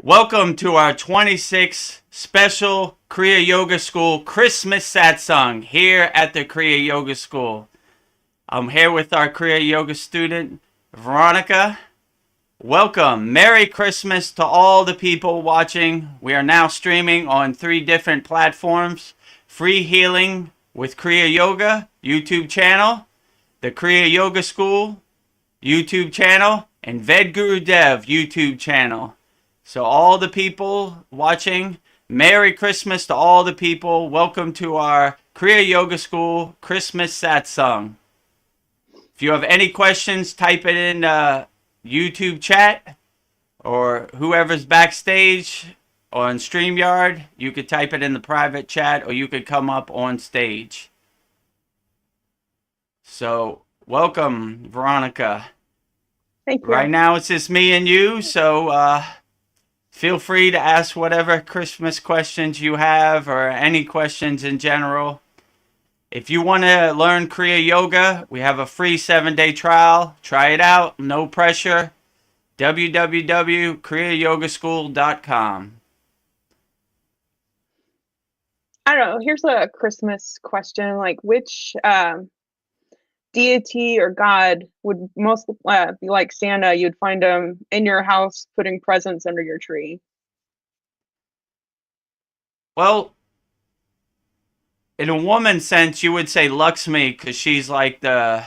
Welcome to our 26th special Kriya Yoga School Christmas Satsang here at the Kriya Yoga School. I'm here with our Kriya Yoga student, Veronica. Welcome. Merry Christmas to all the people watching. We are now streaming on 3 different platforms. Free Healing with Kriya Yoga YouTube channel, the Kriya Yoga School YouTube channel, and Vedguru Dev YouTube channel. So all the people watching, Merry Christmas to all the people. Welcome to our Kriya Yoga School Christmas Satsang. If you have any questions, type it in YouTube chat, or whoever's backstage on StreamYard, you could type it in the private chat, or you could come up on stage. So welcome, Veronica. Thank you. Right now it's just me and you, so feel free to ask whatever Christmas questions you have or any questions in general. If you want to learn Kriya Yoga, we have a free 7-day trial. Try it out, no pressure. www.kriyayogamasterclass.com. I don't know. Here's a Christmas question. Like, which deity or god would most be like Santa? You'd find him in your house putting presents under your tree. Well, in a woman sense, you would say Lakshmi, because she's like the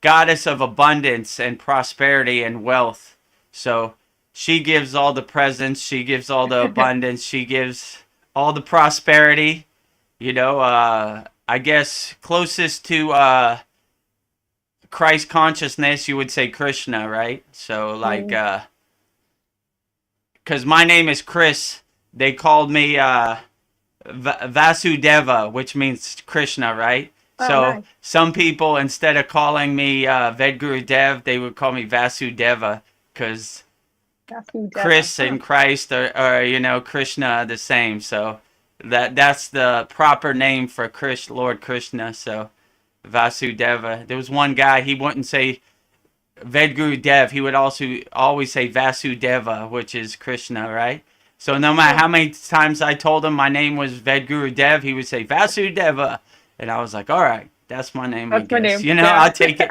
goddess of abundance and prosperity and wealth. So she gives all the presents, she gives all the abundance, she gives all the prosperity. You know, I guess closest to Christ consciousness, you would say Krishna, right? So like, because my name is Chris, they called me Vasudeva, which means Krishna, right? Oh, So nice. some people, instead of calling me Vedguru Dev, they would call me Vasudeva, because Chris and Christ are, you know, Krishna are the same. So that's the proper name for Lord Krishna. So Vasudeva. There was one guy, he wouldn't say Vedguru Dev, he would also always say Vasudeva, which is Krishna, right? So no matter how many times I told him my name was Vedguru Dev, he would say Vasudeva. And I was like, all right, that's my name, I guess. Name. You know, yeah. I'll take it.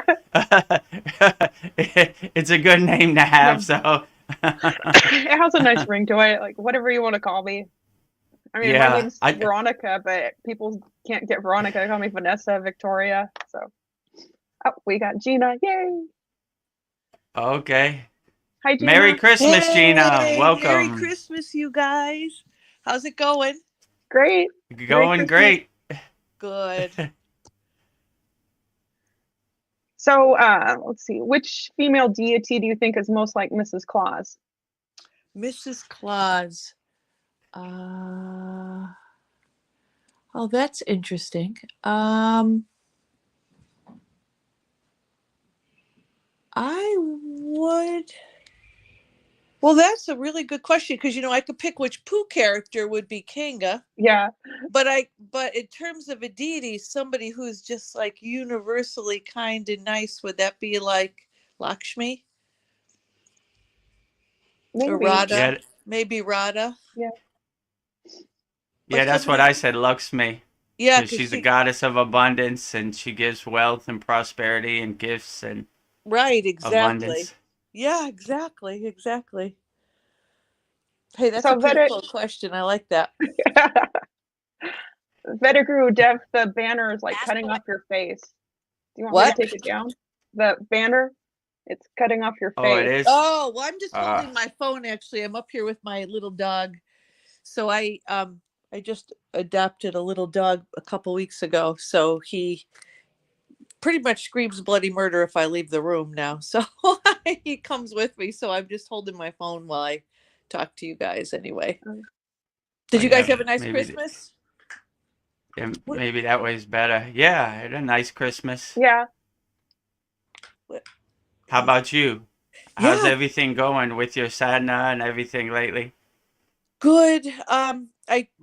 It's a good name to have, so. It has a nice ring to it. Like, whatever you want to call me. I mean, my name's Veronica, but people can't get Veronica. They call me Vanessa, Victoria. So, oh, we got Gina. Yay! Okay. Hi, Gina. Merry Christmas, Gina. Welcome. Merry Christmas, you guys. How's it going? Great. Going great. Good. So, let's see. Which female deity do you think is most like Mrs. Claus? Mrs. Claus. Oh, that's interesting. I would. Well, that's a really good question, because, you know, I could pick which Pooh character would be Kanga. Yeah. But in terms of a deity, somebody who's just like universally kind and nice, would that be like Lakshmi? Maybe. Or Radha? Yeah. Maybe Radha? Yeah. Yeah, that's what I said, Lakshmi. Yeah, because she's a goddess of abundance, and she gives wealth and prosperity and gifts and exactly. abundance. Yeah, exactly. Hey, that's So a pretty cool question. I like that. Vedguru Dev, the banner is like cutting off your face. Do you want me to take it down? The banner, it's cutting off your face. Oh, it is? Oh, well, I'm just holding my phone, actually. I'm up here with my little dog. So I just adopted a little dog a couple weeks ago. So he pretty much screams bloody murder if I leave the room now. So he comes with me. So I'm just holding my phone while I talk to you guys anyway. Did you guys have a nice Christmas? Yeah, maybe that way's better. Yeah, I had a nice Christmas. Yeah. How about you? How's everything going with your sadhana and everything lately? Good. I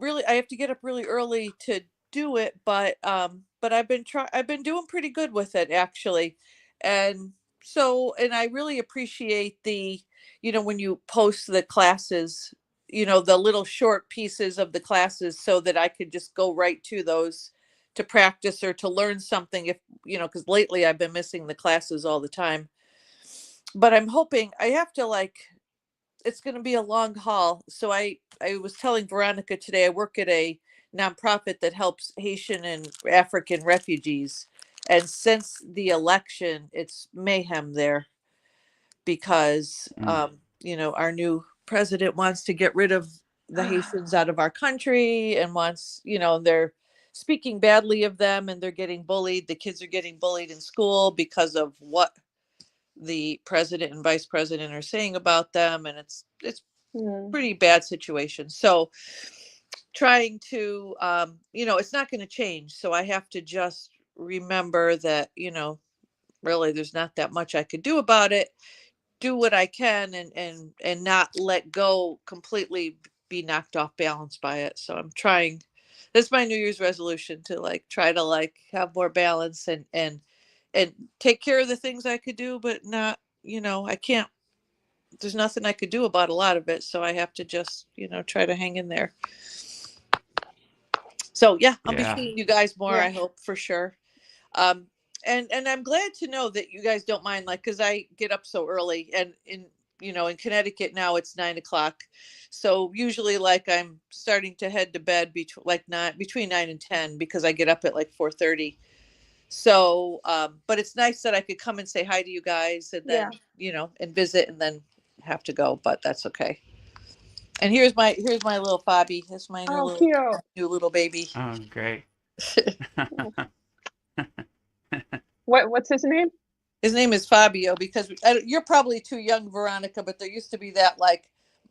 have to get up really early to do it, but I've been doing pretty good with it, actually. And I really appreciate when you post the classes, the little short pieces of the classes so that I could just go right to those to practice or to learn something if, because lately I've been missing the classes all the time. But I'm hoping I have to it's going to be a long haul. So I was telling Veronica today, I work at a nonprofit that helps Haitian and African refugees. And since the election, it's mayhem there because, our new president wants to get rid of the Haitians out of our country and wants, they're speaking badly of them and they're getting bullied. The kids are getting bullied in school because of what the president and vice president are saying about them. And it's pretty bad situation. So trying to, it's not going to change. So I have to just remember that, really there's not that much I could do about it. Do what I can and not let go completely, be knocked off balance by it. So I'm trying, that's my New Year's resolution, to try to have more balance and take care of the things I could do, but not, I can't, there's nothing I could do about a lot of it. So I have to just, try to hang in there. So yeah, I'll be seeing you guys more, I hope, for sure. And I'm glad to know that you guys don't mind, cause I get up so early, and in Connecticut now it's 9:00. So usually I'm starting to head to bed between 9 and 10 because I get up at 4:30. So, but it's nice that I could come and say hi to you guys and then, and visit and then have to go, but that's okay. And here's my little Fabi. That's my new little baby. Oh, great. What's his name? His name is Fabio, because you're probably too young, Veronica, but there used to be that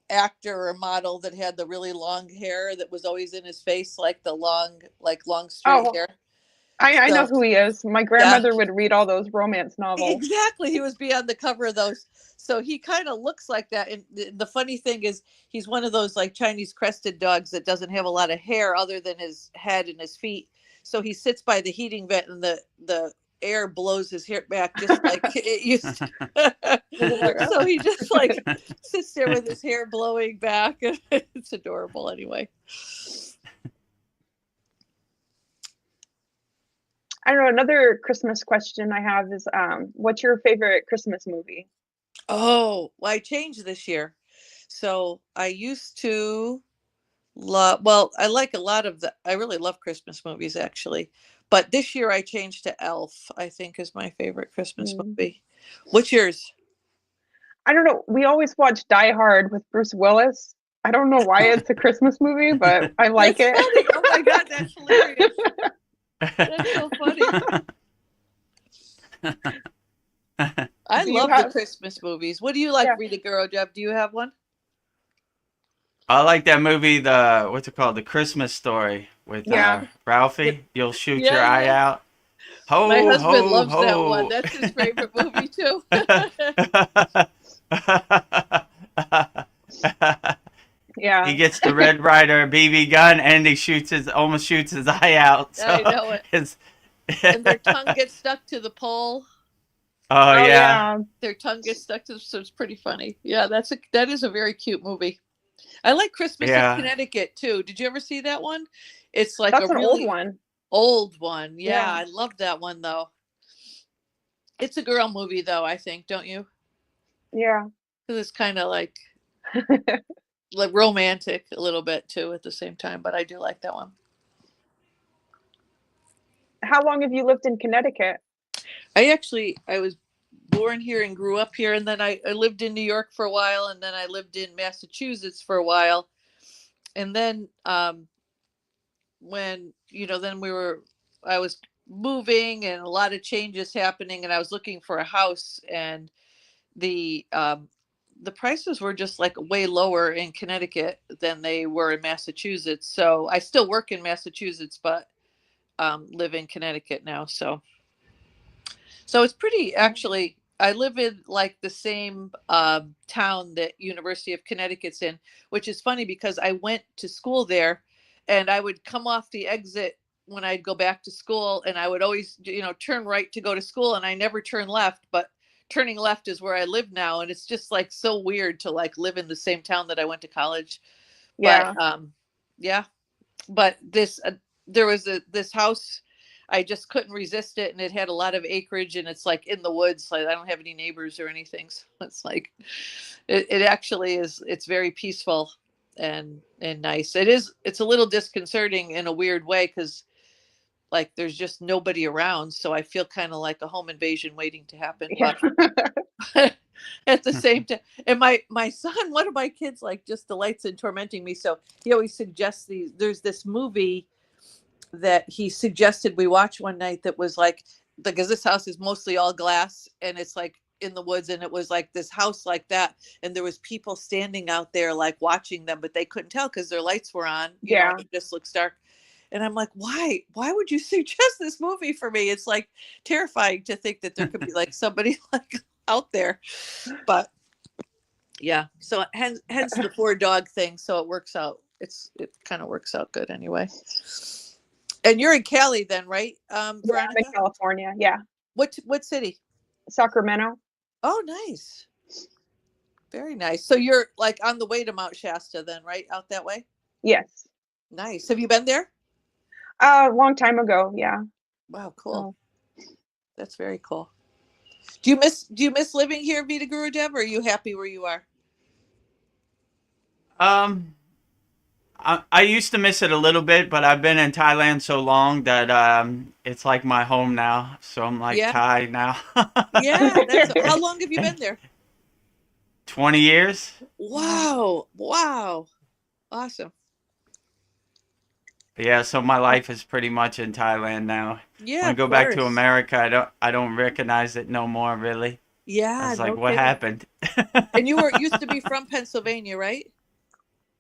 actor or model that had the really long hair that was always in his face, the long straight hair. I know who he is. My grandmother would read all those romance novels. Exactly. He was on the cover of those. So he kind of looks like that. And the funny thing is he's one of those Chinese crested dogs that doesn't have a lot of hair other than his head and his feet. So he sits by the heating vent and the air blows his hair back just like it used to. So he just sits there with his hair blowing back. It's adorable anyway. I don't know. Another Christmas question I have is, what's your favorite Christmas movie? Oh, well, I changed this year. So I used to I like a lot of I really love Christmas movies, actually. But this year I changed to Elf, I think, is my favorite Christmas movie. What's yours? I don't know. We always watch Die Hard with Bruce Willis. I don't know why it's a Christmas movie, but I like it. Funny. Oh my God, that's hilarious. That's so funny. I love the Christmas movies. What do you like, Rita Girl Deb? Do you have one? I like that movie, what's it called? The Christmas Story with Ralphie. You'll shoot your eye out. Ho, my husband loves ho. that one. That's his favorite movie too. Yeah. He gets the Red Ryder BB gun and he almost shoots his eye out. So I know it. And their tongue gets stuck to the pole. Oh yeah. Their tongue gets stuck to, so it's pretty funny. Yeah, that is a very cute movie. I like Christmas in Connecticut too. Did you ever see that one? It's that's an really old one. Old one. Yeah, I love that one though. It's a girl movie though, I think, don't you? Yeah. Because it's kind of like romantic a little bit too at the same time, but I do like that one. How long have you lived in Connecticut? I was born here and grew up here, and then I lived in New York for a while, and then I lived in Massachusetts for a while, and then when I was moving and a lot of changes happening, and I was looking for a house, and the prices were just way lower in Connecticut than they were in Massachusetts. So I still work in Massachusetts, but live in Connecticut now. So it's pretty, actually, I live in the same town that University of Connecticut's in, which is funny because I went to school there and I would come off the exit when I'd go back to school, and I would always, turn right to go to school, and I never turn left, but turning left is where I live now. And it's just so weird to live in the same town that I went to college. Yeah. But yeah, but there was this house, I just couldn't resist it, and it had a lot of acreage, and it's like in the woods. Like I don't have any neighbors or anything, so it's like it actually is. It's very peaceful and nice. It's a little disconcerting in a weird way because like there's just nobody around, so I feel kind of like a home invasion waiting to happen. Yeah. But at the same time, and my son, one of my kids, like just delights in tormenting me. So he always suggests there's this movie that he suggested we watch one night that was like, because this house is mostly all glass and it's like in the woods, and it was like this house like that, and there was people standing out there like watching them, but they couldn't tell because their lights were on. You know, it just looks dark. And I'm like, why would you suggest this movie for me? It's like terrifying to think that there could be like somebody like out there. But yeah, so hence the 4-dog thing. So it works out. It kind of works out good anyway. And you're in Cali then, right? Veronica? Yeah, I'm in California. Yeah. What city? Sacramento. Oh, nice. Very nice. So you're like on the way to Mount Shasta then, right? Out that way? Yes. Nice. Have you been there? A long time ago. Yeah. Wow, cool. That's very cool. Do you miss living here, Vita Guru Dev, or are you happy where you are? I used to miss it a little bit, but I've been in Thailand so long that it's like my home now. So I'm like Thai now. Yeah. How long have you been there? 20 years. Wow. Awesome. Yeah, so my life is pretty much in Thailand now. Yeah. When I go back to America, I don't recognize it no more, really. Yeah. It's like, what happened? And you used to be from Pennsylvania, right?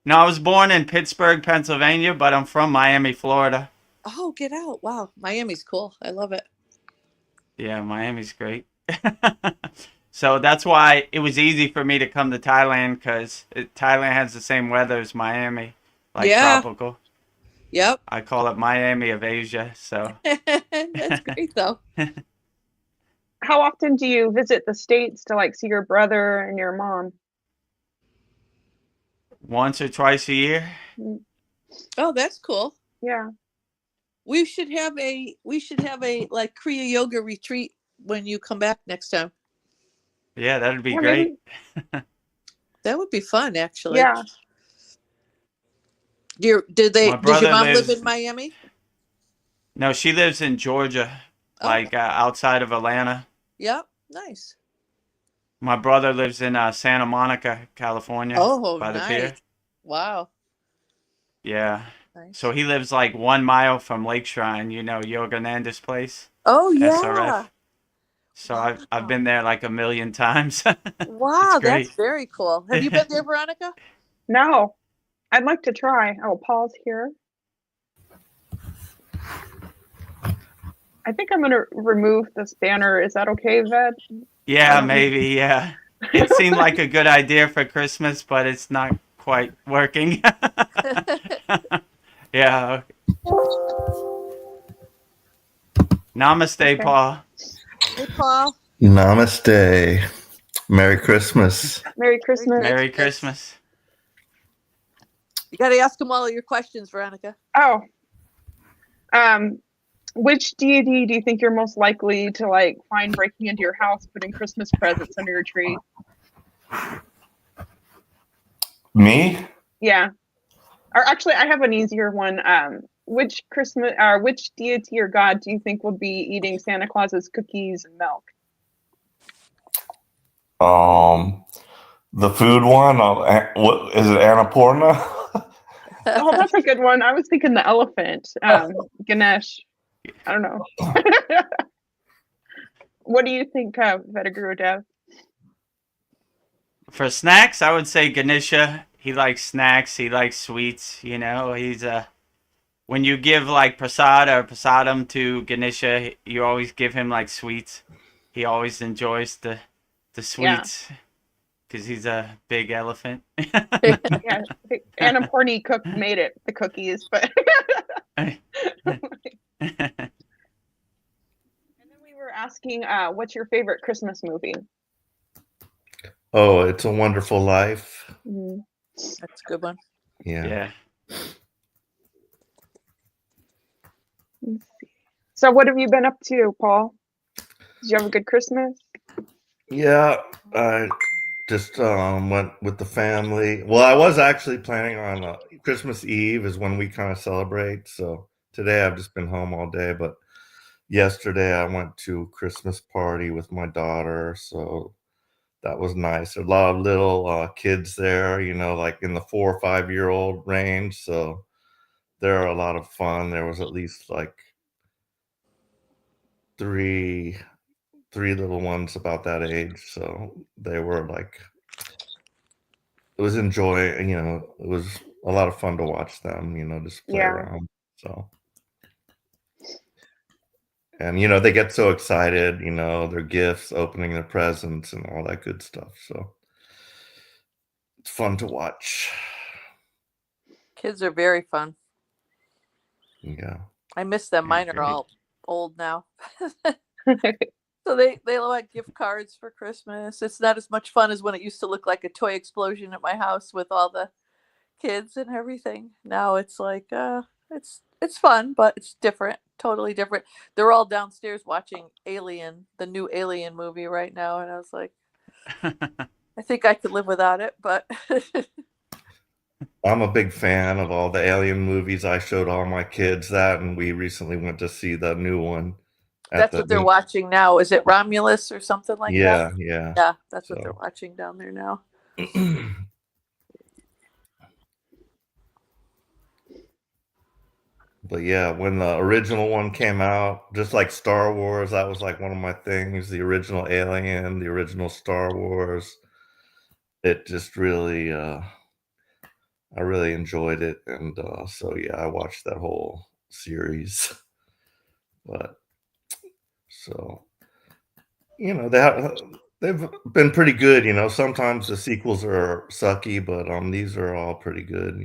No, I was born in Pittsburgh, Pennsylvania, but I'm from Miami, Florida. Oh, get out. Wow. Miami's cool. I love it. Yeah, Miami's great. So that's why it was easy for me to come to Thailand, because Thailand has the same weather as Miami, like tropical. Yep. I call it Miami of Asia, so. That's great, though. How often do you visit the States to like see your brother and your mom? Once or twice a year. Oh, that's cool. Yeah. We should have a like Kriya yoga retreat when you come back next time. Yeah, that'd be great. That would be fun, actually. Yeah. Did your mom live in Miami? No, she lives in Georgia, like outside of Atlanta. Yep, nice. My brother lives in Santa Monica, California. Oh, by the pier. Wow. Yeah. Nice. So he lives like 1 mile from Lake Shrine, Yogananda's place. Oh, yeah. SRF. So I've been there like 1,000,000 times. Wow, that's very cool. Have you been there, Veronica? No. I'd like to try. I'll pause here. I think I'm going to remove this banner. Is that okay, Ved? Yeah, maybe, yeah. It seemed like a good idea for Christmas, but it's not quite working. Yeah. Namaste, Paul. Hey, Paul. Namaste. Merry Christmas. Merry Christmas. Merry Christmas. You got to ask them all of your questions, Veronica. Oh. Which deity do you think you're most likely to like find breaking into your house, putting Christmas presents under your tree? Me? Yeah. Or actually, I have an easier one. Which deity or god do you think would be eating Santa Claus's cookies and milk? The food one. What is it? Annapurna? Oh, that's a good one. I was thinking the elephant, Ganesh. I don't know. What do you think, Vedaguru Dev? For snacks, I would say Ganesha. He likes snacks. He likes sweets. He's when you give like prasad or prasadam to Ganesha, you always give him like sweets. He always enjoys the sweets because he's a big elephant. Yeah, Annapurna cook made it, the cookies, but. And then we were asking, what's your favorite Christmas movie? Oh, It's a Wonderful Life. Mm-hmm. That's a good one. Yeah. Let's see. So what have you been up to, Paul? Did you have a good Christmas? Yeah, I just went with the family. Well, I was actually planning on Christmas Eve is when we kind of celebrate. So today I've just been home all day, but yesterday I went to a Christmas party with my daughter, so that was nice. A lot of little kids there, like in the 4 or 5-year-old range. So they're a lot of fun. There was at least like three little ones about that age. So they were like, it was enjoying, it was a lot of fun to watch them, just play around. So, and, they get so excited, their gifts, opening their presents and all that good stuff. So it's fun to watch. Kids are very fun. Yeah. I miss them. Mine are all old now. So they like gift cards for Christmas. It's not as much fun as when it used to look like a toy explosion at my house with all the kids and everything. Now it's like it's fun, but it's different, totally different. They're all downstairs watching Alien, the new Alien movie right now, and I was like, I think I could live without it, but I'm a big fan of all the Alien movies. I showed all my kids that, and we recently went to see the new one. That's what they're watching now. Is it Romulus or something like that? Yeah. Yeah, that's what they're watching down there now. But yeah, when the original one came out, just like Star Wars, that was like one of my things. The original Alien, the original Star Wars. It just really, I really enjoyed it. And so, yeah, I watched that whole series. But so, they've been pretty good. Sometimes the sequels are sucky, but these are all pretty good.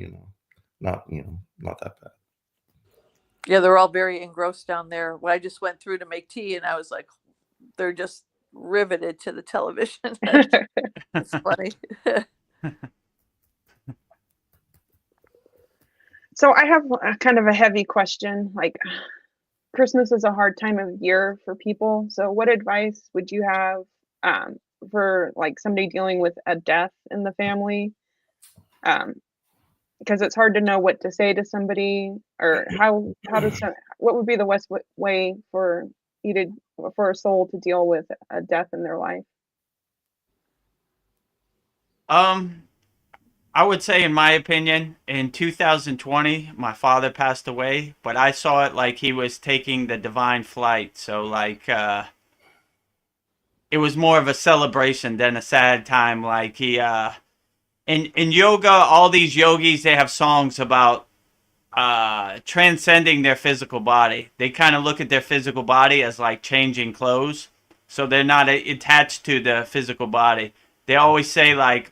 Not that bad. Yeah, they're all very engrossed down there. When I just went through to make tea, and I was like, they're just riveted to the television. It's funny. So I have kind of a heavy question. Like, Christmas is a hard time of year for people. So what advice would you have for like somebody dealing with a death in the family? Because it's hard to know what to say to somebody, or what would be the best way for a soul to deal with a death in their life? I would say, in my opinion, in 2020, my father passed away, but I saw it like he was taking the divine flight. So like, it was more of a celebration than a sad time. Like in yoga, all these yogis, they have songs about transcending their physical body. They kind of look at their physical body as like changing clothes. So they're not attached to the physical body. They always say like,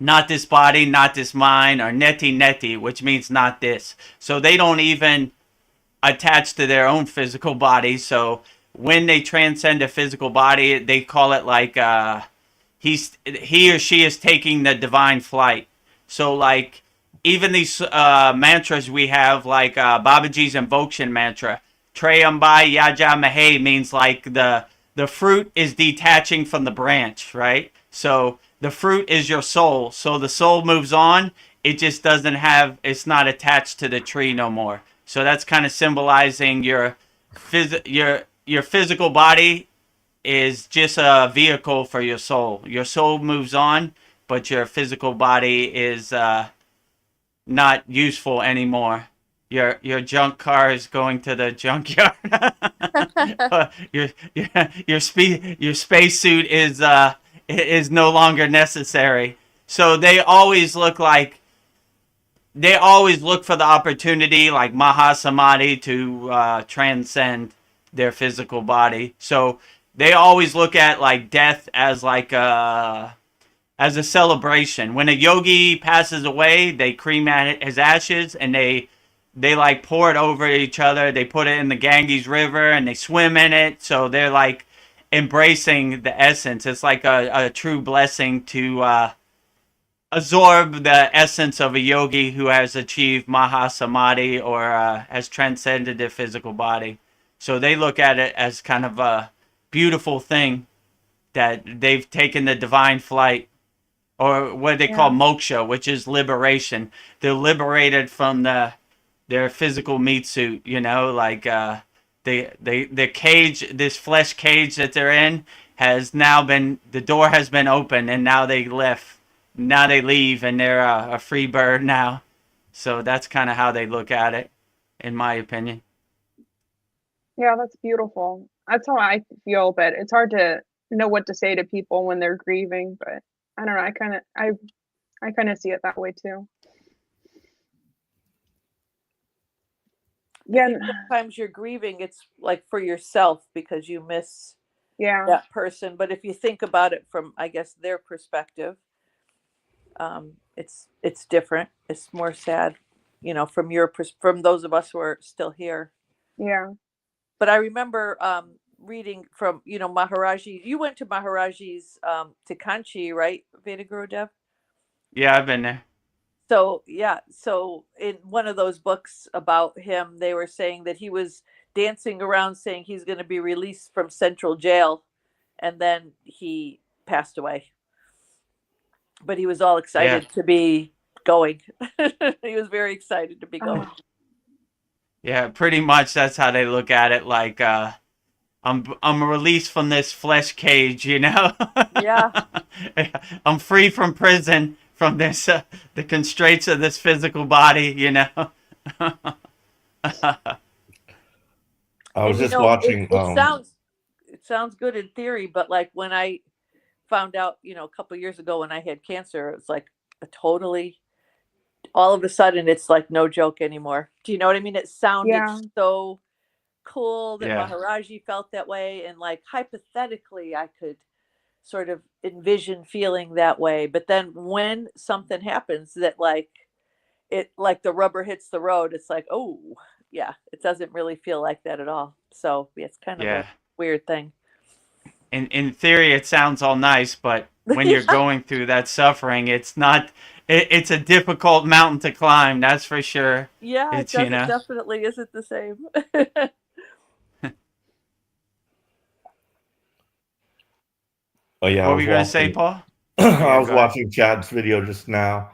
not this body, not this mind, or neti neti, which means not this. So they don't even attach to their own physical body. So when they transcend a physical body, they call it like he or she is taking the divine flight. So like even these mantras we have, like Babaji's invocation mantra, Trayambai Yaja Mahe, means like the fruit is detaching from the branch, right? So the fruit is your soul. So the soul moves on. It just doesn't have, it's not attached to the tree no more. So that's kind of symbolizing your physical body is just a vehicle for your soul. Your soul moves on, but your physical body is not useful anymore. Your junk car is going to the junkyard. Your spacesuit is no longer necessary. So they always look for the opportunity, like Mahasamadhi, to transcend their physical body. So they always look at like death as like as a celebration. When a yogi passes away, they cremate his ashes and they like pour it over each other. They put it in the Ganges River and they swim in it. So they're like embracing the essence. It's like a true blessing to absorb the essence of a yogi who has achieved Mahasamadhi or has transcended their physical body. So they look at it as kind of a beautiful thing that they've taken the divine flight, or what they call moksha, which is liberation. They're liberated from their physical meat suit, you know, like the cage, this flesh cage that they're in has now been, the door has been opened, and now they leave and they're a free bird now. So that's kind of how they look at it, in my opinion. Yeah, that's beautiful. That's how I feel, but it's hard to know what to say to people when they're grieving, but I don't know, I kind of see it that way too. Yeah, sometimes you're grieving, it's like for yourself because you miss that person. But if you think about it from, I guess, their perspective, it's different. It's more sad, you know, from those of us who are still here. Yeah. But I remember reading from, you know, Maharaji. You went to Maharaji's to Kanchi, right, Veda Guru Dev? Yeah, I've been there. So, yeah. So in one of those books about him, they were saying that he was dancing around saying he's going to be released from central jail. And then he passed away. But he was all excited to be going. He was very excited to be going. Yeah, pretty much that's how they look at it. Like, I'm released from this flesh cage, you know? Yeah. I'm free from prison, from this the constraints of this physical body, you know. I was just watching. It sounds good in theory, but like when I found out, you know, a couple of years ago when I had cancer, it was like all of a sudden it's like no joke anymore. Do you know what I mean? It sounded so cool that Maharaji felt that way, and like hypothetically I could sort of envision feeling that way. But then when something happens that like the rubber hits the road, it's like, oh yeah, it doesn't really feel like that at all. So it's kind of a weird thing. In theory it sounds all nice, but when you're going through that suffering, it's not. It's a difficult mountain to climb, that's for sure. Yeah, it definitely isn't the same. Oh yeah, what were you going to say, Paul? I was watching Chad's video just now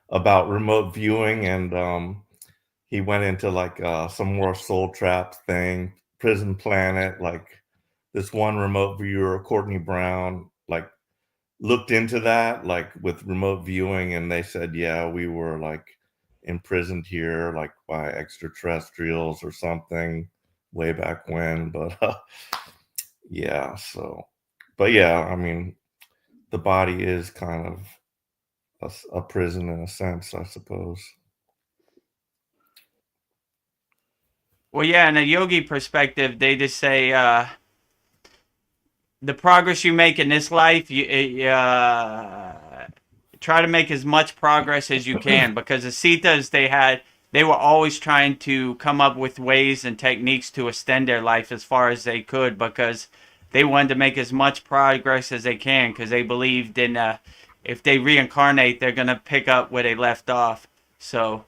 about remote viewing, and he went into like some more Soul Trap thing, Prison Planet, like this one remote viewer, Courtney Brown, like looked into that, like with remote viewing, and they said, yeah, we were like imprisoned here, like by extraterrestrials or something way back when. But yeah, so, but yeah, I mean, the body is kind of a prison in a sense, I suppose. Well, yeah, in a yogi perspective, they just say the progress you make in this life, you try to make as much progress as you can, because the Sitas, they were always trying to come up with ways and techniques to extend their life as far as they could, because they wanted to make as much progress as they can, because they believed in if they reincarnate, they're going to pick up where they left off. So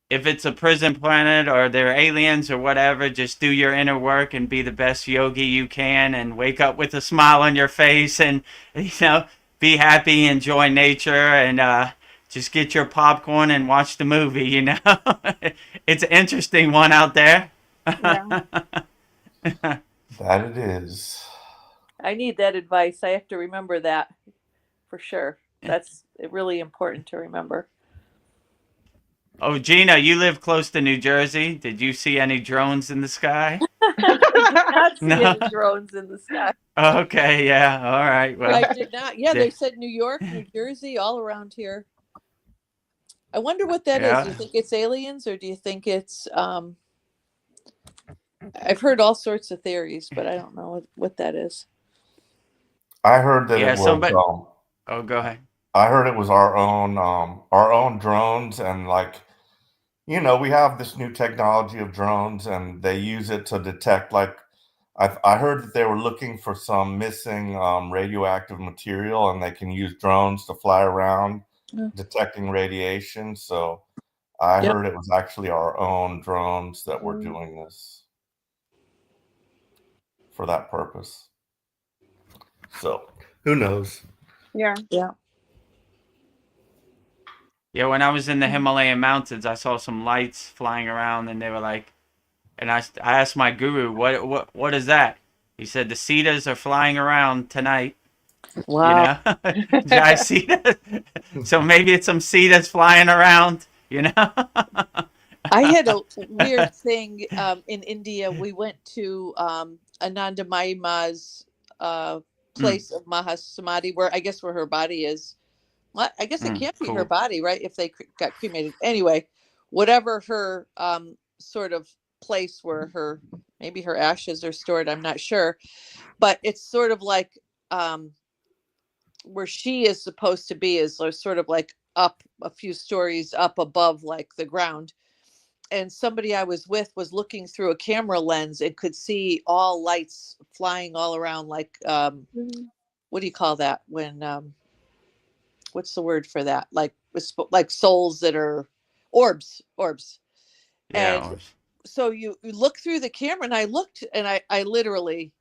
if it's a prison planet or they're aliens or whatever, just do your inner work and be the best yogi you can, and wake up with a smile on your face, and, you know, be happy, enjoy nature, and just get your popcorn and watch the movie, you know. It's an interesting one out there. Yeah. That it is. I need that advice. I have to remember that for sure. That's really important to remember. Oh, Gina, you live close to New Jersey. Did you see any drones in the sky? I did not see any drones in the sky. Okay, yeah, all right. Well, I did not. Yeah, they said New York, New Jersey, all around here. I wonder what that is. Do you think it's aliens, or do you think it's... I've heard all sorts of theories, but I don't know what that is. I heard that it was... oh, go ahead. I heard it was our own drones, and like, you know, we have this new technology of drones, and they use it to detect, like, I heard that they were looking for some missing radioactive material, and they can use drones to fly around detecting radiation. So I Yep. heard it was actually our own drones that were doing this for that purpose. So who knows? Yeah. Yeah. Yeah, when I was in the Himalayan mountains, I saw some lights flying around, and they were like, and I asked my guru, what is that? He said the cheetahs are flying around tonight. You Wow. know, giant cheetahs. So maybe it's some cheetahs flying around. You know. I had a weird thing in India. We went to Ananda Mayima's place of Mahasamadhi, where I guess where her body is. Well, I guess it can't be her Cool. body, right? If they got cremated. Anyway, whatever her sort of place where her maybe her ashes are stored, I'm not sure. But it's sort of like where she is supposed to be is sort of like up a few stories up above like the ground. And somebody I was with was looking through a camera lens and could see all lights flying all around, like what do you call that when what's the word for that, like souls that are orbs. Yeah. And so you look through the camera, and I looked, and I literally,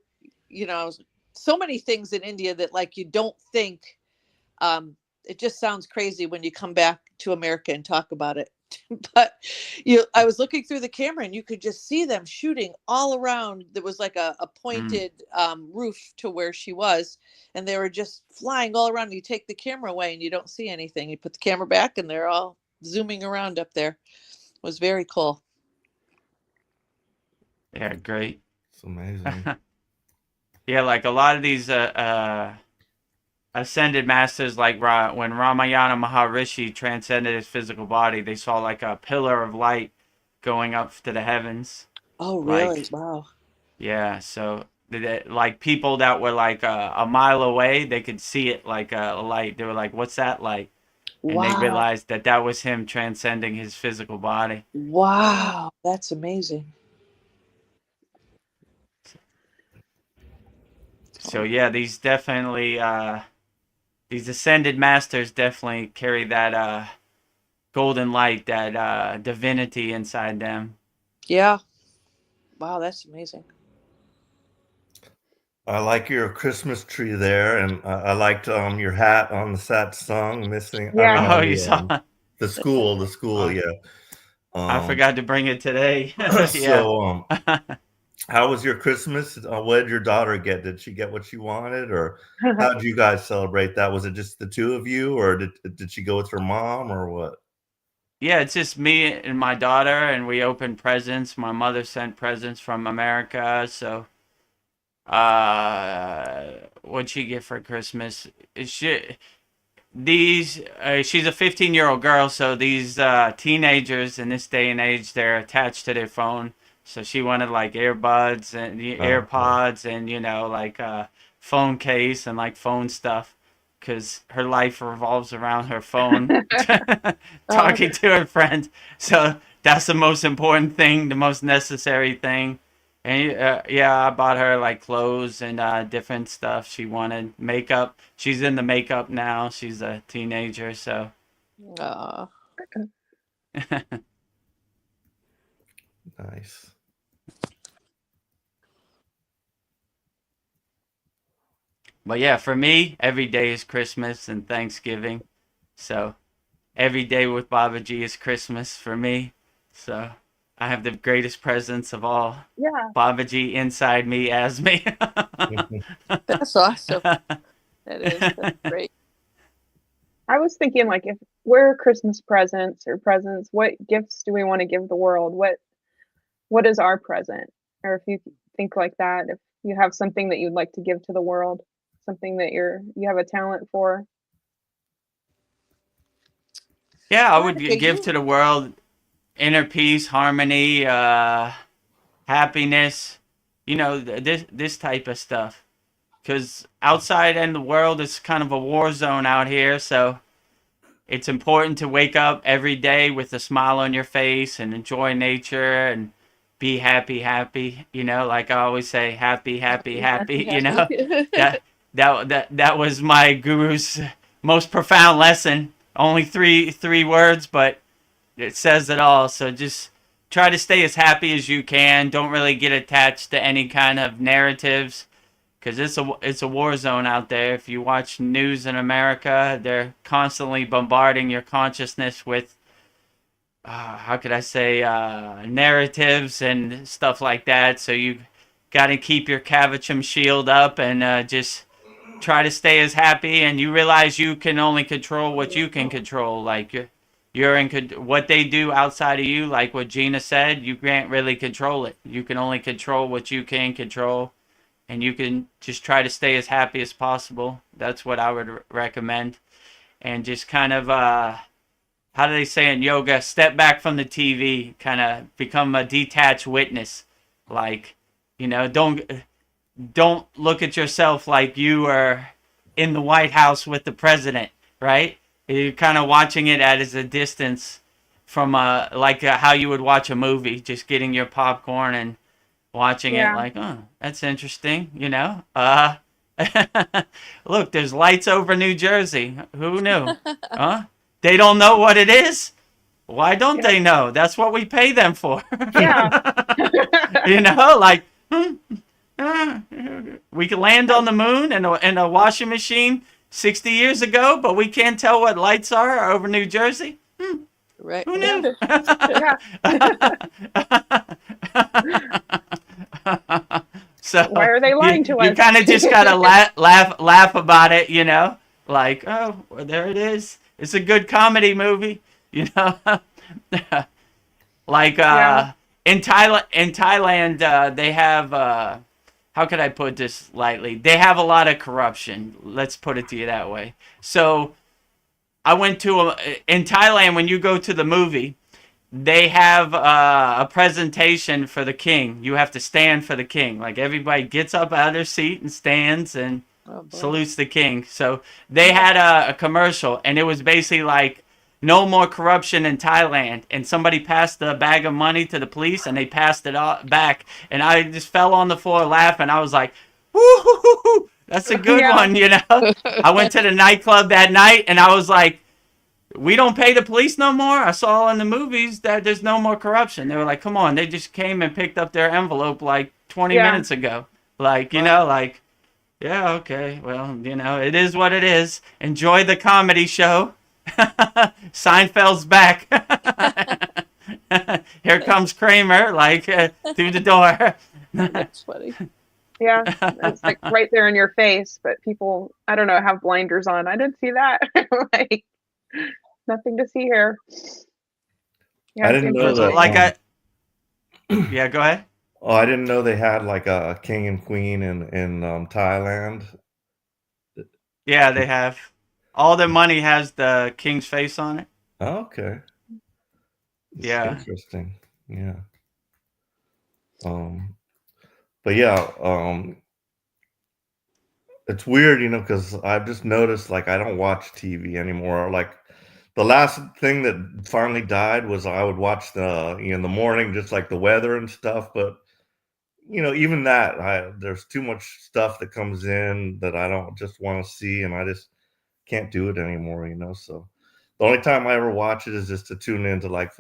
so many things in India that like you don't think, it just sounds crazy when you come back to America and talk about it. But I was looking through the camera, and you could just see them shooting all around. There was like a pointed roof to where she was, and they were just flying all around. You take the camera away and you don't see anything. You put the camera back and they're all zooming around up there. It was very cool. Yeah, great. It's amazing. Yeah, like a lot of these ascended masters, like when Ramayana Maharishi transcended his physical body, they saw like a pillar of light going up to the heavens. Oh, really? Like, wow. Yeah, so like people that were like a mile away, they could see it like a light. They were like, "What's that light?" And they Wow. realized that that was him transcending his physical body. Wow, that's amazing. So yeah, these definitely these ascended masters definitely carry that golden light, that divinity inside them. Yeah. Wow, that's amazing. I like your Christmas tree there, and I liked your hat on the Satsang missing. Yeah. I mean, Oh, you saw? the school, yeah. I forgot to bring it today. Yeah. So, how was your Christmas? What did your daughter get? Did she get what she wanted, or how did you guys celebrate that? Was it just the two of you, or did she go with her mom, or what? Yeah, it's just me and my daughter, and we opened presents. My mother sent presents from America, so what'd she get for Christmas? She's a 15-year-old girl, so these teenagers in this day and age, they're attached to their phone. So she wanted like earbuds and AirPods and like a phone case and like phone stuff, because her life revolves around her phone, talking to her friends. So that's the most important thing, the most necessary thing. And yeah, I bought her like clothes and different stuff she wanted. Makeup. She's into makeup now. She's a teenager, so. Nice. But yeah, for me, every day is Christmas and Thanksgiving. So every day with Babaji is Christmas for me. So I have the greatest presents of all. Yeah. Babaji inside me as me. That's awesome. That's great. I was thinking, like, if we're Christmas presents, what gifts do we want to give the world? What is our present? Or if you think like that, if you have something that you'd like to give to the world, something that you have a talent for. Yeah, I would give to the world inner peace, harmony, happiness, this type of stuff. Because outside in the world, it's kind of a war zone out here, so it's important to wake up every day with a smile on your face and enjoy nature and be happy. Like I always say, happy. That was my guru's most profound lesson only three words, but it says it all. So just try to stay as happy as you can. Don't really get attached to any kind of narratives, because it's a war zone out there. If you watch news in America, they're constantly bombarding your consciousness with how could I say, narratives and stuff like that. So you got to keep your Kavachum shield up and just try to stay as happy. And you realize you can only control what you can control. Like you're in what they do outside of you, like what Gina said, you can't really control it. You can only control what you can control. And you can just try to stay as happy as possible. That's what I would recommend. And just kind of how do they say in yoga, step back from the TV, kind of become a detached witness. Like, don't look at yourself like you are in the White House with the president, right? You're kind of watching it at a distance from how you would watch a movie, just getting your popcorn and watching it like, oh, that's interesting, Look, there's lights over New Jersey. Who knew? Huh? They don't know what it is? Why don't they know? That's what we pay them for. Yeah. We could land on the moon in a washing machine 60 years ago, but we can't tell what lights are over New Jersey? Right. Who knew? So why are they lying to us? You kind of just gotta laugh about it, like, oh, well, there it is. It's a good comedy movie, like in Thailand, they have how could I put this lightly? They have a lot of corruption. Let's put it to you that way. So I went to in Thailand, when you go to the movie, they have a presentation for the king. You have to stand for the king. Like everybody gets up out of their seat and stands and salutes the king. So they had a commercial, and it was basically like, no more corruption in Thailand. And somebody passed a bag of money to the police, and they passed it back. And I just fell on the floor laughing. I was like, woo, that's a good one, I went to the nightclub that night, and I was like, we don't pay the police no more. I saw in the movies that there's no more corruption. They were like, come on. They just came and picked up their envelope like 20 minutes ago. Like, like, yeah, okay. Well, it is what it is. Enjoy the comedy show. Seinfeld's back. Here comes Kramer, like, through the door. That's funny. Yeah, it's like right there in your face, but people, I don't know, have blinders on. I didn't see that. Like, nothing to see here. I didn't know that. Yeah, go ahead. Oh, I didn't know they had like a king and queen in Thailand. Yeah, they have. All the money has the king's face on it. Oh, okay. Yeah. Interesting. Yeah. But yeah, it's weird, because I've just noticed, like, I don't watch TV anymore. Like, the last thing that finally died was I would watch in the morning, just like the weather and stuff. But, even that, there's too much stuff that comes in that I don't just want to see, and I just can't do it anymore, So the only time I ever watch it is just to tune into like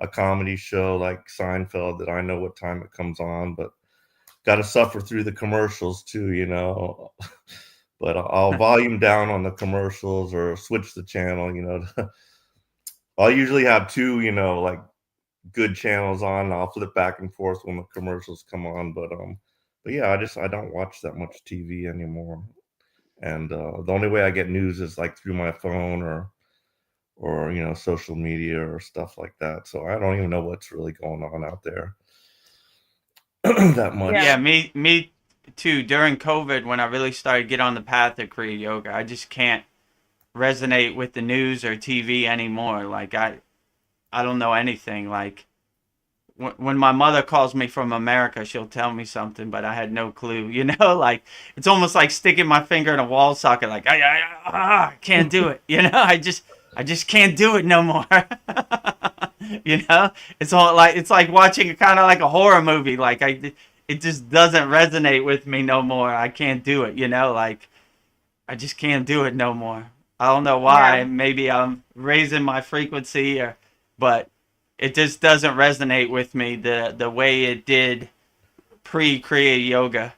a comedy show like Seinfeld that I know what time it comes on, but got to suffer through the commercials too, But I'll volume down on the commercials or switch the channel, I'll usually have two, like good channels on, and I'll flip back and forth when the commercials come on. But yeah, I don't watch that much TV anymore. And the only way I get news is like through my phone or social media or stuff like that. So I don't even know what's really going on out there that much. Yeah, me too. During COVID, when I really started to get on the path of Kriya Yoga, I just can't resonate with the news or TV anymore. Like I don't know anything. Like when my mother calls me from America, she'll tell me something, but I had no clue. Like it's almost like sticking my finger in a wall socket. Like I can't do it. I just can't do it no more. It's like watching kind of like a horror movie. Like it just doesn't resonate with me no more. I can't do it. Like I just can't do it no more. I don't know why. Yeah. Maybe I'm raising my frequency, but it just doesn't resonate with me the way it did pre-Kriya yoga.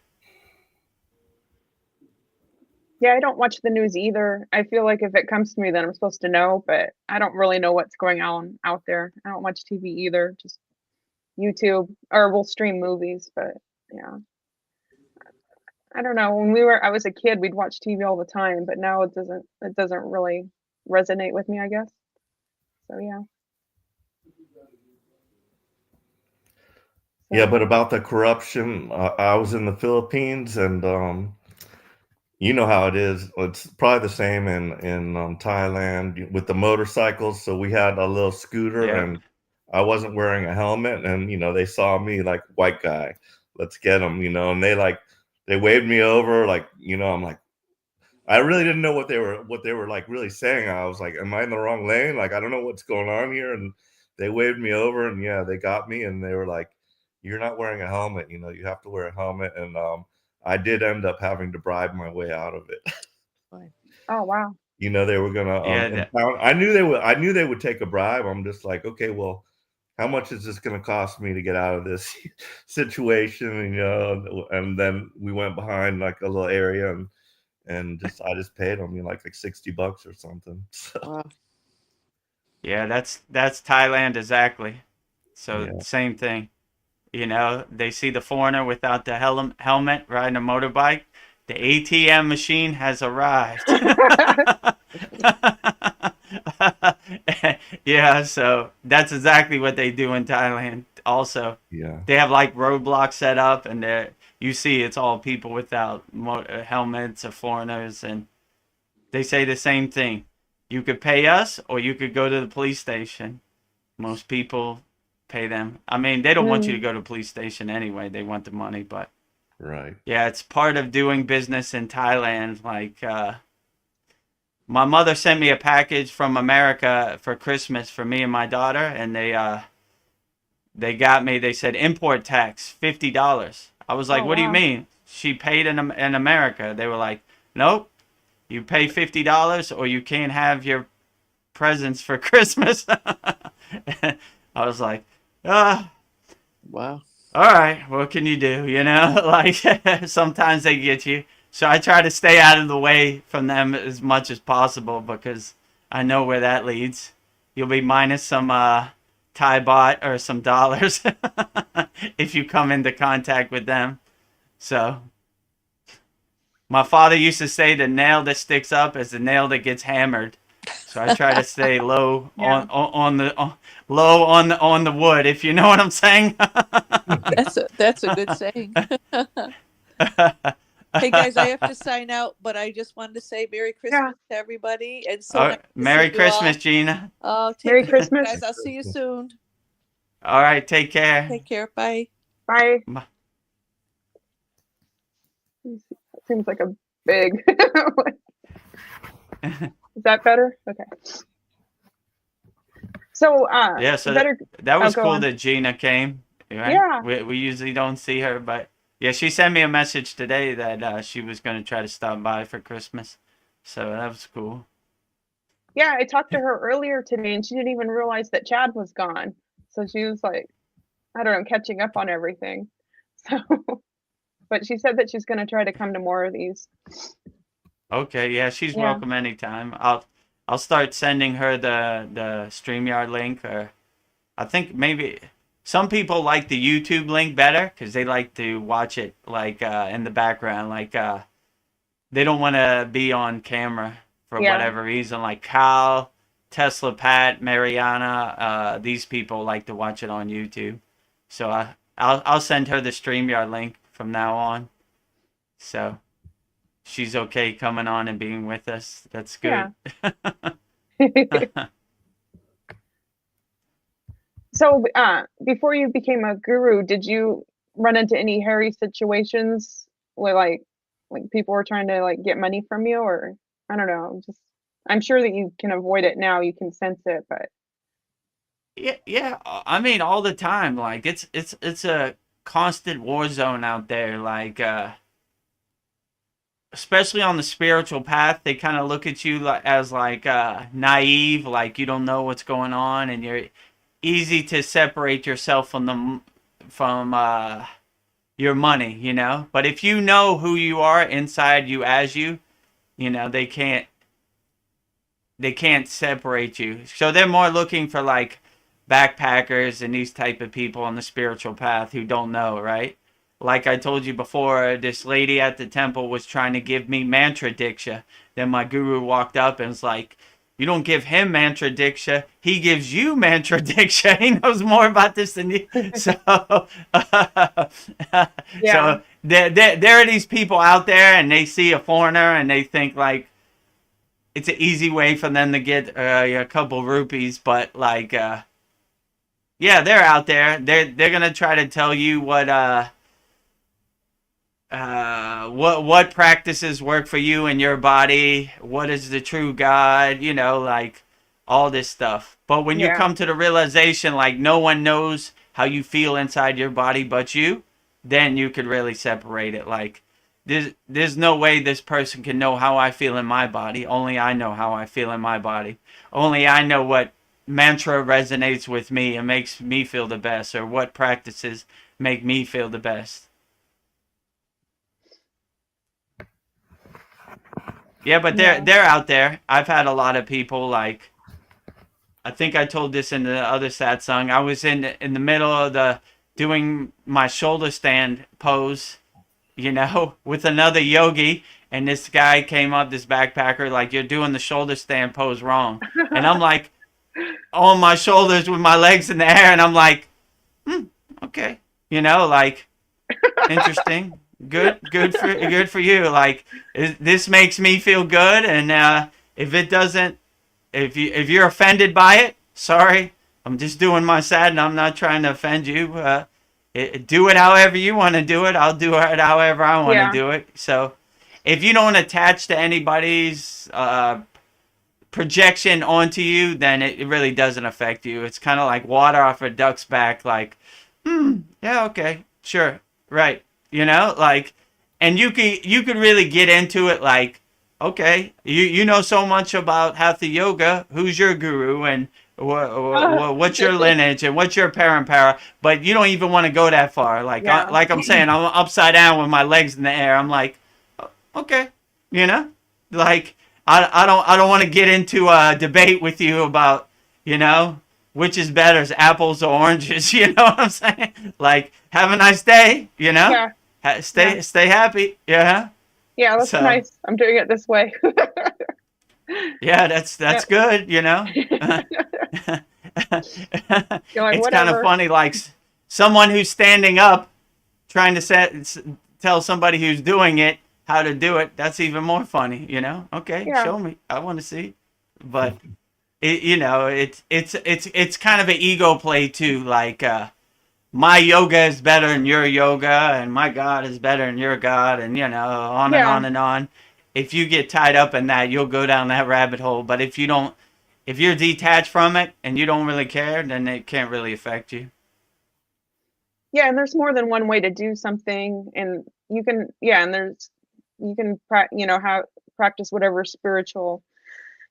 Yeah, I don't watch the news either. I feel like if it comes to me, then I'm supposed to know, but I don't really know what's going on out there. I don't watch TV either, just YouTube, or we'll stream movies, but yeah. I don't know. I was a kid, we'd watch TV all the time, but now it doesn't really resonate with me, I guess. So yeah. Yeah, So but about the corruption, I was in the Philippines, and you know how it is. It's probably the same in Thailand with the motorcycles. So we had a little scooter, Yeah. and I wasn't wearing a helmet, and they saw me like, white guy, let's get him, and they waved me over, like, I'm like, I really didn't know what they were like really saying. I was like, am I in the wrong lane? Like, I don't know what's going on here. And they waved me over, and yeah, they got me, and they were like, you're not wearing a helmet, you have to wear a helmet. And I did end up having to bribe my way out of it. oh wow. They were gonna Yeah. impound. I knew they would take a bribe. I'm just like, okay, well, how much is this gonna cost me to get out of this situation? And then we went behind like a little area, and I just paid them, like $60 or something. So, Wow. Yeah, that's Thailand exactly. So yeah. same thing. They see the foreigner without the helmet riding a motorbike. The ATM machine has arrived. Yeah, so that's exactly what they do in Thailand also. Yeah. They have like roadblocks set up, and you see it's all people without helmets or foreigners, and they say the same thing. You could pay us, or you could go to the police station. Most people pay them. I mean, they don't want you to go to the police station anyway. They want the money, but Right. yeah, it's part of doing business in Thailand. Like, my mother sent me a package from America for Christmas for me and my daughter, and they got me. They said import tax $50. I was like, Oh what do you wow. mean? She paid in America. They were like, nope, you pay $50 or you can't have your presents for Christmas. I was like, ah. Wow. All right, what can you do? Like sometimes they get you. So I try to stay out of the way from them as much as possible because I know where that leads. You'll be minus some Thai baht or some dollars if you come into contact with them. So my father used to say the nail that sticks up is the nail that gets hammered. So I try to stay low Yeah. on the wood, if you know what I'm saying. That's a good saying. Hey guys, I have to sign out, but I just wanted to say Merry Christmas to everybody, and so nice to Merry see you Christmas, all. Gina. Oh, Merry care, Christmas. guys. I'll see you soon. All right, take care. Take care. Bye. Bye. Bye. Seems like a big. Is that better? Okay. So Yeah, so better. that was go cool on. that Gina came. Right? Yeah. We usually don't see her, but yeah, she sent me a message today that she was going to try to stop by for Christmas. So that was cool. Yeah, I talked to her earlier today, and she didn't even realize that Chad was gone. So she was like, I don't know, catching up on everything. So, but she said that she's going to try to come to more of these. Okay, yeah, she's Yeah. welcome anytime. I'll start sending her the StreamYard link, or I think maybe some people like the YouTube link better because they like to watch it like in the background, like they don't want to be on camera for Yeah. whatever reason. Like Kyle, Tesla, Pat, Mariana, these people like to watch it on YouTube. So I'll send her the StreamYard link from now on. So she's okay coming on and being with us. That's good. Yeah. So before you became a guru, did you run into any hairy situations where like people were trying to like get money from you, or I don't know, just I'm sure that you can avoid it now, you can sense it, but Yeah. I mean, all the time. Like it's a constant war zone out there. Like especially on the spiritual path, they kind of look at you as like naive, like you don't know what's going on, and you're easy to separate yourself from your money, you know. But if you know who you are inside you as you, you know, they can't separate you. So they're more looking for like backpackers and these type of people on the spiritual path who don't know, right? Like I told you before, this lady at the temple was trying to give me mantra diksha. Then my guru walked up and was like, "You don't give him mantra diksha. He gives you mantra diksha. He knows more about this than you." So, Yeah. so there are these people out there, and they see a foreigner, and they think like it's an easy way for them to get a couple rupees. But like, yeah, they're out there. They're gonna try to tell you what practices work for you and your body, what is the true God, you know, like all this stuff. But when you come to the realization like no one knows how you feel inside your body but you, then you could really separate it. Like there's no way this person can know how I feel in my body. Only I know how I feel in my body. Only I know what mantra resonates with me and makes me feel the best, or what practices make me feel the best. Yeah, but they're out there. I've had a lot of people like, I think I told this in the other satsang. I was in the middle of doing my shoulder stand pose, you know, with another yogi, and this guy came up, this backpacker, like, "You're doing the shoulder stand pose wrong." And I'm like on my shoulders with my legs in the air, and I'm like, okay, you know, like, interesting. Good for you. Like, this makes me feel good, and if it doesn't, if you're offended by it, sorry. I'm just doing my sad, and I'm not trying to offend you. Do it however you want to do it. I'll do it however I want to do it. So, if you don't attach to anybody's projection onto you, then it really doesn't affect you. It's kind of like water off a duck's back. Like, yeah, okay, sure, right. You know, like, and you could really get into it. Like, okay, you know so much about hatha yoga. Who's your guru, and what's your lineage, and what's your parampara? But you don't even want to go that far. Like, like I'm saying, I'm upside down with my legs in the air. I'm like, okay, you know, like I don't want to get into a debate with you about, you know, which is better, apples or oranges. You know what I'm saying? Like, have a nice day. You know. Yeah. Stay happy. Yeah. Yeah, that's nice. I'm doing it this way. Yeah, that's good, you know. Like, it's kind of funny, like someone who's standing up trying to tell somebody who's doing it how to do it. That's even more funny, you know. Okay, show me. I want to see. But you know, it's kind of an ego play too, like my yoga is better than your yoga, and my God is better than your God, and, you know, on and on and on. If you get tied up in that, you'll go down that rabbit hole. But if you're detached from it and you don't really care, then it can't really affect you. Yeah, and there's more than one way to do something, and you can, practice whatever spiritual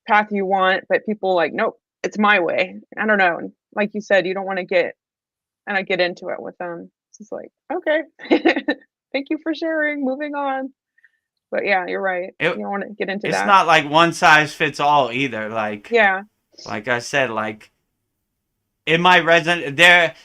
path you want, but people like, nope, it's my way. I don't know. Like you said, you don't want to get into it with them. It's just like, okay, thank you for sharing, moving on. But yeah, you're right. You don't want to get into that. It's not like one size fits all either. Like, like I said, like, it might resonate there.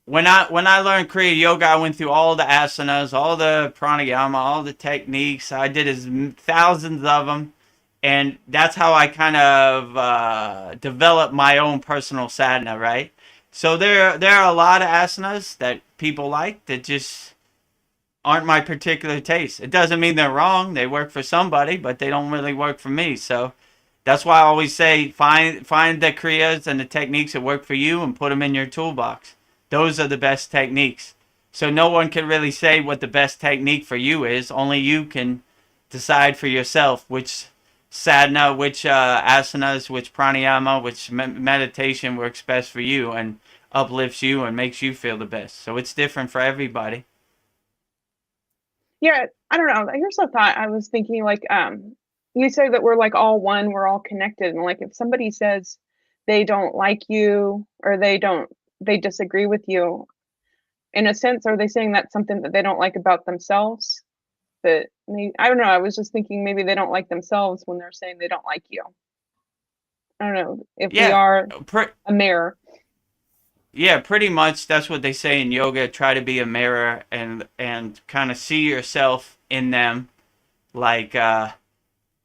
When I learned Kriya Yoga, I went through all the asanas, all the pranayama, all the techniques. I did thousands of them. And that's how I kind of developed my own personal sadhana, right? So there are a lot of asanas that people like that just aren't my particular taste. It doesn't mean they're wrong. They work for somebody, but they don't really work for me. So that's why I always say find the kriyas and the techniques that work for you and put them in your toolbox. Those are the best techniques. So no one can really say what the best technique for you is. Only you can decide for yourself which sadhana, which asanas, which pranayama, which meditation works best for you and uplifts you and makes you feel the best. So it's different for everybody. Yeah, I don't know. Here's a thought. I was thinking, like, you say that we're like all one, we're all connected, and like if somebody says they don't like you or they disagree with you, in a sense, are they saying that's something that they don't like about themselves? That I don't know. I was just thinking maybe they don't like themselves when they're saying they don't like you. I don't know if we Yeah, are a mirror. yeah, pretty much that's what they say in yoga. Try to be a mirror and kind of see yourself in them. Like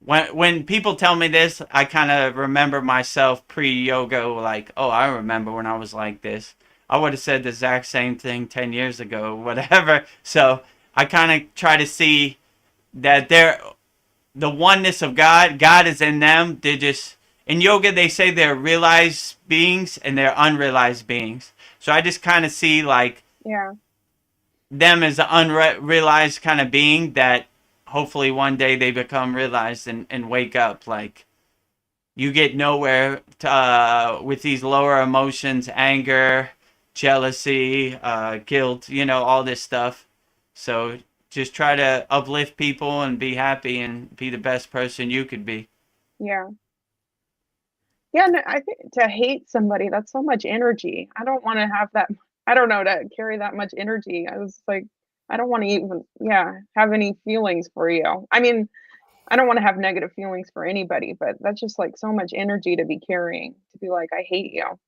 when people tell me this, I kind of remember myself pre-yoga. Like, oh, I remember when I was like this. I would have said the exact same thing 10 years ago, whatever. So I kind of try to see that the oneness of God. God is in them. They're just in yoga. They say they're realized beings and they're unrealized beings. So I just kind of see like them as an unrealized kind of being that hopefully one day they become realized and wake up. Like you get nowhere with these lower emotions, anger, jealousy, guilt, all this stuff. So just try to uplift people and be happy and be the best person you could be. Yeah. Yeah, no, I think to hate somebody, that's so much energy. I don't want to have that. I don't know, to carry that much energy. I was like, I don't want to even, have any feelings for you. I mean, I don't want to have negative feelings for anybody, but that's just like so much energy to be carrying, to be like, I hate you.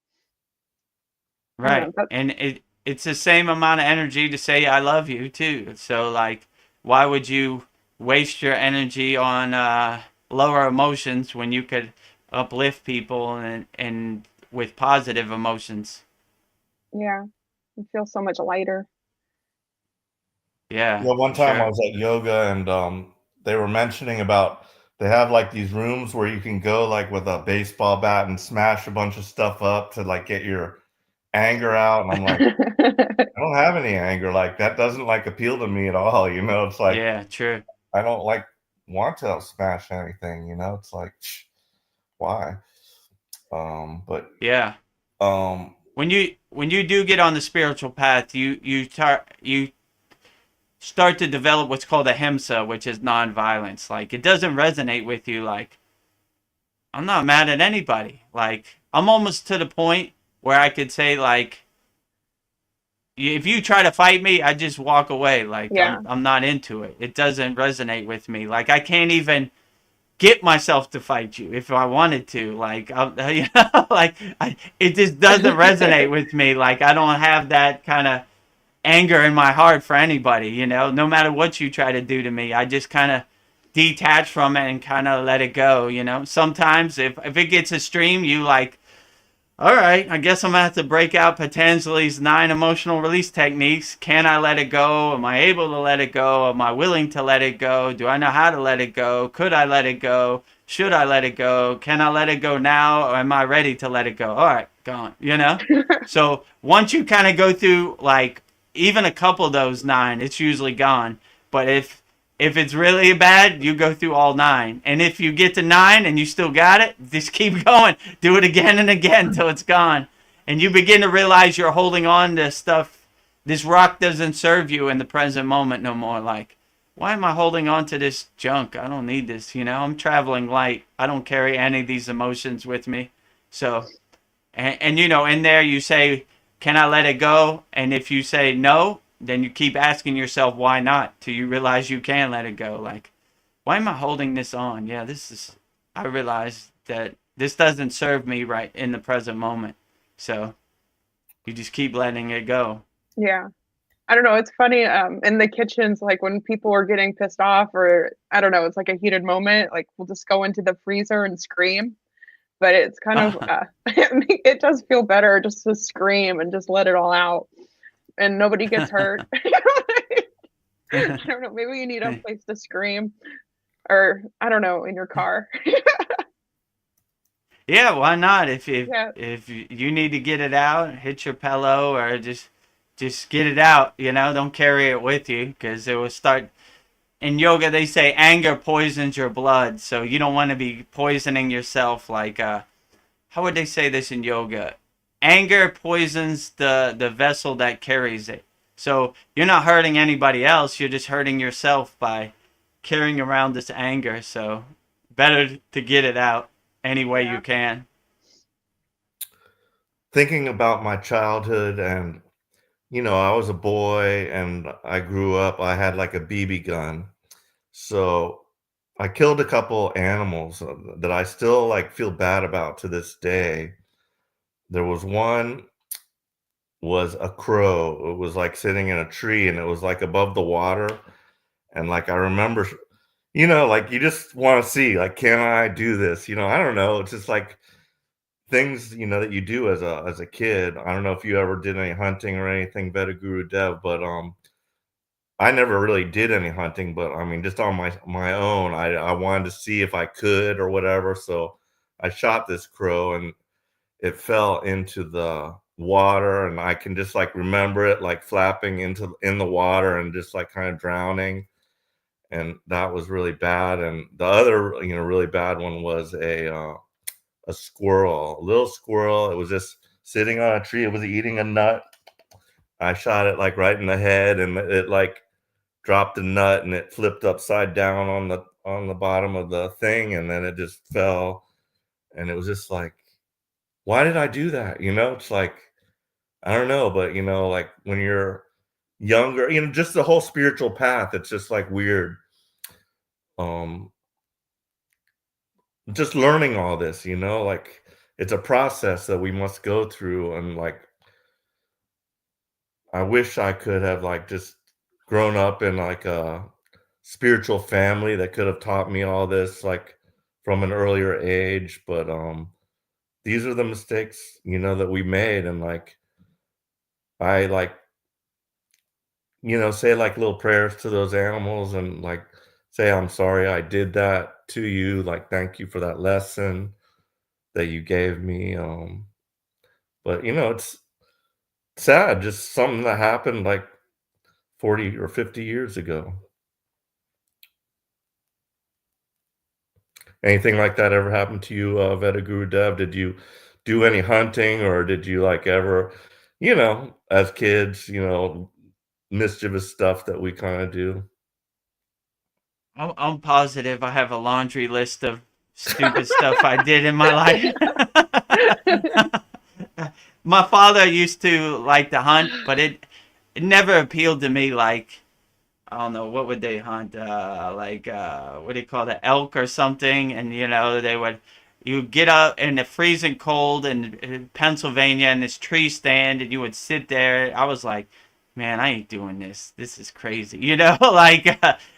Right. And it's the same amount of energy to say I love you too. So like, why would you waste your energy on lower emotions when you could uplift people and with positive emotions? Yeah. You feel so much lighter. Yeah. Well, one time I was at yoga and they were mentioning about they have like these rooms where you can go like with a baseball bat and smash a bunch of stuff up to like get your anger out. And I'm like, I don't have any anger. Like that doesn't like appeal to me at all. It's like, yeah, true. I don't like want to smash anything. It's like, why? But yeah. When you do get on the spiritual path, you start to develop what's called ahimsa, which is nonviolence. Like it doesn't resonate with you. Like I'm not mad at anybody. Like I'm almost to the point where I could say like, if you try to fight me, I just walk away. Like I'm not into it. It doesn't resonate with me. Like I can't even get myself to fight you if I wanted to. Like it just doesn't resonate with me. Like I don't have that kind of anger in my heart for anybody, no matter what you try to do to me. I just kind of detach from it and kind of let it go. Sometimes if it gets extreme, you like, all right, I guess I'm gonna have to break out Patanjali's 9 emotional release techniques. Can I let it go? Am I able to let it go? Am I willing to let it go? Do I know how to let it go? Could I let it go? Should I let it go? Can I let it go now? Or am I ready to let it go? All right, gone, So once you kind of go through like even a couple of those 9, it's usually gone. But if it's really bad, you go through all 9. And if you get to 9 and you still got it, just keep going. Do it again and again till it's gone. And you begin to realize you're holding on to stuff. This rock doesn't serve you in the present moment no more. Like, why am I holding on to this junk? I don't need this, I'm traveling light. I don't carry any of these emotions with me. So, and in there you say, can I let it go? And if you say no, then you keep asking yourself why not till you realize you can let it go. Like, why am I holding this on? Yeah, I realize that this doesn't serve me right in the present moment. So you just keep letting it go. Yeah. I don't know. It's funny. In the kitchens, like when people are getting pissed off or I don't know, it's like a heated moment, like we'll just go into the freezer and scream. But it's kind of, it does feel better just to scream and just let it all out. And nobody gets hurt. I don't know. Maybe you need a place to scream, or I don't know, in your car. Yeah, why not? If you need to get it out, hit your pillow, or just get it out. Don't carry it with you because it will start. In yoga, they say anger poisons your blood, so you don't want to be poisoning yourself. Like, how would they say this in yoga? Anger poisons the vessel that carries it. So you're not hurting anybody else. You're just hurting yourself by carrying around this anger. So better to get it out any way you can. Thinking about my childhood, and I was a boy and I grew up, I had like a BB gun. So I killed a couple animals that I still like feel bad about to this day. There was one was a crow. It was like sitting in a tree and it was like above the water. And like I remember, like you just want to see, like, can I do this? I don't know. It's just like things, that you do as a kid. I don't know if you ever did any hunting or anything, Veda Guru Dev, but I never really did any hunting, but I mean, just on my own, I wanted to see if I could or whatever. So I shot this crow and it fell into the water, and I can just like remember it like flapping in the water and just like kind of drowning. And that was really bad. And the other, really bad one was a squirrel, a little squirrel. It was just sitting on a tree. It was eating a nut. I shot it like right in the head, and it like dropped the nut and it flipped upside down on the bottom of the thing, and then it just fell. And it was just like, why did I do that? It's like, I don't know, but like when you're younger, just the whole spiritual path, it's just like weird. Just learning all this, like it's a process that we must go through. And like, I wish I could have like just grown up in like a spiritual family that could have taught me all this like from an earlier age. But these are the mistakes, that we made. And like, I like, say like little prayers to those animals and like say, I'm sorry I did that to you. Like, thank you for that lesson that you gave me. But it's sad, just something that happened like 40 or 50 years ago. Anything like that ever happened to you, Veda Guru Dev? Did you do any hunting, or did you like ever, as kids, mischievous stuff that we kind of do? I'm positive I have a laundry list of stupid stuff I did in my life. My father used to like to hunt, but it never appealed to me. Like, I don't know, what would they hunt? What do you call it, elk or something? And you get up in the freezing cold in Pennsylvania in this tree stand, and you would sit there. I was like, man, I ain't doing this. This is crazy,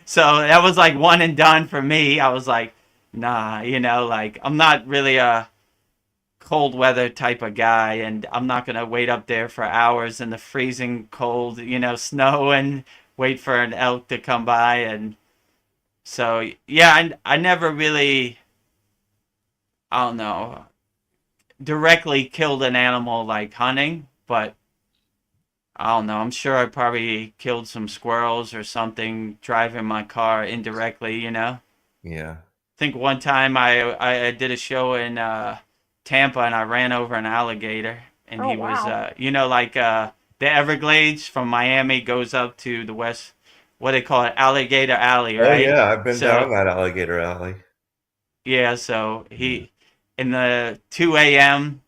so that was like one and done for me. I was like, nah, like I'm not really a cold weather type of guy, and I'm not gonna wait up there for hours in the freezing cold, snow, and wait for an elk to come by. And so yeah, I never really, I don't know, directly killed an animal like hunting, but I don't know, I'm sure I probably killed some squirrels or something driving my car indirectly. Yeah. I think one time I did a show in Tampa, and I ran over an alligator, and he was the Everglades from Miami goes up to the west, what they call it, Alligator Alley, right? Oh yeah, I've been down that Alligator Alley. Yeah, so he in the 2 a.m.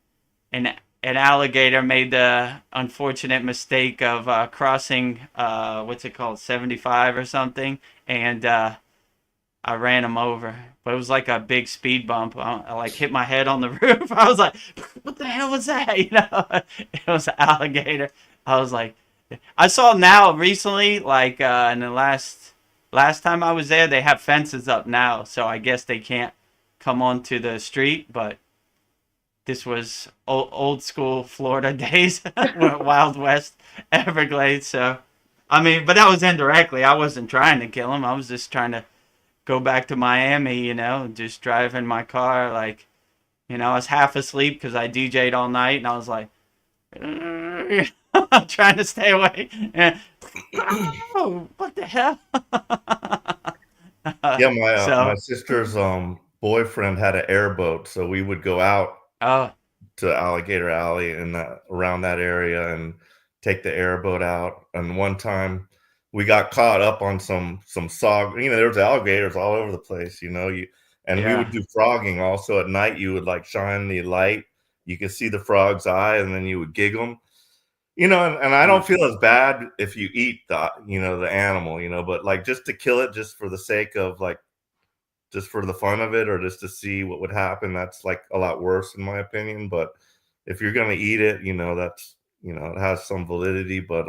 an alligator made the unfortunate mistake of crossing what's it called, 75 or something, and I ran him over, but it was like a big speed bump. I like hit my head on the roof. I was like, "What the hell was that?" It was an alligator. I was like, I saw now recently, like in the last time I was there, they have fences up now, so I guess they can't come onto the street. But this was old school Florida days, Wild West Everglades. So, I mean, but that was indirectly. I wasn't trying to kill him. I was just trying to go back to Miami, just driving my car. Like, I was half asleep because I DJ'd all night, and I was like, I'm trying to stay awake. And, oh, what the hell? Yeah, my sister's boyfriend had an airboat, so we would go out to Alligator Alley and around that area and take the airboat out. And one time we got caught up on some saw. There was alligators all over the place. And we would do frogging also at night. You would like shine the light. You could see the frog's eye, and then you would gig them. And I don't feel as bad if you eat the animal, but like just to kill it just for the sake of like, just for the fun of it, or just to see what would happen, that's like a lot worse in my opinion. But if you're going to eat it, that's, it has some validity, but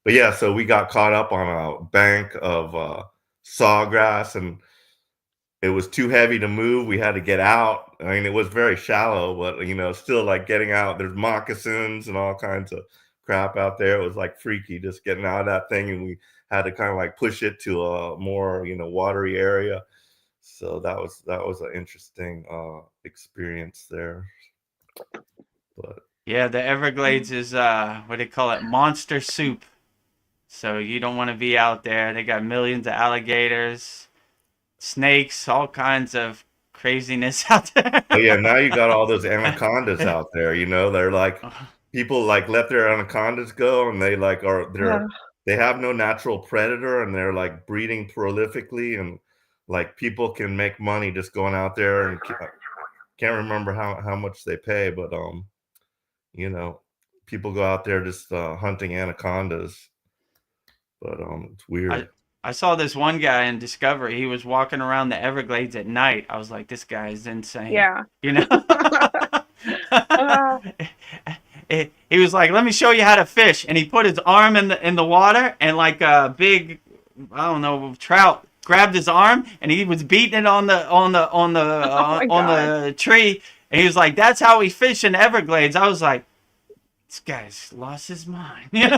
yeah, so we got caught up on a bank of sawgrass, and it was too heavy to move. We had to get out. I mean, it was very shallow, but still like getting out. There's moccasins and all kinds of crap out there. It was like freaky just getting out of that thing, and we had to kind of like push it to a more watery area. So that was an interesting experience there. But yeah, the Everglades is what do they call it? Monster soup. So you don't want to be out there. They got millions of alligators, snakes, all kinds of craziness out there. Oh yeah, now you got all those anacondas out there. They're like, people like let their anacondas go, and they like they have no natural predator, and they're like breeding prolifically, and like people can make money just going out there, and can't remember how much they pay, but people go out there just hunting anacondas. But it's weird. I saw this one guy in Discovery. He was walking around the Everglades at night. I was like, this guy is insane. Yeah. He was like, let me show you how to fish. And he put his arm in the water, and like a big, I don't know, trout grabbed his arm, and he was beating it on the tree. And he was like, that's how we fish in the Everglades. I was like, this guy's lost his mind. You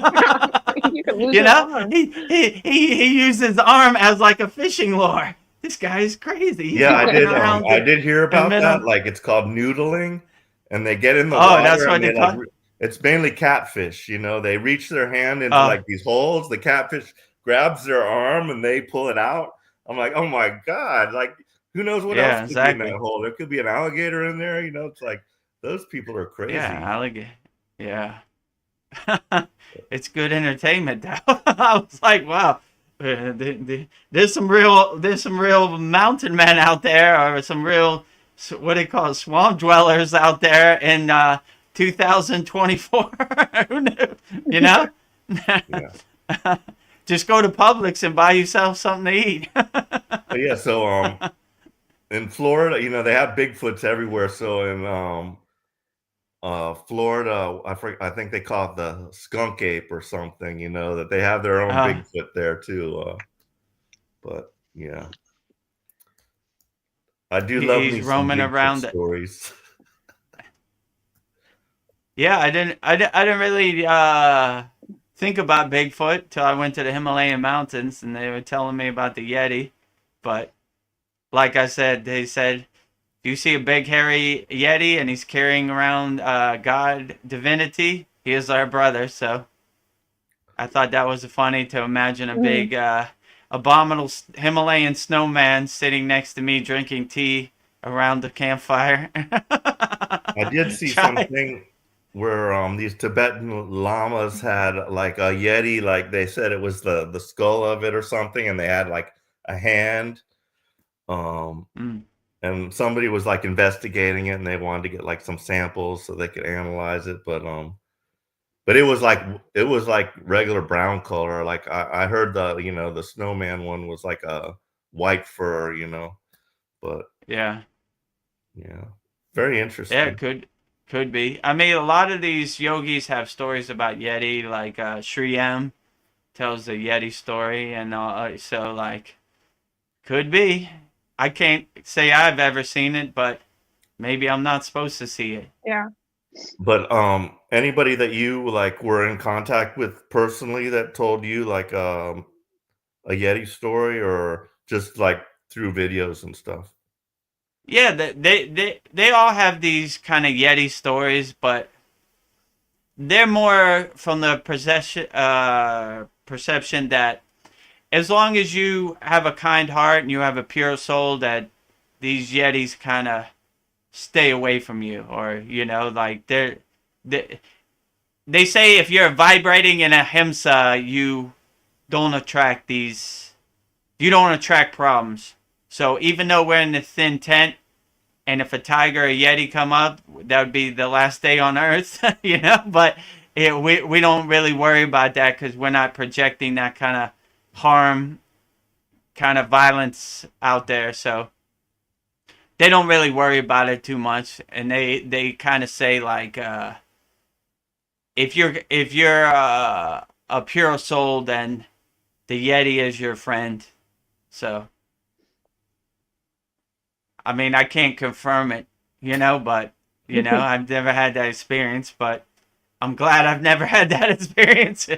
can lose your arm. He used his arm as like a fishing lure. This guy is crazy. Yeah, I did hear about that. Like, it's called noodling, and they get in the water. Oh, that's what they call it. It's mainly catfish. They reach their hand into like these holes. The catfish grabs their arm and they pull it out. I'm like, oh my God! Like, who knows what else could be in that hole? There could be an alligator in there. It's like, those people are crazy. Yeah, alligator. Yeah. It's good entertainment though. I was like, wow, there's some real mountain men out there, or some real, what do they call it, swamp dwellers out there in 2024. Who knew? Yeah. Just go to Publix and buy yourself something to eat. Yeah, so in Florida, they have Bigfoots everywhere. So in Florida, I think they call it the skunk ape or something, that they have their own Bigfoot there too. But yeah, I do love these roaming around stories. Yeah, I didn't really think about Bigfoot till I went to the Himalayan mountains, and they were telling me about the Yeti. But like I said, they said, you see a big hairy Yeti and he's carrying around God divinity, he is our brother. So I thought that was funny to imagine a big abominable Himalayan snowman sitting next to me drinking tea around the campfire. I did see something where these Tibetan lamas had like a Yeti, like they said it was the skull of it or something, and they had like a hand. And somebody was like investigating it, and they wanted to get like some samples so they could analyze it. But it was like regular brown color. Like I heard the snowman one was like a white fur, but yeah, very interesting. Yeah, it could be. I mean, a lot of these yogis have stories about Yeti, like Sri M tells the Yeti story, and so like could be. I can't say I've ever seen it, but maybe I'm not supposed to see it. Yeah. But anybody that you like were in contact with personally that told you like a Yeti story, or just like through videos and stuff? Yeah, they all have these kind of Yeti stories, but they're more from the perception that as long as you have a kind heart and you have a pure soul, that these Yetis kind of stay away from you, or like they say if you're vibrating in a himsa, you don't attract problems. So even though we're in the thin tent, and if a tiger or yeti come up, that would be the last day on earth, but we don't really worry about that because we're not projecting that kind of harm, kind of violence out there. So they don't really worry about it too much. And they kind of say like, if you're a pure soul, then the yeti is your friend. So I mean, I can't confirm it, but I've never had that experience, but I'm glad I've never had that experience,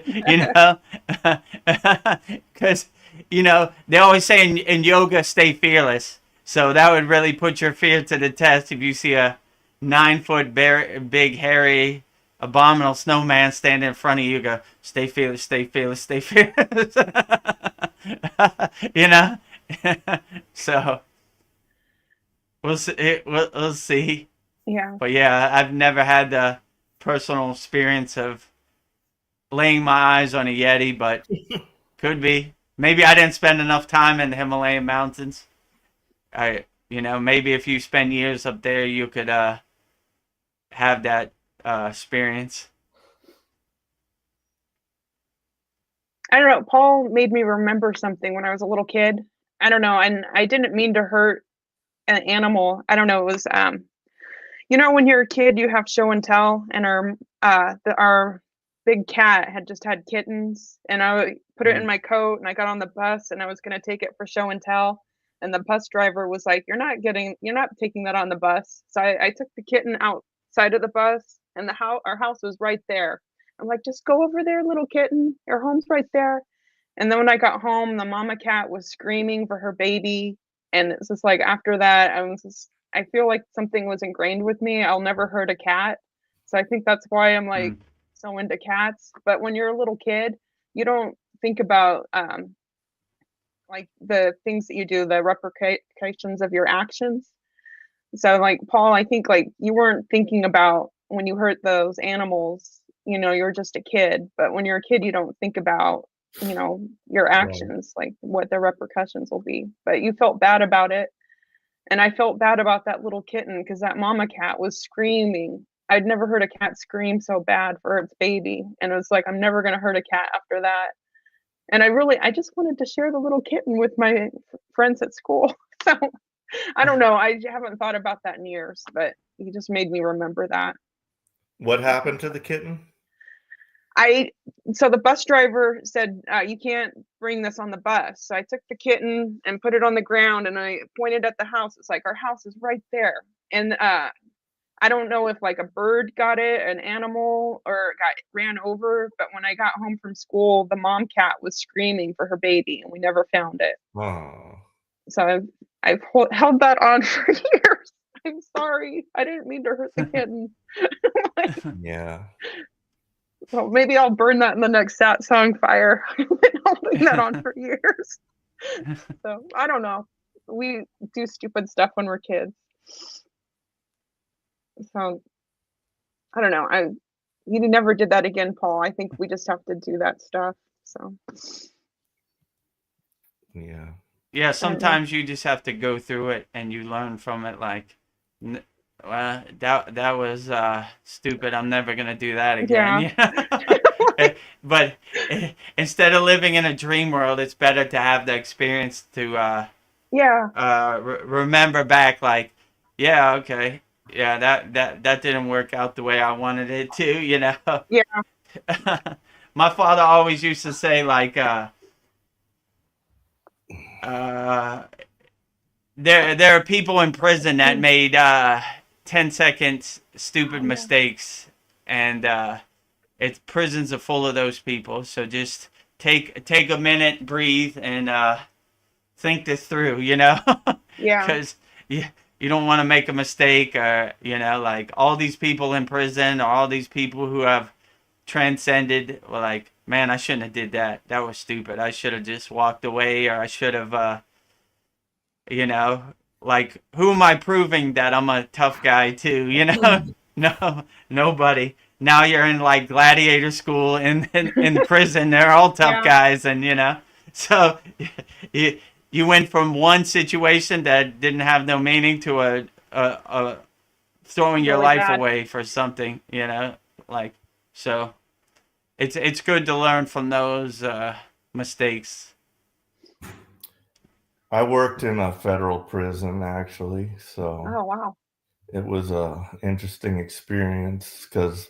because they always say in yoga, stay fearless. So that would really put your fear to the test if you see a 9-foot big hairy abominable snowman standing in front of you. Go, stay fearless, stay fearless, stay fearless. So we'll see. We'll see. Yeah. But yeah, I've never had the personal experience of laying my eyes on a yeti, but could be. Maybe I didn't spend enough time in the Himalayan mountains. Maybe if you spend years up there, you could have that experience. I don't know. Paul made me remember something when I was a little kid. I don't know, and I didn't mean to hurt an animal. I don't know. It was when you're a kid, you have show and tell, and our big cat had just had kittens, and I put it in my coat, and I got on the bus, and I was going to take it for show and tell, and the bus driver was like, you're not taking that on the bus. So I took the kitten outside of the bus, and our house was right there. I'm like, just go over there, little kitten, your home's right there. And then when I got home, the mama cat was screaming for her baby, and it's just like, after that, I feel like something was ingrained with me. I'll never hurt a cat. So I think that's why I'm like so into cats. But when you're a little kid, you don't think about like the things that you do, the repercussions of your actions. So like, Paul, I think like you weren't thinking about when you hurt those animals, you're just a kid. But when you're a kid, you don't think about, your actions, like what the repercussions will be. But you felt bad about it. And I felt bad about that little kitten because that mama cat was screaming. I'd never heard a cat scream so bad for its baby. And it was like, I'm never going to hurt a cat after that. And I just wanted to share the little kitten with my friends at school. So I don't know. I haven't thought about that in years, but you just made me remember that. What happened to the kitten? So the bus driver said, you can't bring this on the bus. So I took the kitten and put it on the ground, and I pointed at the house. It's like, our house is right there. And I don't know if like a bird got it, an animal, or ran over. But when I got home from school, the mom cat was screaming for her baby, and we never found it. Oh. So I've held that on for years. I'm sorry. I didn't mean to hurt the kitten. Yeah. Well, maybe I'll burn that in the next Satsang fire. I've been holding that on for years. So I don't know. We do stupid stuff when we're kids. So I don't know. You never did that again, Paul. I think we just have to do that stuff. So yeah. Yeah, sometimes you just have to go through it and you learn from it. Like, well, that was stupid. I'm never gonna do that again. Yeah. But instead of living in a dream world, it's better to have the experience to remember back. Like, yeah, okay, yeah, that didn't work out the way I wanted it to. Yeah. My father always used to say like, there are people in prison that made 10-second stupid mistakes, and prisons are full of those people. So just take a minute, breathe, and think this through. Yeah. Because you don't want to make a mistake, or like all these people in prison, or all these people who have transcended. Well, like, man, I shouldn't have did that. That was stupid. I should have just walked away, or I should have. Like, who am I proving that I'm a tough guy to? No, nobody. now you're in like gladiator school in prison. They're all tough guys, and so you went from one situation that didn't have no meaning to a throwing your Really life bad. away for something, like, so it's good to learn from those mistakes. I worked in a federal prison actually, so Oh wow. it was a interesting experience because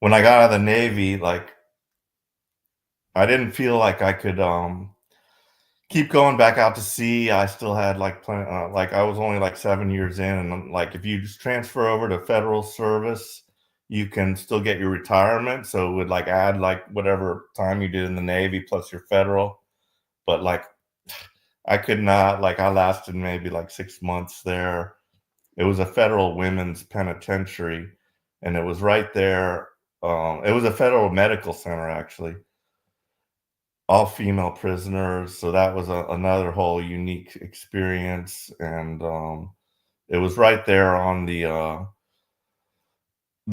when I got out of the Navy, like I didn't feel like I could keep going back out to sea. I still had like like I was only like 7 years in, and like if you just transfer over to federal service, you can still get your retirement. So it would like add like whatever time you did in the Navy plus your federal. But like I could not, like I lasted maybe like 6 months there. It was a federal women's penitentiary, and it was right there. It was a federal medical center actually, all female prisoners. So that was another whole unique experience. And it was right there on the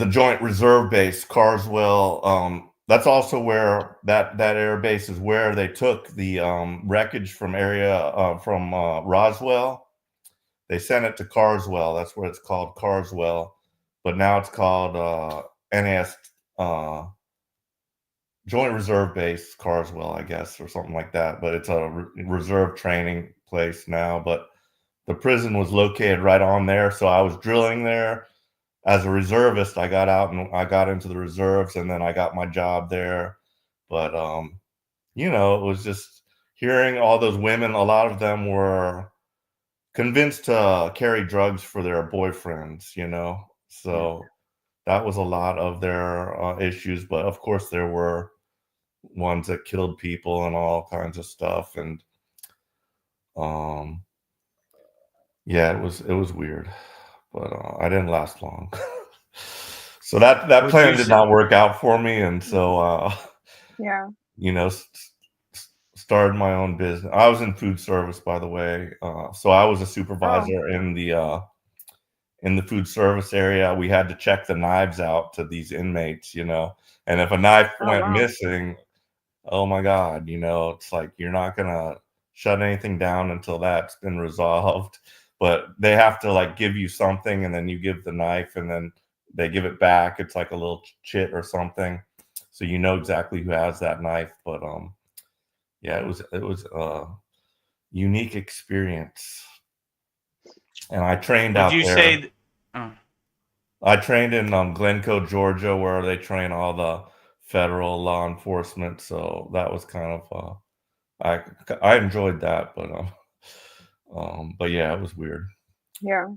Joint Reserve Base, Carswell. That's also where that air base is where they took the wreckage from Roswell. They sent it to Carswell. That's where it's called Carswell, but now it's called NAS Joint Reserve Base Carswell, I guess, or something like that. But it's a reserve training place now. But the prison was located right on there, so I was drilling there as a reservist. I got out and I got into the reserves, and then I got my job there. But it was just hearing all those women. A lot of them were convinced to carry drugs for their boyfriends, so that was a lot of their issues. But of course there were ones that killed people and all kinds of stuff. And it was weird, but I didn't last long. So that plan did not work out for me, and so started my own business. I was in food service, by the way, so I was a supervisor in the food service area. We had to check the knives out to these inmates, and if a knife went missing, oh my God, it's like you're not gonna shut anything down until that's been resolved. But they have to like give you something, and then you give the knife, and then they give it back. It's like a little chit or something, so you know exactly who has that knife. But it was a unique experience, and I trained out there. I trained in Glencoe, Georgia, where they train all the federal law enforcement. So that was kind of I enjoyed that, but yeah, it was weird. Yeah.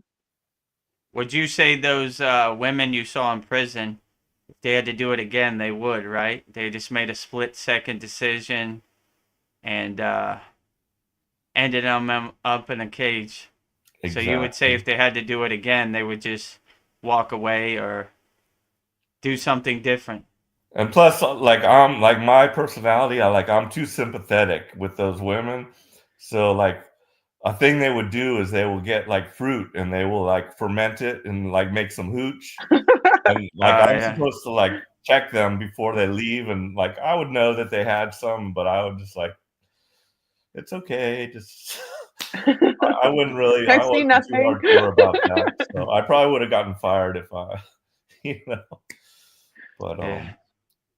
Would you say those women you saw in prison, if they had to do it again, they would, right? They just made a split-second decision and ended them up in a cage. Exactly. So you would say if they had to do it again, they would just walk away or do something different. And plus, like my personality, I'm too sympathetic with those women. So like a thing they would do is they will get like fruit and they will like ferment it and like make some hooch. And like I'm supposed to like check them before they leave, and like I would know that they had some, but I would just like, it's okay, just I wouldn't really. I wasn't too hardcore about that. So I probably would have gotten fired if I, But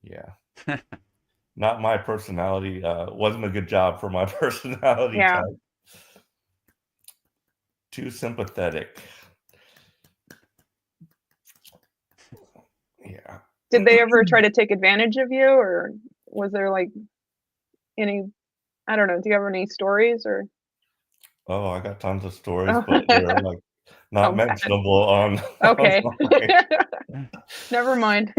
yeah. Not my personality. Wasn't a good job for my personality type. Too sympathetic. Yeah. Did they ever try to take advantage of you, or was there like any? I don't know. Do you have any stories or? Oh, I got tons of stories, but they're like not mentionable on. Okay. Never mind.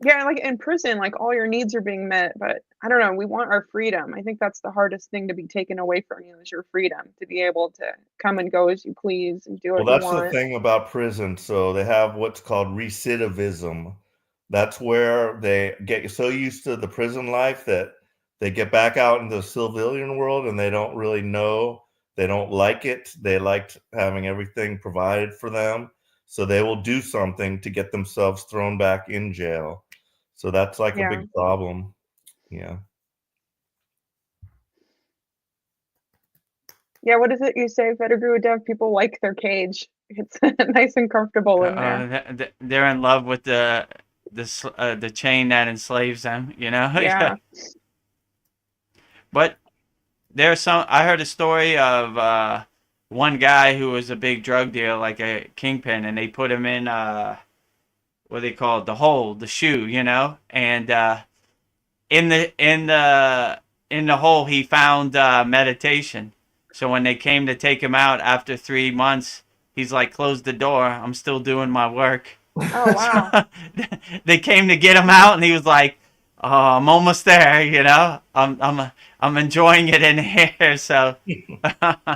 Yeah, like in prison, like all your needs are being met, but I don't know, we want our freedom. I think that's the hardest thing to be taken away from you, is your freedom to be able to come and go as you please and do what you want. Well, that's the thing about prison. So they have what's called recidivism. That's where they get so used to the prison life that they get back out into the civilian world and they don't really know, they don't like it. They liked having everything provided for them. So they will do something to get themselves thrown back in jail. So that's like a big problem. Yeah. Yeah, what is it you say, Pettigrew Dev? People like their cage. It's nice and comfortable in there. They're in love with the chain that enslaves them, you know? Yeah. But there's I heard a story of one guy who was a big drug dealer, like a kingpin, and they put him in what they call it, the hole, the shoe, you know? And in the hole he found meditation. So when they came to take him out after 3 months, he's like, close the door, I'm still doing my work. Oh, wow. So, they came to get him out and he was like, oh, I'm almost there, you know. I'm enjoying it in here, so yeah,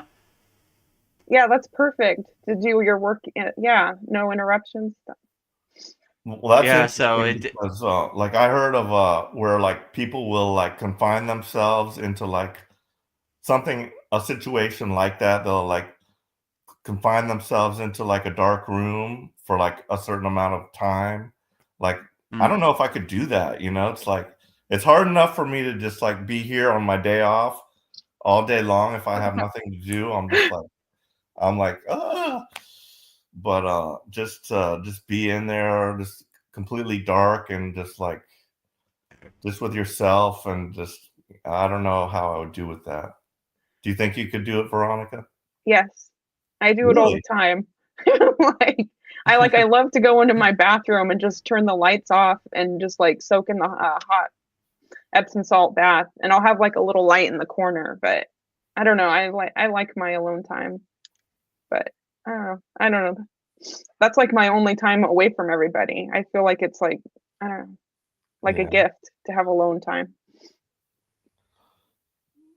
that's perfect to do your work. Yeah, no interruptions. Well, that's yeah, so because, like I heard of where like people will like confine themselves into like something, a situation like that. They'll like confine themselves into like a dark room for like a certain amount of time. Like I don't know if I could do that, you know. It's like it's hard enough for me to just like be here on my day off all day long if I have nothing to do. I'm like, ah. But just be in there, just completely dark and just like just with yourself, and just I don't know how I would do with that. Do you think you could do it, Veronica? Yes, I do it all the time. I love to go into my bathroom and just turn the lights off and just like soak in the hot Epsom salt bath, and I'll have like a little light in the corner. But I don't know. I like my alone time, but I don't know. That's like my only time away from everybody. I feel like it's like, I don't know, like a gift to have alone time.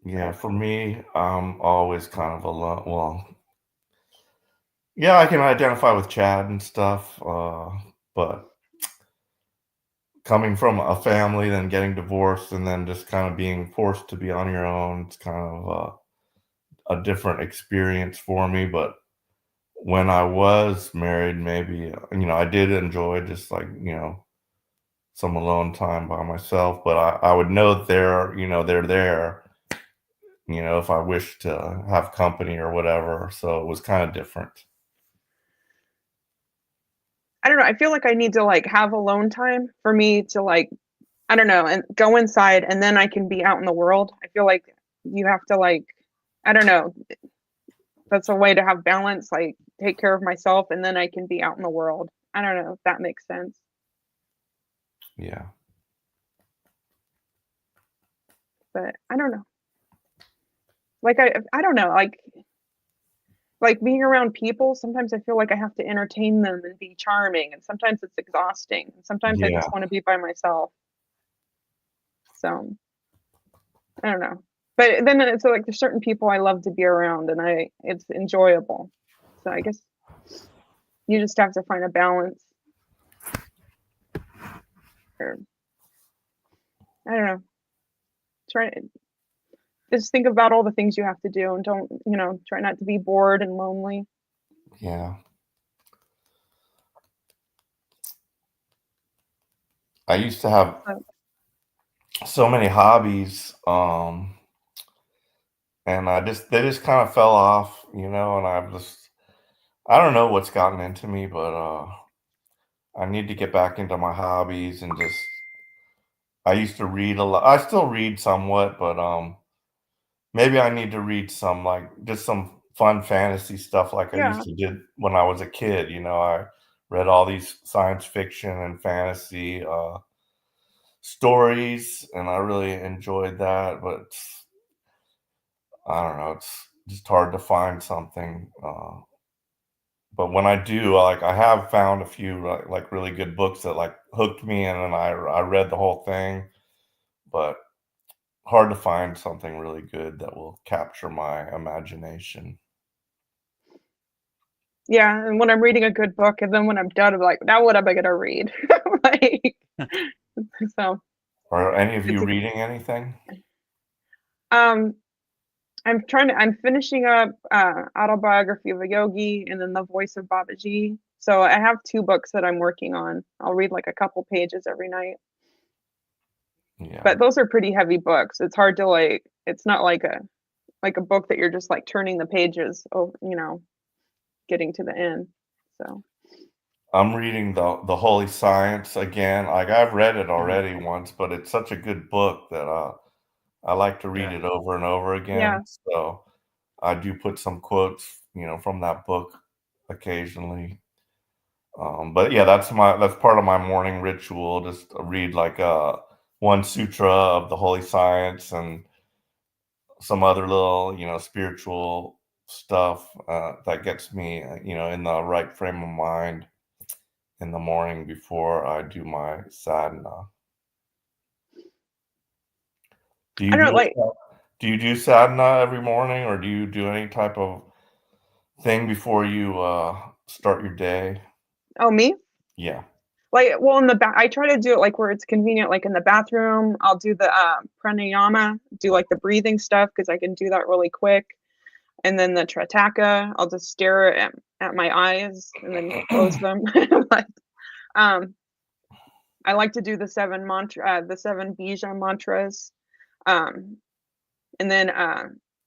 Yeah, for me, I'm always kind of alone. Well, yeah, I can identify with Chad and stuff, but coming from a family, then getting divorced, and then just kind of being forced to be on your own, it's kind of a different experience for me. But when I was married, maybe, you know, I did enjoy just like, you know, some alone time by myself, but I would know they're there, you know, if I wish to have company or whatever. So it was kind of different. I don't know. I feel like I need to like have alone time for me to like, I don't know, and go inside, and then I can be out in the world. I feel like you have to like, I don't know. That's a way to have balance, like take care of myself, and then I can be out in the world. I don't know if that makes sense. Yeah. But I don't know. Like I don't know, like being around people, sometimes I feel like I have to entertain them and be charming, and sometimes it's exhausting, and sometimes I just want to be by myself. So I don't know. But then it's like there's certain people I love to be around, and it's enjoyable. So I guess you just have to find a balance. Or I don't know. Try just think about all the things you have to do, and don't, you know, try not to be bored and lonely. Yeah. I used to have so many hobbies, and they just kind of fell off, you know, and I don't know what's gotten into me, but I need to get back into my hobbies and just I used to read a lot. I still read somewhat, but maybe I need to read some like just some fun fantasy stuff like I used to do when I was a kid. You know, I read all these science fiction and fantasy stories, and I really enjoyed that. But I don't know, it's just hard to find something. But when I do, like I have found a few like really good books that like hooked me, and then I read the whole thing. But hard to find something really good that will capture my imagination. Yeah, and when I'm reading a good book, and then when I'm done, I'm like, now what am I gonna read? Like, so. Are any of you reading anything? Um, I'm finishing up Autobiography of a Yogi and then The Voice of Babaji. So I have 2 books that I'm working on. I'll read like a couple pages every night. Yeah. But those are pretty heavy books. It's hard to like, it's not like a book that you're just like turning the pages over, getting to the end. So I'm reading the Holy Science again. Like I've read it already once, but it's such a good book that I like to read it over and over again. Yeah. So I do put some quotes, from that book occasionally. But yeah, that's part of my morning ritual. Just read like one sutra of the Holy Science and some other little, spiritual stuff that gets me, in the right frame of mind in the morning before I do my sadhana. Do I you don't do like. do you do sadhana every morning, or do you do any type of thing before you start your day? Oh, me? Yeah. Like, well, I try to do it like where it's convenient, like in the bathroom. I'll do the pranayama, do like the breathing stuff because I can do that really quick. And then the trataka, I'll just stare at my eyes and then close them. Like, I like to do the 7 bija mantras. And then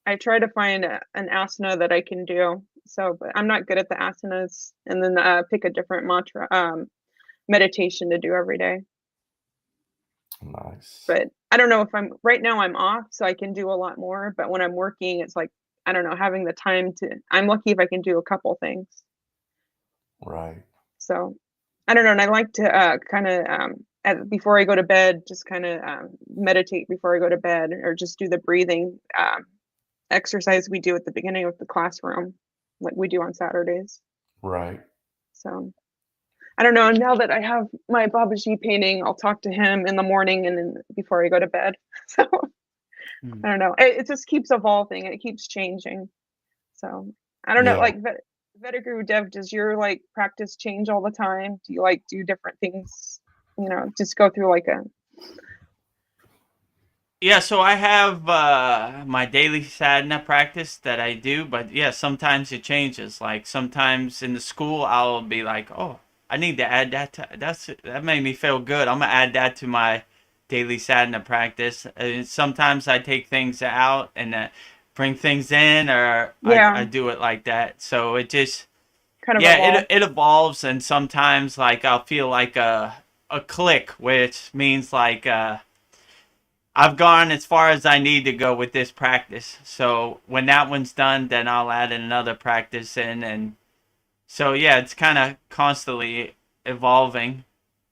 I try to find an asana that I can do. So, but I'm not good at the asanas. And then pick a different mantra, meditation to do every day. Nice. But I don't know if right now I'm off, so I can do a lot more. But when I'm working, it's like, I don't know, having the time I'm lucky if I can do a couple things. Right. So I don't know. And I like to kind of, before I go to bed, just kind of meditate before I go to bed, or just do the breathing exercise we do at the beginning of the classroom, like we do on Saturdays. Right. So I don't know. Now that I have my Babaji painting, I'll talk to him in the morning and then before I go to bed. So I don't know. It just keeps evolving. It keeps changing. So I don't know. Like Vedaguru Dev, does your like practice change all the time? Do you like do different things? Just go through like a. Yeah, so I have my daily sadhana practice that I do, but yeah, sometimes it changes. Like sometimes in the school, I'll be like, "Oh, I need to add that. That made me feel good. I'm gonna add that to my daily sadhana practice." And sometimes I take things out and bring things in, or I do it like that. So it just kind of it evolves, and sometimes like I'll feel like a click, which means like I've gone as far as I need to go with this practice. So when that one's done, then I'll add another practice in. And so, yeah, it's kind of constantly evolving.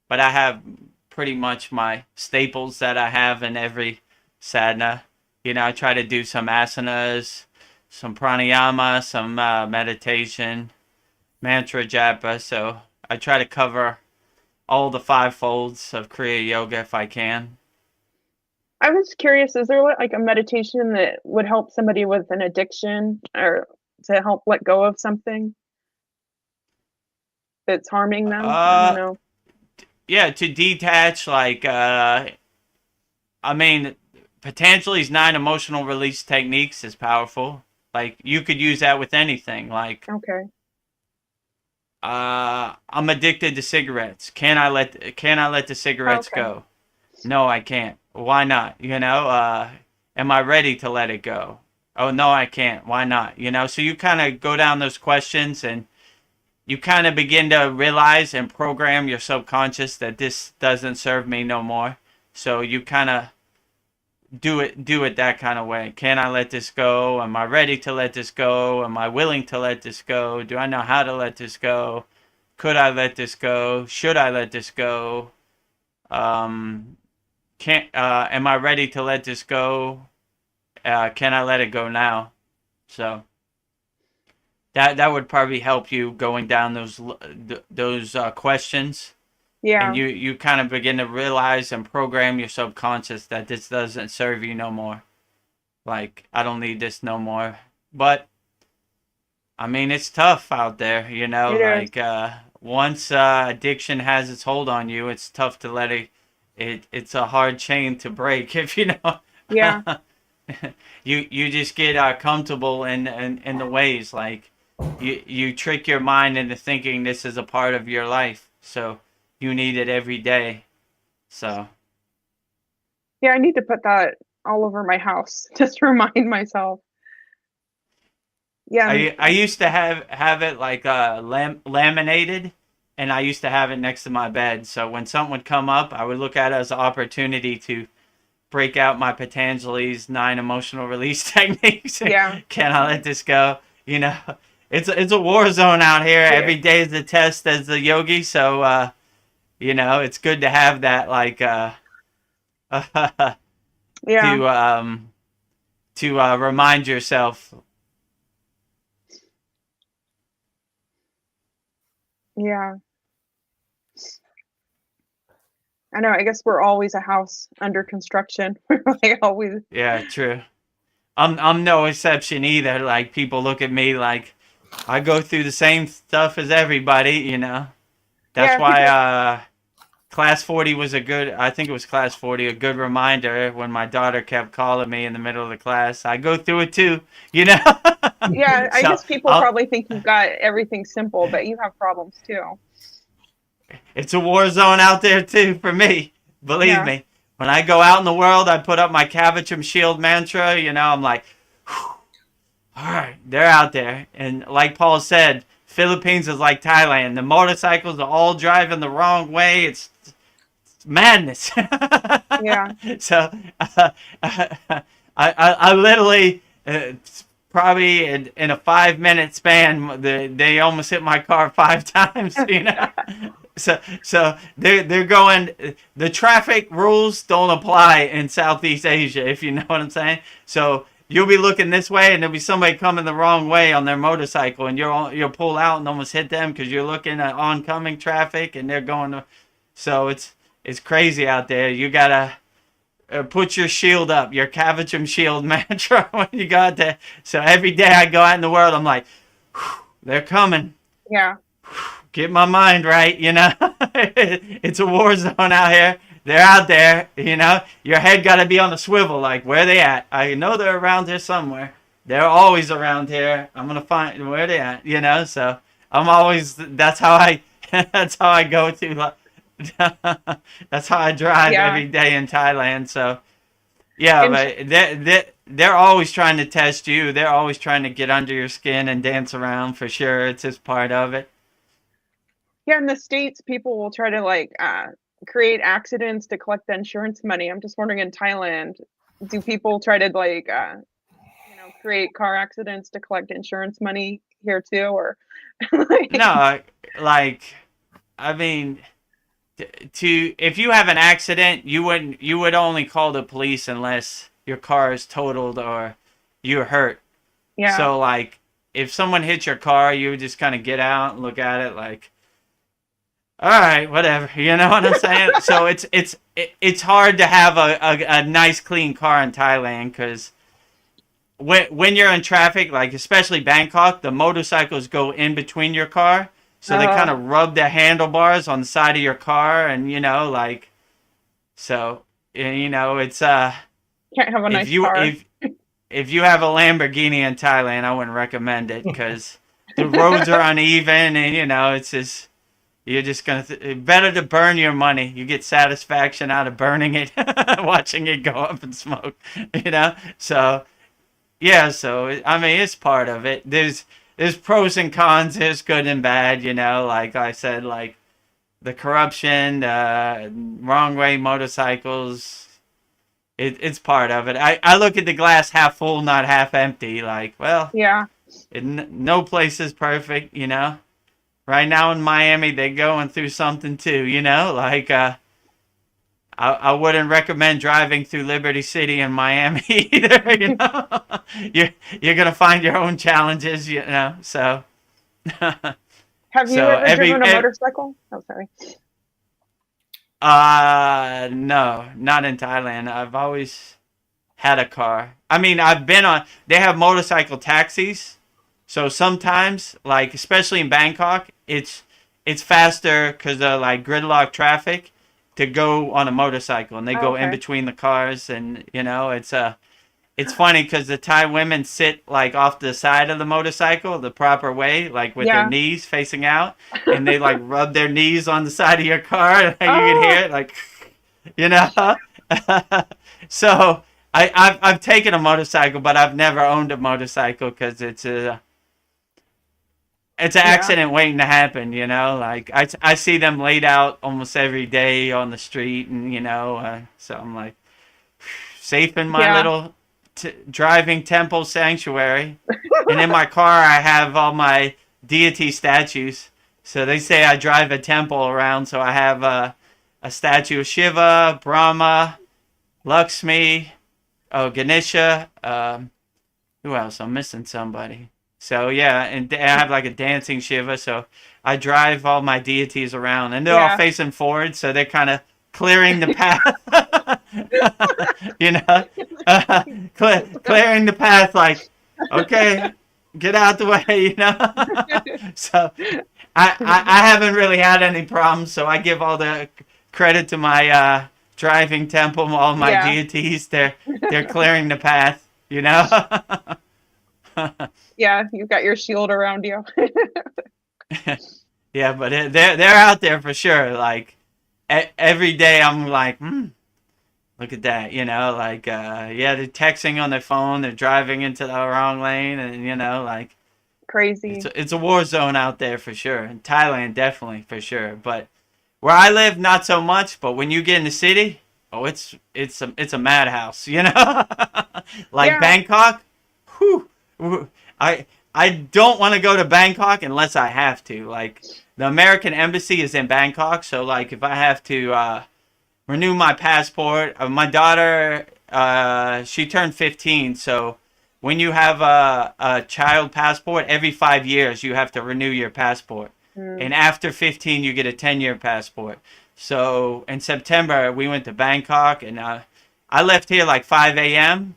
But I have pretty much my staples that I have in every sadhana. I try to do some asanas, some pranayama, some meditation, mantra japa. So I try to cover all the 5 folds of Kriya Yoga if I can. I was curious, is there like a meditation that would help somebody with an addiction or to help let go of something that's harming them? I don't know. Yeah, to detach, like, Patanjali's 9 emotional release techniques is powerful. Like, you could use that with anything. Like, okay. I'm addicted to cigarettes. Can I let the cigarettes go? No, I can't. Why not? Am I ready to let it go? Oh, no, I can't. Why not? So you kind of go down those questions and you kind of begin to realize and program your subconscious that this doesn't serve me no more. So you kind of do it that kind of way. Can I let this go? Am I ready to let this go? Am I willing to let this go? Do I know how to let this go? Could I let this go? Should I let this go? Am I ready to let this go? Can I let it go now? So that would probably help you going down those questions. Yeah. And you kind of begin to realize and program your subconscious that this doesn't serve you no more. Like, I don't need this no more. But it's tough out there, once addiction has its hold on you, it's tough to let it. It's a hard chain to break, if you know. Yeah. you just get comfortable in the ways, like you trick your mind into thinking this is a part of your life, so you need it every day. So yeah, I need to put that all over my house just to remind myself. Yeah, I used to have it like laminated, and I used to have it next to my bed, so when something would come up, I would look at it as an opportunity to break out my Patanjali's 9 emotional release techniques. Yeah. Can I let this go? You know, it's a war zone out here. Yeah. Every day is a test as a yogi. So, you know, it's good to have that, like, Yeah. to remind yourself. Yeah. I know. I guess we're always a house under construction. Like always. Yeah, true. I'm no exception either. Like, people look at me like I go through the same stuff as everybody, you know. That's Yeah, why Class 40 was I think it was Class 40, a good reminder when my daughter kept calling me in the middle of the class. I go through it too, you know? Yeah, I So, guess people probably think you've got everything simple, but you have problems too. it's a war zone out there too for me, believe me. When I go out in the world, I put up my Kavachum Shield mantra, you know, I'm like, whew, all right, they're out there. And like Paul said, Philippines is like Thailand. The motorcycles are all driving the wrong way. It's madness. Yeah. So I literally probably in a 5-minute span, they almost hit my car 5 times, you know. So they're going. The traffic rules don't apply in Southeast Asia, if you know what I'm saying. So you'll be looking this way, and there'll be somebody coming the wrong way on their motorcycle, and you'll pull out and almost hit them because you're looking at oncoming traffic, and they're going. So it's crazy out there. You gotta put your shield up, your Kavachum Shield mantra when you got there. So every day I go out in the world, I'm like, they're coming. Yeah. Get my mind right, you know. It's a war zone out here. They're out there, you know. Your head got to be on the swivel, like, where they at? I know they're around here somewhere. They're always around here. I'm gonna find where they at, you know. So I'm always. That's how I go through. That's how I drive every day in Thailand. So yeah, but they're always trying to test you. They're always trying to get under your skin and dance around for sure. It's just part of it. Yeah, in the States, people will try to like create accidents to collect the insurance money. I'm just wondering, in Thailand, do people try to like create car accidents to collect insurance money here too, or No, like, I mean, if you have an accident, you would only call the police unless your car is totaled or you're hurt. Yeah. So like, if someone hits your car, you would just kind of get out and look at it like, all right, whatever. You know what I'm saying? So it's hard to have a nice clean car in Thailand because when you're in traffic, like especially Bangkok, the motorcycles go in between your car. So they kind of rub their handlebars on the side of your car, and you know, like, so you know, it's can't have a nice car. If you have a Lamborghini in Thailand, I wouldn't recommend it because the roads are uneven, and you know, it's just you're just gonna better to burn your money. You get satisfaction out of burning it, watching it go up in smoke. You know, so yeah, so I mean, it's part of it. There's pros and cons. There's good and bad, you know, like I said, like the corruption, wrong way motorcycles. It's part of it. I look at the glass half full, not half empty. Like, well, yeah, no place is perfect, you know. Right now in Miami, they're going through something too, you know. Like, I wouldn't recommend driving through Liberty City in Miami either, you know. You're gonna find your own challenges, you know. So have you ever driven a motorcycle? Oh, sorry. No, not in Thailand. I've always had a car. I mean, they have motorcycle taxis. So sometimes, like especially in Bangkok, it's faster because of like gridlock traffic to go on a motorcycle, and they go in between the cars, and you know, it's it's funny because the Thai women sit like off the side of the motorcycle the proper way, like with their knees facing out, and they like rub their knees on the side of your car. You can hear it, like, you know. So I've taken a motorcycle, but I've never owned a motorcycle because it's an accident waiting to happen, you know. Like I see them laid out almost every day on the street, and you know, so I'm like safe in my little driving temple sanctuary. And in my car I have all my deity statues. So they say I drive a temple around. So I have a statue of Shiva, Brahma, Lakshmi, Ganesha. Who else? I'm missing somebody. So yeah, and I have like a dancing Shiva. So I drive all my deities around, and they're all facing forward, so they're kind of clearing the path. You know, clearing the path. Like, okay, get out the way. You know. So I haven't really had any problems. So I give all the credit to my driving temple, all my deities. They're clearing the path. You know. Yeah, you've got your shield around you. Yeah, but they're out there for sure. Like every day, I'm like, look at that, you know. Like, they're texting on their phone. They're driving into the wrong lane, and you know, like crazy. It's a war zone out there for sure. In Thailand, definitely for sure. But where I live, not so much. But when you get in the city, it's a madhouse, you know. Like Bangkok, whew. I don't want to go to Bangkok unless I have to. Like, the American embassy is in Bangkok, so like if I have to renew my passport, my daughter she turned 15, so when you have a child passport, every 5 years you have to renew your passport, and after 15 you get a 10-year passport. So in September we went to Bangkok, and I left here like 5 a.m.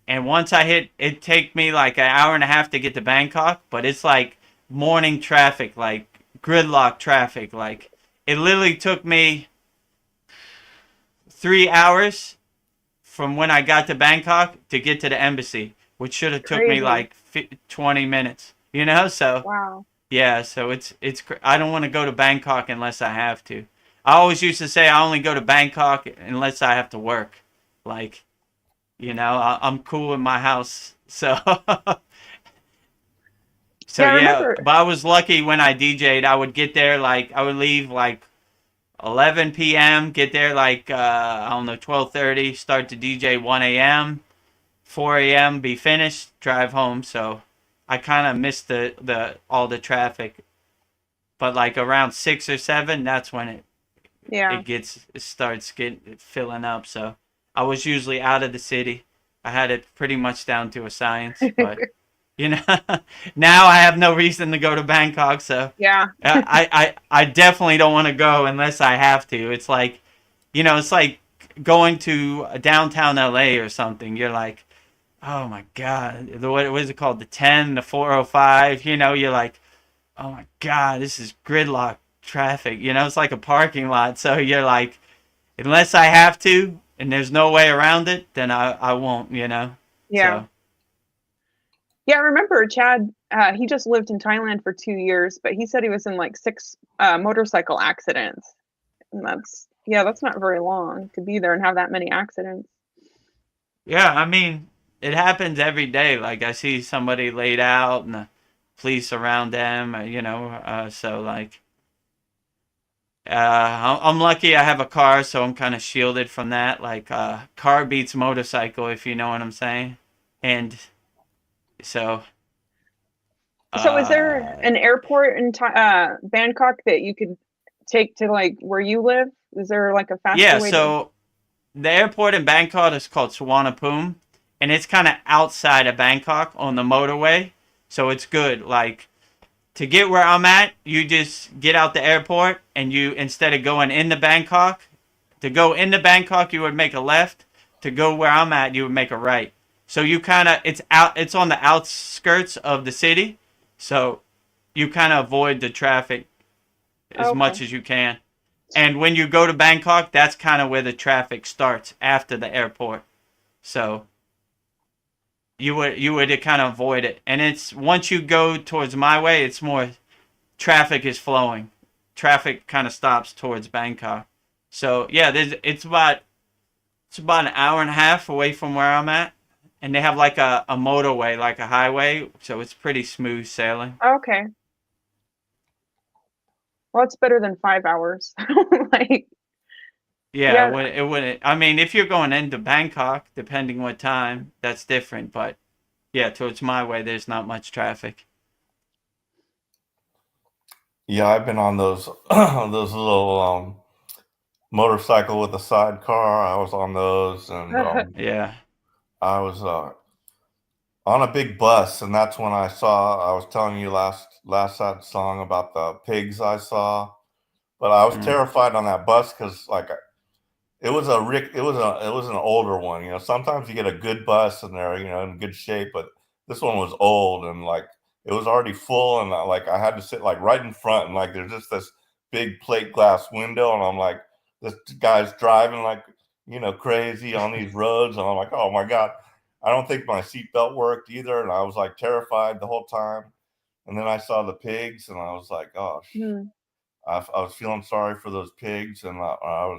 And once I hit, it take me like an hour and a half to get to Bangkok, but it's like morning traffic, like gridlock traffic. Like, it literally took me 3 hours from when I got to Bangkok to get to the embassy, which should have took me like 20 minutes, you know? So, yeah, so it's I don't want to go to Bangkok unless I have to. I always used to say I only go to Bangkok unless I have to work. Like, you know, I'm cool in my house, so but I was lucky when I DJ'd. I would get there, like, I would leave like 11 p.m., get there like, I don't know, 12:30, start to DJ 1 a.m., 4 a.m., be finished, drive home. So I kind of missed the all the traffic. But like around 6 or 7, that's when it starts filling up. So I was usually out of the city. I had it pretty much down to a science, but you know, now I have no reason to go to Bangkok. So I definitely don't want to go unless I have to. It's like, you know, it's like going to downtown LA or something. You're like, oh my God, what is it called? The 10, the 405, you know, you're like, oh my God, this is gridlock traffic. You know, it's like a parking lot. So you're like, unless I have to, and there's no way around it, then I won't, you know? Yeah. So. Yeah, I remember Chad, he just lived in Thailand for 2 years, but he said he was in like 6 motorcycle accidents. And that's not very long to be there and have that many accidents. Yeah, I mean, it happens every day. Like, I see somebody laid out and the police around them, you know, so like, I'm lucky I have a car, so I'm kind of shielded from that. Like, car beats motorcycle, if you know what I'm saying. And so... So is there an airport in Bangkok that you could take to, like, where you live? Is there, like, a faster way? Yeah, so the airport in Bangkok is called Suvarnabhumi, and it's kind of outside of Bangkok on the motorway. So it's good. Like, to get where I'm at, you just get out the airport, and you, instead of going into Bangkok, to go into Bangkok, you would make a left. To go where I'm at, you would make a right. So you kind of, it's on the outskirts of the city. So you kind of avoid the traffic as much as you can. And when you go to Bangkok, that's kind of where the traffic starts after the airport. So you would kind of avoid it. And it's once you go towards my way, it's more traffic is flowing. Traffic kind of stops towards Bangkok. So yeah, it's about an hour and a half away from where I'm at, and they have like a motorway, like a highway, so it's pretty smooth sailing. Okay. Well, it's better than 5 hours. Like, yeah, it wouldn't. I mean, if you're going into Bangkok, depending what time, that's different. But yeah, towards my way, there's not much traffic. Yeah, I've been on those those little motorcycle with a sidecar. I was on those, and yeah, I was on a big bus, and that's when I was telling you last that song about the pigs I saw, but I was terrified on that bus because like it was an older one. You know, sometimes you get a good bus and they're, you know, in good shape, but this one was old and like it was already full, and like I had to sit like right in front, and like there's just this big plate glass window, and I'm like, this guy's driving like, you know, crazy on these roads, and I'm like, oh my God. I don't think my seatbelt worked either, and I was like terrified the whole time. And then I saw the pigs, and I was like, "Gosh!" I was feeling sorry for those pigs, and I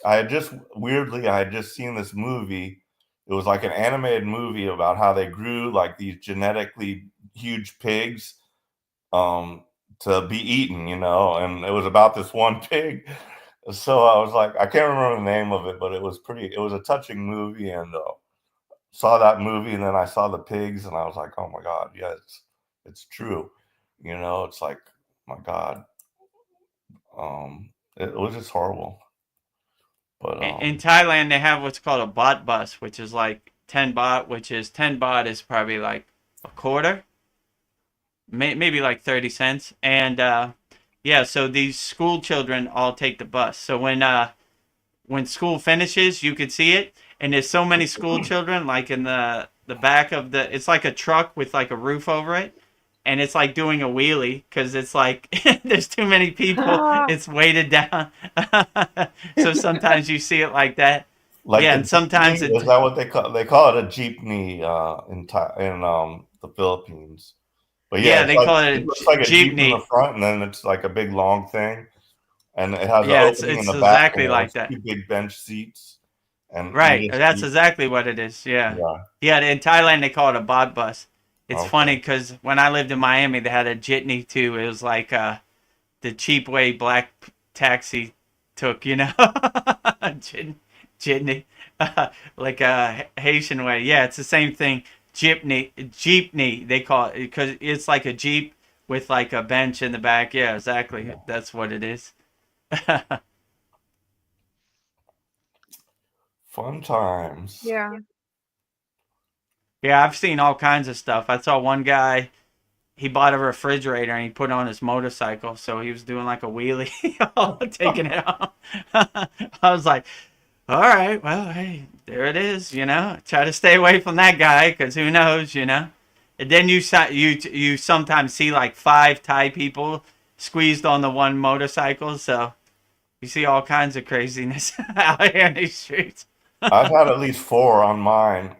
had just seen this movie. It was like an animated movie about how they grew like these genetically huge pigs, to be eaten, you know, and it was about this one pig. So I was like, I can't remember the name of it, but it was a touching movie, and saw that movie, and then I saw the pigs, and I was like, oh my God, yeah, it's true. You know, it's like, my God. It was just horrible. But in Thailand, they have what's called a baht bus, which is like 10 baht, which is 10 baht is probably like a quarter, maybe like 30 cents. And yeah, so these school children all take the bus. So when school finishes, you could see it, and there's so many school children like in the back of it's like a truck with like a roof over it, and it's like doing a wheelie because it's like there's too many people. It's weighted down. So sometimes you see it like that. like Yeah, and sometimes jeepney, is that what they call it? A jeepney in the Philippines. But yeah, yeah, they call it it looks like a jeep in the jeepney. front, and then it's like a big long thing, and it has an Yeah, opening in it's the back, and exactly like there's that. two big bench seats, and Right, that's exactly what it is. Yeah, yeah. yeah. In Thailand, they call it a baht bus. It's funny Okay. because when I lived in Miami, they had a jitney too. It was like the cheap way black taxi took, you know, jitney, like a Haitian way. Yeah, it's the same thing. Jeepney, they call it because it's like a jeep with like a bench in the back. Yeah, exactly. That's what it is. Fun times. Yeah. Yeah, I've seen all kinds of stuff. I saw one guy, he bought a refrigerator and he put it on his motorcycle, so he was doing like a wheelie, taking it off. I was like, all right, well, hey, there it is, you know. Try to stay away from that guy because who knows, you know. And then you sometimes see like 5 Thai people squeezed on the one motorcycle, so you see all kinds of craziness out here in these streets. I've had at least 4 on mine.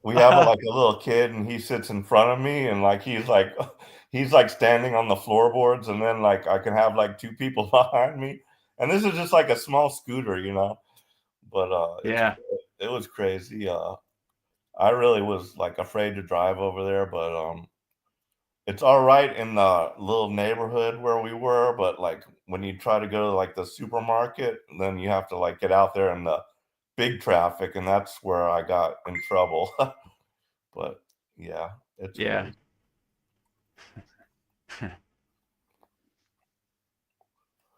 We have like a little kid, and he sits in front of me, and like he's like standing on the floorboards, and then like I can have like 2 people behind me, and this is just like a small scooter, you know. But Yeah. it was crazy. I really was like afraid to drive over there, but it's all right in the little neighborhood where we were, but like when you try to go to like the supermarket, then you have to like get out there in the big traffic, and that's where I got in trouble. But yeah, it's Yeah. crazy.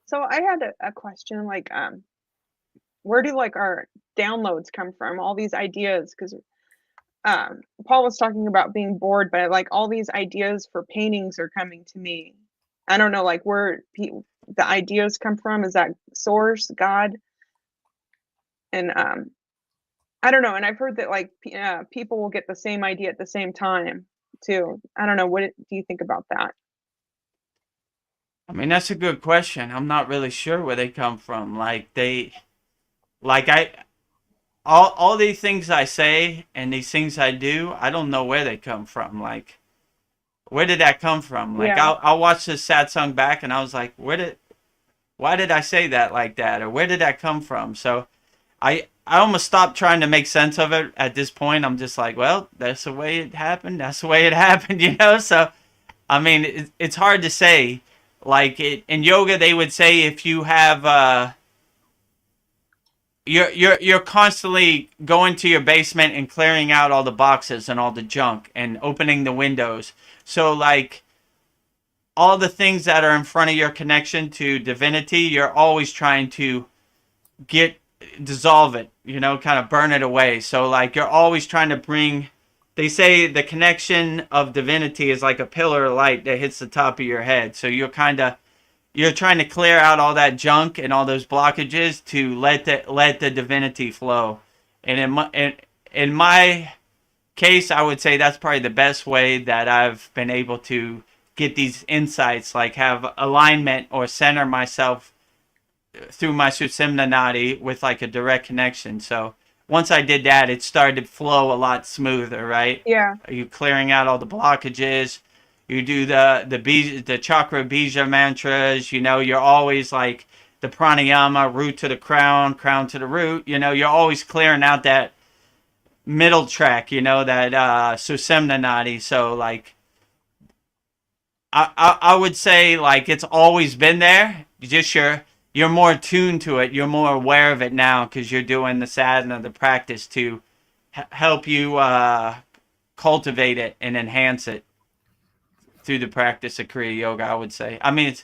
So I had a question, like, where do like our downloads come from? All these ideas, because Paul was talking about being bored, but like all these ideas for paintings are coming to me. I don't know, like where the ideas come from. Is that source, God? And I don't know. And I've heard that like people will get the same idea at the same time too. I don't know. Do you think about that? I mean, that's a good question. I'm not really sure where they come from. Like all these things I say and these things I do, I don't know where they come from. Like, where did that come from? Like, Yeah. I'll watch this satsang back, and I was like, why did I say that like that, or where did that come from? So I almost stopped trying to make sense of it at this point. I'm just like, well, that's the way it happened. That's the way it happened, you know. So I mean, it's hard to say. Like in yoga, they would say if you have you're constantly going to your basement and clearing out all the boxes and all the junk and opening the windows. So like all the things that are in front of your connection to divinity, you're always trying to dissolve it, you know, kind of burn it away. So like you're always trying to bring, they say the connection of divinity is like a pillar of light that hits the top of your head. So you're trying to clear out all that junk and all those blockages to let the divinity flow. And in my case, I would say that's probably the best way that I've been able to get these insights, like have alignment or center myself through my Sushumna Nadi with like a direct connection. So once I did that, it started to flow a lot smoother, right? Yeah. You clearing out all the blockages. You do the chakra bija mantras. You know, you're always like the pranayama, root to the crown, crown to the root. You know, you're always clearing out that middle track. You know, that Sushumna Nadi. So like, I would say like it's always been there. You're more attuned to it. You're more aware of it now because you're doing the sadhana, the practice to help you cultivate it and enhance it through the practice of Kriya Yoga, I would say. I mean,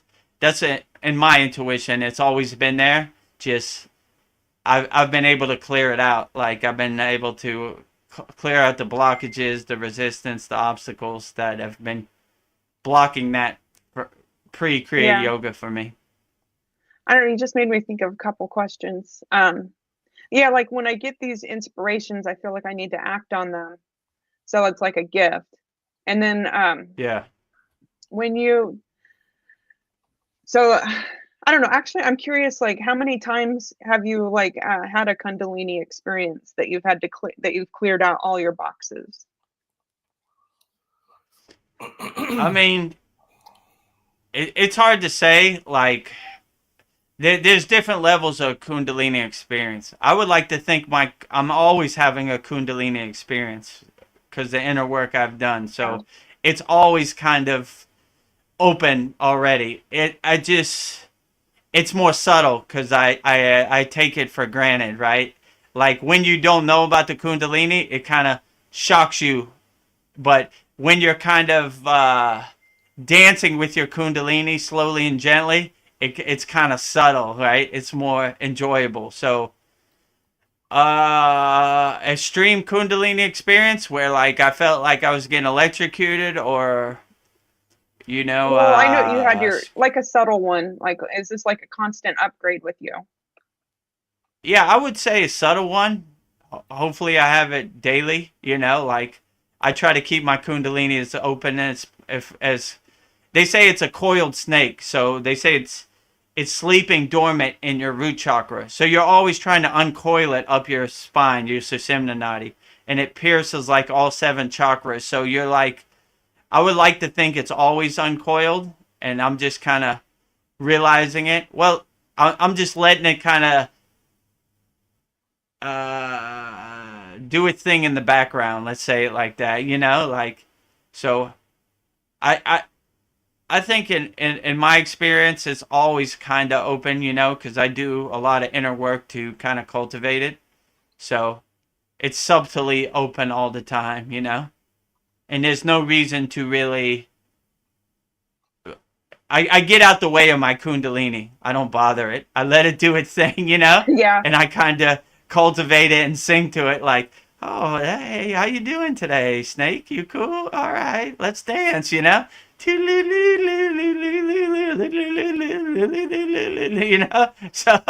in my intuition, it's always been there. Just I've been able to clear it out. Like I've been able to clear out the blockages, the resistance, the obstacles that have been blocking that pre-Kriya Yoga for me. I don't know, you just made me think of a couple questions. Yeah, like when I get these inspirations, I feel like I need to act on them. So it's like a gift. And then I don't know, actually I'm curious, like how many times have you like had a Kundalini experience that you've had to that you've cleared out all your boxes? I mean, it's hard to say. Like there's different levels of Kundalini experience. I would like to think I'm always having a Kundalini experience because the inner work I've done. So it's always kind of open already. It's more subtle because I take it for granted, right? Like when you don't know about the Kundalini, it kind of shocks you. But when you're kind of dancing with your Kundalini slowly and gently, it's kind of subtle, right? It's more enjoyable. So extreme Kundalini experience where like I felt like I was getting electrocuted, or you know, well, I know you had your like a subtle one. Like, is this like a constant upgrade with you? Yeah, I would say a subtle one. Hopefully I have it daily, you know, like I try to keep my Kundalini as open as they say it's a coiled snake. So they say it's sleeping dormant in your root chakra. So you're always trying to uncoil it up your spine, your Sushumna Nadi, and it pierces like all 7 chakras. So you're like, I would like to think it's always uncoiled, and I'm just kind of realizing it. Well, I'm just letting it kind of do its thing in the background. Let's say it like that, you know, like, so I think in my experience, it's always kind of open, you know, because I do a lot of inner work to kind of cultivate it. So it's subtly open all the time, you know, and there's no reason to really. I get out the way of my Kundalini. I don't bother it. I let it do its thing, you know? Yeah. And I kind of cultivate it and sing to it like, oh, hey, how you doing today, Snake? You cool? All right, let's dance, you know? You know? So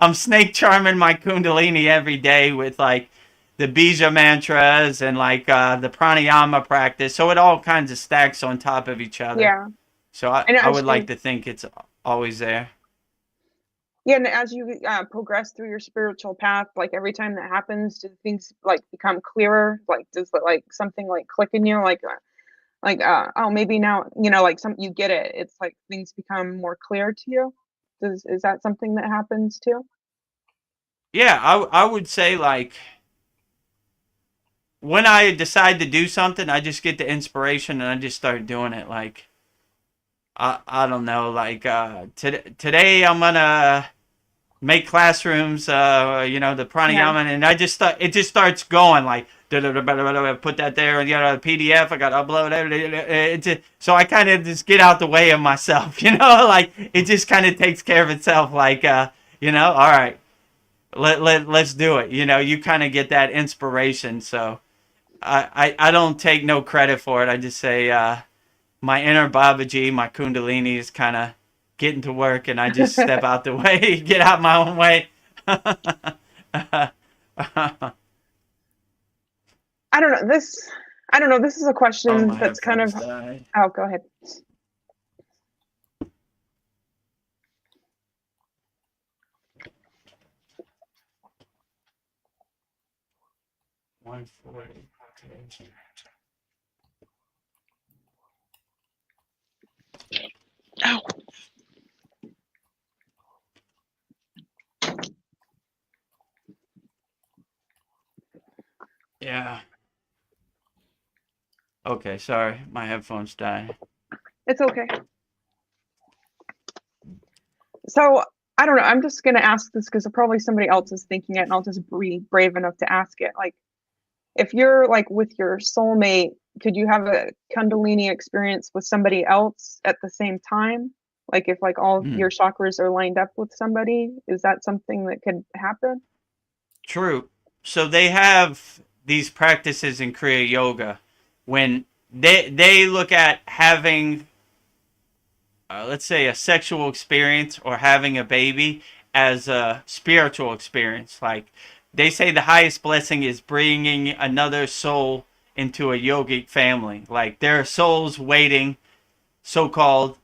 I'm snake charming my Kundalini every day with like the bija mantras and like the pranayama practice. So it all kinds of stacks on top of each other. Yeah. So I would like to think it's always there. Yeah, and as you progress through your spiritual path, like every time that happens, do things like become clearer? Like does like something like click in you? Oh, maybe now like some you get it. It's like things become more clear to you. Is that something that happens too? Yeah, I would say like when I decide to do something, I just get the inspiration and I just start doing it. Like I don't know, like today I'm gonna make classrooms, the Yeah. pranayama, and it just starts going like put that there, and the PDF I got to upload it. So I kind of just get out the way of myself, like it just kind of takes care of itself. Like all right, let's do it. You kind of get that inspiration. So I don't take no credit for it. I just say my inner Babaji, my Kundalini is kind of getting to work, and I just step out the way, get out my own way. I don't know. This is a Oh, question my that's kind of. headphones died. Oh, go ahead. Oh. Yeah. Okay, sorry, my headphones died. It's okay. So I don't know. I'm just gonna ask this because probably somebody else is thinking it, and I'll just be brave enough to ask it. Like, if you're like with your soulmate, could you have a Kundalini experience with somebody else at the same time? Like if like all of your chakras are lined up with somebody, is that something that could happen? True. So they have these practices in Kriya Yoga when they look at having, let's say, a sexual experience or having a baby as a spiritual experience. Like they say the highest blessing is bringing another soul into a yogic family. Like there are souls waiting, so-called,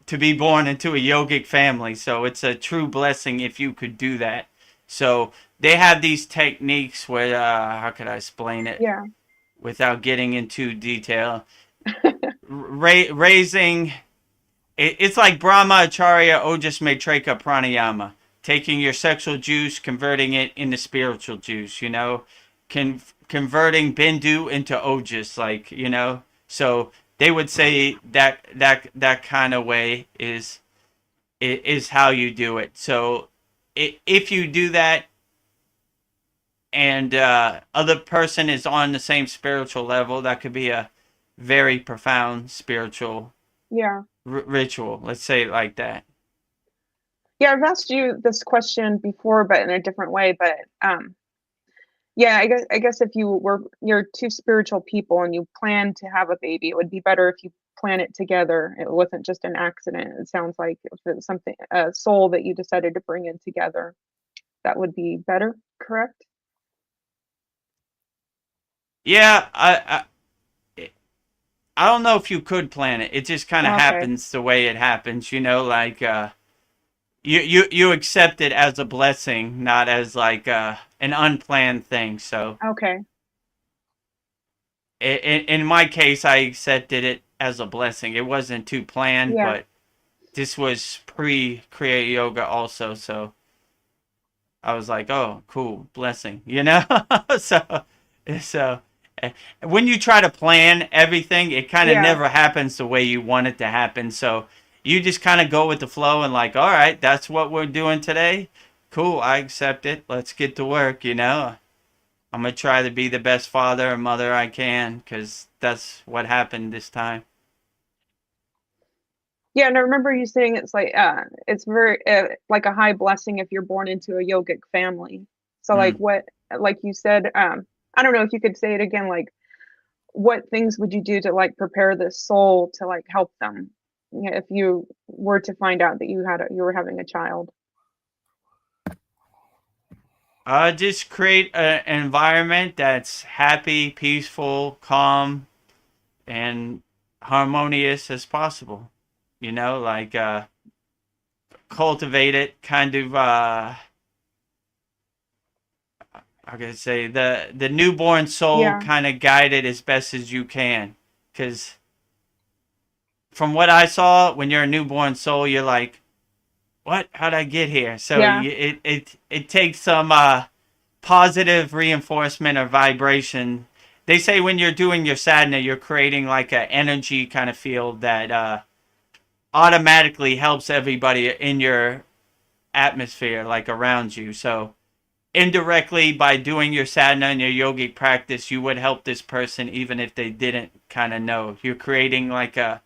to be born into a yogic family. So it's a true blessing if you could do that. So they have these techniques where, how could I explain it? Yeah. Without getting into detail. Raising, it's like Brahma Acharya Ojas Maitreka Pranayama. Taking your sexual juice, converting it into spiritual juice, converting Bindu into Ojas, like, So they would say that kind of way is how you do it. So if you do that and other person is on the same spiritual level, that could be a very profound spiritual ritual. Let's say it like that. Yeah, I've asked you this question before, but in a different way. But yeah, I guess if you're two spiritual people and you plan to have a baby, it would be better if you plan it together. It wasn't just an accident. It sounds like if it's something, a soul that you decided to bring in together, that would be better, correct? Yeah, I don't know if you could plan it. It just kind of happens the way it happens, like you accept it as a blessing, not as like an unplanned thing. So okay. In my case, I accepted it as a blessing. It wasn't too planned, but this was pre-Kriya Yoga also, so I was like, oh, cool, blessing, So when you try to plan everything, it kind of never happens the way you want it to happen. So you just kind of go with the flow and like, all right, that's what we're doing today. Cool, I accept it. Let's get to work, I'm going to try to be the best father or mother I can because that's what happened this time. Yeah, and I remember you saying it's like it's very like a high blessing if you're born into a yogic family. So like like you said, I don't know if you could say it again, like what things would you do to like prepare the soul to like help them if you were to find out that you were having a child? Just create an environment that's happy, peaceful, calm, and harmonious as possible. Like cultivate it, kind of how can I say, the newborn soul, kind of guide it as best as you can, because from what I saw, when you're a newborn soul, you're like, what? How'd I get here? So it takes some positive reinforcement or vibration. They say when you're doing your sadhana, you're creating like an energy kind of field that automatically helps everybody in your atmosphere, like around you. So indirectly, by doing your sadhana and your yogic practice, you would help this person even if they didn't kind of know. You're creating like an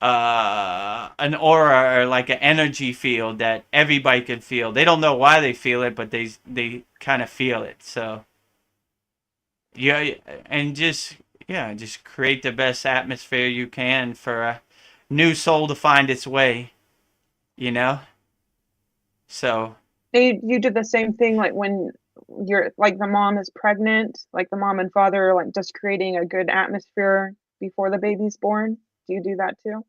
aura or like an energy field that everybody could feel. They don't know why they feel it, but they kind of feel it. So yeah, and just create the best atmosphere you can for a new soul to find its way, you know. So you do the same thing, like when you're like the mom is pregnant, like the mom and father are like just creating a good atmosphere before the baby's born. Do you do that too?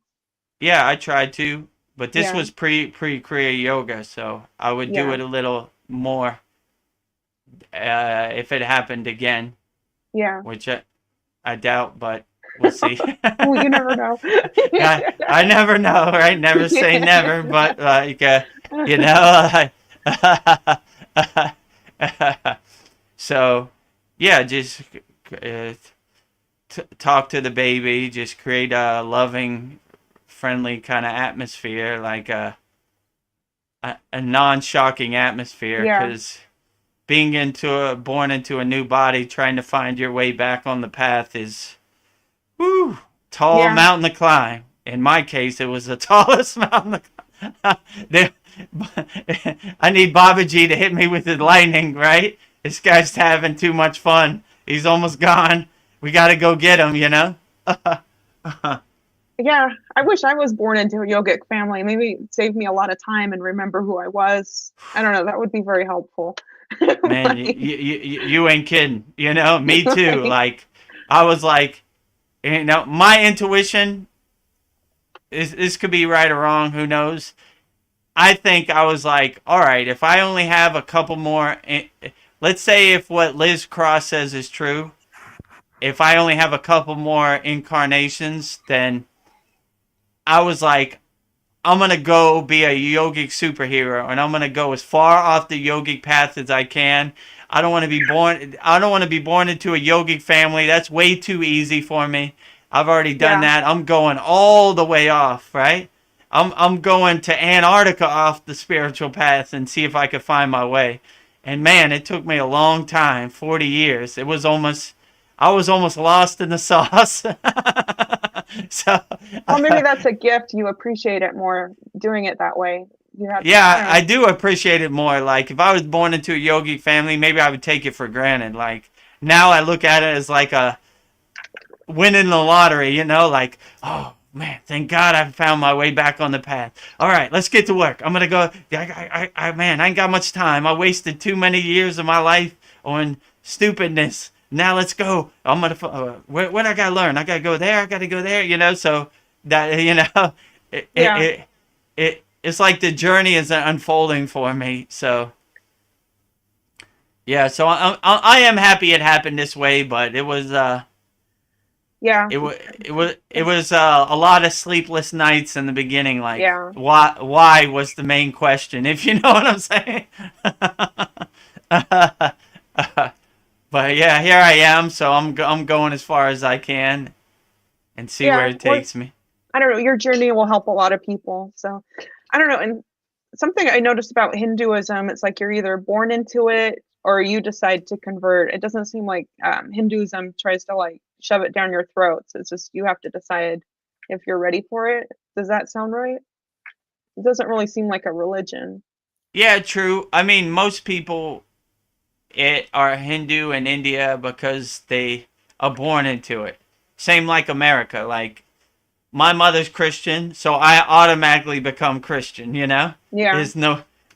Yeah, I tried to, but this was pre Kriya yoga, so I would do it a little more if it happened again. Yeah. Which I doubt, but we'll see. Well, you never know. I never know, right? Never say never, but like you know. So yeah, just talk to the baby. Just create a loving, friendly kind of atmosphere, like a non-shocking atmosphere, because being born into a new body, trying to find your way back on the path is tall mountain to climb. In my case, it was the tallest mountain to climb. I need Babaji to hit me with the lightning, right? This guy's having too much fun. He's almost gone. We got to go get him, you know? Yeah, I wish I was born into a yogic family. Maybe it'd save me a lot of time and remember who I was. I don't know. That would be very helpful. Man, you ain't kidding. You know, me too. Like, I was like, you know, my intuition, this could be right or wrong. Who knows? I think I was like, all right, if I only have a couple more, let's say if what Liz Cross says is true, if I only have a couple more incarnations, then I was like, I'm going to go be a yogic superhero, and I'm going to go as far off the yogic path as I can. I don't want to be born into a yogic family. That's way too easy for me. I've already done that. I'm going all the way off, right? I'm going to Antarctica off the spiritual path and see if I could find my way. And man, it took me a long time, 40 years. I was almost lost in the sauce. So, well, maybe that's a gift. You appreciate it more doing it that way. I do appreciate it more. Like, if I was born into a yogi family, maybe I would take it for granted. Like, now I look at it as like a winning the lottery, you know, like, oh man, thank God I found my way back on the path. All right, let's get to work. I'm gonna go. Man, I ain't got much time. I wasted too many years of my life on stupidness. Now let's go. I'm gonna. What I gotta learn? I gotta go there. I gotta go there. You know. So that, you know, it's like the journey is unfolding for me. So yeah. So I am happy it happened this way, but it was it was a lot of sleepless nights in the beginning. Like, why was the main question? If you know what I'm saying. But yeah, here I am. So I'm going as far as I can, and see where it takes me. I don't know. Your journey will help a lot of people. So I don't know. And something I noticed about Hinduism, it's like you're either born into it or you decide to convert. It doesn't seem like Hinduism tries to like shove it down your throats. It's just you have to decide if you're ready for it. Does that sound right? It doesn't really seem like a religion. Yeah, true. I mean, most people are Hindu in India because they are born into it. Same like America. Like, my mother's Christian, so I automatically become Christian, you know? Yeah.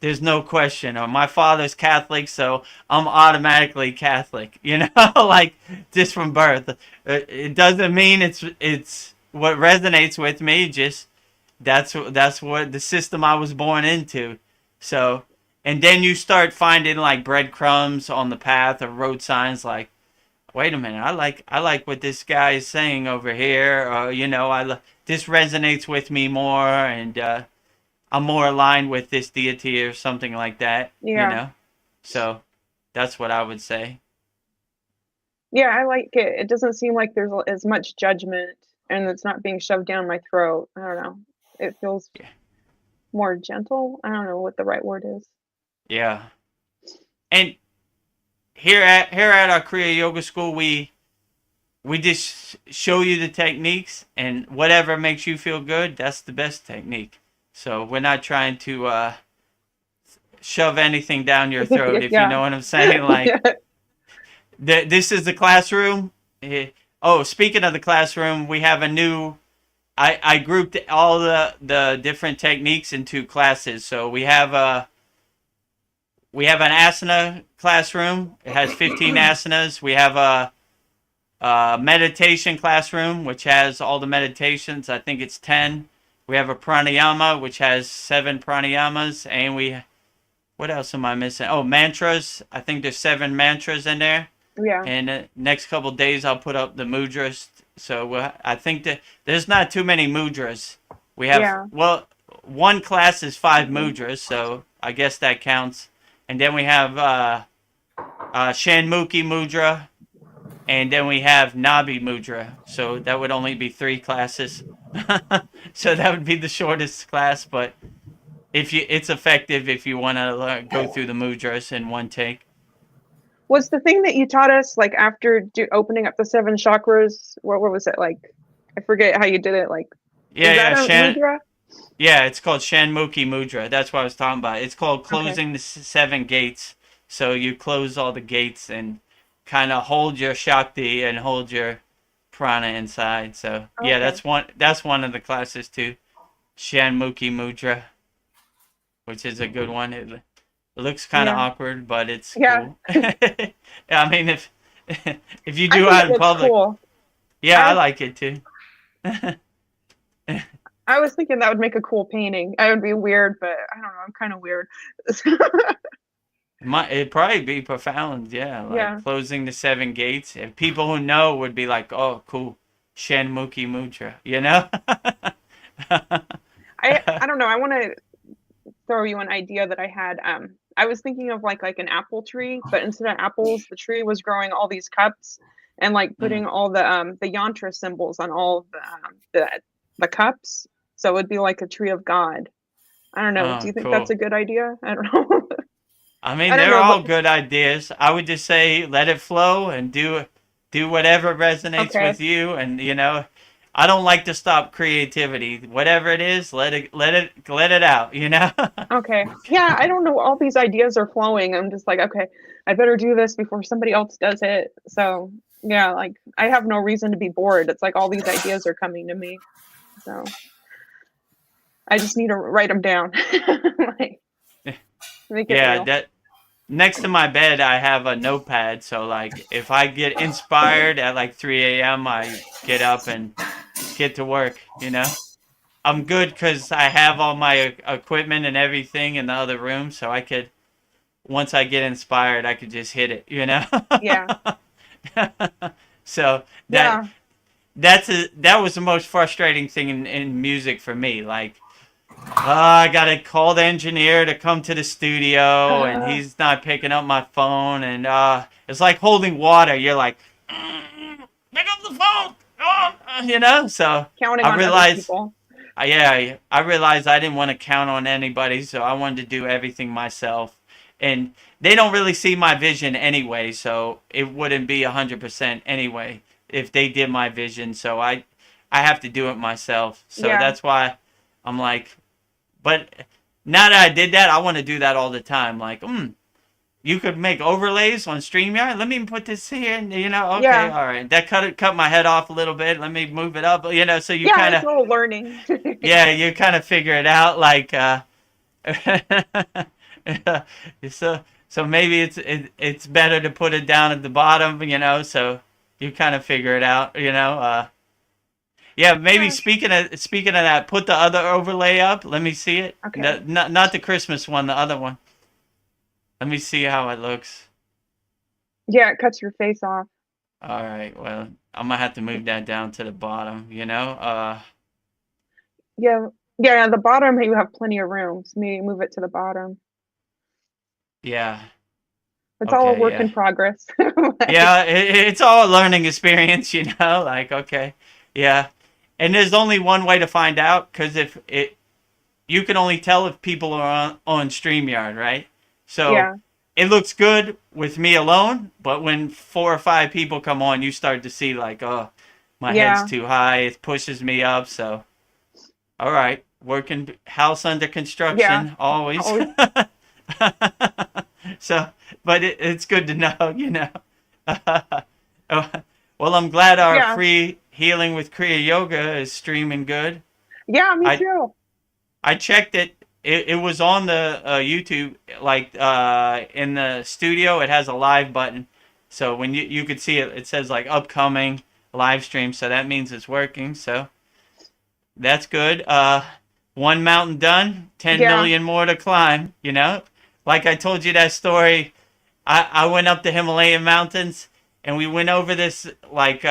There's no question. Or my father's Catholic, so I'm automatically Catholic, you know? Like, just from birth. It doesn't mean it's what resonates with me, just that's what the system I was born into. So, and then you start finding like breadcrumbs on the path or road signs like, wait a minute, I like what this guy is saying over here, or this resonates with me more, and I'm more aligned with this deity or something like that. Yeah. So that's what I would say. Yeah, I like it. It doesn't seem like there's as much judgment, and it's not being shoved down my throat. I don't know. It feels more gentle. I don't know what the right word is. Yeah. And here at our Kriya Yoga School, we just show you the techniques, and whatever makes you feel good, that's the best technique. So we're not trying to shove anything down your throat, if you know what I'm saying. Like, this is the classroom. Oh, speaking of the classroom, we have a new. I grouped all the different techniques into classes. So we have an asana classroom. It has 15 asanas. We have a meditation classroom, which has all the meditations. I think it's 10. We have a pranayama, which has 7 pranayamas. And what else am I missing? Oh, mantras. I think there's 7 mantras in there. Yeah. And next couple of days, I'll put up the mudras. So I think that there's not too many mudras. We have, one class is 5 mudras, so I guess that counts. And then we have Shanmukhi mudra, and then we have Nabi mudra. So that would only be 3 classes. So that would be the shortest class, but it's effective if you want to go through the mudras in one take. Was the thing that you taught us, like, after opening up the 7 chakras, what was it, like? I forget how you did it, like. Mudra? Yeah, it's called Shanmukhi mudra. That's what I was talking about. It's called closing the 7 gates. So you close all the gates and kind of hold your Shakti and hold your prana inside. So yeah, that's one of the classes too. Shanmukhi mudra, which is a good one. It looks kind of awkward, but it's cool. I mean, if you do out in public, cool. I like it too. I was thinking that would make a cool painting. I would be weird, but I don't know. I'm kind of weird. It'd probably be profound, closing the 7 gates. And people who know would be like, "Oh, cool, Shanmukhi mudra," I don't know. I want to throw you an idea that I had. I was thinking of like an apple tree, but instead of apples, the tree was growing all these cups, and like putting all the yantra symbols on all the cups. So it would be like a tree of God. I don't know. Do you think that's a good idea? I don't know. I mean, they're all good ideas. I would just say let it flow and do whatever resonates with you. And I don't like to stop creativity. Whatever it is, let it out. Okay. Yeah, I don't know. All these ideas are flowing. I'm just like, okay, I better do this before somebody else does it. So yeah, like I have no reason to be bored. It's like all these ideas are coming to me. So I just need to write them down. Make it real. That next to my bed I have a notepad, so like if I get inspired at like 3 a.m. I get up and get to work. I'm good because I have all my equipment and everything in the other room, so I could, once I get inspired, I could just hit it. Yeah. So that was the most frustrating thing in music for me. Like, I gotta call the engineer to come to the studio, and he's not picking up my phone, and it's like holding water. You're like, pick up the phone, So counting on other people. I realized I didn't want to count on anybody, so I wanted to do everything myself. And they don't really see my vision anyway, so it wouldn't be 100% anyway if they did my vision. So I have to do it myself. So that's why I'm like. But now that I did that, I want to do that all the time. Like, you could make overlays on StreamYard. Let me put this here, and all right. That cut my head off a little bit. Let me move it up, So you kind of it's all learning. you kind of figure it out. Like, so maybe it's better to put it down at the bottom, So you kind of figure it out, Yeah, maybe speaking of that, put the other overlay up. Let me see it. Okay. Not the Christmas one, the other one. Let me see how it looks. Yeah, it cuts your face off. All right. Well, I'm gonna have to move that down to the bottom. Yeah. Yeah, the bottom you have plenty of room. So maybe move it to the bottom. Yeah. It's all a Okay. work Yeah. in progress. Yeah. It's all a learning experience. Like okay. Yeah. And there's only one way to find out, because you can only tell if people are on StreamYard, right? So Yeah. it looks good with me alone, but when 4 or 5 people come on, you start to see like, oh, my head's too high. It pushes me up. So, all right, working house under construction, always. So, but it's good to know. Well, I'm glad our free healing with Kriya Yoga is streaming good. Yeah, me too. I checked it. It was on the YouTube, like in the studio. It has a live button, so when you could see it, it says like upcoming live stream. So that means it's working. So that's good. 1 mountain done, 10 million more to climb. Like I told you that story. I went up the Himalayan mountains, and we went over this like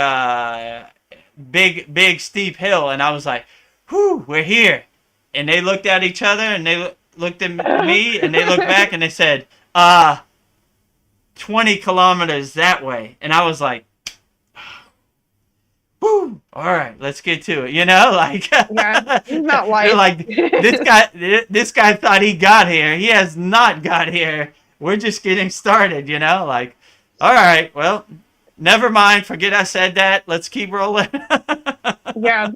big steep hill, and I was like, "Whew, we're here." And they looked at each other, and they looked at me, and they looked back, and they said, 20 kilometers that way. And I was like, whoo, all right, let's get to it. Like, yeah, it's not life. Like, this guy thought he got here. He has not got here. We're just getting started, like, all right, well, never mind. Forget I said that. Let's keep rolling. Yeah.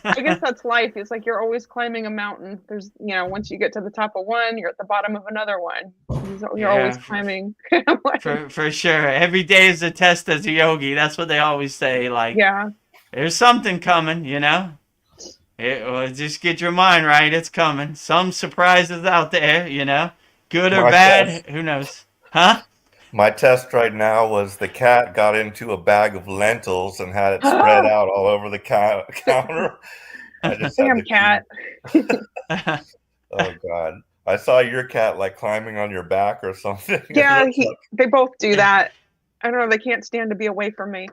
I guess that's life. It's like you're always climbing a mountain. There's, once you get to the top of one, you're at the bottom of another one. You're always climbing. For sure. Every day is a test as a yogi. That's what they always say. Like, there's something coming, just get your mind right. It's coming. Some surprises out there, good or bad. Who knows? Huh? My test right now was the cat got into a bag of lentils and had it spread out all over the counter. I just Damn cat. Oh God. I saw your cat like climbing on your back or something. Yeah, they both do that. I don't know. They can't stand to be away from me.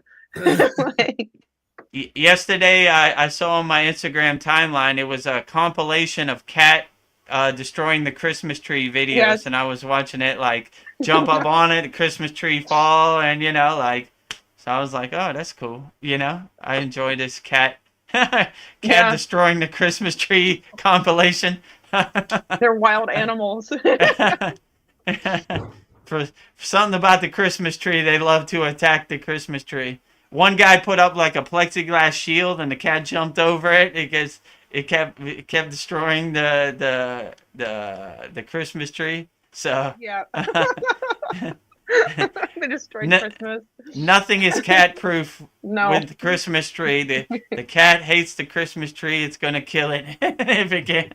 Yesterday, I saw on my Instagram timeline, it was a compilation of cat destroying the Christmas tree videos, and I was watching it like jump up on it, the Christmas tree fall, and like, so I was like, oh, that's cool. I enjoy this cat destroying the Christmas tree compilation. They're wild animals. For something about the Christmas tree, they love to attack the Christmas tree. One guy put up like a plexiglass shield, and the cat jumped over it because it kept destroying the Christmas tree. So yeah, they destroyed Christmas. Nothing is cat proof with the Christmas tree. The cat hates the Christmas tree. It's gonna kill it if it can.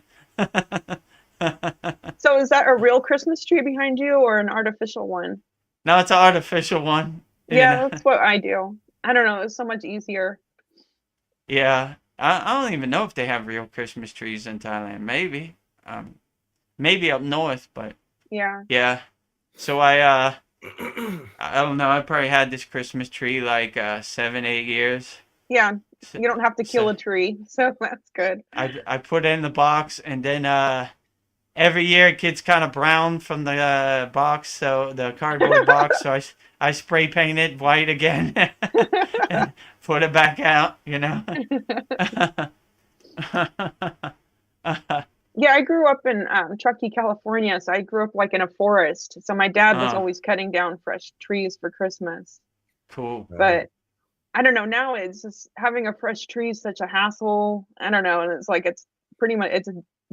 So is that a real Christmas tree behind you or an artificial one? No, it's an artificial one. Yeah, that's what I do. I don't know. It's so much easier. Yeah. I don't even know if they have real Christmas trees in Thailand. Maybe. Maybe up north, but yeah. So I don't know, I probably had this Christmas tree like 7-8 years. Yeah. You don't have to kill a tree, so that's good. I put it in the box, and then every year it gets kind of brown from the box, so the cardboard box, so I spray paint it white again and put it back out, Yeah, I grew up in Truckee, California, so I grew up like in a forest. So my dad was always cutting down fresh trees for Christmas. Cool. But I don't know, now it's just having a fresh tree is such a hassle. I don't know, and it's like it's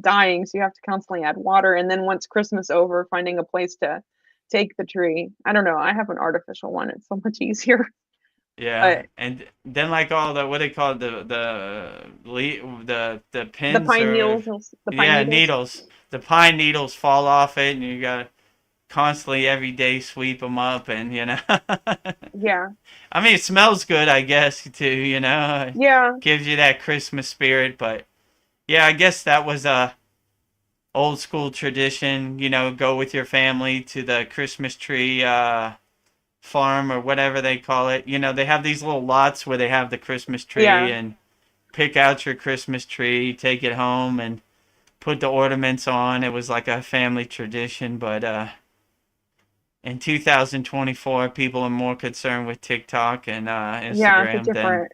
dying, so you have to constantly add water, and then once Christmas over, finding a place to take the tree. I don't know, I have an artificial one. It's so much easier. Yeah, and then like all the, what they call it, the pins, the pine needles. Needles. The pine needles fall off it, and you gotta constantly every day sweep them up, and Yeah. I mean, it smells good, I guess, too, Yeah. Gives you that Christmas spirit. But yeah, I guess that was a old school tradition, go with your family to the Christmas tree farm or whatever they call it. They have these little lots where they have the Christmas tree and pick out your Christmas tree, take it home and put the ornaments on. It was like a family tradition, but in 2024, people are more concerned with TikTok and Instagram than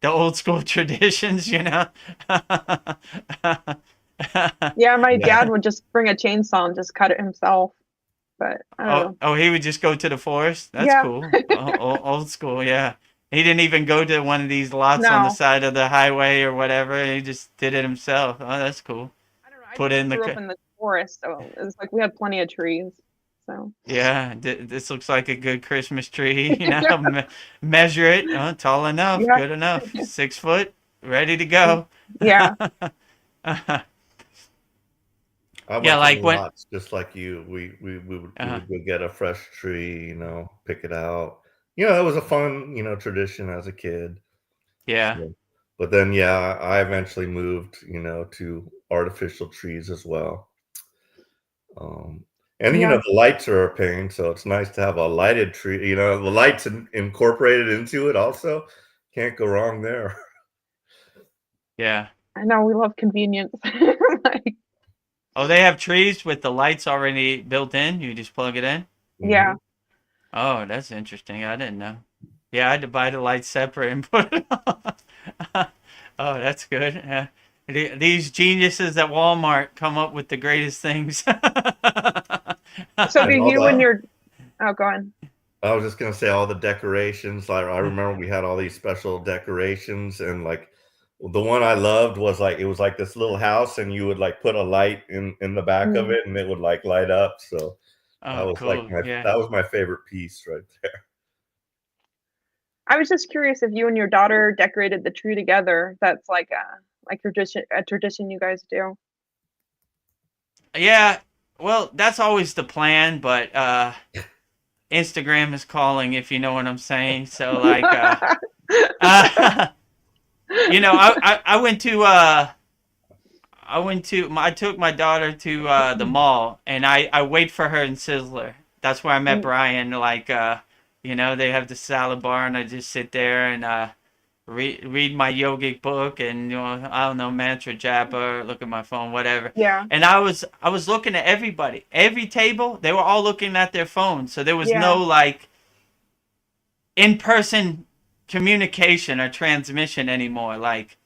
the old school traditions, Yeah, my dad would just bring a chainsaw and just cut it himself. But I don't know. Oh, he would just go to the forest? That's cool. Old school, yeah. He didn't even go to one of these lots on the side of the highway or whatever. He just did it himself. Oh, that's cool. I don't know. I grew up in the forest, so it was like we had plenty of trees. So yeah, this looks like a good Christmas tree. Measure it. Tall enough, good enough. 6 foot, ready to go. Yeah. I went like lots, just like you. We would go get a fresh tree, pick it out. It was a fun, tradition as a kid. Yeah. So, but then, I eventually moved, to artificial trees as well. And the lights are a pain, so it's nice to have a lighted tree. The lights incorporated into it also. Can't go wrong there. Yeah. I know, we love convenience. Oh, they have trees with the lights already built in? You just plug it in? Yeah. Oh, that's interesting. I didn't know. Yeah, I had to buy the lights separate and put it on. Oh, that's good. Yeah. These geniuses at Walmart come up with the greatest things. So do you and your... Oh, go on. I was just going to say all the decorations. I remember we had all these special decorations, and like the one I loved was like, it was like this little house and you would like put a light in the back of it and it would like light up. So that was cool. That was my favorite piece right there. I was just curious if you and your daughter decorated the tree together. That's like a tradition you guys do. Yeah, well, that's always the plan, but Instagram is calling, if you know what I'm saying. So like I took my daughter to the mall, and I wait for her in Sizzler. That's where I met Brian. Like they have the salad bar, and I just sit there and read my yogic book, and I don't know, mantra japa, look at my phone, whatever. Yeah. And I was looking at everybody, every table, they were all looking at their phones, so there was no like in-person communication or transmission anymore. Like,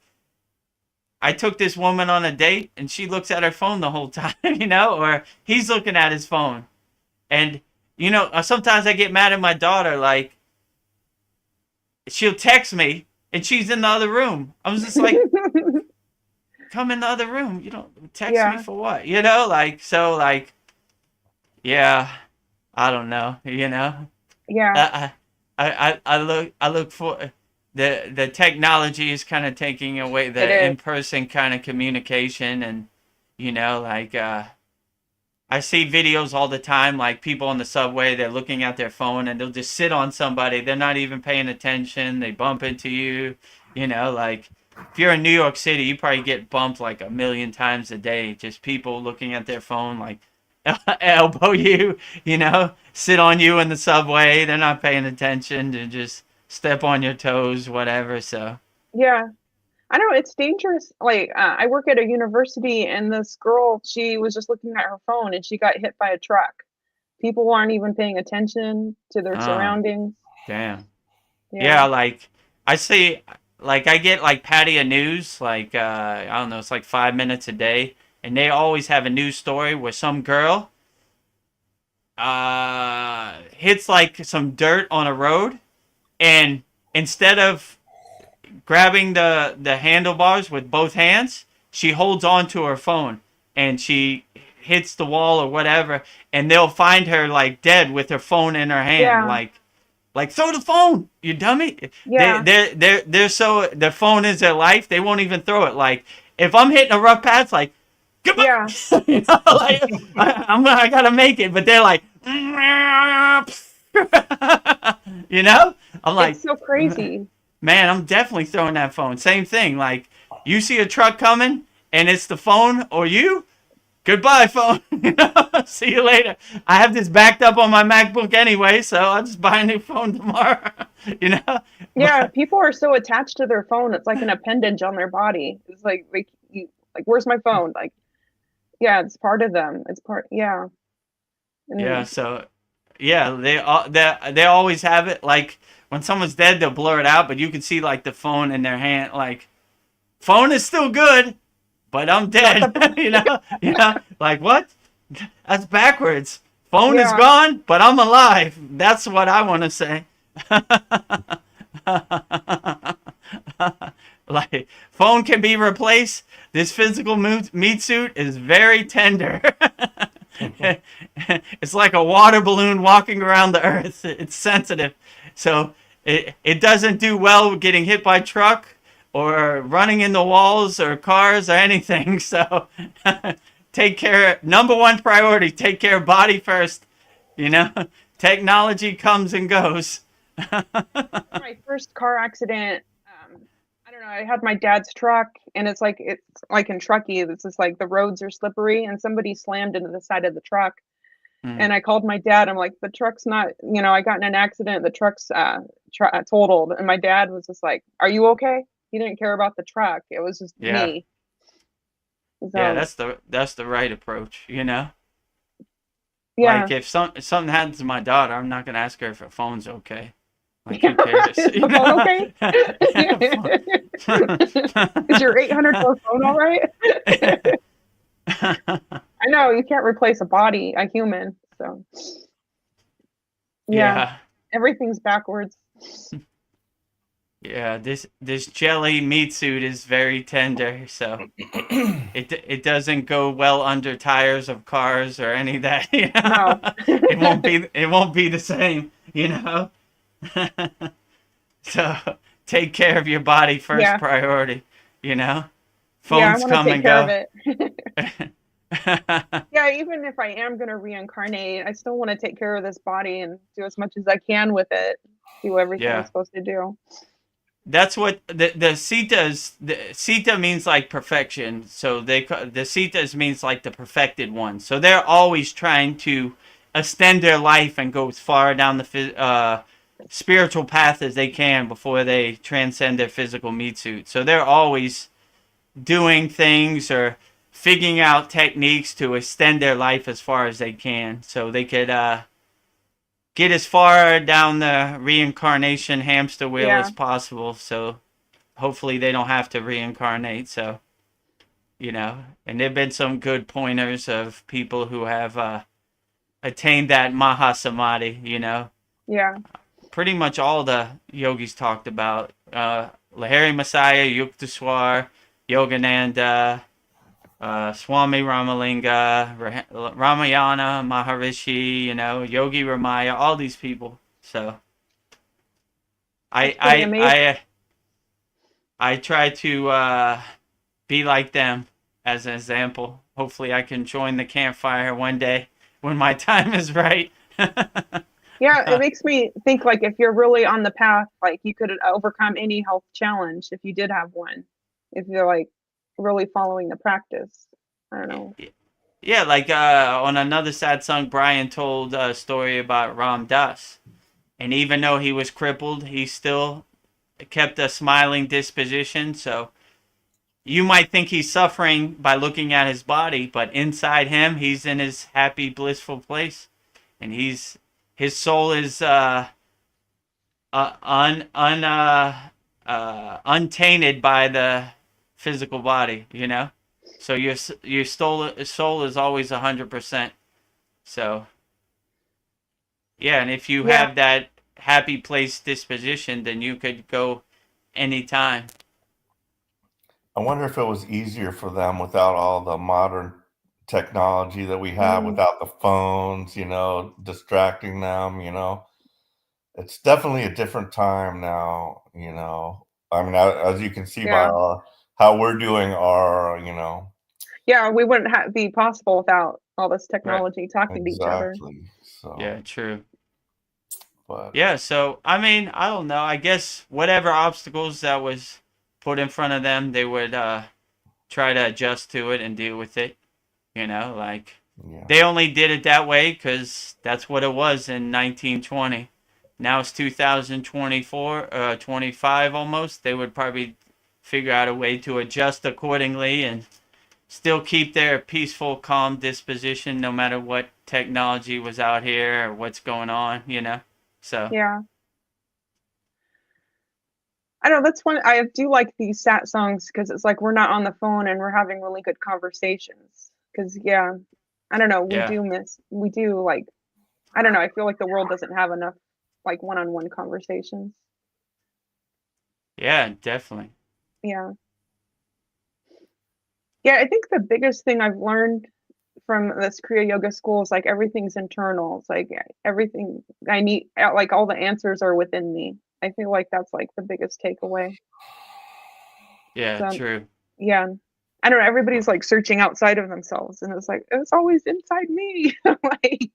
I took this woman on a date and she looks at her phone the whole time, or he's looking at his phone. And sometimes I get mad at my daughter, like she'll text me and she's in the other room. I was just like, come in the other room. You don't text me for what? Yeah, I don't know, Yeah. I look for the technology is kind of taking away the in-person kind of communication, and I see videos all the time, like people on the subway, they're looking at their phone and they'll just sit on somebody, they're not even paying attention, they bump into you, like if you're in New York City, you probably get bumped like 1 million times a day, just people looking at their phone, like elbow you, sit on you in the subway, they're not paying attention, to just step on your toes, whatever. So yeah, I know it's dangerous. Like I work at a university, and this girl, she was just looking at her phone and she got hit by a truck. People aren't even paying attention to their surroundings. Damn. Yeah, like I see, like I get like Patty News, like I don't know, it's like 5 minutes a day, and they always have a news story where some girl hits like some dirt on a road, and instead of grabbing the handlebars with both hands, she holds on to her phone and she hits the wall or whatever, and they'll find her like dead with her phone in her hand. Like throw the phone, you dummy. Yeah. They're so, the phone is their life, they won't even throw it. Like if I'm hitting a rough patch, like goodbye. Yeah. Like I gotta make it, but they're like You know, I'm like, it's so crazy. Man, I'm definitely throwing that phone. Same thing. Like, you see a truck coming and it's the phone or you, goodbye, phone. You know, see you later. I have this backed up on my MacBook anyway, so I'll just buy a new phone tomorrow. You know? Yeah, people are so attached to their phone. It's like an appendage on their body. It's like where's my phone? Like, yeah, it's part of them. It's part. Yeah. Yeah. So, yeah, they always have it. Like when someone's dead, they'll blur it out, but you can see like the phone in their hand. Like, phone is still good, but I'm dead. You know, like what? That's backwards. Phone is gone, but I'm alive. That's what I want to say. Like, phone can be replaced. This physical meat suit is very tender. It's like a water balloon walking around the earth. It's sensitive. So it doesn't do well with getting hit by truck or running into walls or cars or anything. So take care. Number one priority, take care of body first. You know, technology comes and goes. My first car accident, I don't know, I had my dad's truck, and it's like in Truckee, it's just like the roads are slippery, and somebody slammed into the side of the truck. And I called my dad. I'm like, the truck's not, I got in an accident. The truck's totaled. And my dad was just like, are you okay? He didn't care about the truck. It was just me. So, yeah, that's the right approach, you know? Yeah. Like if something happens to my daughter, I'm not gonna ask her if her phone's okay. Like, who cares? Is the phone okay? Is your $800 phone all right? I know you can't replace a human. So yeah. Everything's backwards. Yeah, this jelly meat suit is very tender, so it doesn't go well under tires of cars or any of that. You know? No. It won't be the same, you know. So take care of your body first priority, you know. Phones come and go. Yeah, even if I am going to reincarnate, I still want to take care of this body and do as much as I can with it. Do everything I'm supposed to do. That's what the Sitas. The Sita means like perfection. So the Sitas means like the perfected one. So they're always trying to extend their life and go as far down the spiritual path as they can before they transcend their physical meat suit. So they're always doing things or figuring out techniques to extend their life as far as they can, so they could get as far down the reincarnation hamster wheel as possible. So hopefully they don't have to reincarnate. So, you know, and there've been some good pointers of people who have attained that Mahasamadhi, you know. Yeah. Pretty much all the yogis talked about. Lahiri Messiah, Yukteswar, Yogananda, Swami Ramalinga, Ramayana Maharishi, you know, Yogi Ramaya, all these people. So I try to be like them as an example. Hopefully I can join the campfire one day when my time is right. Yeah, it makes me think, like, if you're really on the path, like, you could overcome any health challenge if you did have one, if you're like really following the practice. I don't know. Yeah, like on another satsang, Brian told a story about Ram Das, and even though he was crippled, he still kept a smiling disposition. So you might think he's suffering by looking at his body, but inside him, he's in his happy, blissful place, and his soul is untainted by the physical body, you know. So your soul is always 100%. So yeah, and if you have that happy place disposition, then you could go anytime. I wonder if it was easier for them without all the modern technology that we have, without the phones, you know, distracting them, you know. It's definitely a different time now, you know. I mean, as you can see by how we're doing our, you know. Yeah, we wouldn't be possible without all this technology talking to each other. So yeah, true. But yeah, so I mean, I don't know. I guess whatever obstacles that was put in front of them, they would try to adjust to it and deal with it. Like yeah, they only did it that way because that's what it was in 1920. Now it's 2024, 25 almost. They would probably figure out a way to adjust accordingly and still keep their peaceful, calm disposition no matter what technology was out here or what's going on. So, Yeah. I don't know. That's one. I do like these sat songs because it's like we're not on the phone and we're having really good conversations. Because yeah, I don't know. We yeah. do miss. We do like. I don't know. I feel like the world doesn't have enough like one-on-one conversations. Yeah, definitely. Yeah. Yeah, I think the biggest thing I've learned from this Kriya Yoga school is like everything's internal. It's like everything I need, like all the answers are within me. I feel like that's like the biggest takeaway. Yeah, So true. yeah, I don't know. Everybody's like searching outside of themselves, and it's like it's always inside me. Like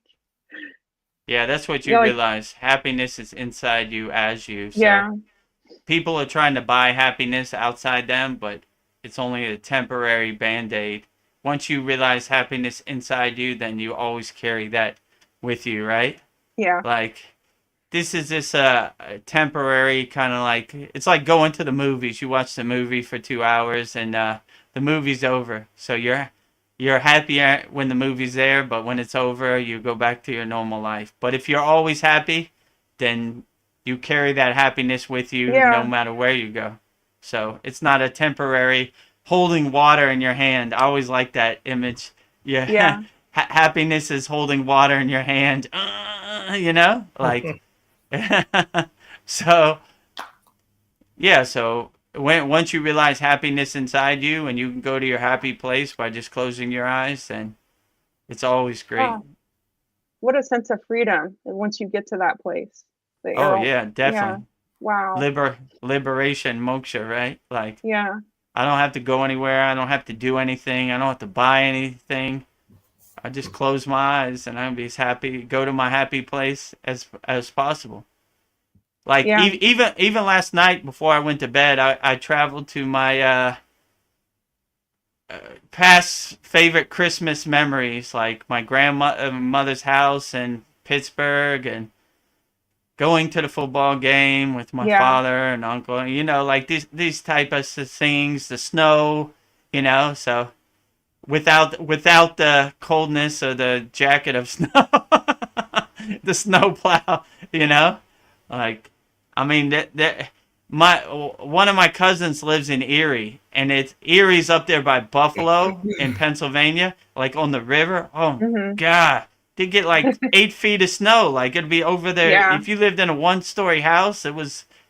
Yeah, that's what you yeah, like realize. Happiness is inside you as you. So yeah, people are trying to buy happiness outside them, but it's only a temporary band-aid. Once you realize happiness inside you, then you always carry that with you, right? yeah, Like this is just a temporary kind of like it's like going to the movies. You watch the movie for 2 hours and the movie's over. So you're happy when the movie's there, but when it's over, you go back to your normal life. But if you're always happy, then you carry that happiness with you no yeah, matter where you go. So it's not a temporary holding water in your hand. I always like that image. Yeah. yeah, Happiness is holding water in your hand. Like so yeah, so once you realize happiness inside you and you can go to your happy place by just closing your eyes, then it's always great. oh, what a sense of freedom once you get to that place. That Oh you're all, yeah, yeah, definitely. wow, Liberation, moksha, right? Like yeah, I don't have to go anywhere. I don't have to do anything. I don't have to buy anything. I just close my eyes and I'll be as happy, go to my happy place as possible. Like yeah, even last night before I went to bed, I traveled to my past favorite Christmas memories, like my grandmother's house in Pittsburgh, and going to the football game with my yeah, father and uncle. Like these type of things, the snow. So without the coldness or the jacket of snow, the snow plow. Like I mean that my one of my cousins lives in Erie, and Erie's up there by Buffalo in Pennsylvania, like on the river. Oh hmm God, they get like 8 feet of snow. Like it'd be over there. yeah, If you lived in a one-story house,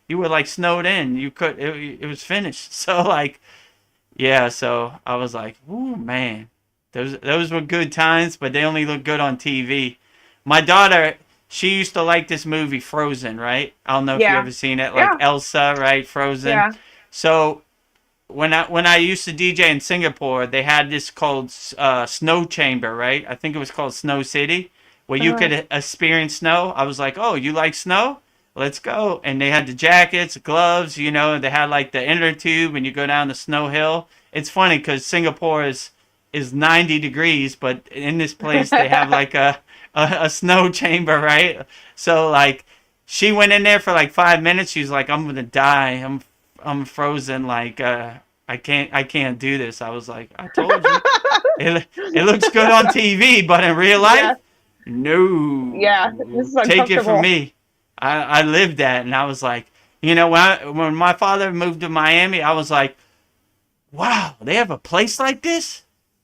you were like snowed in. It was finished. So like yeah, so I was like, ooh man, those were good times, but they only look good on TV. My daughter, she used to like this movie Frozen, right? I don't know if you yeah, ever seen it, like yeah, Elsa, right? Frozen. yeah, So when I used to DJ in Singapore, they had this called Snow Chamber, right? I think it was called Snow City, where you uh, could experience snow. I was like, oh, you like snow? Let's go. And they had the jackets, gloves, they had like the inner tube, and you go down the snow hill. It's funny because Singapore is 90 degrees, but in this place they have like a snow chamber, right? So like she went in there for like 5 minutes. She's like, I'm gonna die. I'm frozen. Like I can't do this. I was like, I told you. It looks good on TV, but in real yeah, life, no. yeah. This is Take it from uncomfortable. me. I lived that, and I was like, when my father moved to Miami, I was like, wow, they have a place like this?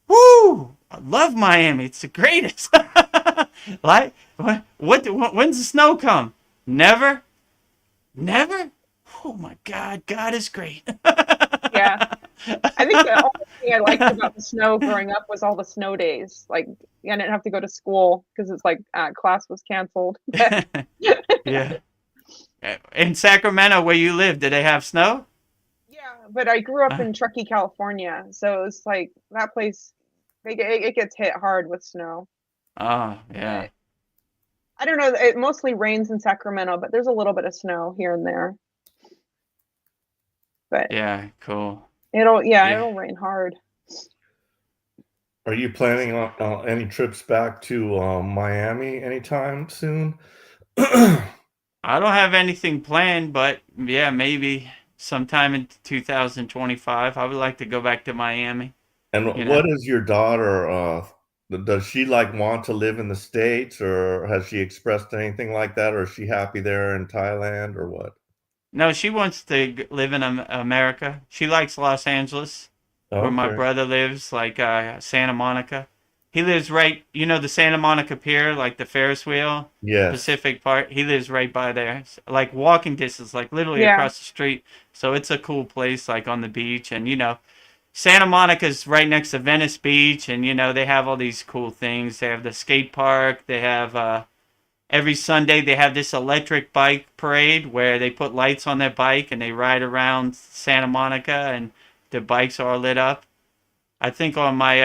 Woo! I love Miami. It's the greatest. Like, when's the snow come? Never? Never? Oh my God, God is great. Yeah. I think the only thing I liked about the snow growing up was all the snow days. Like, I didn't have to go to school because it's like class was canceled. Yeah. In Sacramento, where you live, did they have snow? Yeah, but I grew up Uh, in Truckee, California, so it's like that place. It gets hit hard with snow. oh, yeah. But I don't know. It mostly rains in Sacramento, but there's a little bit of snow here and there. But yeah, cool. It'll rain hard. Are you planning on any trips back to Miami anytime soon? I don't have anything planned, but yeah, maybe sometime in 2025, I would like to go back to Miami. And what is your daughter? Does she like want to live in the States, or has she expressed anything like that, or is she happy there in Thailand, or what? No, she wants to live in America. She likes Los Angeles, where my Okay. brother lives, like Santa Monica. He lives right, the Santa Monica Pier, like the Ferris wheel, Yes. Pacific Park. He lives right by there, like walking distance, like literally across the street. So it's a cool place, like on the beach. And, Santa Monica's right next to Venice Beach. And, they have all these cool things. They have the skate park. They have every Sunday they have this electric bike parade where they put lights on their bike and they ride around Santa Monica and the bikes are lit up. I think on my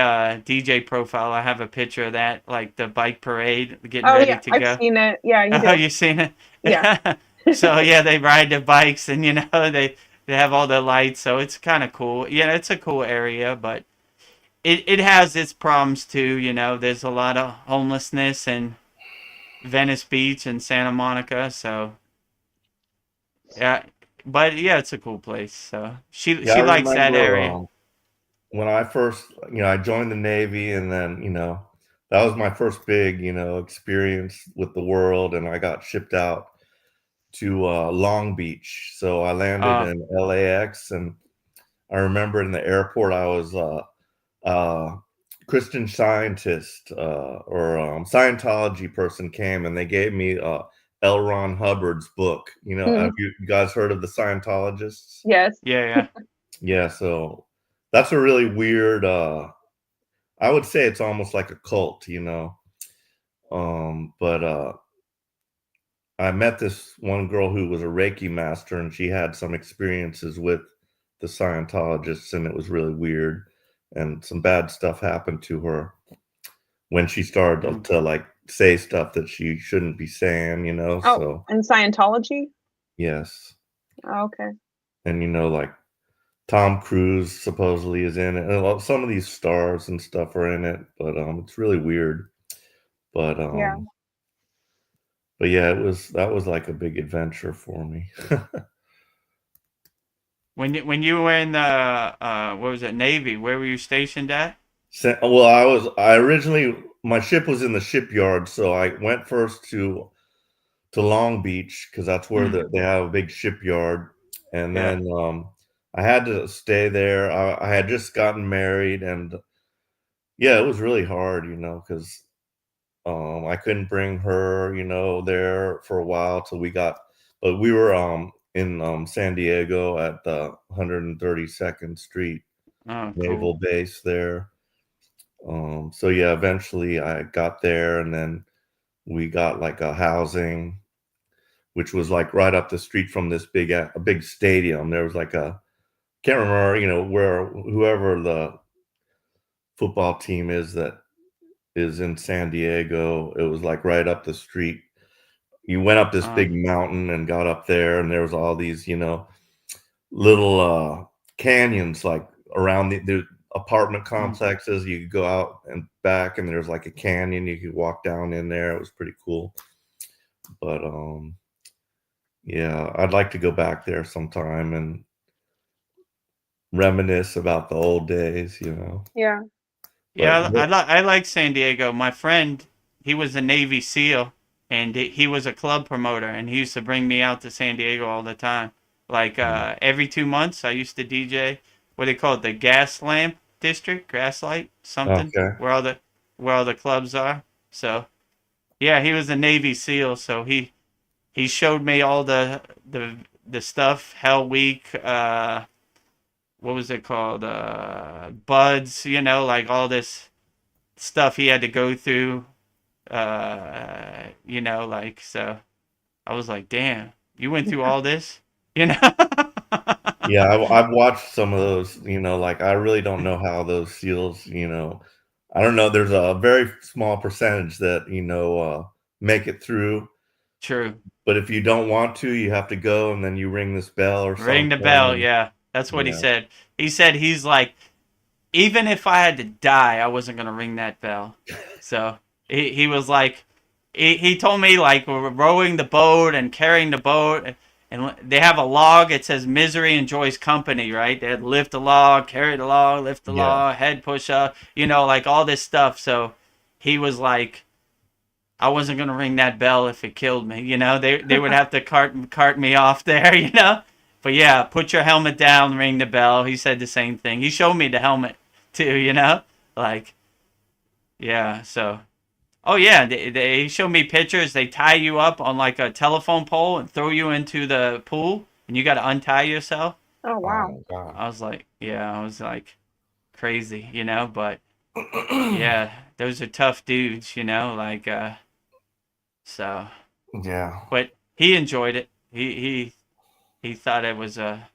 DJ profile I have a picture of that, like the bike parade getting ready to go. I've seen it. Yeah, you do. Oh, you seen it? Yeah. So yeah, they ride the bikes and they have all the lights, so it's kind of cool. Yeah, it's a cool area, but it has its problems too. There's a lot of homelessness and Venice Beach and Santa Monica, so yeah, but yeah, it's a cool place. So she likes that area. When I first, I joined the Navy, and then, that was my first big, experience with the world, and I got shipped out to Long Beach. So I landed in LAX, and I remember in the airport I was Christian Scientist or Scientology person came, and they gave me L. Ron Hubbard's book. Have you guys heard of the Scientologists? Yes. Yeah. Yeah, so that's a really weird, I would say it's almost like a cult, but I met this one girl who was a Reiki master, and she had some experiences with the Scientologists, and it was really weird. And some bad stuff happened to her when she started to like say stuff that she shouldn't be saying, so. And Scientology? Yes. Oh, okay. And, like Tom Cruise supposedly is in it. And some of these stars and stuff are in it, but it's really weird. But yeah. But yeah, that was like a big adventure for me. When you were in the what was it, Navy? Where were you stationed at? Well, I originally, my ship was in the shipyard, so I went first to Long Beach because that's where they have a big shipyard, and then I had to stay there. I had just gotten married, and yeah, it was really hard, because I couldn't bring her, there for a while till but we were in San Diego at the 132nd Street Naval Base there. So yeah, eventually I got there, and then we got like a housing, which was like right up the street from this big stadium. There was like can't remember, where whoever the football team is that is in San Diego. It was like right up the street. You went up this big mountain and got up there, and there was all these, little canyons like around the apartment complexes. You could go out and back, and there's like a canyon you could walk down in there. It was pretty cool. But yeah, I'd like to go back there sometime and reminisce about the old days, Yeah. Yeah, I like San Diego. My friend, he was a Navy SEAL, and he was a club promoter, and he used to bring me out to San Diego all the time. Like every 2 months, I used to DJ. What they call it, the Gas Lamp District, Gaslight, something, where all the clubs are. So, yeah, he was a Navy SEAL, so he showed me all the stuff. Hell Week. What was it called? Buds, like all this stuff he had to go through, like, so I was like, damn, you went through all this, Yeah, I've watched some of those, like, I really don't know how those SEALs, I don't know. There's a very small percentage that, make it through. True. But if you don't want to, you have to go, and then you ring this bell or something. Ring the bell, yeah. That's what he said. He said he's like, even if I had to die, I wasn't gonna ring that bell. So he was like, he told me like we're rowing the boat and carrying the boat, and they have a log. It says misery enjoys company, right? They had to lift the log, carry the log, lift the log, head push up, like all this stuff. So he was like, I wasn't gonna ring that bell if it killed me. They would have to cart me off there. But yeah, put your helmet down, ring the bell. He said the same thing. He showed me the helmet too. Like, yeah. So, oh yeah, they show me pictures. They tie you up on like a telephone pole and throw you into the pool, and you got to untie yourself. Oh wow! I was like, crazy, But yeah, those are tough dudes, like. So yeah, but he enjoyed it. He thought it was a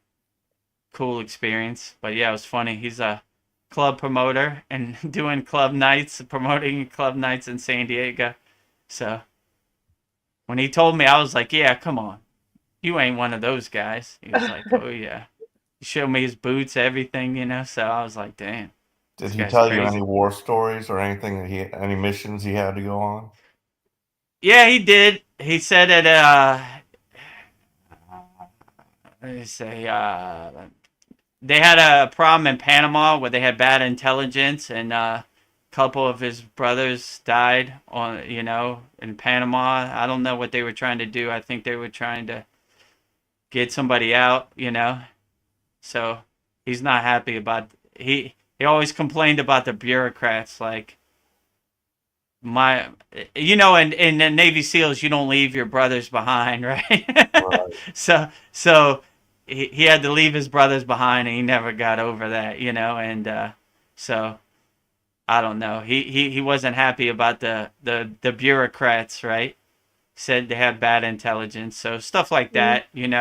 cool experience. But yeah, it was funny. He's a club promoter and doing club nights, promoting club nights in San Diego. So when he told me, I was like, yeah, come on, you ain't one of those guys. He was like, oh yeah. He showed me his boots, everything, So I was like, damn. Did he tell you any war stories or anything any missions he had to go on? Yeah, he did. He said that let me say they had a problem in Panama where they had bad intelligence, and a couple of his brothers died in Panama. I don't know what they were trying to do. I think they were trying to get somebody out, So he's not happy about he always complained about the bureaucrats, like in the Navy SEALs, you don't leave your brothers behind, right? Right. So he had to leave his brothers behind, and he never got over that, and so I don't know. He wasn't happy about the bureaucrats, right? Said they had bad intelligence, so stuff like that, and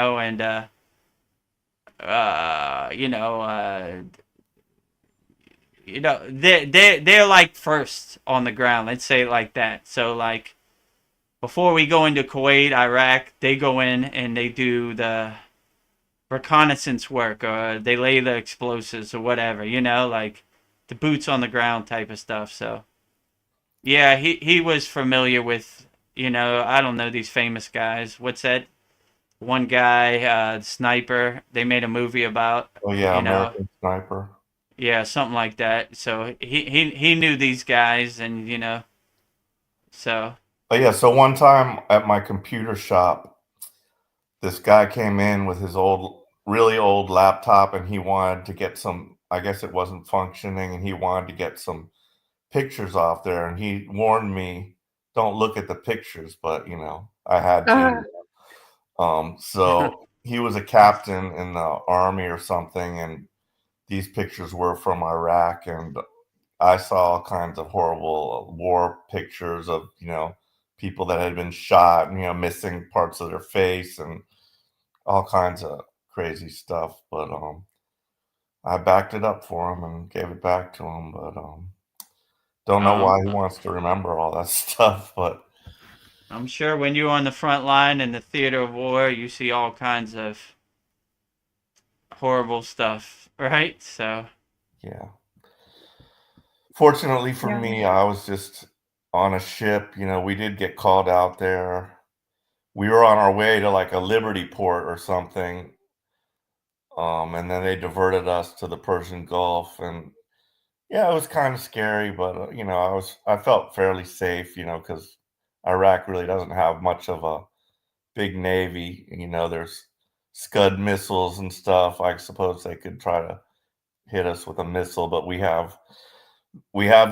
they're like first on the ground. Let's say it like that. So like before we go into Kuwait, Iraq, they go in and they do the reconnaissance work, or they lay the explosives or whatever. Like the boots on the ground type of stuff. So yeah, he was familiar with I don't know these famous guys. What's that? One guy, Sniper. They made a movie about. Oh yeah, American Sniper. Yeah, something like that. So he knew these guys, and so. But yeah, so one time at my computer shop, this guy came in with his really old laptop, and he wanted to get some. I guess it wasn't functioning, and he wanted to get some pictures off there, and he warned me, "Don't look at the pictures," but I had to. So he was a captain in the army or something, and these pictures were from Iraq, and I saw all kinds of horrible war pictures of, people that had been shot and, missing parts of their face and all kinds of crazy stuff. But I backed it up for him and gave it back to him. But don't know why he wants to remember all that stuff. But I'm sure when you're on the front line in the theater of war, you see all kinds of horrible stuff, right? So yeah. Fortunately for me, I was just on a ship. We did get called out there. We were on our way to like a Liberty port or something. And then they diverted us to the Persian Gulf, and yeah, it was kind of scary, but I felt fairly safe, because Iraq really doesn't have much of a big navy. There's Scud missiles and stuff. I suppose they could try to hit us with a missile, but we have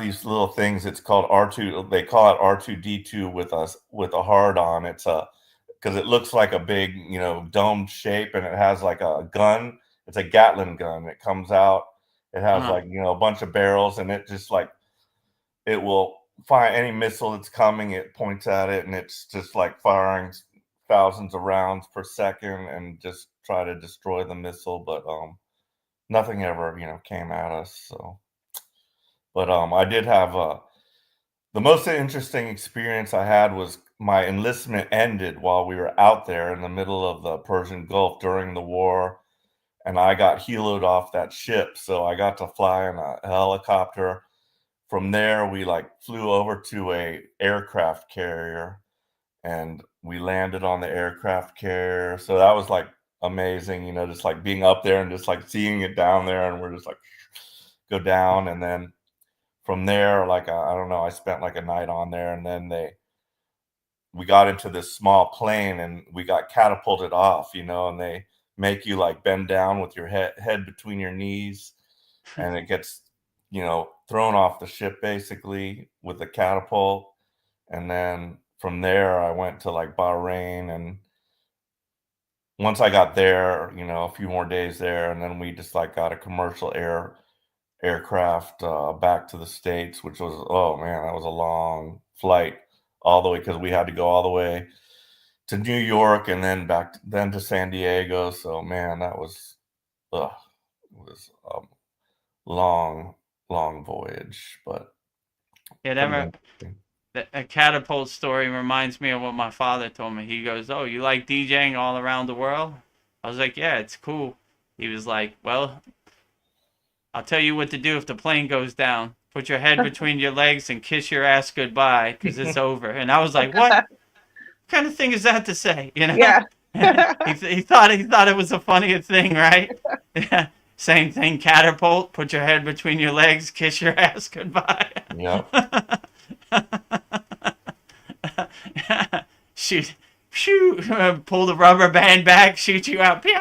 these little things. It's called R2. They call it R2D2 with a hard on. It's because it looks like a big, domed shape, and it has like a gun. It's a Gatling gun. It comes out. It has like, a bunch of barrels, and it just like, it will find any missile that's coming. It points at it, and it's just like firing thousands of rounds per second and just try to destroy the missile. But nothing ever, came at us. So, but I did have the most interesting experience I had was my enlistment ended while we were out there in the middle of the Persian Gulf during the war, and I got heloed off that ship. So I got to fly in a helicopter. From there, we like flew over to a aircraft carrier, and we landed on the aircraft carrier. So that was like amazing, you know, just like being up there and just like seeing it down there, and we're just like go down. And then from there, like I don't know, I spent like a night on there, and then we got into this small plane and we got catapulted off, you know, and they make you like bend down with your head between your knees, and it gets, you know, thrown off the ship basically with the catapult. And then from there I went to like Bahrain, and once I got there, you know, a few more days there, and then we just like got a commercial aircraft back to the States, which was, oh man, that was a long flight all the way, because we had to go all the way to New York and then back then to San Diego. So man, that was a long voyage. But Yeah, a catapult story reminds me of what my father told me. He goes, "Oh, you like DJing all around the world?" I was like, "Yeah, it's cool." He was like, "Well, I'll tell you what to do if the plane goes down. Put your head between your legs and kiss your ass goodbye, because it's over." And I was like, "What kind of thing is that to say?" You know? Yeah. he thought it was a funny thing, right? Yeah. Same thing. Catapult. Put your head between your legs. Kiss your ass goodbye. Yeah. Shoot. Pull the rubber band back. Shoot you out. Pew!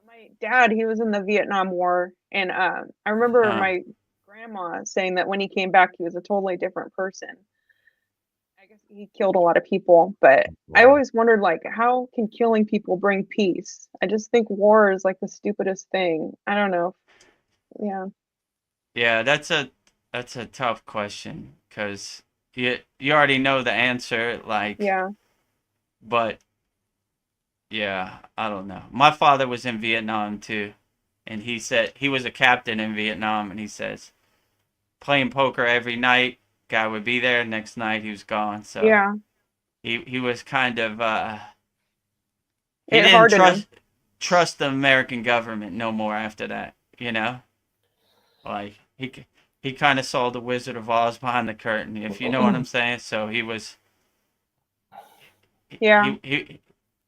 My dad, he was in the Vietnam War, and I remember my grandma saying that when he came back, he was a totally different person. I guess he killed a lot of people, but I always wondered, like, how can killing people bring peace? I just think war is like the stupidest thing. I don't know. Yeah. Yeah, that's a tough question, because you already know the answer, like. Yeah. But yeah, I don't know. My father was in Vietnam too, and he said he was a captain in Vietnam, and he says playing poker every night, guy would be there, next night he was gone. So yeah, he was kind of he It didn't trust the American government no more after that, you know? Like he kind of saw the Wizard of Oz behind the curtain, if you know what I'm saying. So he was Yeah. he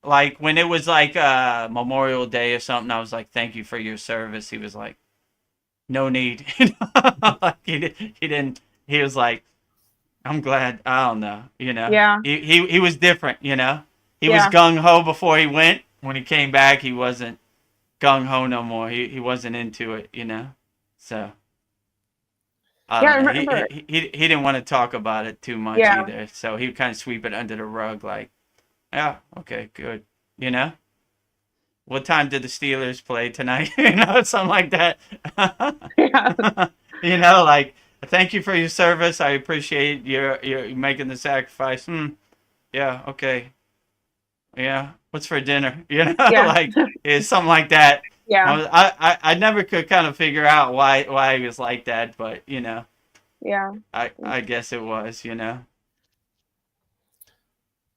like when it was like Memorial Day or something, I was like, "Thank you for your service." He was like, "No need." Like he didn't. He was like, "I'm glad." I don't know, you know. Yeah. He was different, you know. He was Yeah. gung ho before he went. When he came back, he wasn't gung ho no more. He wasn't into it, you know. So I Yeah, I don't know. remember. He didn't want to talk about it too much Yeah. either. So he would kind of sweep it under the rug, like, "Yeah, okay, good," you know. What time did the Steelers play tonight? You know, something like that. Yeah. You know, like, "Thank you for your service. I appreciate you're making the sacrifice." Yeah, okay. Yeah. What's for dinner? You know, Yeah. like it's something like that. Yeah. I never could kind of figure out why he was like that, but you know, Yeah. I guess it was, you know.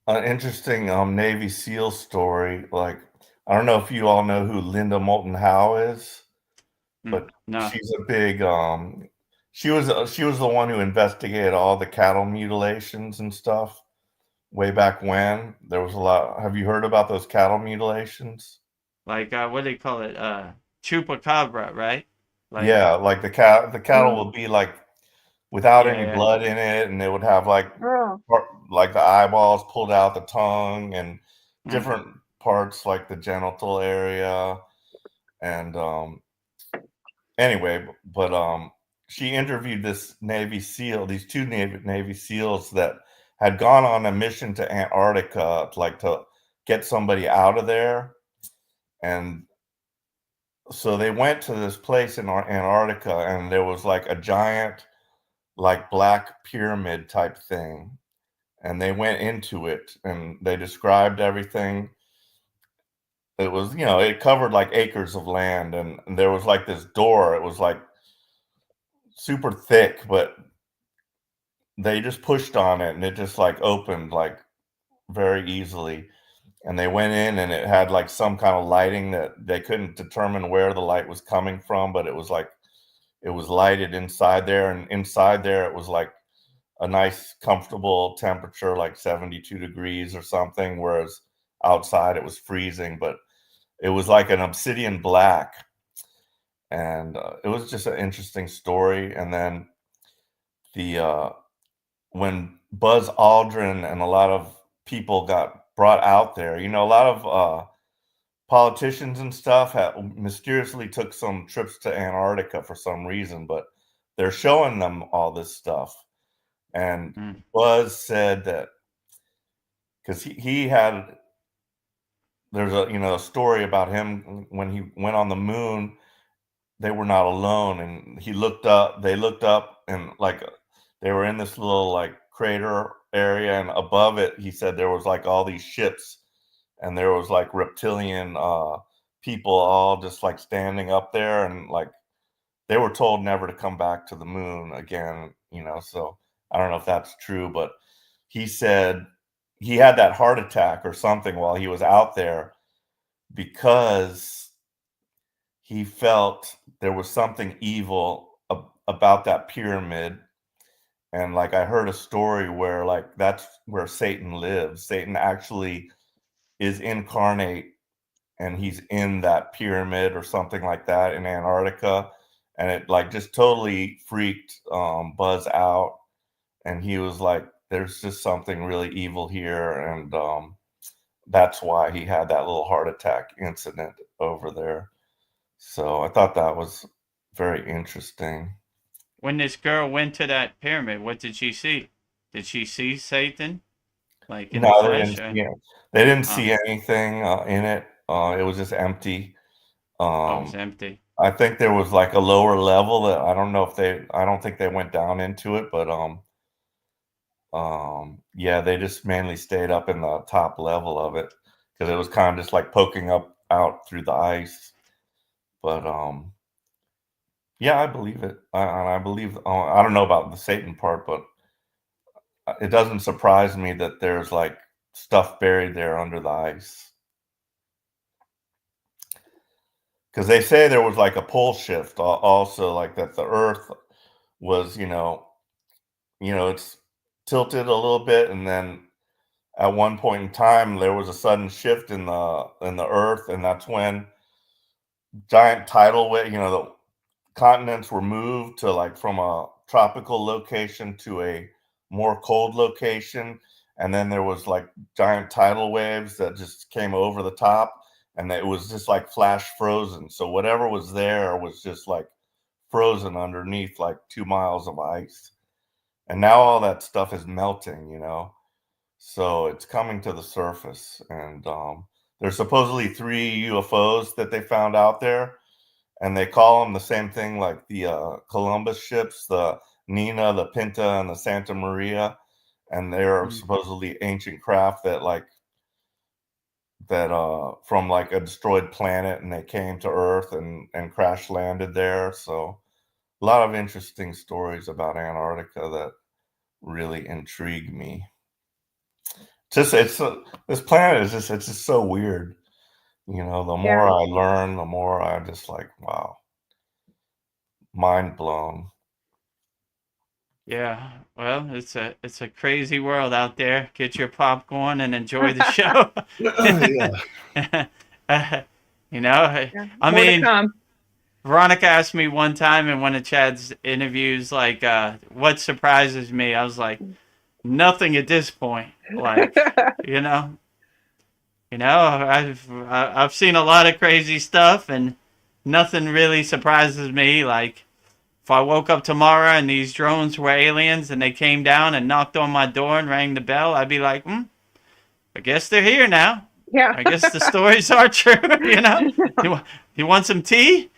An interesting Navy SEAL story. Like, I don't know if you all know who Linda Moulton Howe is, but No. she's a big she was the one who investigated all the cattle mutilations and stuff way back when. There was a lot. Have you heard about those cattle mutilations? Like what do they call it? Chupacabra, right? Like, Yeah, like the cattle would be like without any yeah. blood in it, and they would have like Oh. like the eyeballs pulled out, the tongue, and Mm. different parts like the genital area. And anyway, but she interviewed this Navy SEAL, these two Navy SEALs that had gone on a mission to Antarctica, like to get somebody out of there. And so they went to this place in Antarctica, and there was like a giant, like black pyramid type thing. And they went into it and they described everything. it was, you know, it covered like acres of land, and there was like this door. It was like super thick, but they just pushed on it and it just like opened like very easily. And they went in and it had like some kind of lighting that they couldn't determine where the light was coming from, but it was like it was lighted inside there, and inside there it was like a nice comfortable temperature, like 72 degrees or something, whereas outside it was freezing, but it was like an obsidian black. And it was just an interesting story. And then the when Buzz Aldrin and a lot of people got brought out there, you know, a lot of politicians and stuff mysteriously took some trips to Antarctica for some reason, but they're showing them all this stuff. And Buzz said that because he had, there's a, you know, a story about him when he went on the moon, they were not alone, and they looked up, and like they were in this little like crater area, and above it he said there was like all these ships, and there was like reptilian people all just like standing up there, and like they were told never to come back to the moon again, you know. So I don't know if that's true, but he said he had that heart attack or something while he was out there because he felt there was something evil about that pyramid. And like I heard a story where like that's where Satan lives. Satan actually is incarnate, and he's in that pyramid or something like that in Antarctica. And it like just totally freaked Buzz out. And he was like, there's just something really evil here. And that's why he had that little heart attack incident over there. So I thought that was very interesting. When this girl went to that pyramid, what did she see? Did she see Satan? Like in the No, flesh? they didn't see anything in it. It was just empty. Oh, it was empty. I think there was like a lower level that I don't know if I don't think they went down into it, but yeah, they just mainly stayed up in the top level of it because it was kind of just like poking up out through the ice. But yeah, I believe it. I believe, I don't know about the Satan part, but it doesn't surprise me that there's like stuff buried there under the ice. Because they say there was like a pole shift also, like that the earth was, it's tilted a little bit, and then at one point in time there was a sudden shift in the earth, and that's when giant tidal wave, the continents were moved to like from a tropical location to a more cold location, and then there was like giant tidal waves that just came over the top, and it was just like flash frozen. So whatever was there was just like frozen underneath like 2 miles of ice. And now all that stuff is melting, so it's coming to the surface. And there's supposedly 3 UFOs that they found out there, and they call them the same thing like the Columbus ships, the Nina, the Pinta, and the Santa Maria. And they're supposedly ancient craft that from like a destroyed planet, and they came to Earth and crash landed there. So a lot of interesting stories about Antarctica that really intrigue me. This planet is it's just so weird. The more I learn, the more I just like, wow, mind blown. Yeah, well, it's a crazy world out there. Get your popcorn and enjoy the show. I mean, Veronica asked me one time in one of Chad's interviews, like, what surprises me? I was like, nothing at this point. Like, I've seen a lot of crazy stuff, and nothing really surprises me. Like, if I woke up tomorrow and these drones were aliens and they came down and knocked on my door and rang the bell, I'd be like, I guess they're here now. Yeah. I guess the stories are true, You want some tea?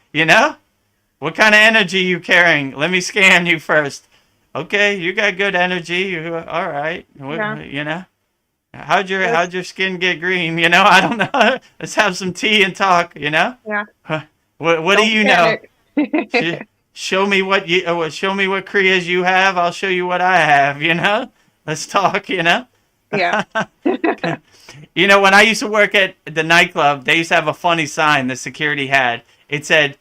What kind of energy you carrying? Let me scan you first. Okay, you got good energy. All right. Yeah. How'd your skin get green? You know, I don't know. Let's have some tea and talk. You know. Yeah. What do you panic. know? Show me what Kriyas you have. I'll show you what I have. You know. Let's talk. You know. Yeah. You know, when I used to work at the nightclub, they used to have a funny sign the security had. It said,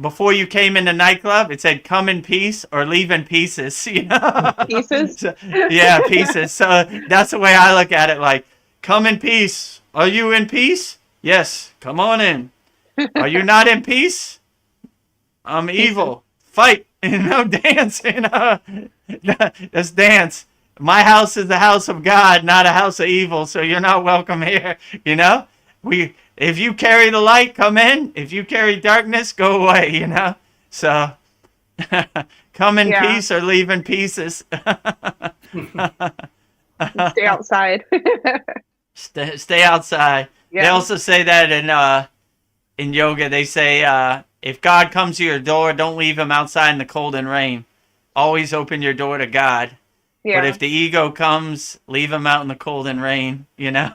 before you came in the nightclub, it said, come in peace or leave in pieces. You know? Pieces? So, yeah, pieces. So that's the way I look at it. Like, come in peace. Are you in peace? Yes. Come on in. Are you not in peace? I'm evil. Fight. You know, dance. You know, let's dance. My house is the house of God, not a house of evil, so you're not welcome here. You know, if you carry the light, come in. If you carry darkness, go away. You know, so come in peace or leave in pieces. Stay outside. Stay outside. Yeah. They also say that in yoga. They say if God comes to your door, don't leave him outside in the cold and rain. Always open your door to God. Yeah. But if the ego comes, leave him out in the cold and rain, you know?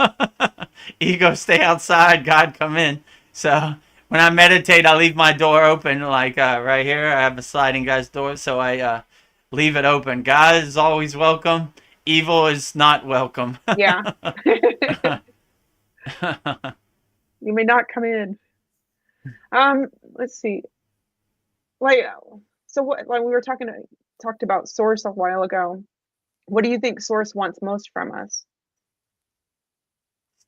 Ego, stay outside, God, come in. So when I meditate, I leave my door open, like right here. I have a sliding glass door, so I leave it open. God is always welcome. Evil is not welcome. Yeah. You may not come in. Let's see. Like, so what? Like we were talked about Source a while ago. What do you think Source wants most from us?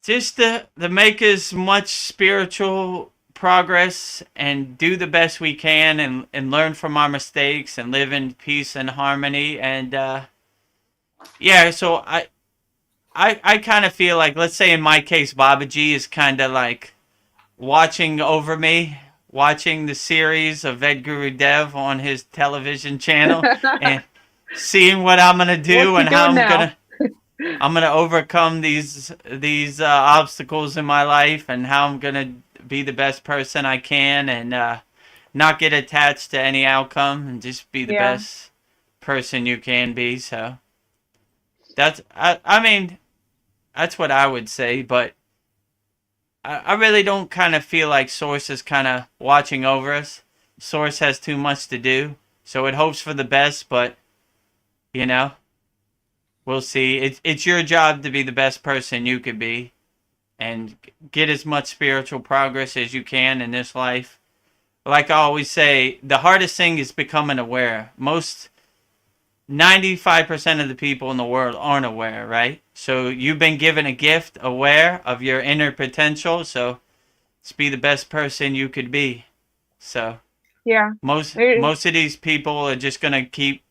Just to make as much spiritual progress and do the best we can and learn from our mistakes and live in peace and harmony. And yeah, so I kind of feel like, let's say in my case, Babaji is kind of like watching over me, watching the series of Ed Guru Dev on his television channel and seeing what I'm gonna do and how I'm gonna overcome these obstacles in my life and how I'm gonna be the best person I can and not get attached to any outcome and just be the best person you can be. So that's I mean that's what I would say, but I really don't kind of feel like Source is kind of watching over us. Source has too much to do, so it hopes for the best, but you know, we'll see. It's your job to be the best person you could be and get as much spiritual progress as you can in this life. Like I always say, the hardest thing is becoming aware. 95% of the people in the world aren't aware, right? So you've been given a gift, aware of your inner potential. So let's be the best person you could be. So yeah, most of these people are just gonna keep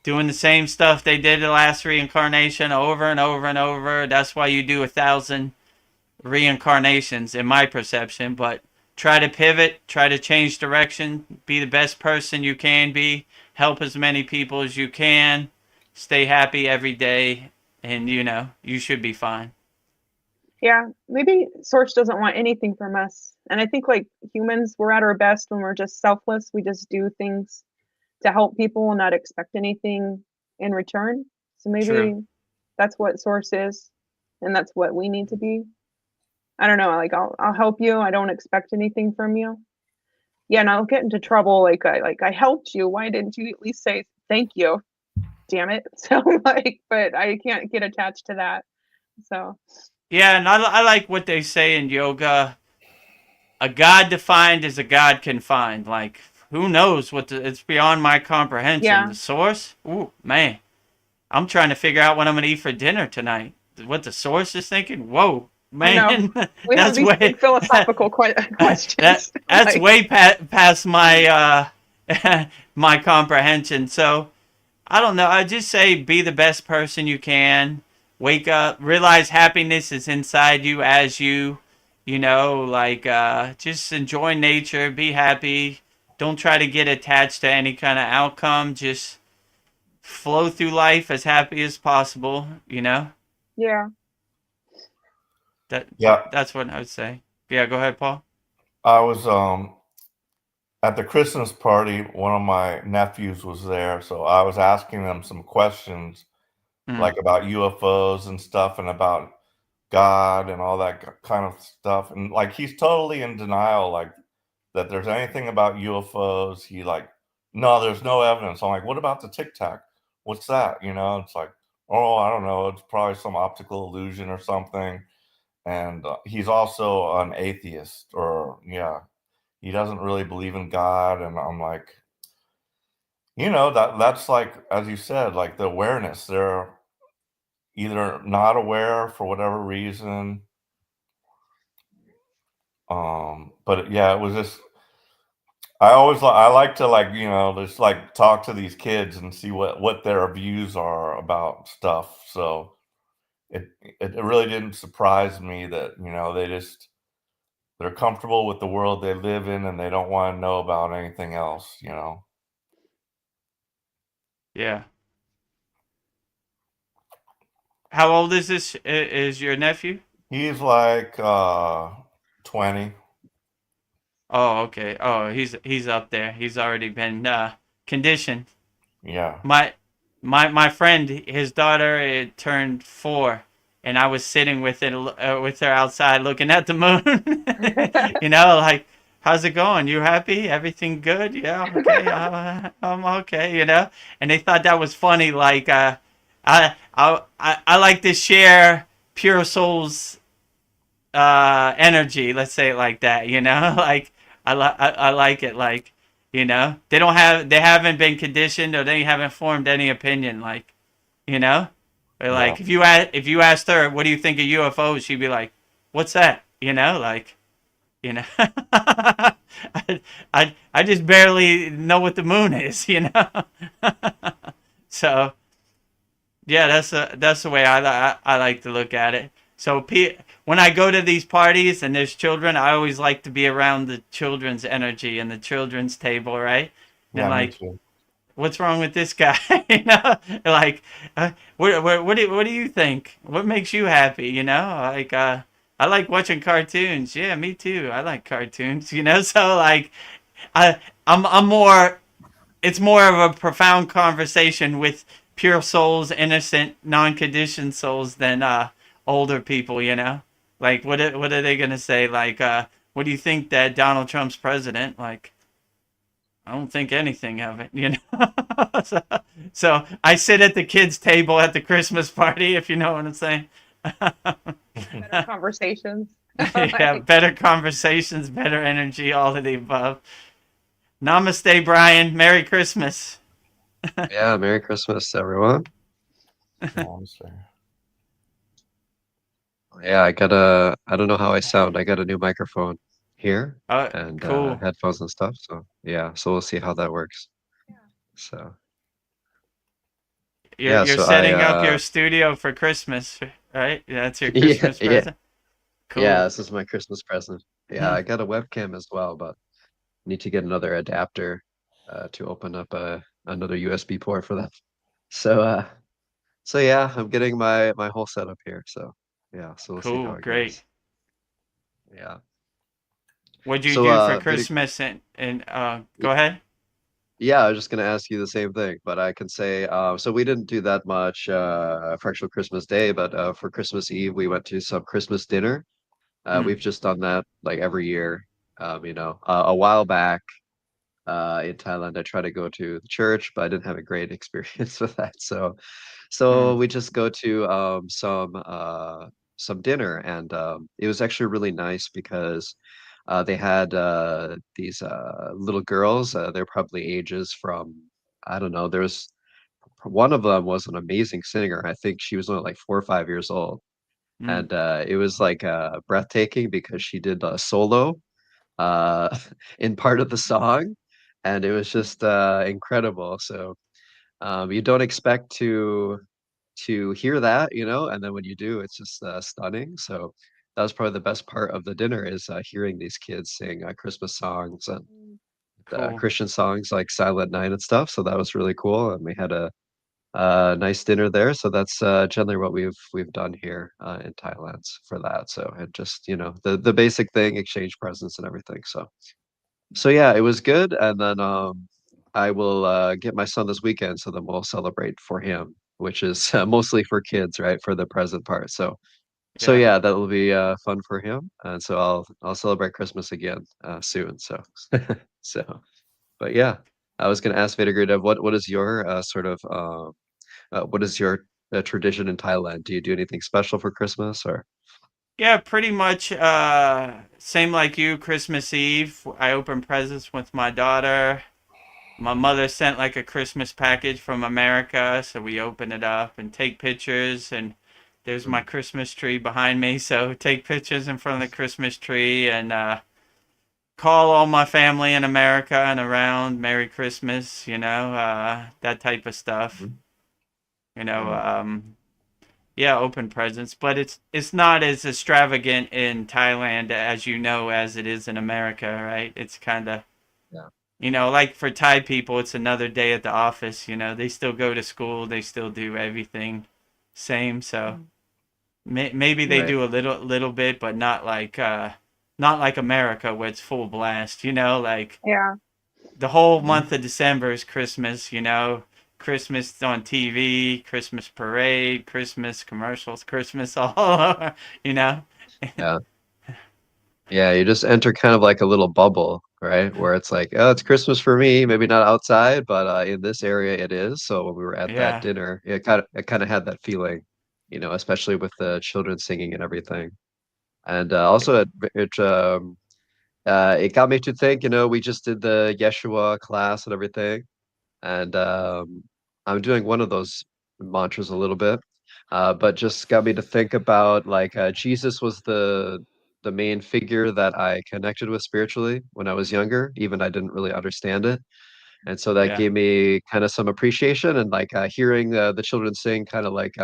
doing the same stuff they did the last reincarnation over and over and over. That's why you do 1,000 reincarnations, in my perception. But try to pivot, try to change direction, be the best person you can be, help as many people as you can, stay happy every day, and you know, you should be fine. Yeah, maybe Source doesn't want anything from us. And I think like humans, we're at our best when we're just selfless. We just do things to help people and not expect anything in return. So maybe that's what Source is, and that's what we need to be. I don't know, like I'll help you. I don't expect anything from you. Yeah, and I'll get into trouble. Like I helped you. Why didn't you at least say thank you? Damn it. So like, but I can't get attached to that. So yeah, and I like what they say in yoga. A God defined is a God can find. Like, who knows it's beyond my comprehension. Yeah. The Source? Ooh, man. I'm trying to figure out what I'm going to eat for dinner tonight. What the Source is thinking? Whoa, man. We have these big philosophical questions. That's like, way past my my comprehension. So, I don't know. I just say be the best person you can. Wake up. Realize happiness is inside you as you know, like just enjoy nature. Be happy. Don't try to get attached to any kind of outcome. Just flow through life as happy as possible, you know? Yeah. That's what I would say. Yeah, go ahead, Paul. I was at the Christmas party, one of my nephews was there, so I was asking them some questions like about UFOs and stuff and about God and all that kind of stuff, and like he's totally in denial, like that there's anything about UFOs. He like, no, there's no evidence. I'm like, what about the Tic Tac? What's that? You know, it's like, oh, I don't know. It's probably some optical illusion or something. And he's also an atheist, or yeah, he doesn't really believe in God. And I'm like, you know, that's like, as you said, like the awareness. They're either not aware for whatever reason. But yeah, it was just, I like to, like, you know, just like talk to these kids and see what their views are about stuff. So it really didn't surprise me that, you know, they're comfortable with the world they live in and they don't want to know about anything else, you know. Yeah. How old is this? Is your nephew? He's like 20. Oh, okay. Oh, he's up there. He's already been conditioned. Yeah. My friend, his daughter, it turned 4, and I was sitting with her outside looking at the moon. You know, like, how's it going? You happy? Everything good? Yeah, okay. I'm okay. You know, and they thought that was funny. Like, I like to share pure souls energy. Let's say it like that. You know, like I like it. Like, you know, they haven't been conditioned, or they haven't formed any opinion. Like, you know, or like if you asked her, what do you think of UFOs? She'd be like, what's that? You know, like, you know, I just barely know what the moon is. You know, so yeah, that's the way I like to look at it. So when I go to these parties and there's children, I always like to be around the children's energy and the children's table, right? And Yeah, me like, too. what's wrong with this guy? You know, like, what do you think? What makes you happy? You know, like, I like watching cartoons. Yeah, me too. I like cartoons. You know, so like, I'm more. It's more of a profound conversation with pure souls, innocent, non-conditioned souls than older people. You know, like, what are they gonna say? Like, what do you think that Donald Trump's president? Like, I don't think anything of it, you know. so I sit at the kids' table at the Christmas party, if you know what I'm saying. Better conversations. Yeah, better conversations, better energy, all of the above. Namaste, Brian. Merry Christmas. Yeah, Merry Christmas, everyone. Namaste. Yeah, I don't know how I sound. I got a new microphone here and Cool. headphones and stuff. So yeah, so we'll see how that works. Yeah. So You're so setting up your studio for Christmas, right? That's your Christmas present. Cool. Yeah, this is my Christmas present. Yeah, I got a webcam as well, but need to get another adapter to open up another USB port for that. So yeah, I'm getting my whole setup here. So yeah, so we'll see how Cool. it Great. goes. Yeah. What'd you So do for Christmas? And go ahead. yeah, I was just gonna ask you the same thing, but I can say so we didn't do that much for actual Christmas Day, but for Christmas Eve we went to some Christmas dinner. We've just done that like every year. You know, a while back in Thailand, I tried to go to the church, but I didn't have a great experience with that. So we just go to some dinner, and it was actually really nice because they had these little girls. They're probably ages from, I don't know. There's one of them was an amazing singer. I think she was only like 4 or 5 years old, Mm. and it was like breathtaking because she did a solo uh, in part of the song, and it was just incredible. So you don't expect to hear that, you know, and then when you do, it's just stunning. So that was probably the best part of the dinner is hearing these kids sing Christmas songs and Cool. Christian songs like Silent Night and stuff. So that was really cool, and we had a nice dinner there. So that's generally what we've done here in Thailand for that. So it just, you know, the basic thing, exchange presents and everything. So yeah, it was good. And then I will get my son this weekend, so then we'll celebrate for him, which is mostly for kids, right? For the present part. So So Yeah. yeah, that will be fun for him, and so I'll celebrate Christmas again soon. So so, but yeah, I was going to ask Vedagruda, what is your what is your tradition in Thailand? Do you do anything special for Christmas or? Yeah, pretty much same like you, Christmas Eve. I open presents with my daughter. My mother sent like a Christmas package from America, so we open it up and take pictures, and there's my Mm, Christmas tree behind me, so take pictures in front of the Christmas tree and call all my family in America and around Merry Christmas, that type of stuff. mhm, You know, mm, yeah, open presents, but it's not as extravagant in Thailand as as it is in America, right? It's kind of yeah, like for Thai people, it's another day at the office. They still go to school, they still do everything same. So maybe they right. do a little bit, but not like America where it's full blast. Like Yeah. the whole Mhm. month of December is Christmas. Christmas on TV, Christmas parade, Christmas commercials, Christmas all over. You know. Yeah. Yeah, you just enter kind of like a little bubble, right? Where it's like, oh, it's Christmas for me, maybe not outside, but in this area it is. So when we were at that Yeah. dinner, it kind of had that feeling, especially with the children singing and everything. And also it got me to think, we just did the Yeshua class and everything. And I'm doing one of those mantras a little bit, but just got me to think about like Jesus was the main figure that I connected with spiritually when I was younger, even I didn't really understand it. And so that Yeah. gave me kind of some appreciation and like hearing the children sing kind of like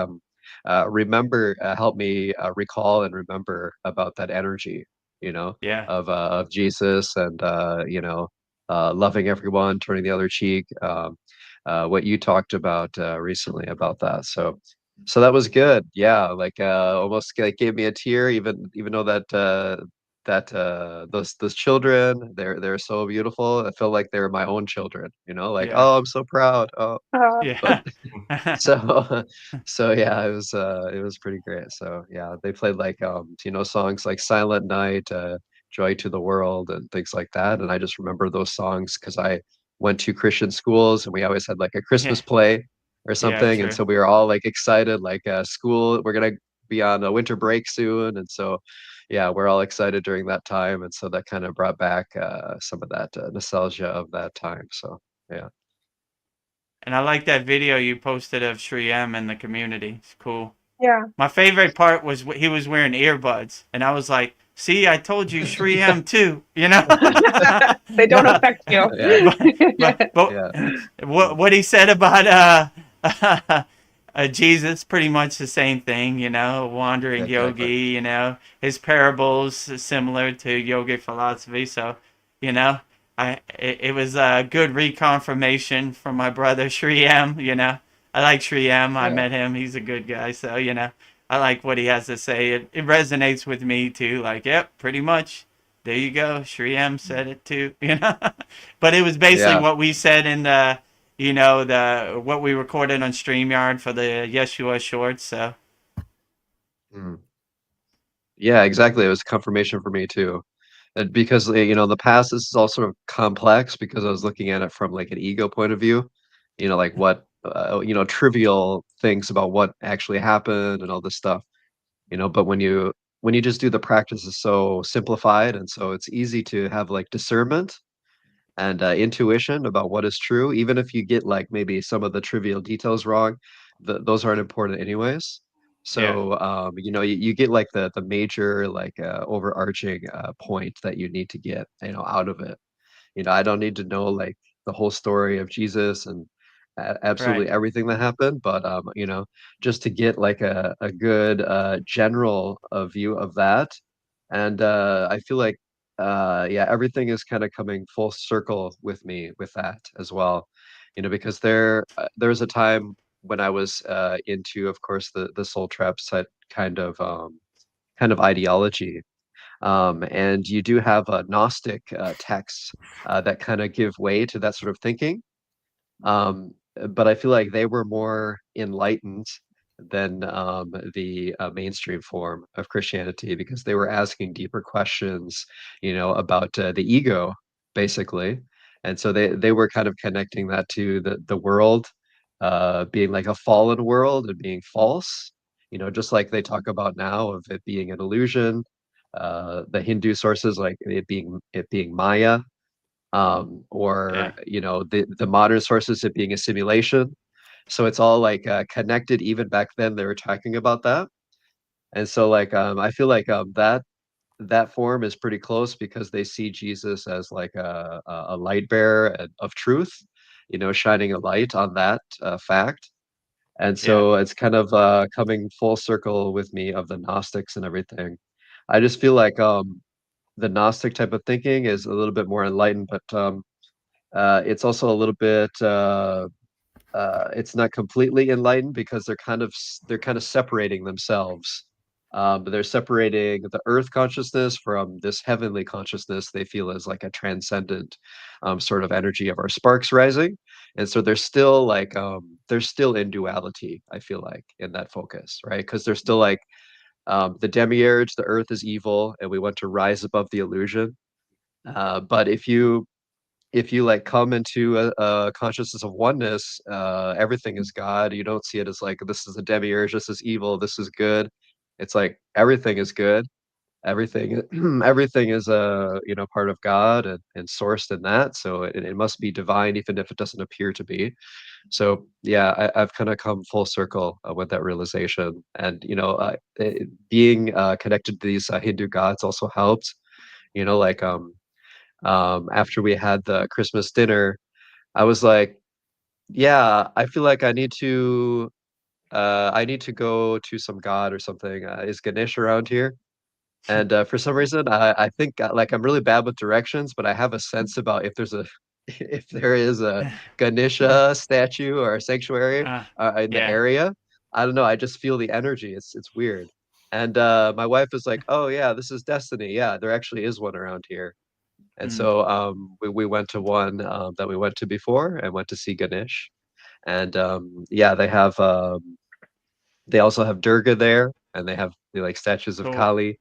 remember help me recall and remember about that energy, Yeah. of Jesus and loving everyone, turning the other cheek. What you talked about recently about that. So that was good. Yeah, like almost like gave me a tear, even though those children, they're so beautiful. I feel like they're my own children, like, Yeah. oh, I'm so proud. Oh, but Yeah. so so yeah, it was pretty great. So yeah, they played like songs like Silent Night, Joy to the World and things like that. And I just remember those songs because I went to Christian schools and we always had like a Yeah. Christmas play or Yeah. something. And True. so we were all like excited, like school, we're gonna be on a winter break soon. And so yeah, we're all excited during that time. And so that kind of brought back some of that nostalgia of that time. So yeah. And I like that video you posted of Shree M in the community. It's cool. Yeah. My favorite part was he was wearing earbuds, and I was like, "See, I told you, Shree M too." They don't No, affect you. Yeah. but Yeah. what he said about Jesus, pretty much the same thing. Wandering Exactly. yogi. His parables similar to yogic philosophy. So, you know, it was a good reconfirmation from my brother Shree M. I like Shree M. I Yeah. met him. He's a good guy. So, I like what he has to say. It resonates with me too. Like, yep, pretty much. There you go. Shree M said it too. But it was basically Yeah. what we said in the what we recorded on StreamYard for the Yeshua shorts. So Mm. Yeah, exactly. It was confirmation for me too. And because in the past this is all sort of complex because I was looking at it from like an ego point of view, like what trivial things about what actually happened and all this stuff, but when you just do the practice is so simplified and so it's easy to have like discernment and intuition about what is true, even if you get like maybe some of the trivial details wrong, those aren't important anyways. yeah, So you get like the major like overarching point that you need to get out of it. I don't need to know like the whole story of Jesus and right, absolutely everything that happened, but just to get like a good general view of that. And I feel like yeah, everything is kind of coming full circle with me with that as well. Because there was a time when I was into, of course, the soul trap set kind of ideology, and you do have Gnostic texts that kind of give way to that sort of thinking. But I feel like they were more enlightened than the mainstream form of Christianity, because they were asking deeper questions, about the ego, basically. And so they were kind of connecting that to the world being like a fallen world and being false, just like they talk about now of it being an illusion. The Hindu sources like it being Maya, or Yeah. the modern sources it being a simulation. So it's all like connected. Even back then, they were talking about that, and so like I feel like that form is pretty close because they see Jesus as like a light bearer of truth, shining a light on that fact. And Yeah. so it's kind of coming full circle with me of the Gnostics and everything. I just feel like the Gnostic type of thinking is a little bit more enlightened, but it's also a little bit it's not completely enlightened because they're kind of separating themselves. But they're separating the earth consciousness from this heavenly consciousness they feel is like a transcendent sort of energy of our sparks rising. And so they're still in duality, I feel like, in that focus, right? Because they're still like the demiurge, the earth is evil, and we want to rise above the illusion. But if you like come into a consciousness of oneness, everything is God. You don't see it as like this is a demiurge, this is evil, this is good. It's like everything is good. Everything everything is part of God and sourced in that. So it must be divine, even if it doesn't appear to be. So yeah, I've kind of come full circle with that realization, and being connected to these Hindu gods also helped. Like after we had the Christmas dinner, I was like, yeah, I feel like I need to go to some god or something. Is Ganesh around here? And for some reason, I think like I'm really bad with directions, but I have a sense about if there's a if there is a Ganesha statue or a sanctuary in the Yeah. area. I don't know. I just feel the energy. It's weird. And my wife is like, "Oh yeah, this is destiny. Yeah, there actually is one around here." And Mm. so we went to one that we went to before and went to see Ganesh. And yeah, they also have Durga there, and they have like statues of Cool. Kali.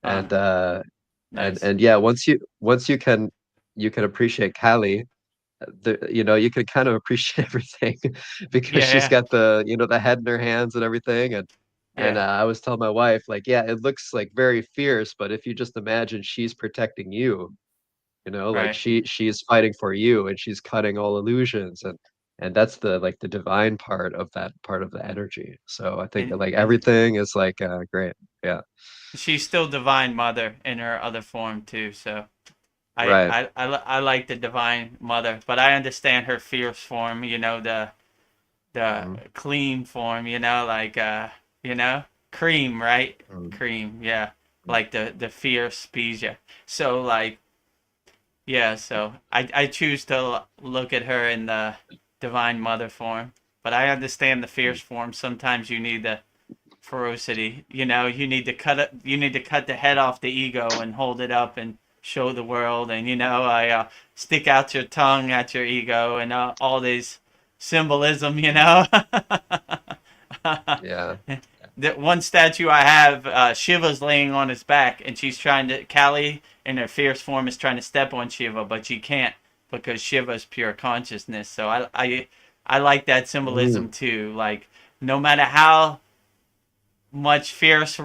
Uh, And and nice. and yeah, once you can appreciate Kali, you can kind of appreciate everything because Yeah. she's Yeah. got the head in her hands and everything. And Yeah. I was telling my wife like, yeah, it looks like very fierce, but if you just imagine she's protecting you, like Right. she's fighting for you, and she's cutting all illusions, and that's the divine part of that part of the energy. So I think like And everything is like great. Yeah. she's still Divine Mother in her other form too. So Right. I like the Divine Mother, but I understand her fierce form. The Mhm. clean form. Like cream, right? Mhm. Cream. Yeah, like the fierce Bija. So like yeah. So I choose to look at her in the Divine Mother form, but I understand the fierce form. Sometimes you need the ferocity. You need to cut it. You need to cut the head off the ego and hold it up and show the world. And I stick out your tongue at your ego and all these symbolism. Yeah. That one statue I have, Shiva's laying on his back, and Kali in her fierce form is trying to step on Shiva, but she can't because Shiva's pure consciousness. So I like that Mm. symbolism too. Like no matter how much fierce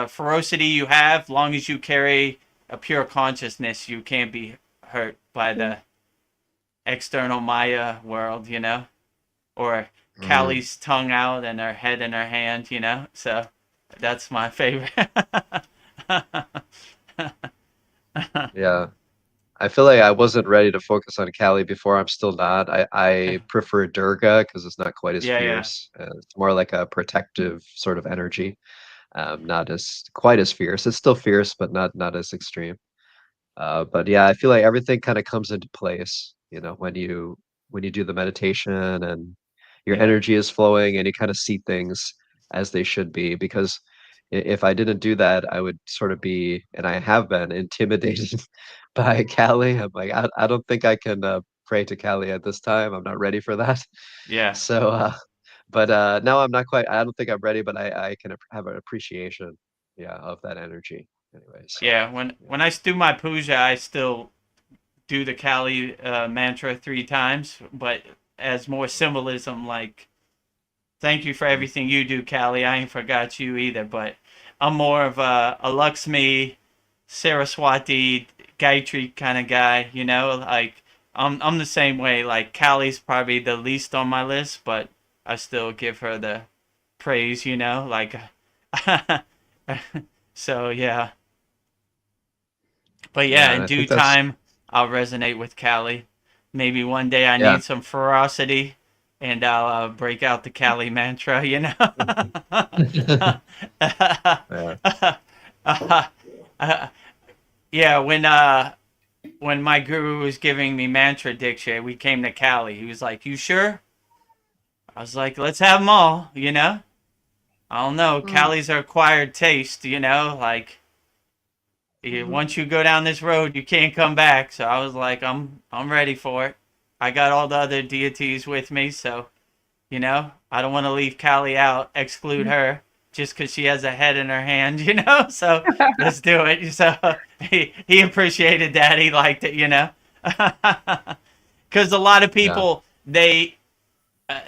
ferocity you have, long as you carry a pure consciousness, you can't be hurt by the external Maya world, or Mm. Kali's tongue out and her head in her hand. So that's my favorite. Yeah. I feel like I wasn't ready to focus on Kali before. I'm still not. I prefer Durga because it's not quite as Yeah, yeah, fierce. It's more like a protective sort of energy. Not as quite as fierce. It's still fierce, but not as extreme. But yeah, I feel like everything kind of comes into place, when you do the meditation and your yeah, energy is flowing and you kind of see things as they should be. Because if I didn't do that, I would sort of be, and I have been intimidated by Cali. I'm like, I don't think I can pray to Cali at this time. I'm not ready for that. yeah. So, But now I'm not quite. I don't think I'm ready, but I can have an appreciation, yeah, of that energy. Anyway, so Yeah, yeah. when I do my puja, I still do the Kali mantra 3 times, but as more symbolism, like thank you for Mhm. everything you do, Kali. I ain't forgot you either, but I'm more of a Lakshmi, Saraswati, Gayatri kind of guy, you know? Like, I'm the same way. Like, Kali's probably the least on my list, but I still give her the praise, you know? Like, so yeah. But yeah, Yeah, and in I due think that's time, I'll resonate with Kali. Maybe one day I yeah. need some ferocity, and I'll break out the Kali mantra. You know. Yeah. Yeah, when my guru was giving me mantra diksha, we came to Kali. He was like, "You sure?" I was like, "Let's have them all." You know. I don't know. Mm. Kali's an acquired taste. You know, like Mhm. once you go down this road, you can't come back. So I was like, I'm ready for it. I got all the other deities with me, so you know, I don't want to leave Kali out, exclude her just because she has a head in her hand, you know. So let's do it. So he appreciated that. He liked it, you know, because a lot of Yeah. people they. Uh,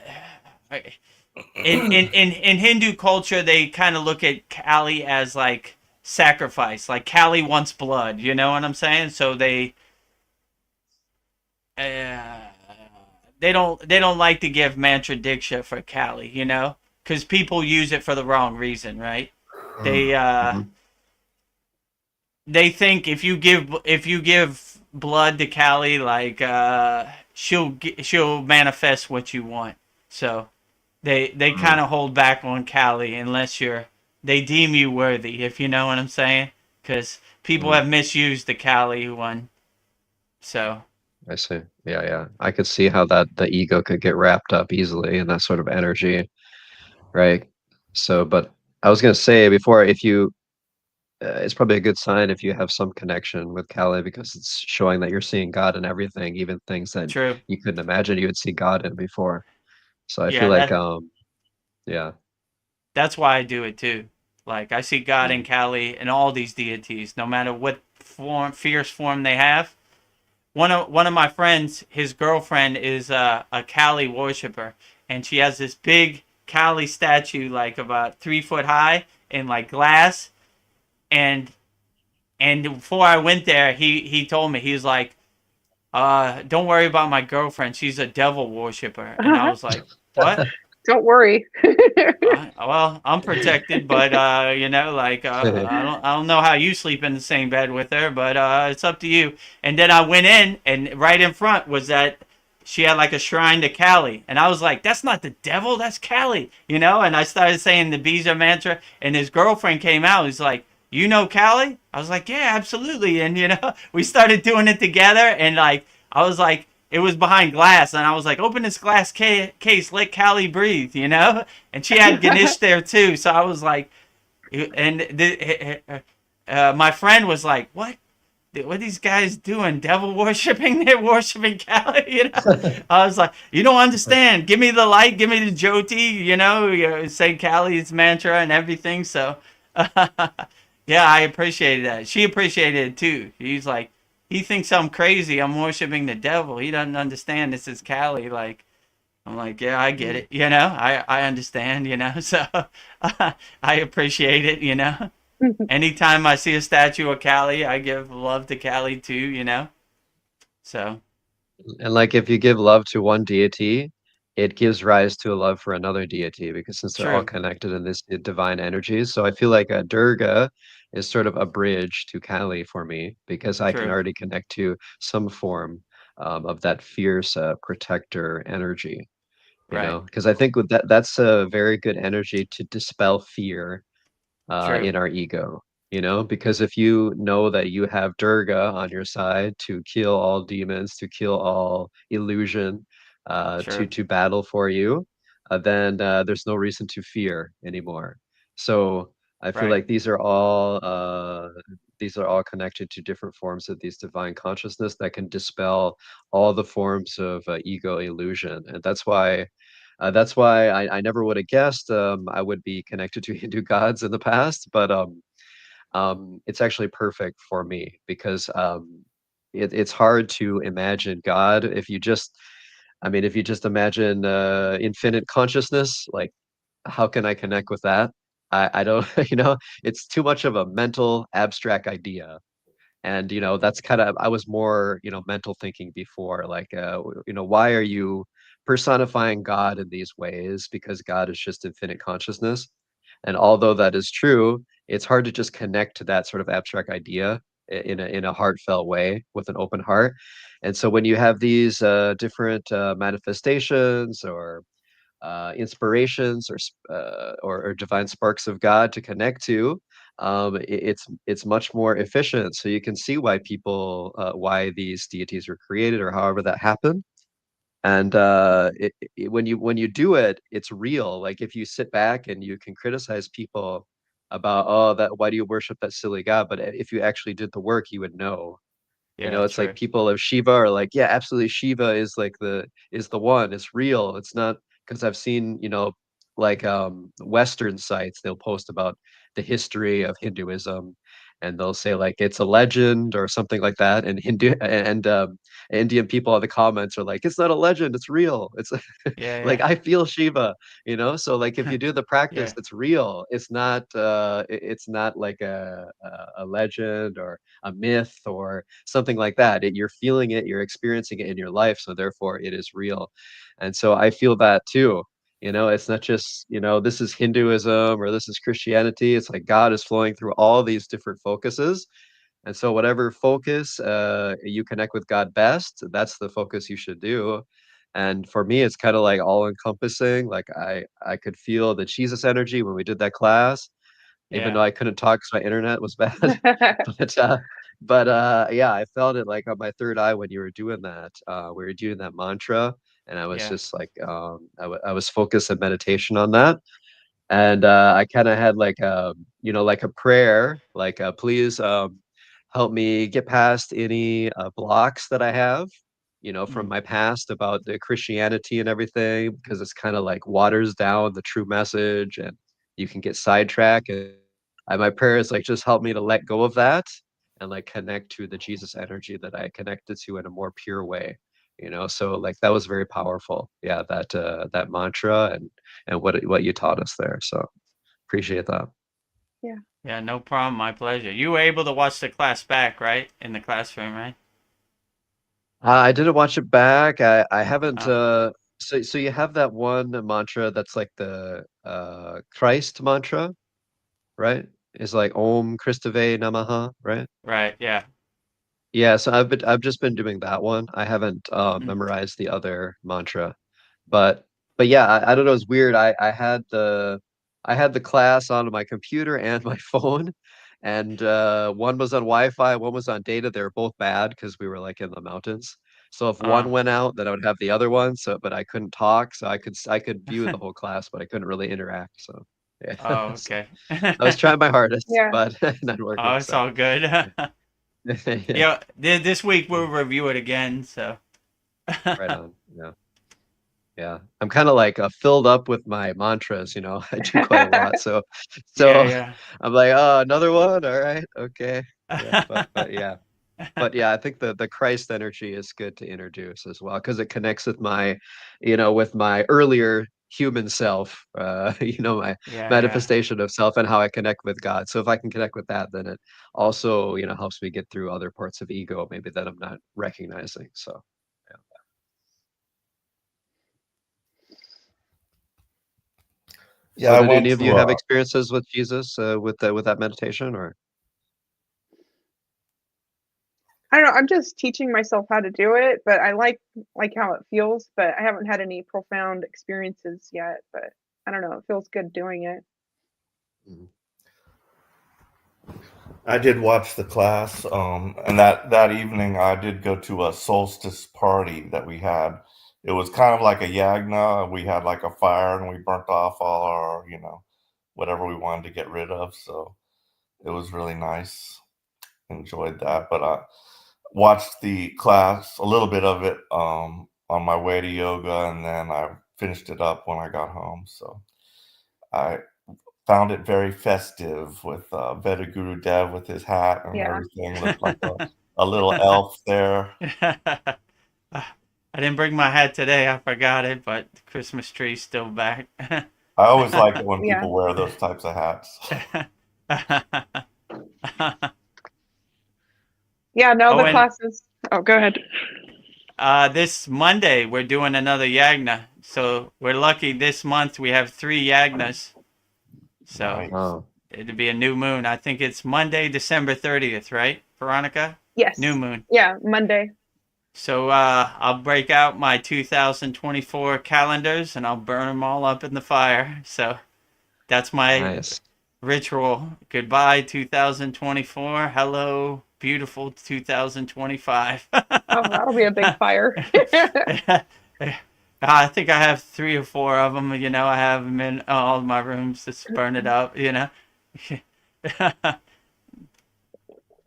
in Hindu culture, they kind of look at Kali as like sacrifice. Like Kali wants blood. You know what I'm saying? So uh, they don't like to give mantra diksha for Kali. You know, because people use it for the wrong reason, right? They uh Mhm. they think if you give blood to Kali, like she'll manifest what you want. So they kind Mm. of hold back on Cali unless they deem you worthy, if you know what I'm saying, because people Mm. have misused the Cali one. So I see. Yeah, yeah. I could see how that the ego could get wrapped up easily in that sort of energy, right? So, but I was gonna say before, if you, it's probably a good sign if you have some connection with Kali because it's showing that you're seeing God in everything, even things that true. you couldn't imagine you would see God in before. So I feel Yeah, like, yeah. that's why I do it too. Like I see God in Mm. Cali and all these deities, no matter what fierce form they have. One of my friends, his girlfriend is a Kali worshiper, and she has this big Kali statue, like about 3 foot high, in like glass, and before I went there, he told me, he was like, don't worry about my girlfriend. She's a devil worshiper. And I was like, what? Don't worry. Well, I'm protected, but you know, like I don't know how you sleep in the same bed with her, but it's up to you. And then I went in, and right in front was that she had like a shrine to Kali, and I was like, that's not the devil, that's Kali, you know. And I started saying the Bija mantra, and his girlfriend came out. He's like, you know Kali? I was like, yeah, absolutely. And you know, we started doing it together, and like I was like, it was behind glass, and I was like, open this glass case, let Callie breathe, you know. And she had Ganesh there too, so I was like, and my friend was like, what are these guys doing? Devil worshiping? They're worshiping Kali, you know. I was like, you don't understand. Give me the light, give me the Jyoti, you know. Say Kali's mantra and everything. So, yeah, I appreciated that. She appreciated it too. He's like, he thinks I'm crazy. I'm worshiping the devil. He doesn't understand this is Kali. Like, I'm like, yeah, I get it. You know, I understand. You know, so I appreciate it. You know, anytime I see a statue of Kali, I give love to Kali too. You know, so And like if you give love to one deity, it gives rise to a love for another deity because since they're all true, connected in this divine energies. So I feel like Durga is sort of a bridge to Kali for me because I can true, already connect to some form of that fierce protector energy, you right, know, because I think with that, that's a very good energy to dispel fear true, in our ego, you know, because if you know that you have Durga on your side to kill all demons, to kill all illusion, true, to battle for you, then there's no reason to fear anymore. So I feel right, like these are all connected to different forms of these divine consciousness that can dispel all the forms of ego illusion, and that's why That's why I never would have guessed I would be connected to Hindu gods in the past, but it's actually perfect for me because it's hard to imagine God if you just, I mean, if you just imagine infinite consciousness, like how can I connect with that? I don't, it's too much of a mental abstract idea. And, that's kind of, I was more, mental thinking before, like, why are you personifying God in these ways? Because God is just infinite consciousness. And although that is true, it's hard to just connect to that sort of abstract idea in a heartfelt way with an open heart. And so when you have these different manifestations or inspirations or divine sparks of God to connect to, it's much more efficient. So you can see why these deities were created or however that happened. And when you do it, it's real. Like if you sit back and you can criticize people about, oh, that why do you worship that silly god? But if you actually did the work, you would know. Yeah, It's like true. people of Shiva are like, yeah, absolutely, Shiva is the one. It's real. It's not because I've seen, like Western sites, they'll post about the history of Hinduism, and they'll say like it's a legend or something like that. And Indian people in the comments are like, it's not a legend, it's real. It's like Yeah, I feel Shiva, So like if yeah. you do the practice, Yeah, it's real. It's not like a legend or a myth or something like that. You're feeling it, you're experiencing it in your life, so therefore it is real. And so I feel that too. It's not just, this is Hinduism or this is Christianity. It's like God is flowing through all these different focuses. And so whatever focus you connect with God best, that's the focus you should do. And for me, it's kind of like all encompassing. Like I could feel the Jesus energy when we did that class, even though yeah, I couldn't talk because my internet was bad. But yeah, I felt it like on my third eye when you were doing that. We were doing that mantra, and I was yeah. just like, I was focused in meditation on that, and I kind of had like like a prayer, like please help me get past any blocks that I have, from Mm. my past about the Christianity and everything, because it's kind of like waters down the true message, and you can get sidetracked. And my prayer is like, just help me to let go of that and like connect to the Jesus energy that I connected to in a more pure way. So like that was very powerful. Yeah, that mantra and what you taught us there. So appreciate that. Yeah. Yeah, no problem. My pleasure. You were able to watch the class back, right? In the classroom, right? I didn't watch it back. I haven't Oh, so you have that one mantra that's like the Christ mantra, right? It's like Om Christave Namaha, right? right. Yeah. Yeah, so I've just been doing that one. I haven't Mm. memorized the other mantra. But yeah, I don't know, it's weird. I had the class on my computer and my phone, and one was on Wi-Fi, one was on data. They were both bad because we were like in the mountains. So if one Oh. went out, then I would have the other one. So but I couldn't talk, so I could view the whole class, but I couldn't really interact. So yeah. Oh, So okay. I was trying my hardest, Yeah. but not working. Oh, it's So all good. yeah, Yeah, this week we'll review it again. So. right on. Yeah. Yeah, I'm kind of like filled up with my mantras, I do quite a lot. So, Yeah, so I'm like, oh, another one. All right, okay. Yeah, but yeah. yeah, but yeah, I think the Christ energy is good to introduce as well because it connects with my earlier human self, my Yeah, yeah. manifestation of self and how I connect with God. So if I can connect with that, then it also, helps me get through other parts of ego maybe that I'm not recognizing. So. Yeah. Yeah, So I did went any of you to have experiences with Jesus with that meditation or? I don't know. I'm just teaching myself how to do it, but I like how it feels, but I haven't had any profound experiences yet, but I don't know. It feels good doing it. Mhm. I did watch the class, and that evening I did go to a solstice party that we had. It was kind of like a yagna. We had like a fire, and we burnt off all our, whatever we wanted to get rid of. So it was really nice. Enjoyed that. But I watched the class, a little bit of it, on my way to yoga, and then I finished it up when I got home. So I found it very festive with Veda Guru Dev with his hat and everything. Looked like a little elf there. I didn't bring my hat today. I forgot it, but the Christmas tree's still back. I always like it when people wear those types of hats. Yeah, no, the classes. Oh, go ahead. This Monday, we're doing another yagna. So we're lucky this month we have 3 yagnas. So it'll be a new moon. I think it's Monday, December 30th, right, Veronica? Yes. New moon. Yeah, Monday. So I'll break out my 2024 calendars and I'll burn them all up in the fire. So that's my ritual. Goodbye, 2024. Hello, beautiful 2025. Oh, that'll be a big fire. I think I have 3 or 4 of them. You know, I have them in all of my rooms. Just burn it up, you know.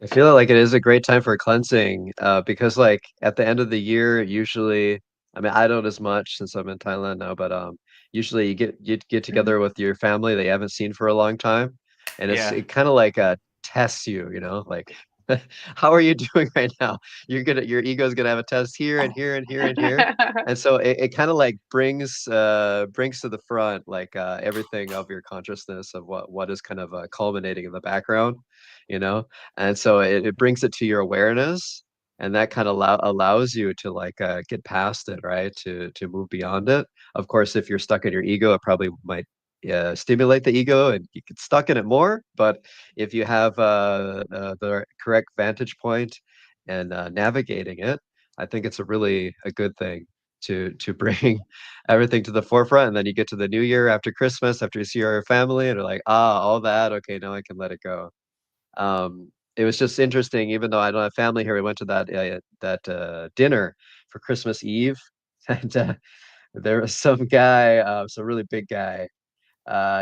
I feel like it is a great time for cleansing because like at the end of the year, usually, I mean, I don't as much since I'm in Thailand now, but usually you get together with your family that you haven't seen for a long time, and it kind of like tests you, you know, like how are you doing right now? Your ego's gonna have a test here and here and here and here, and so it kind of like brings to the front like everything of your consciousness of what is kind of culminating in the background, you know, and so it brings it to your awareness, and that kind of allows you to like get past it, right? To move beyond it. Of course, if you're stuck in your ego, it probably might stimulate the ego and you get stuck in it more. But if you have the correct vantage point and navigating it, I think it's a good thing to bring everything to the forefront. And then you get to the new year after Christmas, after you see your family, and you're like, all that, okay, now I can let it go. It was just interesting, even though I don't have family here. We went to that dinner for Christmas Eve, and there was some guy, some really big guy.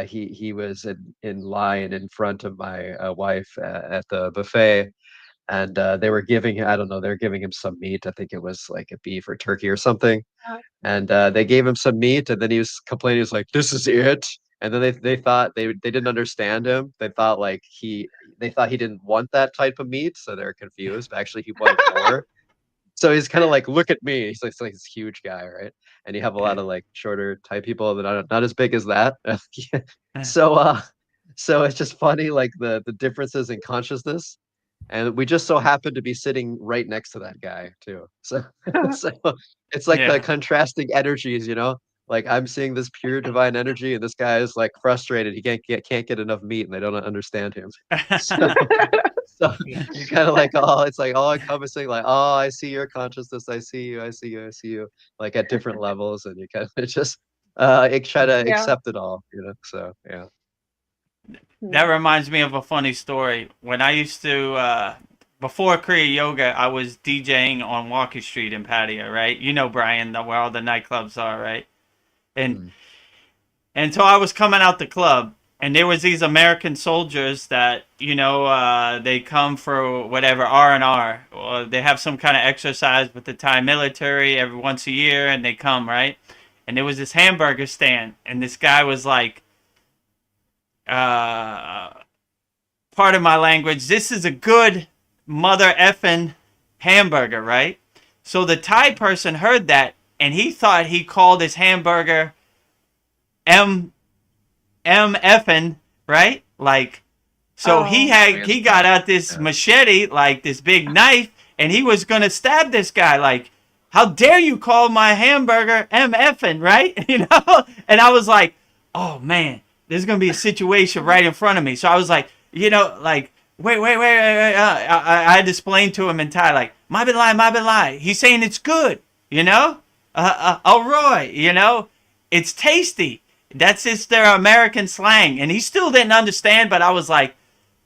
He was in line in front of my wife at the buffet, and they were giving I don't know, they're giving him some meat. I think it was like a beef or turkey or something. And they gave him some meat, and then he was complaining. He was like, "This is it." And then they thought they didn't understand him. They thought like they thought he didn't want that type of meat, so they're confused. But actually, he wanted more. So he's kind of like, look at me. He's like this huge guy, right? And you have a lot of like shorter type people that are not as big as that. So it's just funny, like the differences in consciousness. And we just so happened to be sitting right next to that guy too. So so it's like the contrasting energies, you know. Like I'm seeing this pure divine energy, and this guy is like frustrated. He can't get enough meat, and they don't understand him. So you kind of like, it's like all encompassing, like, I see your consciousness, I see you, I see you, I see you, like at different levels, and you kind of just try to accept it all, you know. So yeah. That reminds me of a funny story. When I used to before Kriya Yoga, I was DJing on Walker Street in Pattaya, right? You know, Brian, where all the nightclubs are, right? And so I was coming out the club, and there was these American soldiers that, you know, they come for whatever R&R, or they have some kind of exercise with the Thai military every once a year, and they come, right? And there was this hamburger stand, and this guy was like, part of my language, this is a good mother effing hamburger, right? So the Thai person heard that, and he thought he called his hamburger M effing, right? Like, so he got out this machete, like this big knife, and he was gonna stab this guy. Like, how dare you call my hamburger M effing, right? You know? And I was like, oh man, there's gonna be a situation right in front of me. So I was like, you know, like, wait. I had to explain to him in Thai, like, my bilai. He's saying it's good, you know? Roy, you know? It's tasty. That's just their American slang. And he still didn't understand, but I was like,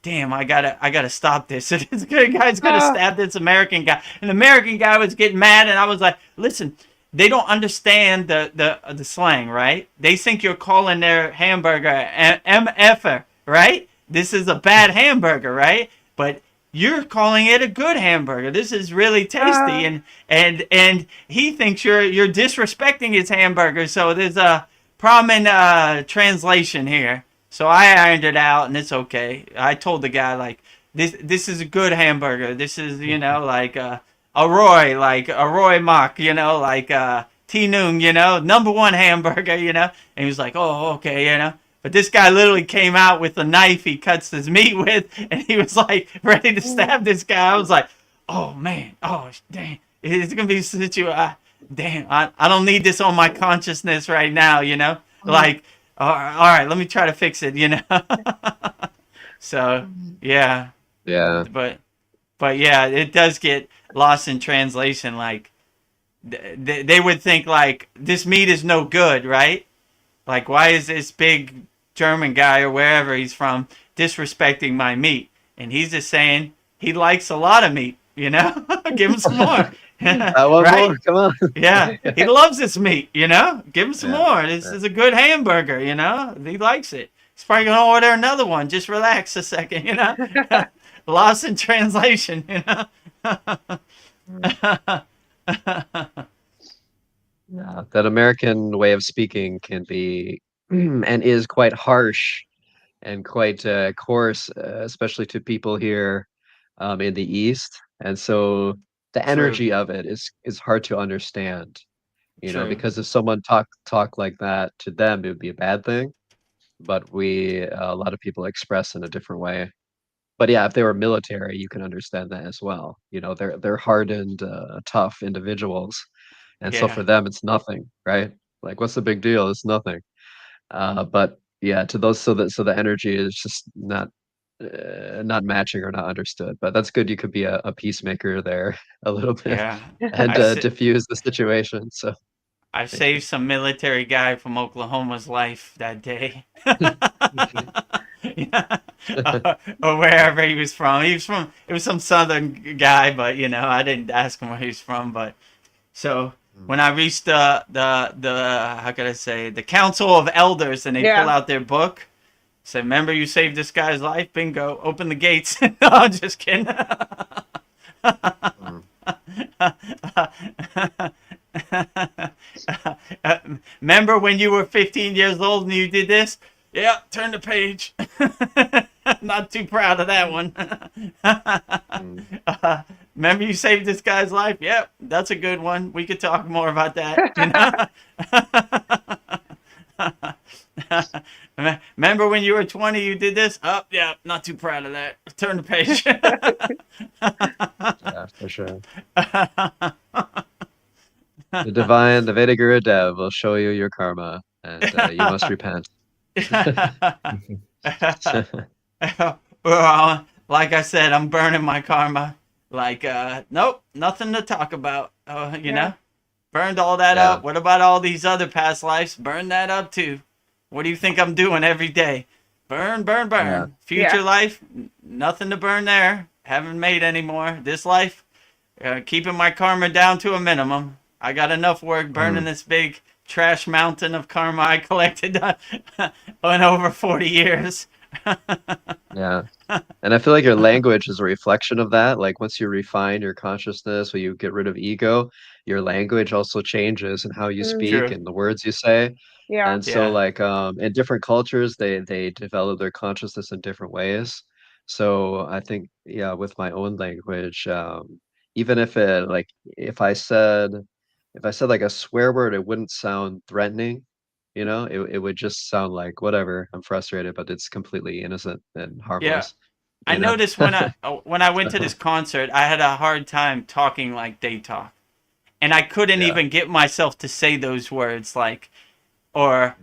damn, I gotta stop this. This guy's gonna stab this American guy. And the American guy was getting mad, and I was like, listen, they don't understand the slang, right? They think you're calling their hamburger MFer, right? This is a bad hamburger, right? But you're calling it a good hamburger. This is really tasty. And he thinks you're disrespecting his hamburger. So there's a problem in translation here. So I ironed it out, and it's okay. I told the guy, like, this is a good hamburger. This is, like a Roy Mock, like T Noon, #1 hamburger, And he was like, oh, okay, But this guy literally came out with a knife he cuts his meat with, and he was like ready to stab this guy. I was like, oh man, oh dang, it's gonna be such a damn. I don't need this on my consciousness right now, Like, all right, let me try to fix it, So yeah, but yeah, it does get lost in translation. Like they would think like this meat is no good, right? Like, why is this big German guy or wherever he's from disrespecting my meat? And he's just saying he likes a lot of meat, Give him some more. I want right? more. Come on. Yeah, he loves this meat, Give him some more. This is a good hamburger, He likes it. He's probably going to order another one. Just relax a second, Lost in translation, Yeah, that American way of speaking can be and is quite harsh and quite coarse, especially to people here in the East. And so the True. energy of it is hard to understand, True. because if someone talk like that to them, it would be a bad thing. But a lot of people express in a different way. But yeah, if they were military, you can understand that as well. They're hardened, tough individuals. And so for them, it's nothing, right? Like, what's the big deal? It's nothing. But yeah, to those, so the energy is just not matching or not understood. But that's good. You could be a peacemaker there a little bit and diffuse the situation. So I saved some military guy from Oklahoma's life that day. Or wherever he was from. It was some southern guy, but I didn't ask him where he was from. But so when I reached the how could I say, the Council of Elders, and they pull out their book, say, remember you saved this guy's life? Bingo, open the gates. No, I'm just kidding. Remember when you were 15 years old and you did this? Yeah, turn the page. Not too proud of that one. Remember you saved this guy's life? Yep, that's a good one. We could talk more about that. Remember when you were 20, you did this? Oh, yeah, not too proud of that. Turn the page. Yeah, for sure. The divine, the Vedic Guru Dev will show you your karma, and you must repent. Well, like I said, I'm burning my karma. Like, nope, nothing to talk about. Burned all that up. What about all these other past lives? Burn that up too. What do you think I'm doing every day? Burn, burn, burn. Yeah. Future life, nothing to burn there. Haven't made any more. This life, keeping my karma down to a minimum. I got enough work burning this big trash mountain of karma I collected in over 40 years. Yeah. And I feel like your language is a reflection of that. Like, once you refine your consciousness, when you get rid of ego, your language also changes, and how you speak and the words you say. Yeah. And so like in different cultures, they develop their consciousness in different ways. So I think, with my own language, even if if I said like a swear word, it wouldn't sound threatening. It would just sound like, whatever, I'm frustrated, but it's completely innocent and harmless. I noticed when I went to this concert, I had a hard time talking like they talk, and I couldn't even get myself to say those words, like, or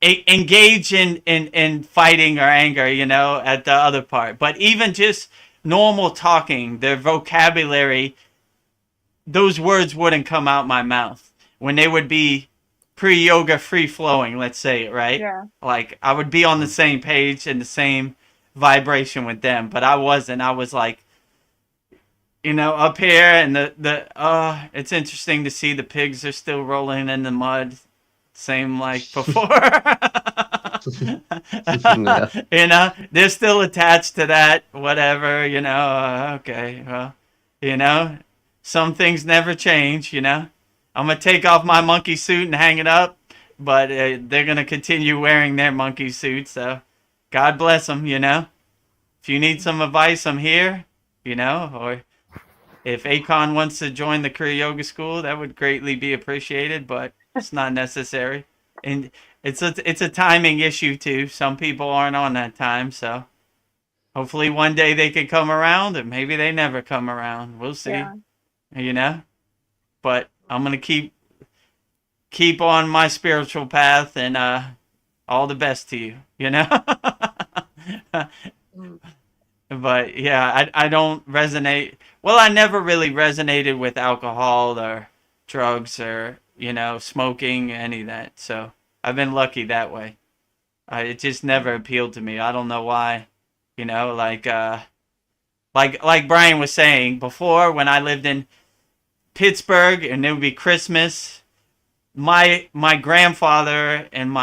engage in fighting or anger, at the other part. But even just normal talking, their vocabulary, those words wouldn't come out my mouth when they would be pre-yoga free-flowing, let's say it, right? Yeah. Like, I would be on the same page and the same vibration with them, but I wasn't. I was like, up here, and it's interesting to see the pigs are still rolling in the mud, same like before. Yeah. You know, they're still attached to that, whatever, you know, okay, well, you know, some things never change, you know. I'm going to take off my monkey suit and hang it up, but they're going to continue wearing their monkey suits, so God bless them, you know. If you need some advice, I'm here, you know, or if Akon wants to join the Kriya Yoga School, that would greatly be appreciated, but it's not necessary. And it's a timing issue too. Some people aren't on that time, so hopefully one day they can come around, and maybe they never come around. We'll see. Yeah. You know? But I'm gonna keep on my spiritual path, and all the best to you, you know? But yeah, I don't resonate. Well, I never really resonated with alcohol or drugs or, you know, smoking, any of that. So I've been lucky that way. It just never appealed to me. I don't know why. You know, like Brian was saying before, when I lived in Pittsburgh and it would be Christmas, my grandfather and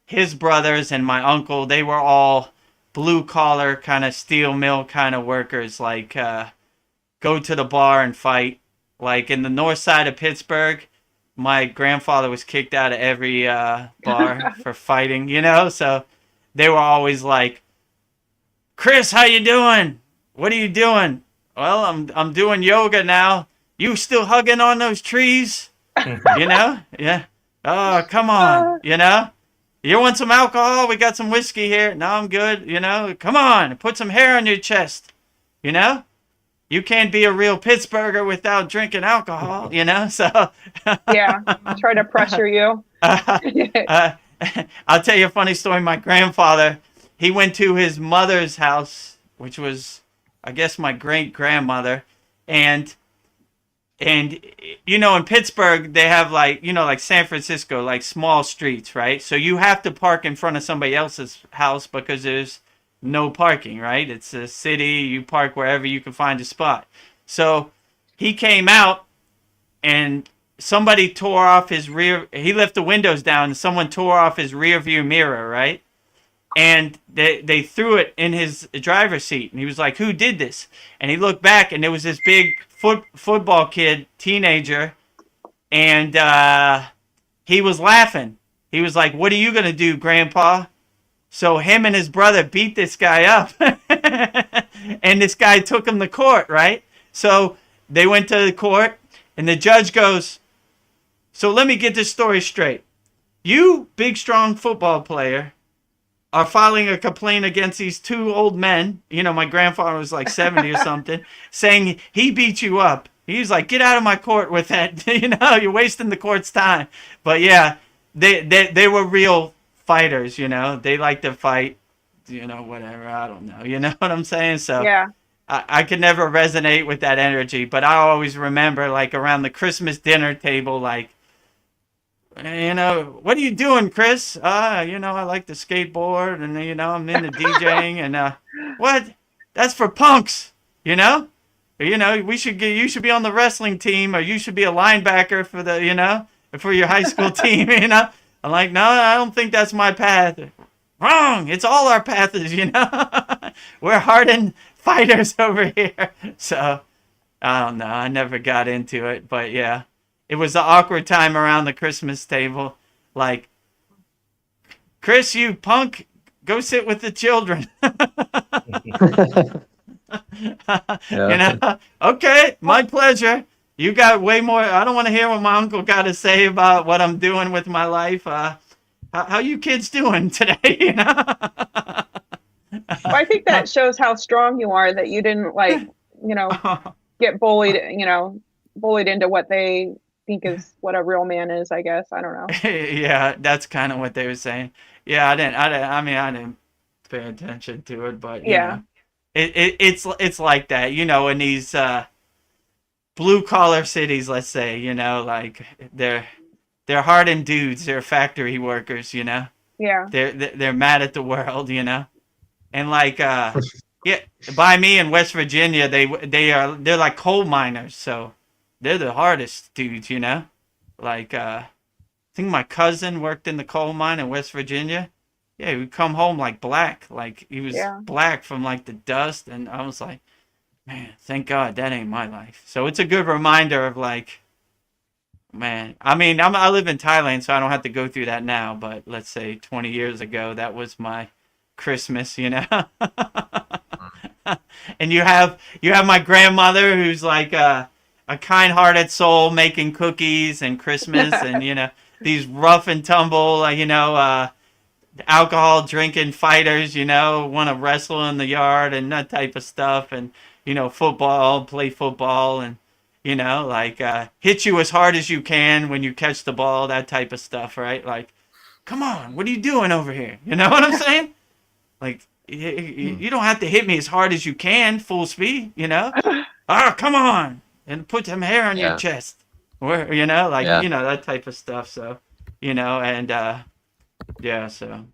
his brothers and my uncle, they were all blue collar kind of steel mill kind of workers, like go to the bar and fight. Like in the north side of Pittsburgh, my grandfather was kicked out of every bar for fighting, you know. So they were always like, Chris, how you doing? What are you doing? Well, I'm doing yoga now. You still hugging on those trees? You know? Yeah. Oh, come on, you know. You want some alcohol? We got some whiskey here. No, I'm good. You know, come on, put some hair on your chest. You know, you can't be a real Pittsburgher without drinking alcohol. You know, so Yeah, try to pressure you. I'll tell you a funny story. My grandfather, he went to his mother's house, which was, I guess, my great grandmother, and you know, in Pittsburgh, they have like, you know, like San Francisco, like small streets, right? So you have to park in front of somebody else's house because there's no parking, right? It's a city. You park wherever you can find a spot. So he came out and somebody tore off his he left the windows down and someone tore off his rear view mirror, right? And they threw it in his driver's seat. And he was like, who did this? And he looked back and there was this big football kid, teenager, and he was laughing. He was like, what are you going to do, Grandpa? So him and his brother beat this guy up. And this guy took him to court, right? So they went to the court, and the judge goes, so let me get this story straight. You, big, strong football player, are filing a complaint against these two old men. You know, my grandfather was like 70 or something, saying he beat you up. He was like, get out of my court with that. You know, you're wasting the court's time. But yeah, they were real fighters, you know. They like to fight, you know, whatever. I don't know. You know what I'm saying? So Yeah. I could never resonate with that energy. But I always remember, like, around the Christmas dinner table, like, you know, what are you doing, Chris? You know, I like to skateboard, and you know, I'm into DJing, and what? That's for punks, you know. You know, you should be on the wrestling team, or you should be a linebacker for the, you know, for your high school team. You know, I'm like, no, I don't think that's my path. Wrong. It's all our paths, you know. We're hardened fighters over here. So I don't know. I never got into it, but yeah. It was an awkward time around the Christmas table. Like, Chris, you punk, go sit with the children. You know? Okay, my pleasure. You got way more. I don't want to hear what my uncle got to say about what I'm doing with my life. How you kids doing today? You know? Well, I think that shows how strong you are, that you didn't, like, you know, get bullied, you know, bullied into what they think is what a real man is, I guess. I don't know. Yeah, that's kind of what they were saying. Yeah, I didn't pay attention to it, but you know, it's like that, you know, in these blue collar cities, let's say, you know, like they're hardened dudes, they're factory workers, you know. Yeah. They're mad at the world, you know. And like yeah, by me in West Virginia, they're like coal miners, so they're the hardest dudes, you know. Like I think my cousin worked in the coal mine in West Virginia. yeah, he would come home like black, like he was Yeah. black from like the dust, and I was like, man, thank God that ain't my life. So it's a good reminder of like, man, I mean, I live in Thailand, so I don't have to go through that now. But let's say 20 years ago, that was my Christmas, you know. And you have my grandmother who's like a kind-hearted soul making cookies and Christmas, and these rough and tumble, alcohol drinking fighters, want to wrestle in the yard and that type of stuff, and play football, and hit you as hard as you can when you catch the ball, that type of stuff, right? Like, come on, what are you doing over here? You know what I'm saying? Like, you don't have to hit me as hard as you can, full speed, Ah, come on, and put some hair on your chest, or that type of stuff. So, and yeah, so.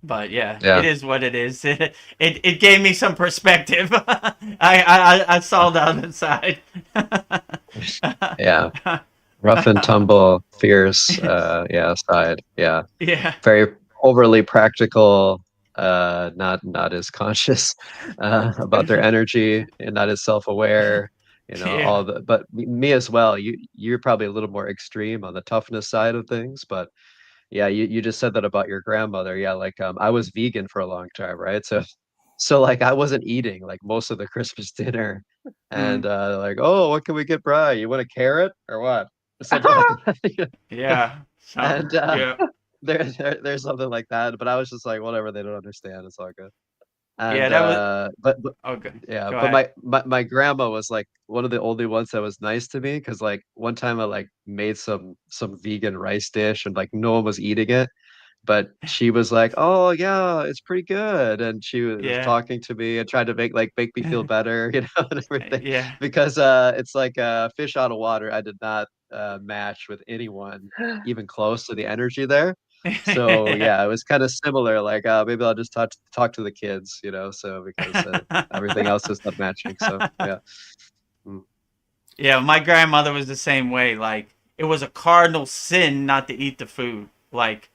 But yeah, it is what it is. It gave me some perspective. I saw the other side. Yeah, rough and tumble, fierce, side. Yeah, Yeah. Very overly practical, not as conscious about their energy, and not as self-aware. Yeah. But me as well. You're probably a little more extreme on the toughness side of things, but. Yeah, you just said that about your grandmother. Yeah, like I was vegan for a long time, right? So like I wasn't eating like most of the Christmas dinner, and Mm. like, oh, what can we get, Bri? You want a carrot or what? Or something like that. Yeah. So, And yeah. there's something like that, but I was just like, whatever, they don't understand. It's all good. Yeah, And that was but okay. yeah, Go but ahead. my grandma was like one of the only ones that was nice to me because like one time I like made some vegan rice dish and like no one was eating it, but she was like, "Oh yeah, it's pretty good," and she was Yeah. talking to me and tried to make me feel better, and everything, Yeah. because it's like fish out of water. I did not match with anyone even close to the energy there. So yeah, it was kind of similar. Like maybe I'll just talk to the kids, so because everything else is not matching. So yeah. Mm. Yeah, my grandmother was the same way. Like, it was a cardinal sin not to eat the food. Like,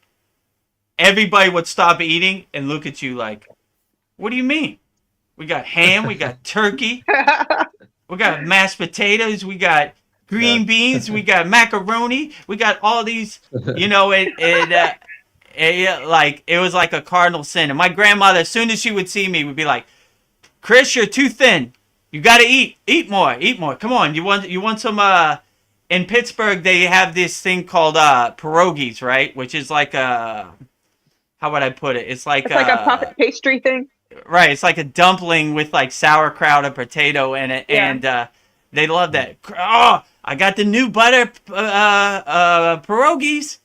everybody would stop eating and look at you like, what do you mean? We got ham, we got turkey, we got mashed potatoes, we got Yeah. green beans, we got macaroni, we got all these, like, it was like a cardinal sin. And my grandmother, as soon as she would see me, would be like, Chris, you're too thin. You got to eat more, eat more. Come on, you want some, in Pittsburgh, they have this thing called, pierogies, right? Which is like how would I put it? It's like a puppet pastry thing. Right, it's like a dumpling with like sauerkraut or potato in it, Yeah. and they love that. Oh, I got the new butter pierogies.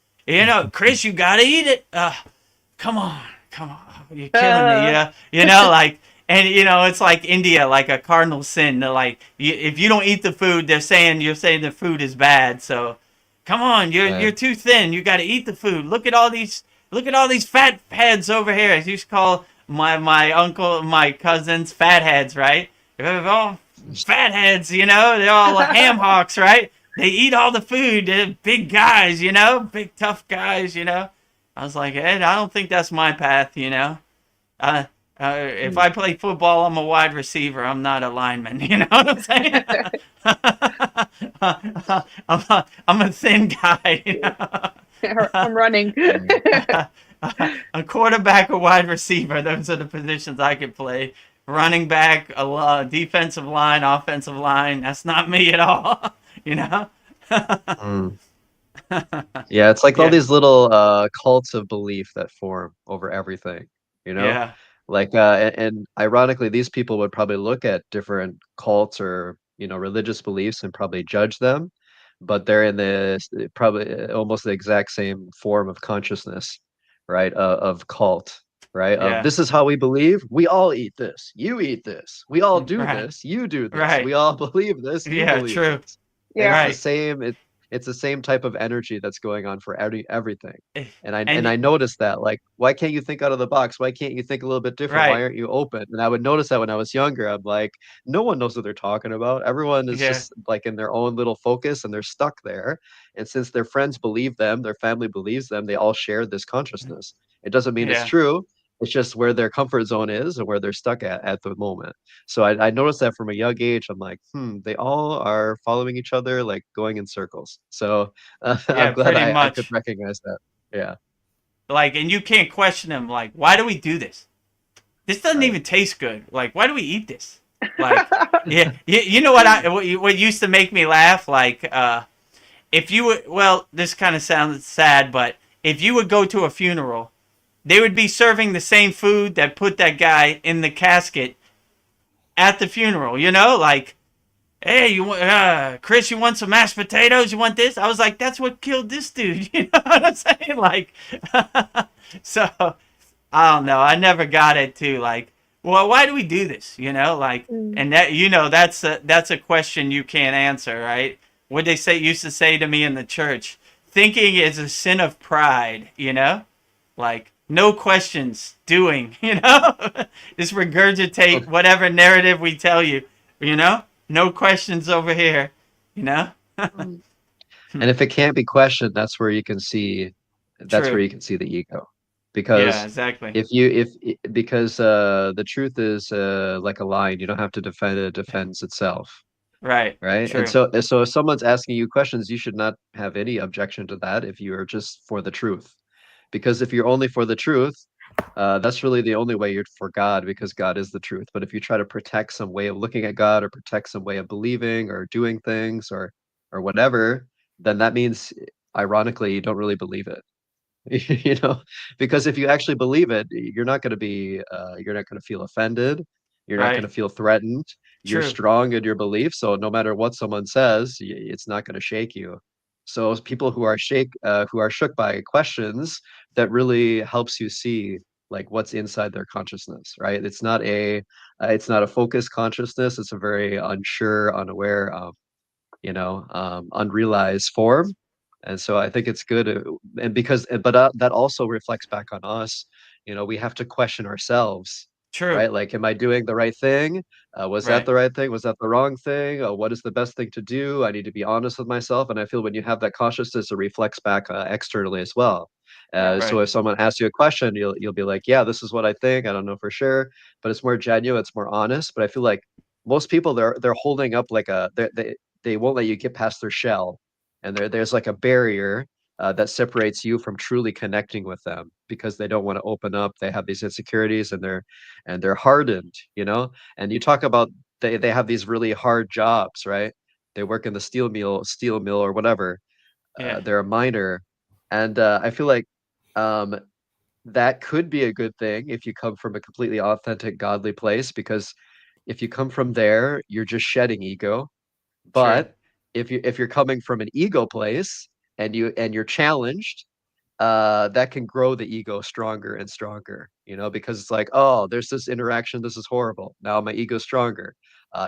Chris, you gotta eat it. Come on, you're killing me. Like, and it's like India, like a cardinal sin. They're like, if you don't eat the food, you're saying the food is bad. So, come on, you're too thin. You gotta eat the food. Look at all these fat heads over here. As you used to call my uncle, my cousins, fatheads, right? They're all fatheads, they're all ham hocks, right? They eat all the food. They're big guys, big tough guys, I was like, Ed, I don't think that's my path, if I play football, I'm a wide receiver. I'm not a lineman. You know what I'm saying? I'm a thin guy. I'm running. A quarterback, a wide receiver. Those are the positions I could play. Running back, a defensive line, offensive line. That's not me at all. Mm. Yeah, it's like all these little cults of belief that form over everything, Yeah. Like and ironically, these people would probably look at different cults or religious beliefs and probably judge them, but they're in this probably almost the exact same form of consciousness, right? Of cult, right? Of Yeah. this is how we believe. We all eat this. You eat this. We all do Right. this. You do this. Right. We all believe this. You Yeah. believe True. this. Yeah. It's the same. It's the same type of energy that's going on for everything. And And I noticed that, like, why can't you think out of the box? Why can't you think a little bit different? Why right. aren't you open? And I would notice that when I was younger. I'm like, no one knows what they're talking about. Everyone is Yeah. just like in their own little focus and they're stuck there. And since their friends believe them, their family believes them, they all share this consciousness. It doesn't mean it's Yeah. true. It's just where their comfort zone is and where they're stuck at the moment. So I noticed that from a young age. I'm like, they all are following each other, like going in circles. So I'm Yeah, glad pretty I could much. recognize that. Yeah. Like, and you can't question them. Like, why do we do this? This doesn't Right. even taste good. Like, why do we eat this? Like, yeah, you know what used to make me laugh? Like, if you would, well, this kind of sounds sad, but if you would go to a funeral, they would be serving the same food that put that guy in the casket at the funeral. You know, like, hey, Chris, you want some mashed potatoes? You want this? I was like, that's what killed this dude. You know what I'm saying? Like, so I don't know. I never got it too. Like, well, why do we do this? You know, like, and that that's a question you can't answer, right? What they say used to say to me in the church, thinking is a sin of pride. You know, like no questions, doing. You know, just regurgitate whatever narrative we tell you. You know, no questions over here. You know. And if it can't be questioned, that's where you can see True. the ego. Yeah. Because Exactly. because the truth is like a lion, you don't have to defend it, it defends itself. Right. Right. And True. so if someone's asking you questions, you should not have any objection to that if you are just for the truth. Because if you're only for the truth, that's really the only way you're for God, because God is the truth. But if you try to protect some way of looking at God or protect some way of believing or doing things or whatever, then that means ironically you don't really believe it. You know, because if you actually believe it, you're not going to feel offended, you're not going to Right. feel threatened, you're True. strong in your belief, so no matter what someone says, it's not going to shake you. So people who are shook by questions, that really helps you see like what's inside their consciousness, right? It's not a focused consciousness, it's a very unsure, unaware, unrealized form. And so I think it's good, and but that also reflects back on us. We have to question ourselves, True. right? Like, am I doing the right thing? Was that Right. the right thing? Was that the wrong thing? What is the best thing to do? I need to be honest with myself. And I feel when you have that consciousness, it reflects back externally as well. Yeah. So Right. if someone asks you a question, you'll be like, yeah, this is what I think. I don't know for sure, but it's more genuine, it's more honest. But I feel like most people, they're holding up like they won't let you get past their shell, and there's like a barrier that separates you from truly connecting with them, because they don't want to open up. They have these insecurities, and they're hardened, and you talk about they have these really hard jobs, right? They work in the steel mill or whatever. Yeah. They're a miner, and I feel like um, that could be a good thing if you come from a completely authentic godly place, because if you come from there, you're just shedding ego. True. But if you're coming from an ego place, and you're challenged, that can grow the ego stronger and stronger, because it's like, oh, there's this interaction, this is horrible. Now my ego's stronger.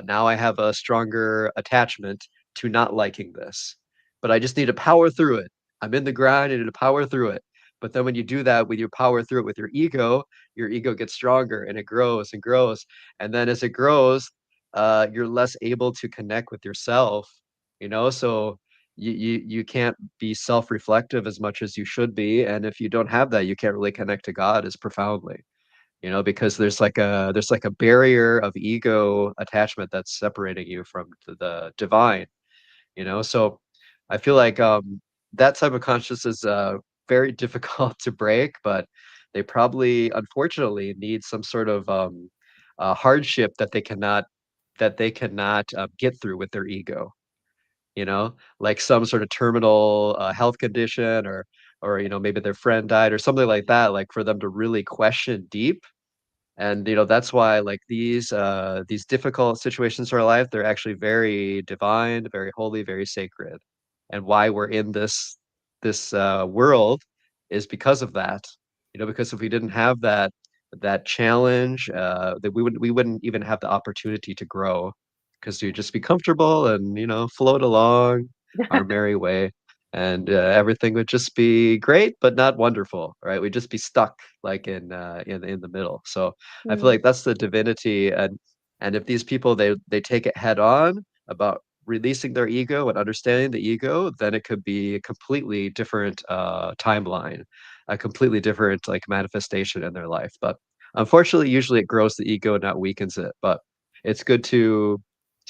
Now I have a stronger attachment to not liking this, but I just need to power through it. I'm in the grind, I need to power through it. But then when you do that, when you power through it with your ego gets stronger, and it grows and grows. And then as it grows, you're less able to connect with yourself, so you can't be self-reflective as much as you should be. And if you don't have that, you can't really connect to God as profoundly, because there's like a barrier of ego attachment that's separating you from the divine. So I feel like that type of consciousness is very difficult to break, but they probably unfortunately need some sort of hardship that they cannot get through with their ego, like some sort of terminal health condition, or maybe their friend died or something like that, like for them to really question deep. And that's why, like, these difficult situations in our life, they're actually very divine, very holy, very sacred. And why we're in this world is because of that. Because if we didn't have that challenge, that we wouldn't even have the opportunity to grow, because you'd just be comfortable and float along our merry way, and everything would just be great but not wonderful, right? We'd just be stuck, like, in the middle. So I feel Mm. like that's the divinity. And if these people, they take it head on about releasing their ego and understanding the ego, then it could be a completely different timeline. a completely different like manifestation in their life. But unfortunately, usually it grows the ego, not weakens it. But it's good to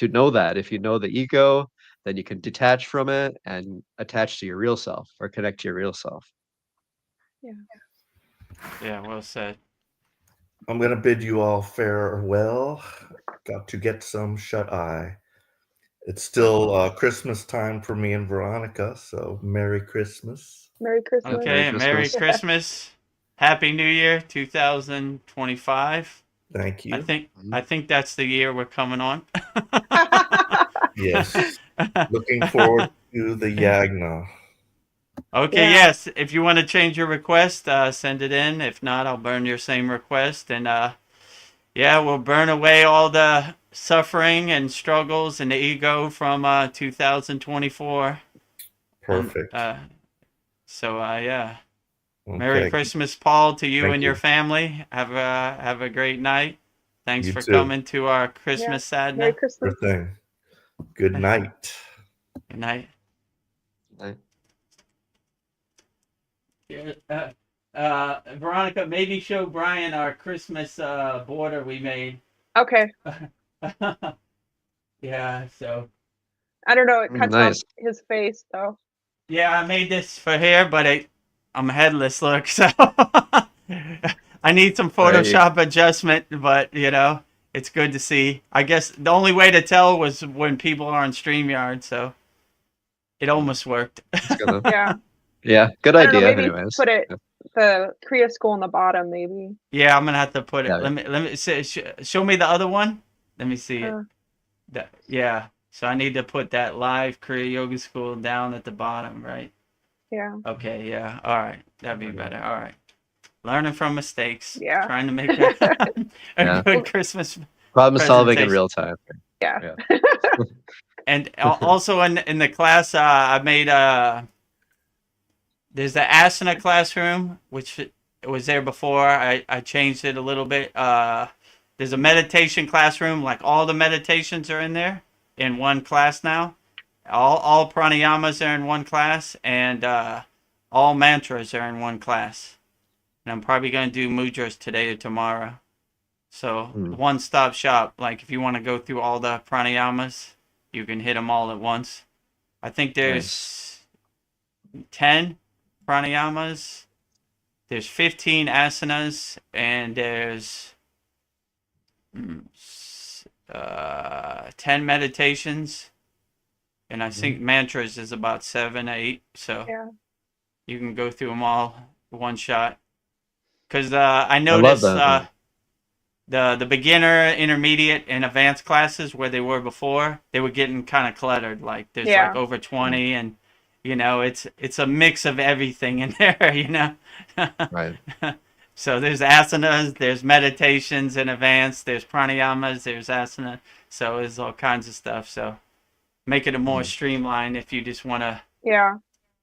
know that if you know the ego, then you can detach from it and attach to your real self or connect to your real self. Yeah, well said. I'm going to bid you all farewell. Got to get some shut eye. It's still Christmas time for me and Veronica, so Merry Christmas. Merry Christmas. Okay, Merry Christmas. Happy New Year 2025. Thank you. I think that's the year we're coming on. Yes. Looking forward to the Yagna. Okay, yes. If you want to change your request, send it in. If not, I'll burn your same request. And yeah, we'll burn away all the suffering and struggles and the ego from 2024. Perfect. So yeah. Okay. Merry Christmas, Paul, to you and your family. Have a great night. Thanks for coming to our Christmas sadness. Merry Christmas. Good night. Good night. Night. Veronica, maybe show Brian our Christmas border we made. Okay. Yeah, so. I don't know. It cuts off his face, though. Yeah, I made this for here, but I'm headless, look, so I need some Photoshop adjustment, but, you know, it's good to see. I guess the only way to tell was when people are on StreamYard, so it almost worked. Yeah. Yeah, good idea. Maybe anyways, put it the Kriya school on the bottom, maybe. Yeah, I'm gonna have to put it. Let me show me the other one. Let me see it. Yeah. So I need to put that live Kriya Yoga School down at the bottom, right? Yeah. Okay. Yeah. All right. That'd be better. All right. Learning from mistakes. Yeah. Trying to make a good Christmas. Problem solving in real time. Yeah. And also in the class, I made there's the asana classroom, which it was there before. I changed it a little bit. There's a meditation classroom, like all the meditations are in there in one class now. All pranayamas are in one class, and all mantras are in one class. And I'm probably going to do mudras today or tomorrow. So one-stop shop. Like if you want to go through all the pranayamas, you can hit them all at once. I think there's 10 pranayamas. There's 15 asanas, and there's 10 meditations. And I think mantras is about 7, 8. So you can go through them all one shot. Because I noticed the beginner, intermediate, and advanced classes where they were before, they were getting kind of cluttered. Like there's like over 20, and you know it's a mix of everything in there. You know. Right. So there's asanas, there's meditations in advanced, there's pranayamas, there's asana. So there's all kinds of stuff. So make it a more streamlined if you just want to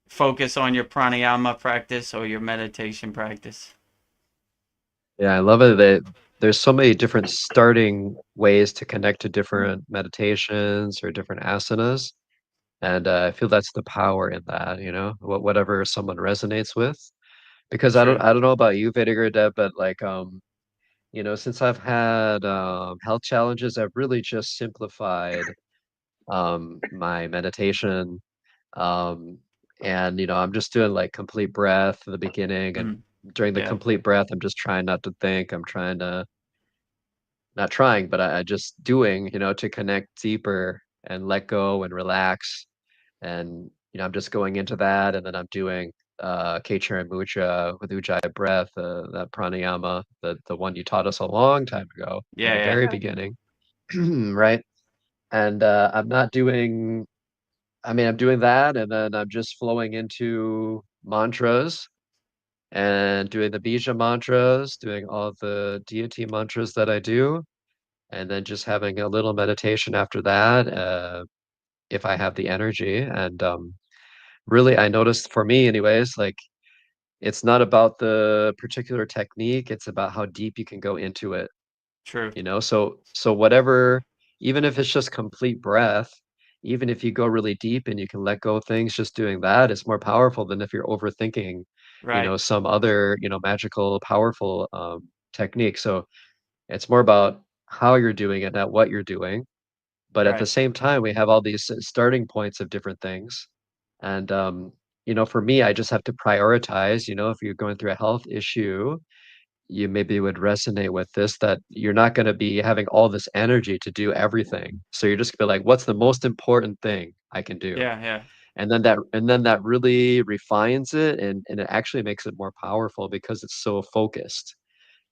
focus on your pranayama practice or your meditation practice. Yeah, I love it that there's so many different starting ways to connect to different meditations or different asanas. And I feel that's the power in that, you know, whatever someone resonates with. Because I don't know about you, Vidiger, Deb, but like you know, since I've had health challenges, I've really just simplified my meditation. And you know, I'm just doing like complete breath at the beginning, and during the complete breath, I'm just trying not to think. I'm trying to not trying, but I just doing, you know, to connect deeper and let go and relax. And you know, I'm just going into that, and then I'm doing Kaichara Mudra with Ujjayi breath, that pranayama, the one you taught us a long time ago in the very beginning, right? And I'm not doing. I mean, I'm doing that, and then I'm just flowing into mantras and doing the bija mantras, doing all the deity mantras that I do, and then just having a little meditation after that, if I have the energy. And really, I noticed for me, anyways, like it's not about the particular technique; it's about how deep you can go into it. True. You know, so whatever, even if it's just complete breath, even if you go really deep and you can let go of things, just doing that is more powerful than if you're overthinking Right. some other, magical, powerful technique. So it's more about how you're doing it, not what you're doing. But at the Right. same time, we have all these starting points of different things. And, for me, I just have to prioritize, if you're going through a health issue, you maybe would resonate with this, that you're not going to be having all this energy to do everything. So you're just gonna be like, what's the most important thing I can do? Yeah. Yeah. And then that really refines it, and it actually makes it more powerful because it's so focused.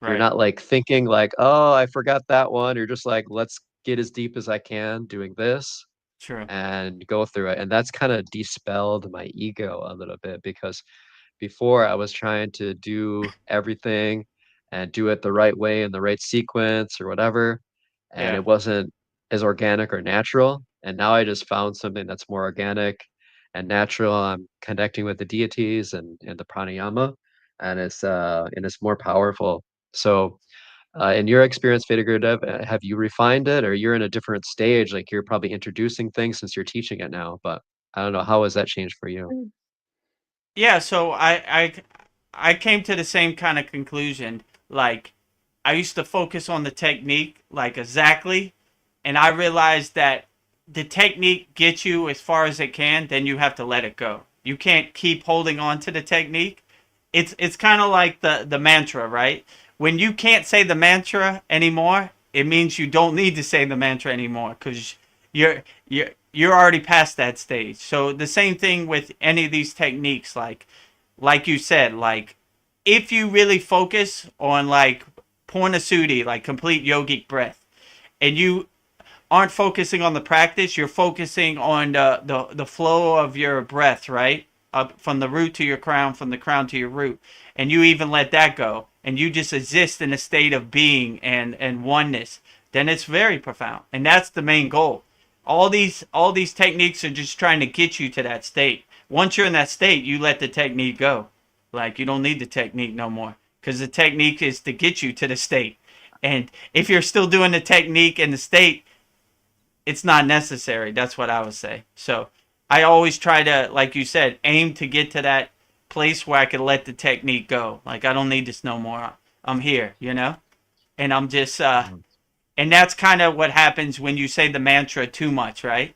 You're Right. not like thinking like, oh, I forgot that one. You're just like, let's get as deep as I can doing this True. and go through it. And that's kind of dispelled my ego a little bit, because before I was trying to do everything and do it the right way in the right sequence or whatever, and Yeah. it wasn't as organic or natural. And now I just found something that's more organic and natural. I'm connecting with the deities and the pranayama, and it's more powerful. So, in your experience, Veda Gurudev, have you refined it, or you're in a different stage? Like, you're probably introducing things since you're teaching it now, but I don't know, how has that changed for you? Mm. Yeah, so I came to the same kind of conclusion. Like, I used to focus on the technique, like exactly, and I realized that the technique gets you as far as it can, then you have to let it go. You can't keep holding on to the technique. It's kind of like the mantra, right? When you can't say the mantra anymore, it means you don't need to say the mantra anymore, because you're already past that stage. So the same thing with any of these techniques, like you said, like if you really focus on like Purnasuti, like complete yogic breath, and you aren't focusing on the practice, you're focusing on the flow of your breath, right? Up from the root to your crown, from the crown to your root. And you even let that go. And you just exist in a state of being and oneness. Then it's very profound. And that's the main goal. All these techniques are just trying to get you to that state. Once you're in that state, you let the technique go. Like, you don't need the technique no more. Because the technique is to get you to the state. And if you're still doing the technique in the state, it's not necessary. That's what I would say. So I always try to, like you said, aim to get to that place where I can let the technique go. Like, I don't need this no more. I'm here, and I'm just, Mhm. and that's kind of what happens when you say the mantra too much, right?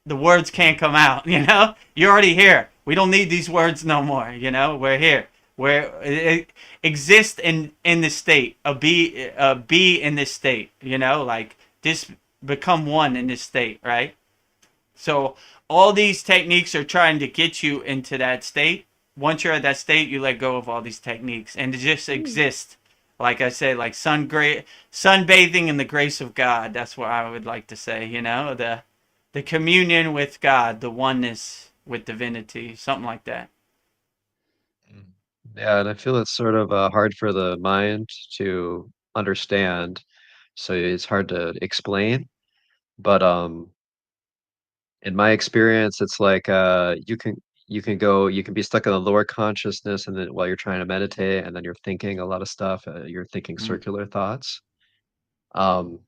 The words can't come out, You're already here. We don't need these words no more, We're here. We're exist in this state, be in this state, like just become one in this state, right? So all these techniques are trying to get you into that state. Once you're at that state, you let go of all these techniques and to just exist. Like I said, like sunbathing in the grace of God. That's what I would like to say. The communion with God, the oneness with divinity, something like that. Yeah, and I feel it's sort of hard for the mind to understand, so it's hard to explain. But in my experience, it's like you can be stuck in a lower consciousness, and then while you're trying to meditate, and then you're thinking a lot of stuff, you're thinking Mm, circular thoughts. Um,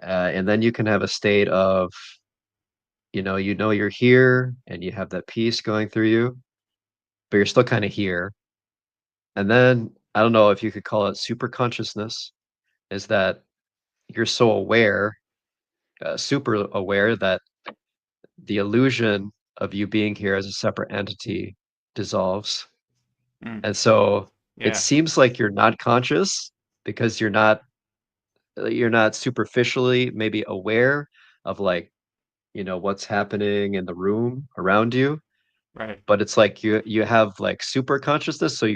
and then you can have a state of, you're here, and you have that peace going through you, but you're still kind of here. And then I don't know if you could call it super consciousness, is that you're so aware, super aware, that the illusion of you being here as a separate entity dissolves. mm, And so it yeah, seems like you're not conscious, because you're not superficially maybe aware of, like, what's happening in the room around you, right, but it's like you have like super consciousness, so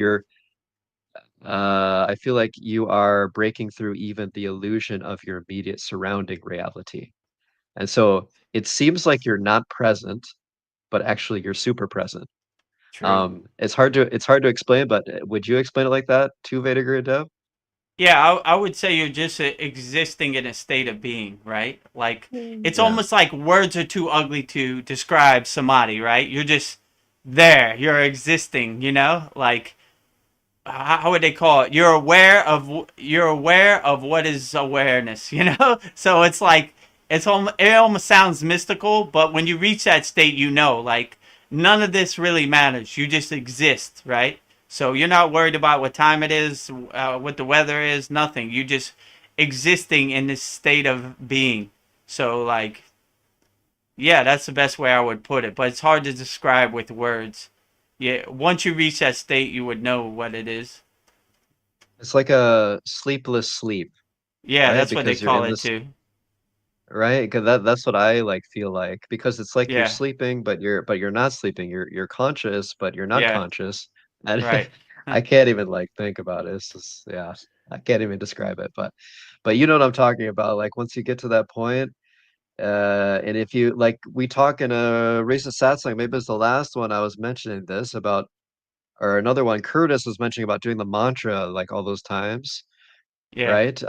I feel like you are breaking through even the illusion of your immediate surrounding reality. And so it seems like you're not present, but actually you're super present. true. It's hard to explain, but would you explain it like that too, Veda Guru Dev? Yeah, I would say you're just existing in a state of being, right? Like, Mm. it's Yeah. almost like words are too ugly to describe samadhi, right? You're just there. You're existing, Like, how would they call it? You're aware of what is awareness, So it's like it almost sounds mystical, but when you reach that state, like none of this really matters. You just exist, right? So you're not worried about what time it is, what the weather is, nothing. You just existing in this state of being. So like, yeah, that's the best way I would put it. But it's hard to describe with words. Yeah, once you reach that state, you would know what it is. It's like a sleepless sleep, Yeah, right? that's what they Because you're call in it this, too. right? Because that's what I like feel like, because it's like you're Yeah, sleeping, but you're not sleeping. You're conscious, but you're not yeah, conscious. And right. I can't even like think about it. It's just, yeah, I can't even describe it. But you know what I'm talking about. Like once you get to that point, and if you like, we talk in a recent satsang, maybe it's the last one I was mentioning this about, or another one, Curtis was mentioning about doing the mantra like all those times, Yeah, right?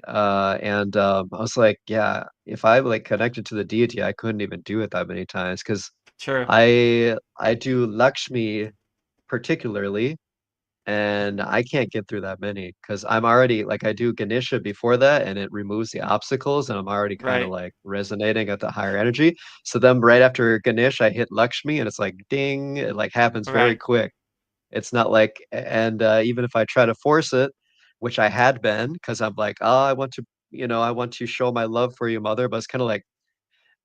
And I was like, yeah, if I like connected to the deity, I couldn't even do it that many times because true. I do Lakshmi particularly, and I can't get through that many because I'm already like I do Ganesha before that, and it removes the obstacles, and I'm already kind of Right, like resonating at the higher energy. So then right after Ganesh, I hit Lakshmi, and it's like ding, it like happens very right. quick. It's not like, and even if I try to force it, which I had been, because I'm like, oh, I want to, I want to show my love for you, mother. But it's kind of like,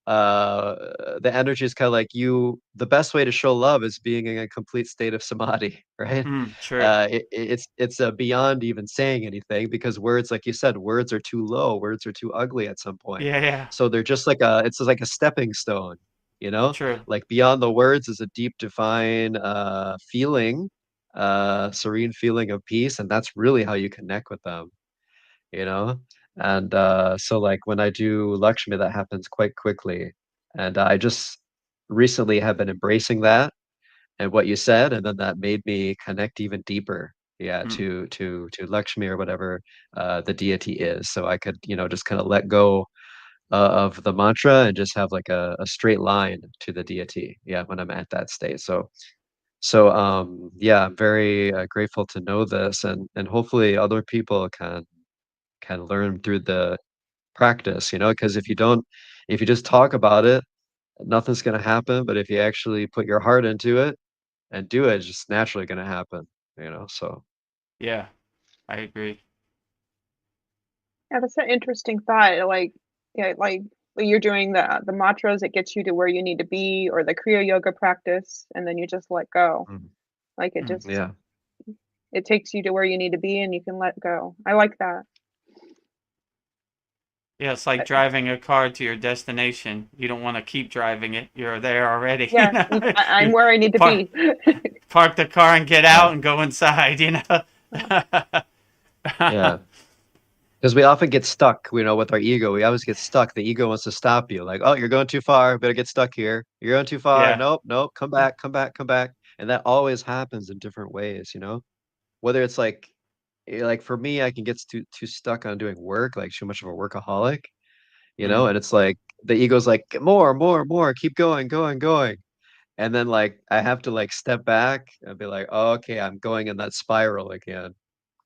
the energy is kind of like the best way to show love is being in a complete state of samadhi, right? True. It's beyond even saying anything, because words, like you said, words are too low, words are too ugly at some point. Yeah, yeah. So they're just like it's like a stepping stone, you know? True. Like beyond the words is a deep, divine feeling, serene feeling of peace, and that's really how you connect with them, you know? And so like when I do Lakshmi, that happens quite quickly. And I just recently have been embracing that and what you said, and then that made me connect even deeper, yeah, Mm, to Lakshmi or whatever the deity is. So I could, just kind of let go of the mantra and just have like a straight line to the deity, yeah, when I'm at that state. So yeah, I'm very grateful to know this, and hopefully other people can learn through the practice, because if you just talk about it, nothing's going to happen. But if you actually put your heart into it and do it, it's just naturally going to happen, so. yeah, I agree. Yeah, that's an interesting thought. Like, yeah, like when you're doing the mantras, it gets you to where you need to be, or the Kriya yoga practice, and then you just let go. Mhm. Like Mm. Yeah. it takes you to where you need to be, and you can let go. I like that. Yeah, it's like Uh, driving a car to your destination. You don't want to keep driving it. You're there already. Yeah, I'm You where I need to park, be. park the car and get Yeah. out and go inside, Yeah. Because we often get stuck, with our ego. We always get stuck. The ego wants to stop you. Like, oh, you're going too far. Better get stuck here. You're going too far. Yeah. Nope, nope. Come back, come back, come back. And that always happens in different ways. Whether it's like for me, I can get too stuck on doing work, like too much of a workaholic, Mm. and it's like the ego's like, more, more, more, keep going, going, going. And then like I have to like step back and be like, oh, okay, I'm going in that spiral again,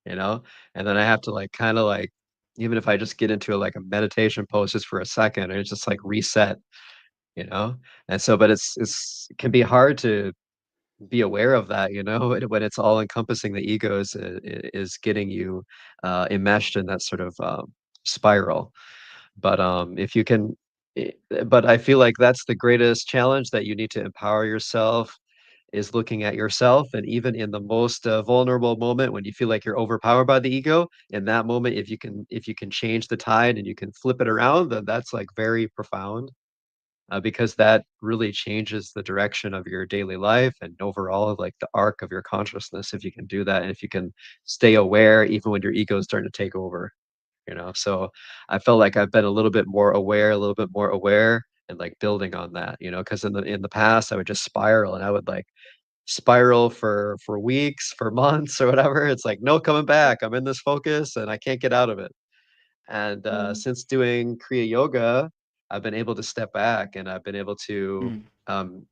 you know? And then I have to like kind of like, even if I just get into like a meditation pose just for a second, and it's just like reset, you know? And so, but it can be hard to be aware of that, when it's all encompassing. The ego is getting you enmeshed in that sort of spiral. But if you can, but I feel like that's the greatest challenge, that you need to empower yourself, is looking at yourself. And even in the most vulnerable moment, when you feel like you're overpowered by the ego, in that moment, if you can change the tide and you can flip it around, then that's like very profound, because that really changes the direction of your daily life and overall like the arc of your consciousness, if you can do that, and if you can stay aware even when your ego is starting to take over. So I felt like I've been a little bit more aware, a little bit more aware, and like building on that, because in the past I would just spiral, and I would like spiral for weeks, for months, or whatever. It's like no coming back. I'm in this focus and I can't get out of it. And Mm. since doing Kriya Yoga, I've been able to step back, and I've been able to Mm. um,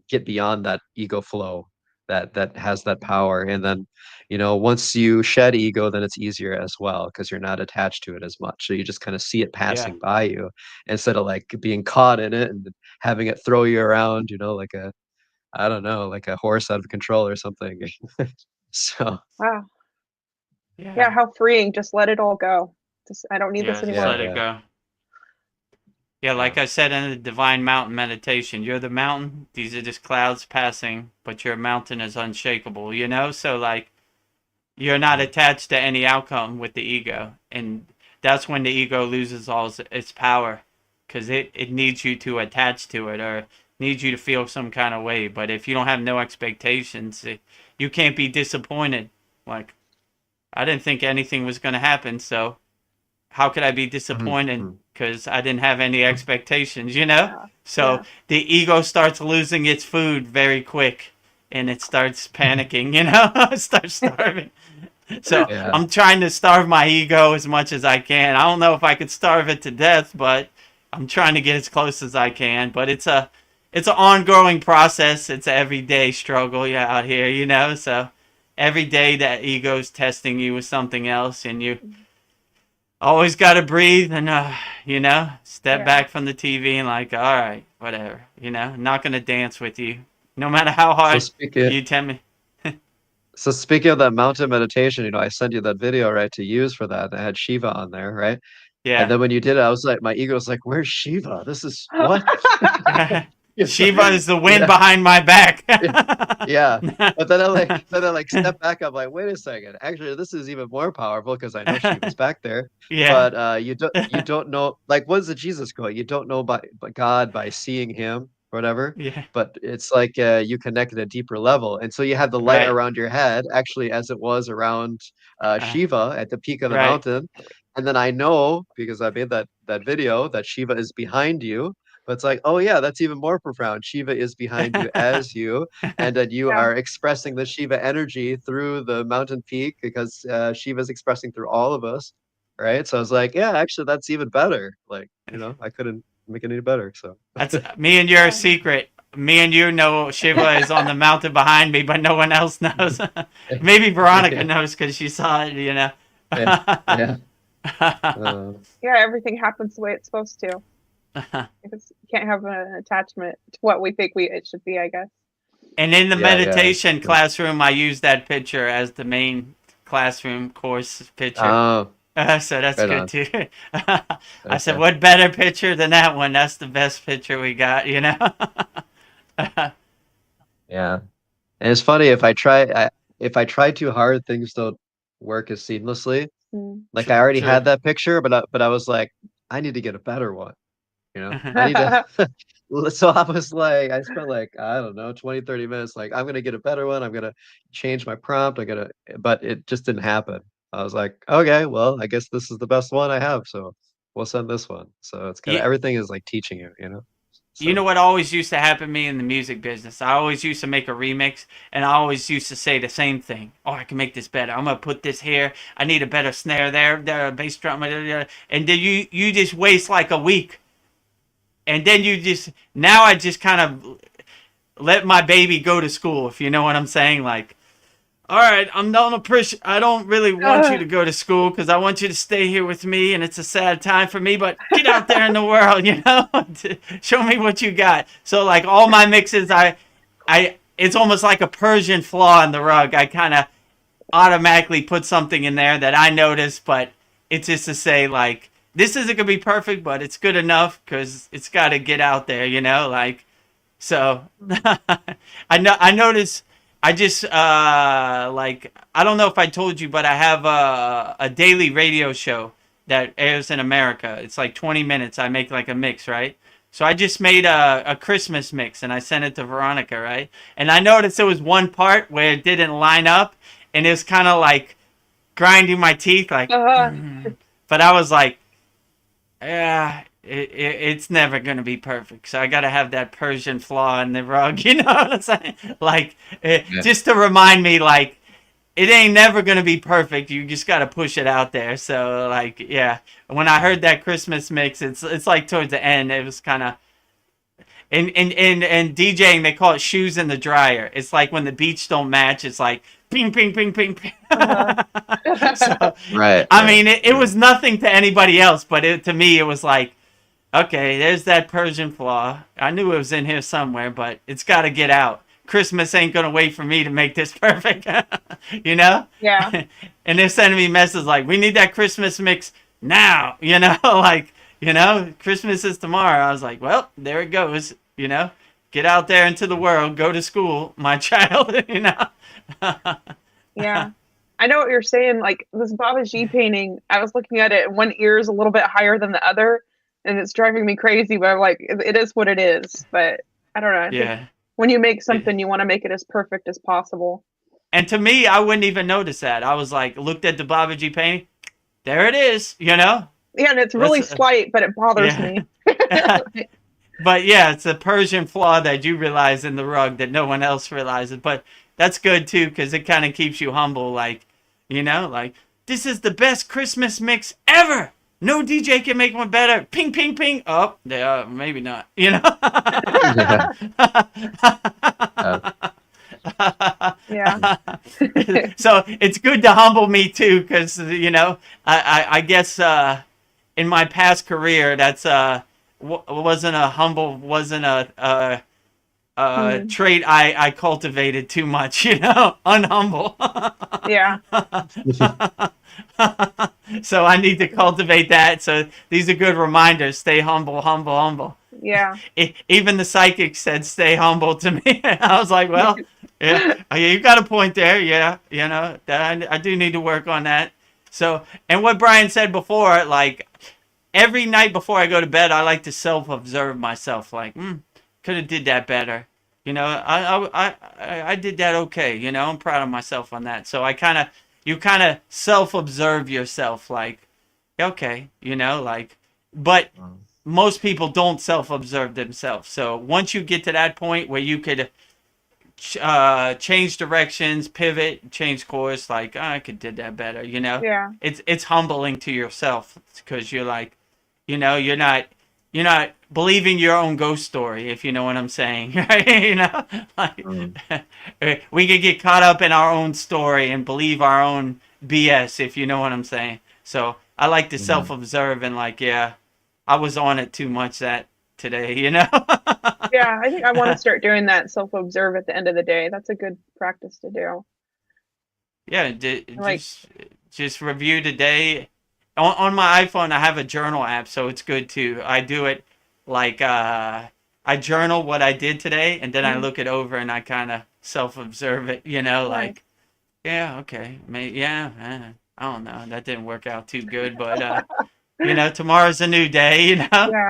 get beyond that ego flow that has that power. And then, once you shed ego, then it's easier as well, because you're not attached to it as much. So you just kind of see it Yeah. passing by you, instead of like being caught in it and having it throw you around, like I don't know, like a horse out of control or something. So Wow. Yeah. Yeah, how freeing. Just let it all go. Just I don't need this Just anymore. let it go. Yeah, like I said in the Divine Mountain meditation, you're the mountain. These are just clouds passing, but your mountain is unshakable, you know? So, like, you're not attached to any outcome with the ego. And that's when the ego loses all its power, because it needs you to attach to it or needs you to feel some kind of way. But if you don't have no expectations, you can't be disappointed. Like, I didn't think anything was going to happen, so how could I be disappointed? Because I didn't have any expectations, you know? Yeah. So the ego starts losing its food very quick, and it starts panicking, you know? It starts starving. So I'm trying to starve my ego as much as I can. I don't know if I could starve it to death, but I'm trying to get as close as I can. But it's an ongoing process. It's an everyday struggle out here, you know? So every day that ego's testing you with something else, and you always got to breathe and, you know, step back from the TV and like, all right, whatever, you know, I'm not going to dance with you no matter how hard you tell me. So speaking of that mountain meditation, you know, I sent you that video, right, to use for that. I had Shiva on there, right? Yeah. And then when you did it, I was like, my ego was like, where's Shiva? This is what? Shiva is the wind behind my back. Yeah. But then I like step back. I'm like, wait a second. Actually, this is even more powerful because I know Shiva's back there. Yeah. But you don't know, like, what does the Jesus quote? You don't know by God by seeing him or whatever. Yeah. But it's like you connect at a deeper level. And so you have the light around your head, actually, as it was around Shiva at the peak of the mountain. And then I know, because I made that video, that Shiva is behind you. But it's like, oh yeah, that's even more profound. Shiva is behind you as you, and that you are expressing the Shiva energy through the mountain peak because Shiva is expressing through all of us, right? So I was like, yeah, actually, that's even better. Like, you know, I couldn't make it any better. So that's me and your secret. Me and you know Shiva is on the mountain behind me, but no one else knows. Maybe Veronica knows because she saw it, you know. Yeah. Everything happens the way it's supposed to. Because you can't have an attachment to what we think it should be, I guess. And in the meditation classroom, I use that picture as the main classroom course picture. So that's good too. I said, what better picture than that one? That's the best picture we got, you know? Yeah. And it's funny, if I try too hard, things don't work as seamlessly. Like I already had that picture, but I was like, I need to get a better one. You know, I need to. So I was like, I spent like, I don't know, 20, 30 minutes. Like, I'm going to get a better one. I'm going to change my prompt. But it just didn't happen. I was like, okay, well, I guess this is the best one I have. So we'll send this one. So it's kind of, everything is like teaching you, you know? So. You know what always used to happen to me in the music business? I always used to make a remix, and I always used to say the same thing. Oh, I can make this better. I'm going to put this here. I need a better snare there, bass drum. And then you just waste like a week. And then now I just kind of let my baby go to school, if you know what I'm saying. Like, all right, I don't really want you to go to school because I want you to stay here with me, and it's a sad time for me, but get out there in the world, you know? Show me what you got. So, like, all my mixes, it's almost like a Persian flaw in the rug. I kind of automatically put something in there that I noticed, but it's just to say, like, this isn't going to be perfect, but it's good enough because it's got to get out there, you know? Like, so I noticed, I just, like, I don't know if I told you, but I have a daily radio show that airs in America. It's like 20 minutes. I make like a mix, right? So I just made a Christmas mix and I sent it to Veronica, right? And I noticed there was one part where it didn't line up and it was kind of like grinding my teeth, like, but I was like, yeah, it's never going to be perfect. So I got to have that Persian flaw in the rug, you know what I'm saying? Like, just to remind me, like, it ain't never going to be perfect. You just got to push it out there. So, like, yeah, when I heard that Christmas mix, it's like towards the end, it was kind of, in DJing, they call it shoes in the dryer. It's like when the beats don't match, it's like, ping, ping, ping, ping, ping. So, I mean, it was nothing to anybody else, but to me, it was like, okay, there's that Persian flaw. I knew it was in here somewhere, but it's got to get out Christmas ain't gonna wait for me to make this perfect. You know? Yeah. And they're sending me messages like, we need that Christmas mix now, you know, like, you know, Christmas is tomorrow. I was like, well, there it goes, you know, get out there into the world, go to school, my child, you know. Yeah. I know what you're saying. Like this Baba G painting, I was looking at it, and one ear is a little bit higher than the other, and it's driving me crazy. But I'm like, it is what it is. But I don't know. I think when you make something, you want to make it as perfect as possible. And to me, I wouldn't even notice that. I was like, looked at the Baba G painting. There it is, you know? Yeah, and it's really slight, but it bothers me. But yeah, it's a Persian flaw that you realize in the rug that no one else realizes. But that's good too, because it kind of keeps you humble. Like, you know, like, this is the best Christmas mix ever. No DJ can make one better. Ping, ping, ping. Oh, yeah, maybe not, you know? Yeah. So it's good to humble me too, because, you know, I guess in my past career, that's wasn't a trait I cultivated too much, you know, unhumble. Yeah. So I need to cultivate that. So these are good reminders. Stay humble, humble, humble. Yeah. Even the psychic said, stay humble to me. I was like, well, yeah, you got a point there. Yeah, you know, I do need to work on that. So, and what Brian said before, like, every night before I go to bed, I like to self-observe myself. Like, could have did that better. You know, I did that okay. You know, I'm proud of myself on that. So you kind of self-observe yourself. Like, okay, you know, like, but most people don't self-observe themselves. So once you get to that point where you could change directions, pivot, change course, like, I could did that better. You know, Yeah. It's humbling to yourself, because you're like, you know, you're not believing your own ghost story, if you know what I'm saying, right? You know, like, we could get caught up in our own story and believe our own BS, if you know what I'm saying. So I like to self-observe and like, yeah, I was on it too much that today, you know? Yeah, I think I want to start doing that, self-observe at the end of the day. That's a good practice to do. Yeah, just review the day. On my iPhone, I have a journal app, so it's good too. I do it like I journal what I did today, and then I look it over and I kind of self-observe it. You know, like, yeah, okay, I don't know, that didn't work out too good, but you know, tomorrow's a new day. You know, Yeah.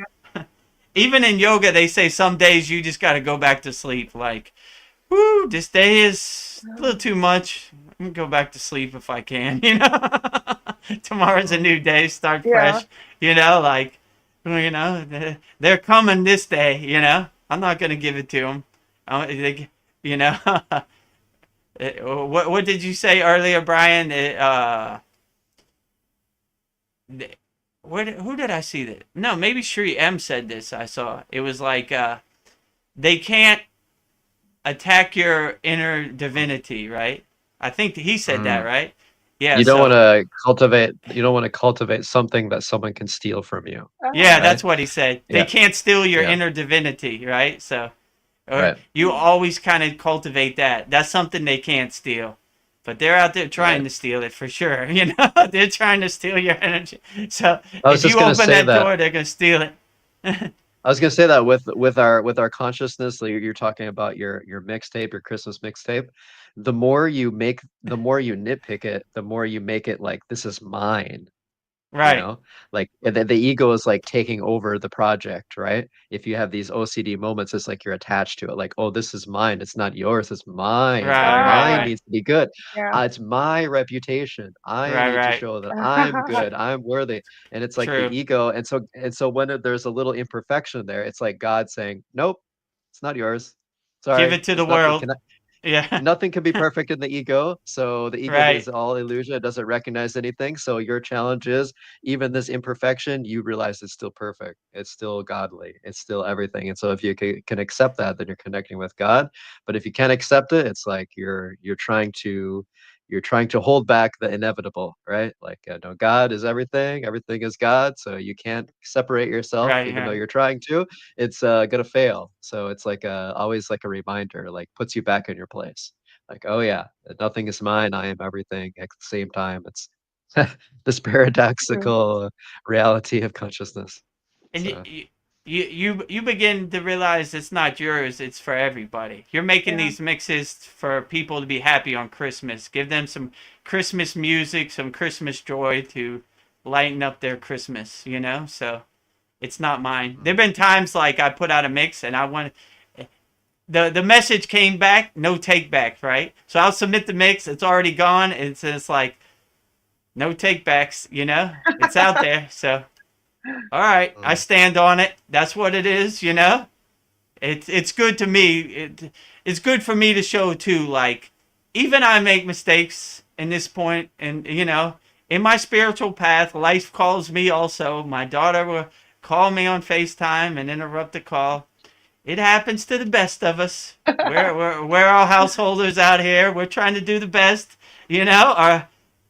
Even in yoga, they say some days you just got to go back to sleep. Like, woo, this day is a little too much. I'm gonna go back to sleep if I can. You know. Tomorrow's a new day, start fresh, you know, like, you know, they're coming this day, you know, I'm not going to give it to them, you know. What did you say earlier, Brian? Who did I see that? No, maybe Sri M said this. I saw it was like, they can't attack your inner divinity, right? I think he said that, right? Yeah, you don't want to cultivate something that someone can steal from you. Yeah, right? That's what he said. They can't steal your inner divinity, right? So you always kind of cultivate that. That's something they can't steal. But they're out there trying to steal it for sure. You know, they're trying to steal your energy. So if you open that door, they're going to steal it. I was gonna say that with our consciousness, like you're talking about your mixtape, your Christmas mixtape. The more you nitpick it, the more you make it like, this is mine. Right. You know, like the ego is like taking over the project, right? If you have these OCD moments, it's like you're attached to it. Like, oh, this is mine. It's not yours. It's mine. Mine needs to be good. It's my reputation. I need to show that I'm good. I'm worthy. And it's like the ego. And so when there's a little imperfection there, it's like God saying, nope, it's not yours. Sorry. Give it to the world. Yeah. Nothing can be perfect in the ego. So the ego is all illusion. It doesn't recognize anything. So your challenge is, even this imperfection, you realize it's still perfect. It's still godly. It's still everything. And so if you can accept that, then you're connecting with God. But if you can't accept it, it's like you're trying to you're trying to hold back the inevitable, right? Like, no, God is everything, everything is God, so you can't separate yourself, Right, even though right. you're trying to. It's gonna fail. So it's like always like a reminder, like puts you back in your place. Like, oh yeah, nothing is mine, I am everything. At the same time, it's this paradoxical reality of consciousness. And So you begin to realize it's not yours, it's for everybody. You're making Yeah. these mixes for people to be happy on Christmas. Give them some Christmas music, some Christmas joy to lighten up their Christmas, you know? So it's not mine. There've been times like I put out a mix and I want the message came back, no take backs, right? So I'll submit the mix, it's already gone, and it's like no take backs, you know? It's out there. So all right, I stand on it. That's what it is, you know. It's good to me. It's good for me to show too. Like, even I make mistakes in this point, and you know, in my spiritual path, life calls me. Also, my daughter will call me on FaceTime and interrupt the call. It happens to the best of us. We're all householders out here. We're trying to do the best, you know.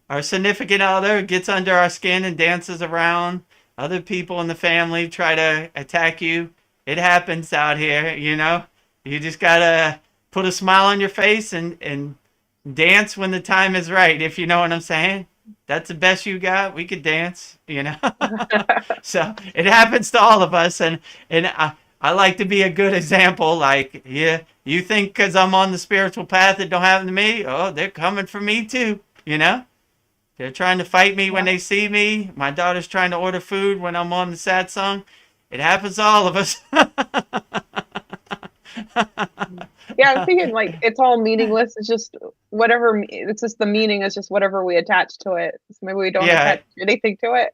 Our significant other gets under our skin and dances around. Other people in the family try to attack you. It happens out here, you know. You just gotta put a smile on your face and dance when the time is right, if you know what I'm saying. That's the best you got. We could dance, you know. So it happens to all of us, and I like to be a good example. Like, yeah, you think because I'm on the spiritual path it don't happen to me? Oh, they're coming for me too, you know. They're trying to fight me when they see me. My daughter's trying to order food when I'm on the Satsang. It happens to all of us. Yeah, I'm thinking like it's all meaningless. It's just whatever. It's just the meaning is just whatever we attach to it. So maybe we don't Yeah, attach anything to it.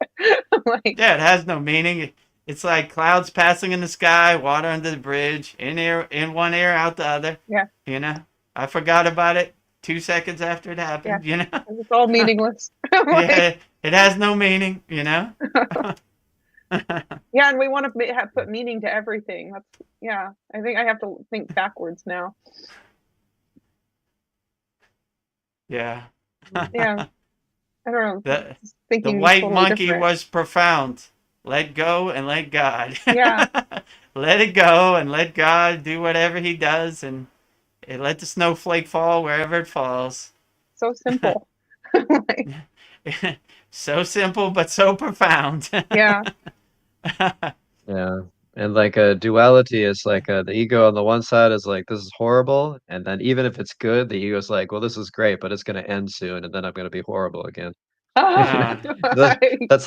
Like, yeah, it has no meaning. It's like clouds passing in the sky, water under the bridge, in one ear, out the other. yeah, You know, I forgot about it 2 seconds after it yeah, happened. You know, it's all meaningless. Like, yeah, it has no meaning. You know. yeah, and we want to put meaning to everything. That's yeah. I think I have to think backwards now. Yeah. Yeah, I don't know. The Just the thinking white totally monkey different. was profound. Let go and let God. Yeah, Let it go and let God do whatever he does and let the snowflake fall wherever it falls. so simple. Like, So simple but so profound. yeah, yeah. And like a duality is like the ego on the one side is like, this is horrible. And then even if it's good, the ego is like, well, this is great, but it's going to end soon. And then I'm going to be horrible again. Uh, That- that's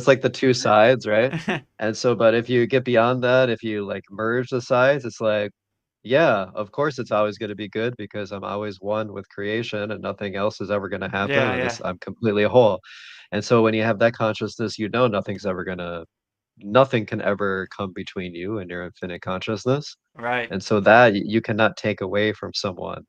like the two sides, right? And so, but if you get beyond that, if you like merge the sides, it's like, yeah, of course it's always going to be good because I'm always one with creation and nothing else is ever going to happen. yeah, And yeah. this, I'm completely whole. And so when you have that consciousness, you know nothing can ever come between you and your infinite consciousness. Right. And so that you cannot take away from someone,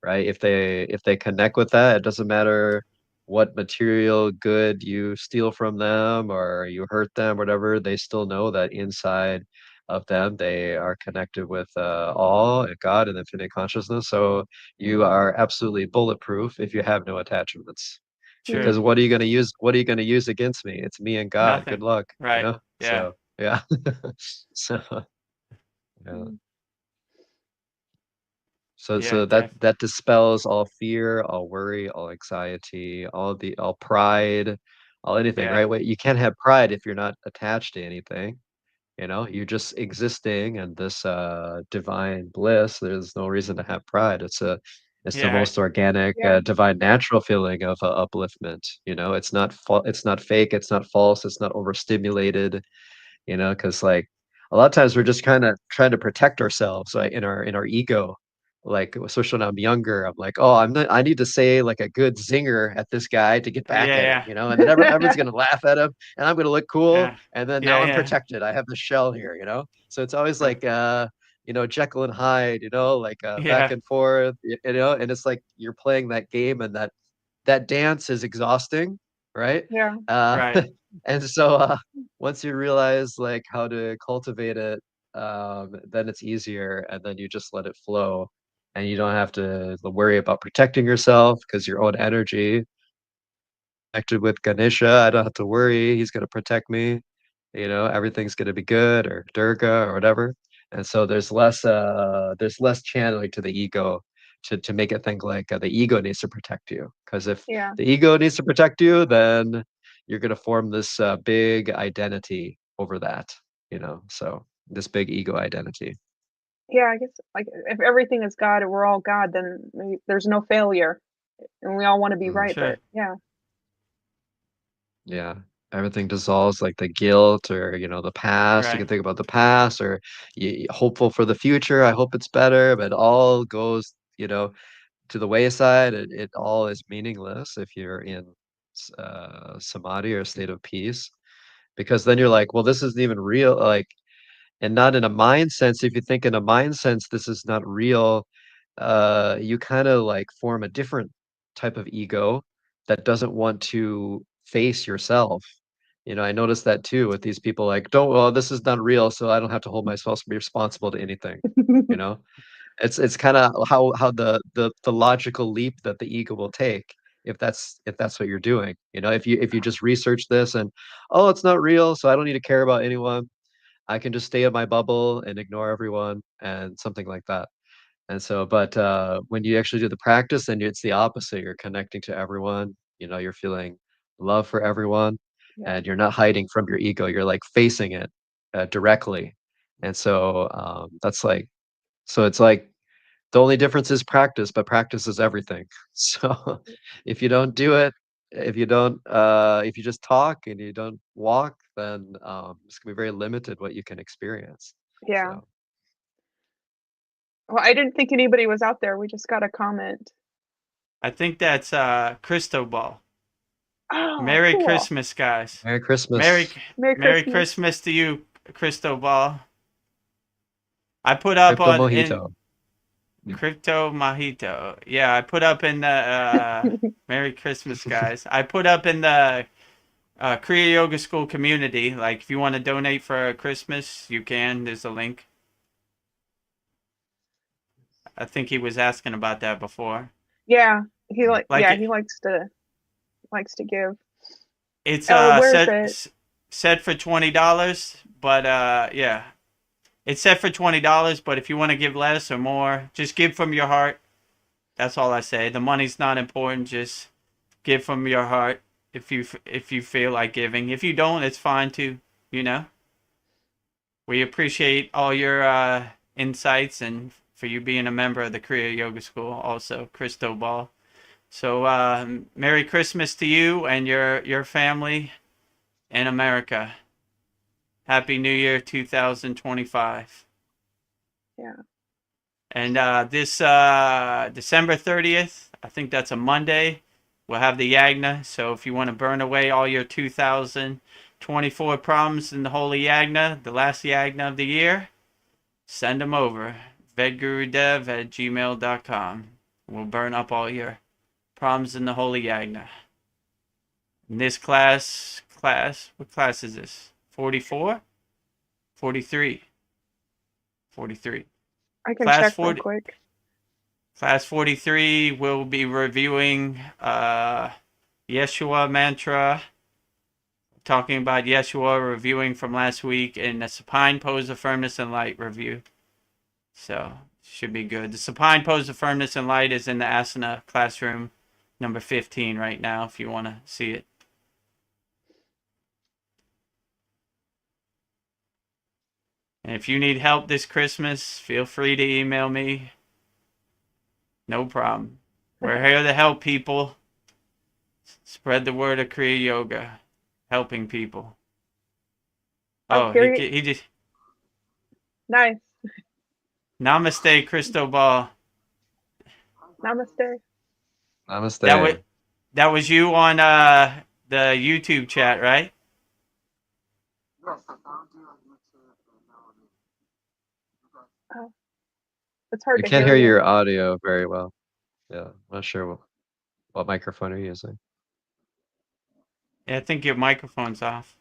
right? If they connect with that, it doesn't matter what material good you steal from them or you hurt them, whatever, they still know that inside of them they are connected with all and God and infinite consciousness. So you are absolutely bulletproof if you have no attachments. True. Because what are you going to use? What are you going to use against me? It's me and God. Good Nothing. luck, you Right. know? Yeah. So yeah. So yeah. So Yeah, so that dispels all fear, all worry, all anxiety, all pride, all anything, yeah. right? Wait, you can't have pride if you're not attached to anything, you know? You're just existing and this divine bliss. There's no reason to have pride. It's the Yeah. most organic, yeah, divine natural feeling of upliftment, you know? It's not fake, it's not false, it's not overstimulated, you know, because like a lot of times we're just kind of trying to protect ourselves, right, in our ego. Like, especially when I'm younger, I'm like, oh, I need to say like a good zinger at this guy to get back at him, Yeah. you know, and then everyone's gonna laugh at him, and I'm gonna look cool, Yeah. and then now Yeah. I'm Yeah. protected. I have the shell here, you know. So it's always Yeah. like, Jekyll and Hyde, you know, like back Yeah. and forth, you know, and it's like you're playing that game, and that dance is exhausting, right? yeah. Uh, Right. and so once you realize like how to cultivate it, then it's easier, and then you just let it flow. and you don't have to worry about protecting yourself because your own energy connected with Ganesha. I don't have to worry. He's going to protect me. Everything's going to be good, or Durga or whatever. And so there's less channeling to the ego to make it think like the ego needs to protect you. Because if the ego needs to protect you, then you're going to form this big identity over that, so this big ego identity. Yeah, I guess like if everything is God and we're all God, then there's no failure, and we all want to be right. Sure. But yeah, everything dissolves, like the guilt or the past. You can think about the past, or hopeful for the future. I hope it's better, but it all goes to the wayside. It all is meaningless if you're in samadhi, or a state of peace, because then you're like, well, this isn't even real, like, and not in a mind sense. If you think in a mind sense this is not real, you kind of like form a different type of ego that doesn't want to face yourself. I noticed that too with these people, like, well, this is not real, so I don't have to hold myself responsible to anything. It's kind of how the logical leap that the ego will take, if that's what you're doing. If you just research this and, oh, it's not real, so I don't need to care about anyone. I can just stay in my bubble and ignore everyone, and something like that. And so, but when you actually do the practice, then it's the opposite. You're connecting to everyone. You're feeling love for everyone, and you're not hiding from your ego. You're like facing it directly. And so that's like, so it's like the only difference is practice, but practice is everything. So if you don't do it, if you just talk and you don't walk, then it's gonna be very limited what you can experience. yeah. So Well, I didn't think anybody was out there. We just got a comment. I think that's Cristobal. Oh, Merry cool. Christmas, guys. Merry Christmas. Merry Christmas to you, Cristobal. I put up Crypto on Mojito. Crypto Mojito. Yeah, I put up in the Merry Christmas, guys. I put up in the Kriya Yoga School community. Like, if you want to donate for Christmas, you can. There's a link. I think he was asking about that before. Yeah, he likes to give. It's where is it? set for $20, but yeah. It's set for $20, but if you want to give less or more, just give from your heart. That's all I say. The money's not important. Just give from your heart if you feel like giving. If you don't, it's fine too. We appreciate all your insights and for you being a member of the Kriya Yoga School, also Cristobal. So Merry Christmas to you and your family in America. Happy New Year 2025. Yeah. And this December 30th, I think that's a Monday, we'll have the Yagna. So if you want to burn away all your 2024 problems in the Holy Yagna, the last Yagna of the year, send them over. vedgurudev@gmail.com. We'll burn up all your problems in the Holy Yagna. In this class, what class is this? 44? 43. 43. I can check real quick. Class 43 will be reviewing Yeshua mantra, talking about Yeshua, reviewing from last week, and the supine pose of firmness and light review. So, should be good. The supine pose of firmness and light is in the asana classroom number 15 right now if you want to see it. And if you need help this Christmas, feel free to email me. No problem. We're here to help people. Spread the word of Kriya Yoga. Helping people. Oh, he just... Nice. Namaste, Cristobal. Namaste. Namaste. That was you on the YouTube chat, right? Yes, I found you on YouTube. Oh. It's hard to can't hear you. your audio very well. Yeah, I'm not sure what microphone you're using. Yeah, I think your microphone's off.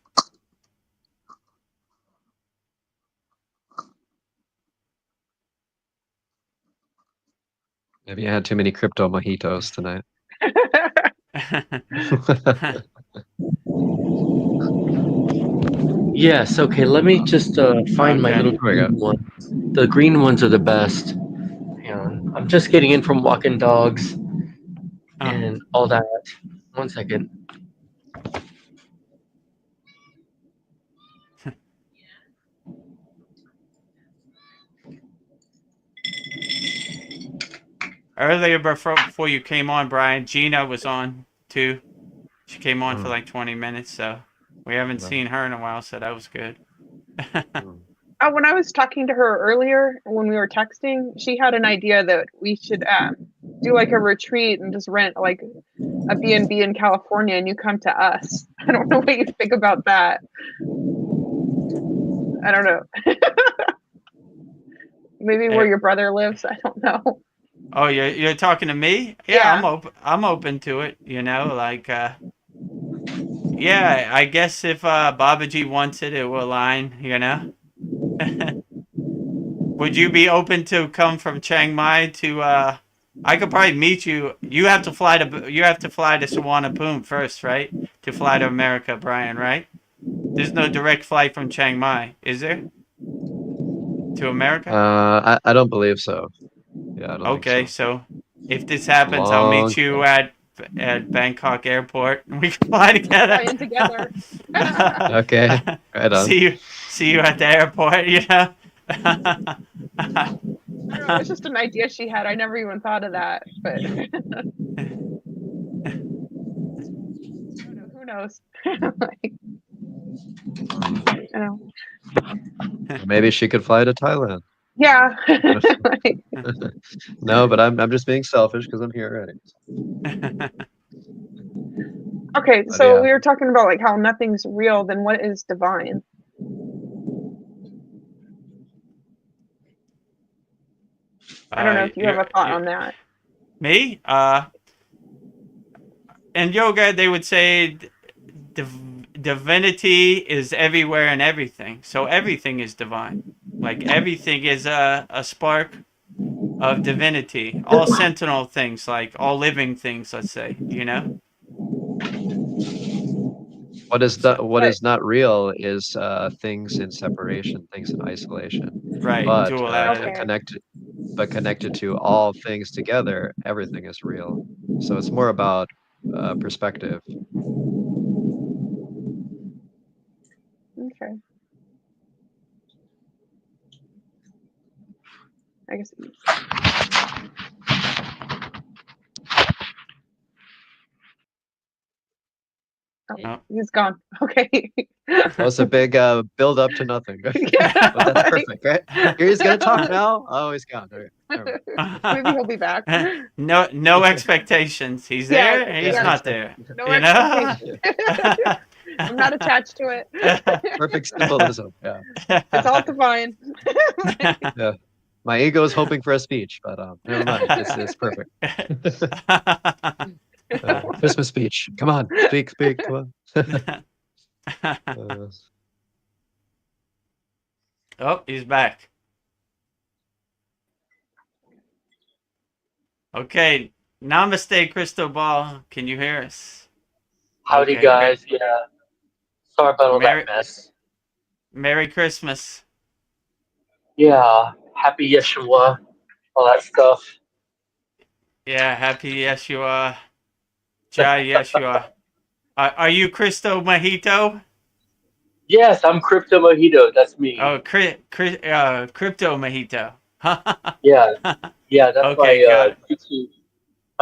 Maybe I had too many crypto mojitos tonight. Yes, okay, let me just find my little green ones. The green ones are the best. Hang on. I'm just getting in from walking dogs and all that. 1 second. Earlier before you came on, Brian, Gina was on too. She came on for like 20 minutes, so we haven't seen her in a while, so that was good. Oh, when I was talking to her earlier, when we were texting, she had an idea that we should do like a retreat and just rent like a B&B in California, and you come to us. I don't know what you think about that. I don't know. Maybe where your brother lives. I don't know. Oh, you're talking to me? Yeah. I'm open to it. You know, like yeah. I guess if Babaji wants it, it will align. You know. Would you be open to come from Chiang Mai to? I could probably meet you. You have to fly to Suvarnabhumi first, right? To fly to America, Brian. Right? There's no direct flight from Chiang Mai, is there? To America? I don't believe so. Yeah, I don't think Okay, so. so if this happens, I'll meet you at Bangkok Airport, and we can fly together. Flying together. Okay, right on. See you at the airport. You know. I don't know. It's just an idea she had. I never even thought of that, but who knows? Like, I know. Maybe she could fly to Thailand. Yeah. No, but I'm just being selfish because I'm here already. Okay, so we were talking about like how nothing's real. Then what is divine? I don't know if you have a thought on that. Me? In yoga, they would say divinity is everywhere and everything. So everything is divine. Like everything is a spark of divinity. All sentinel things, like all living things, let's say, you know? What is not real is things in separation, things in isolation. Right. But Duality. connected to all things together, everything is real. So it's more about perspective. Okay. I guess. Oh, he's gone. Okay. That was a big build up to nothing. Yeah, but that's perfect, right? Here he's gonna talk now. Oh, he's gone. Right. Maybe he'll be back. No expectations. He's there. He's not there. No expectations. I'm not attached to it. Perfect symbolism. Yeah. It's all divine. Yeah. My ego is hoping for a speech, but never mind. It's perfect. Christmas speech. Come on, speak. Come on. Oh, he's back. Okay. Namaste, Crystal Ball. Can you hear us? Howdy, guys. Great. Yeah. Sorry about all that mess. Merry Christmas. Yeah. Happy Yeshua. All that stuff. Yeah. Happy Yeshua. Jai Yeshua. Are you Cristo Mojito? Yes, I'm Crypto Mojito. That's me. Oh, Crypto Mojito. Yeah. That's my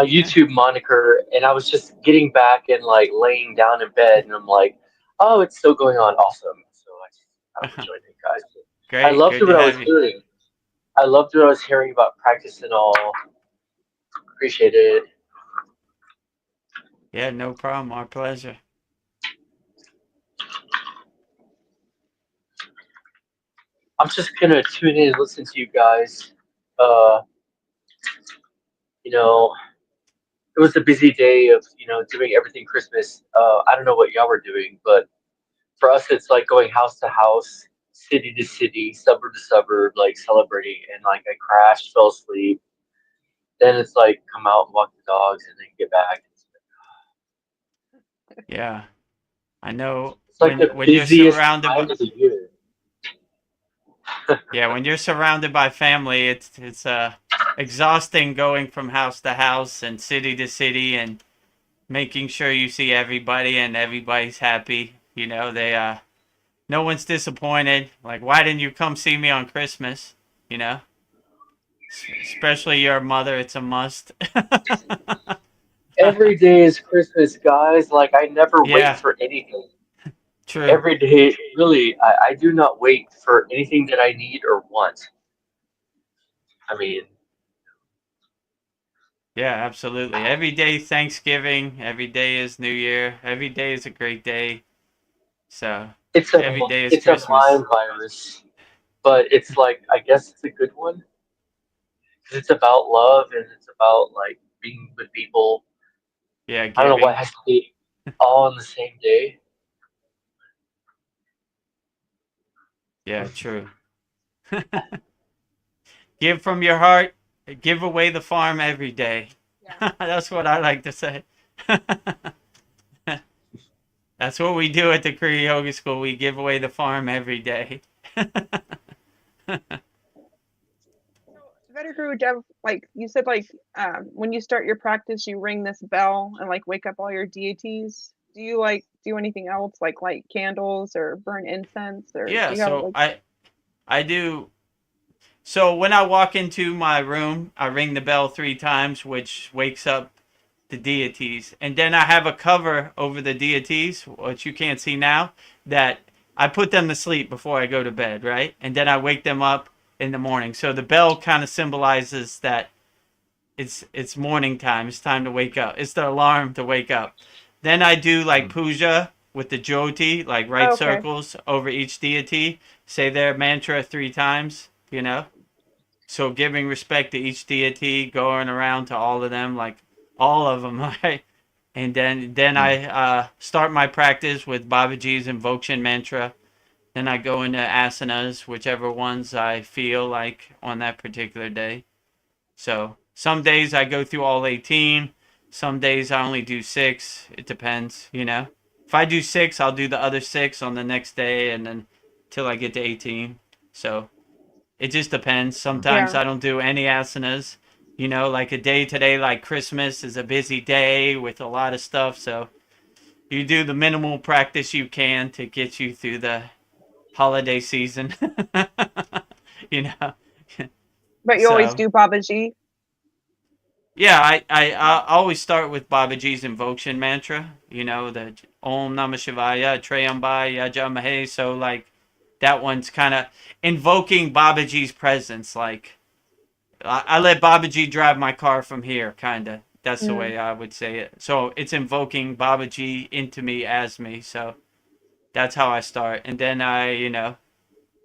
YouTube moniker. And I was just getting back and like laying down in bed, and I'm like, oh, it's still going on. Awesome. So I was joining you guys. Great. I loved what I was hearing. I loved what I was hearing about practice and all. Appreciate it. Yeah, no problem. Our pleasure. I'm just gonna tune in and listen to you guys. It was a busy day of doing everything Christmas. I don't know what y'all were doing, but for us, it's like going house to house, city to city, suburb to suburb, like celebrating. And like I crashed, fell asleep. then it's like come out and walk the dogs and then get back. Yeah, I know It's like the when you're busiest surrounded by time of the year. yeah, when you're surrounded by family, it's exhausting going from house to house and city to city and making sure you see everybody and everybody's happy. You know, no one's disappointed. Like, why didn't you come see me on Christmas? You know, especially your mother, it's a must. Every day is Christmas, guys. Like I never wait Yeah, for anything. true. Every day, really, I do not wait for anything that I need or want. I mean, Yeah, absolutely. Every day Thanksgiving, every day is New Year, every day is a great day. So every day is it's a Christmas. mind virus, but it's like I guess it's a good one because it's about love and it's about like being with people. Yeah, I don't know why it giving. has to be all on the same day. Yeah, true. Give from your heart, give away the farm every day. Yeah. That's what I like to say. That's what we do at the Kriya Yoga School. We give away the farm every day. Guru Dev, like you said, like when you start your practice, you ring this bell and like wake up all your deities. Do you like do anything else, like light candles or burn incense, or do Yeah, you have so like? I do. So when I walk into my room, I ring the bell 3 times, which wakes up the deities, and then I have a cover over the deities, which you can't see now, that I put them to sleep before I go to bed, right? And then I wake them up in the morning. So the bell kind of symbolizes that it's morning time. It's time to wake up. It's the alarm to wake up. Then I do like puja with the jyoti, like Oh, right okay. circles over each deity. Say their mantra 3 times, you know? So giving respect to each deity, going around to all of them, like all of them, right? And then I start my practice with Babaji's invocation mantra. Then I go into asanas, whichever ones I feel like on that particular day. So some days I go through all 18. Some days I only do 6. It depends, you know. If I do 6, I'll do the other 6 on the next day, and then till I get to 18. So it just depends. Sometimes Yeah. I don't do any asanas. You know, like a day today, like Christmas, is a busy day with a lot of stuff. So you do the minimal practice you can to get you through the holiday season. You know. But you always So do Babaji. yeah, I always start with Babaji's invocation mantra. You know, the Om Namah Shivaya, Trayambaya, Yajamahe. So like that one's kind of invoking Babaji's presence. Like I let Babaji drive my car from here, kind of. That's the way I would say it. So it's invoking Babaji into me as me. So that's how I start. And then you know,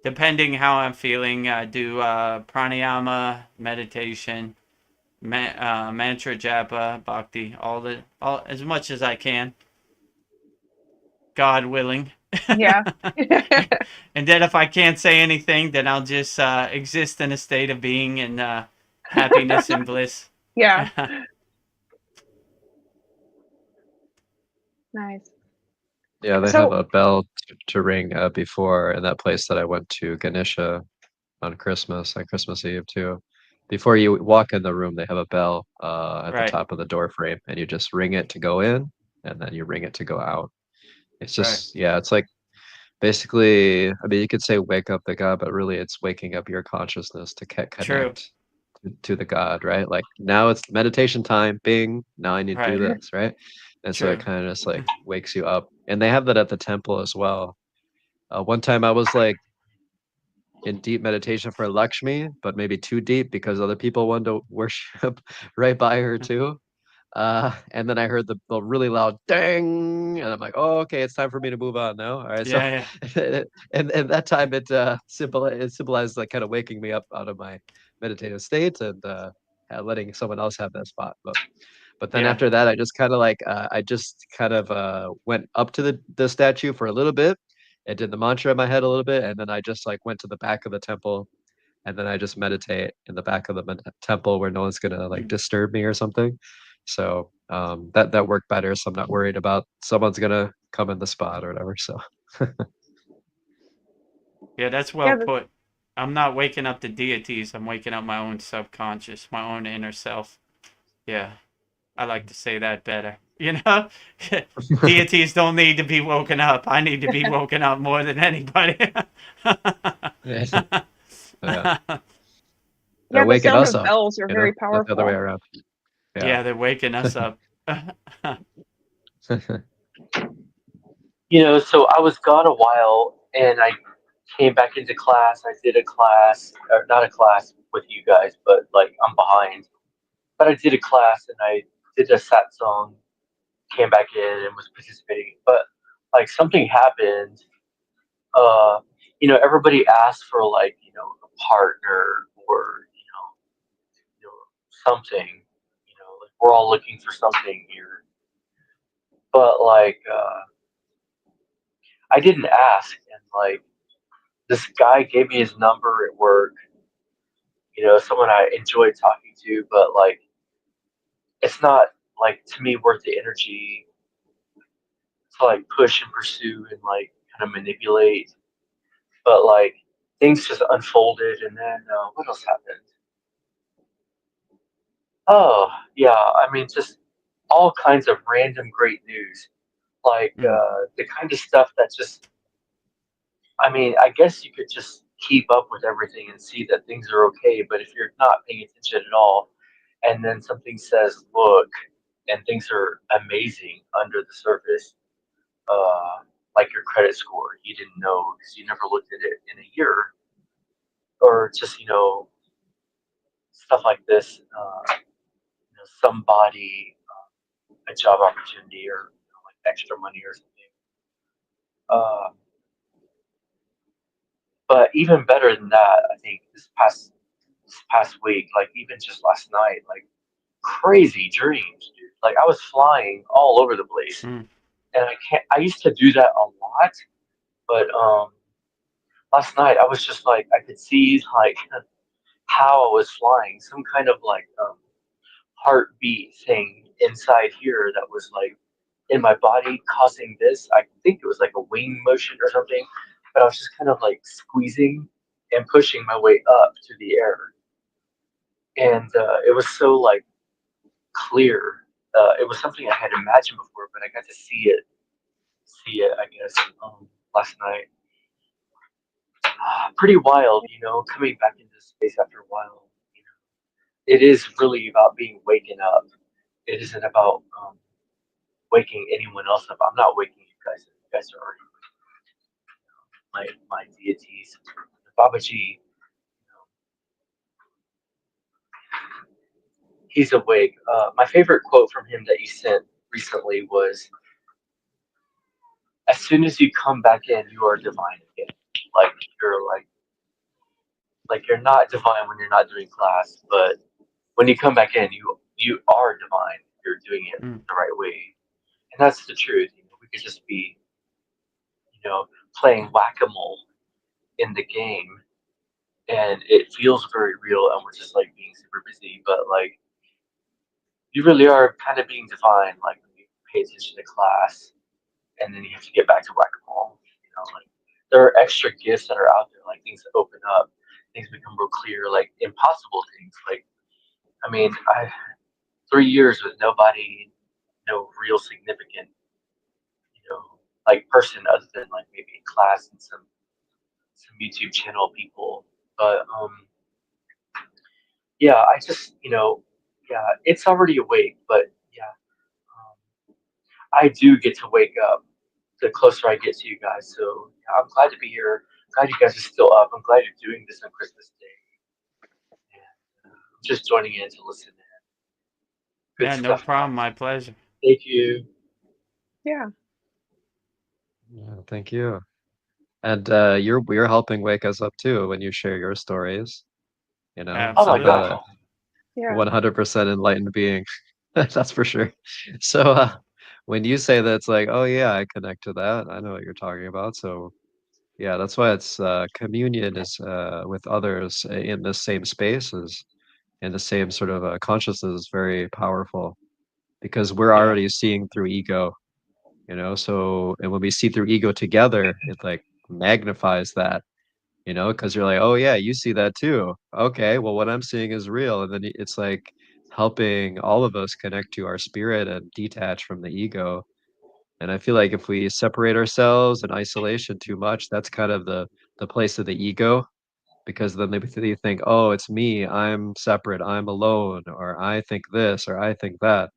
depending how I'm feeling, I do pranayama, meditation, mantra japa, bhakti, all as much as I can. God willing. Yeah. And then if I can't say anything, then I'll just exist in a state of being and happiness and bliss. Yeah. Nice. Yeah, they have So a bell to ring before in that place that I went to, Ganesha, on Christmas Eve too. Before you walk in the room, they have a bell at the Right, top of the door frame, and you just ring it to go in, and then you ring it to go out. It's right. just, yeah, it's like basically, I mean, you could say wake up the God, but really it's waking up your consciousness to True. connect to the God, right? Like now it's meditation time, bing, now I need to do Right. this, right? And so it True. kind of just like wakes you up. And they have that at the temple as well. One time I was like in deep meditation for Lakshmi, but maybe too deep because other people wanted to worship right by her too. And then I heard the really loud ding, and I'm like, oh, okay, it's time for me to move on now. All right, so Yeah, and that time it symbolized like kind of waking me up out of my meditative state and letting someone else have that spot. But then yeah, after that, I just kind of like I just kind of went up to the statue for a little bit and did the mantra in my head a little bit, and then I just like went to the back of the temple and then I just meditate in the back of the temple where no one's gonna like disturb me or something. So that worked better. So I'm not worried about someone's gonna come in the spot or whatever. So Yeah, that's well put. I'm not waking up the deities. I'm waking up my own subconscious, my own inner self. Yeah, I like to say that better. You know, deities don't need to be woken up. I need to be woken up more than anybody. yeah. Yeah, the waking sound us of up, bells are you know, very not the other powerful. way around. Yeah, they're waking us up. You know, so I was gone a while, and I came back into class. I did a class, or not a class with you guys, but like I'm behind. But I did a class, and I did a satsang, came back in and was participating. But like something happened. Uh, you know, everybody asked for like a partner or you know something. You know, like we're all looking for something here. But like I didn't ask, and like this guy gave me his number at work. You know, someone I enjoyed talking to, but like it's not like to me worth the energy to like push and pursue and like kind of manipulate. But like things just unfolded, and then what else happened? Oh yeah, I mean just all kinds of random great news, like the kind of stuff that just. I mean, I guess you could just keep up with everything and see that things are okay. But if you're not paying attention at all, and then something says, "Look," and things are amazing under the surface, like your credit score, you didn't know because you never looked at it in a year, or just stuff like this. Somebody, a job opportunity, or like extra money or something. Uh, but even better than that, I think this past week, like even just last night, like crazy dreams, dude. Like I was flying all over the place, and I can't. I used to do that a lot, but last night I was just like I could see like how I was flying, some kind of like heartbeat thing inside here that was like in my body causing this. I think it was like a wing motion or something, but I was just kind of like squeezing and pushing my way up to the air, and it was so like clear. It was something I had imagined before, but I got to see it, I guess, last night. Pretty wild, coming back into space after a while. It is really about being waken up. It isn't about waking anyone else up. I'm not waking you guys up. You guys are already my deities. Babaji, he's awake. My favorite quote from him that you sent recently was, "As soon as you come back in, you are divine again." Like you're not divine when you're not doing class, but when you come back in, you are divine. You're doing it the right way, and that's the truth. We could just be, playing whack-a-mole in the game, and it feels very real, and we're just like being super busy, but like you really are kind of being divine. Like when you pay attention to class, and then you have to get back to whack-a-mole. Like there are extra gifts that are out there, like things that open up, things become real clear, like impossible things. Like I mean, 3 years with nobody, no real significant, like person other than like maybe in class and some YouTube channel people. But yeah, I just yeah, it's already awake, but yeah, I do get to wake up the closer I get to you guys. So yeah, I'm glad to be here. Glad you guys are still up. I'm glad you're doing this on Christmas Day. And I'm just joining in to listen in. Good Yeah, no stuff, problem. guys. My pleasure. Thank you. Yeah. Yeah, thank you. And you're helping wake us up too when you share your stories. Oh my Absolutely. gosh. Yeah. 100% enlightened being. That's for sure. So when you say that, it's like, oh yeah, I connect to that. I know what you're talking about. So Yeah, that's why it's communion is with others in the same space is in the same sort of consciousness is very powerful because we're Yeah. already seeing through ego, so and when we see through ego together, it like magnifies that, because you're like, oh yeah, you see that too. Okay, well what I'm seeing is real, and then it's like helping all of us connect to our spirit and detach from the ego. And I feel like if we separate ourselves in isolation too much, that's kind of the place of the ego, because then they think, oh, it's me, I'm separate, I'm alone, or I think this, or I think that.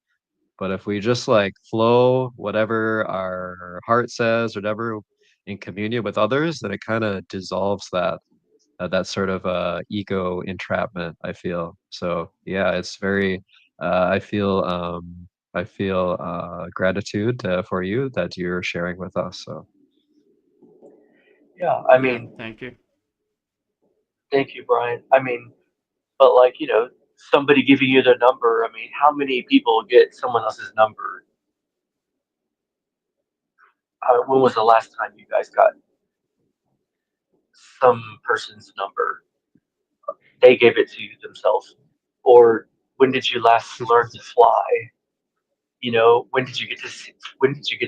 But if we just like flow whatever our heart says, whatever in communion with others, then it kind of dissolves that sort of ego entrapment, I feel. So yeah, it's very I feel gratitude for you that you're sharing with us. So Yeah, I Yeah. mean, Thank you. thank you, Brian. I mean, but like, somebody giving you their number. I mean, how many people get someone else's number? When was the last time you guys got some person's number? They gave it to you themselves. Or when did you last learn to fly? When did you get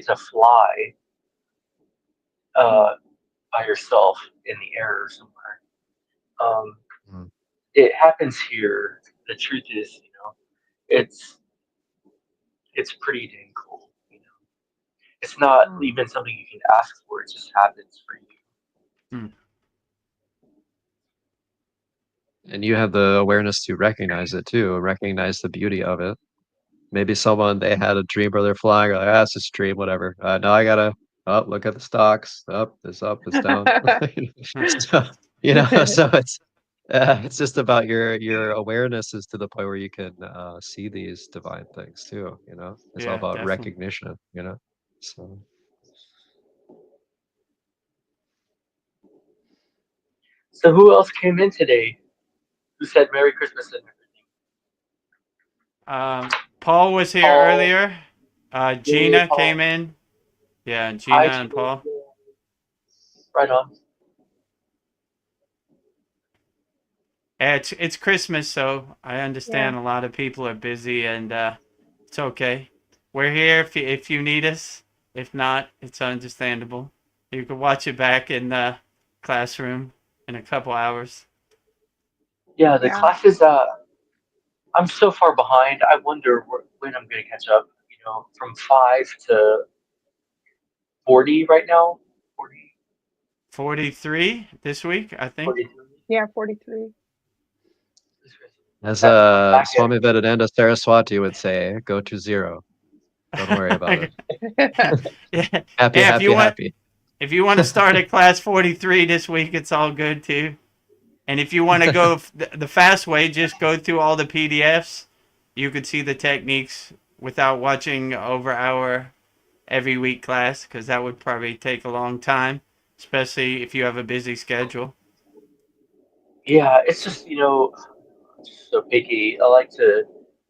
to fly by yourself in the air or somewhere? Um, mm, it happens here. The truth is, it's it's pretty dang cool. It's not even something you can ask for. It just happens for you. Mm. and you have the awareness to recognize it too, recognize the beauty of it. Maybe someone they had a dream where they're flying, or like, ah, it's just a dream, whatever. Now I gotta look at the stocks, up, it's down. So, so it's just about your awareness is to the point where you can see these divine things too. It's all Yeah. about Definitely. recognition. So So who else came in today? Who said Merry Christmas and everything? Paul was here Paul. earlier. Yay, Gina came Paul. in. Yeah, Gina Hi, and Gina. Paul. Right on. It's Christmas, so I Yeah. understand a lot of people are busy, and it's okay. We're here if you need us. If not, it's understandable. You can watch it back in the classroom in a couple hours. Yeah, the Yeah. classes. I'm so far behind. I wonder when I'm going to catch up. From 5 to 40 right now. 40, 43 this week, I think. 43. Yeah, 43. as That's my back Swami end. Vivekananda Saraswati would say, go to zero. Don't worry about it. Yeah, Happy, yeah. happy, happy. If you want to start at class 43 this week, it's all good too. And if you want to go the fast way, just go through all the PDFs. You could see the techniques without watching over our every week class, because that would probably take a long time, especially if you have a busy schedule. Yeah, it's just, just so picky. I like to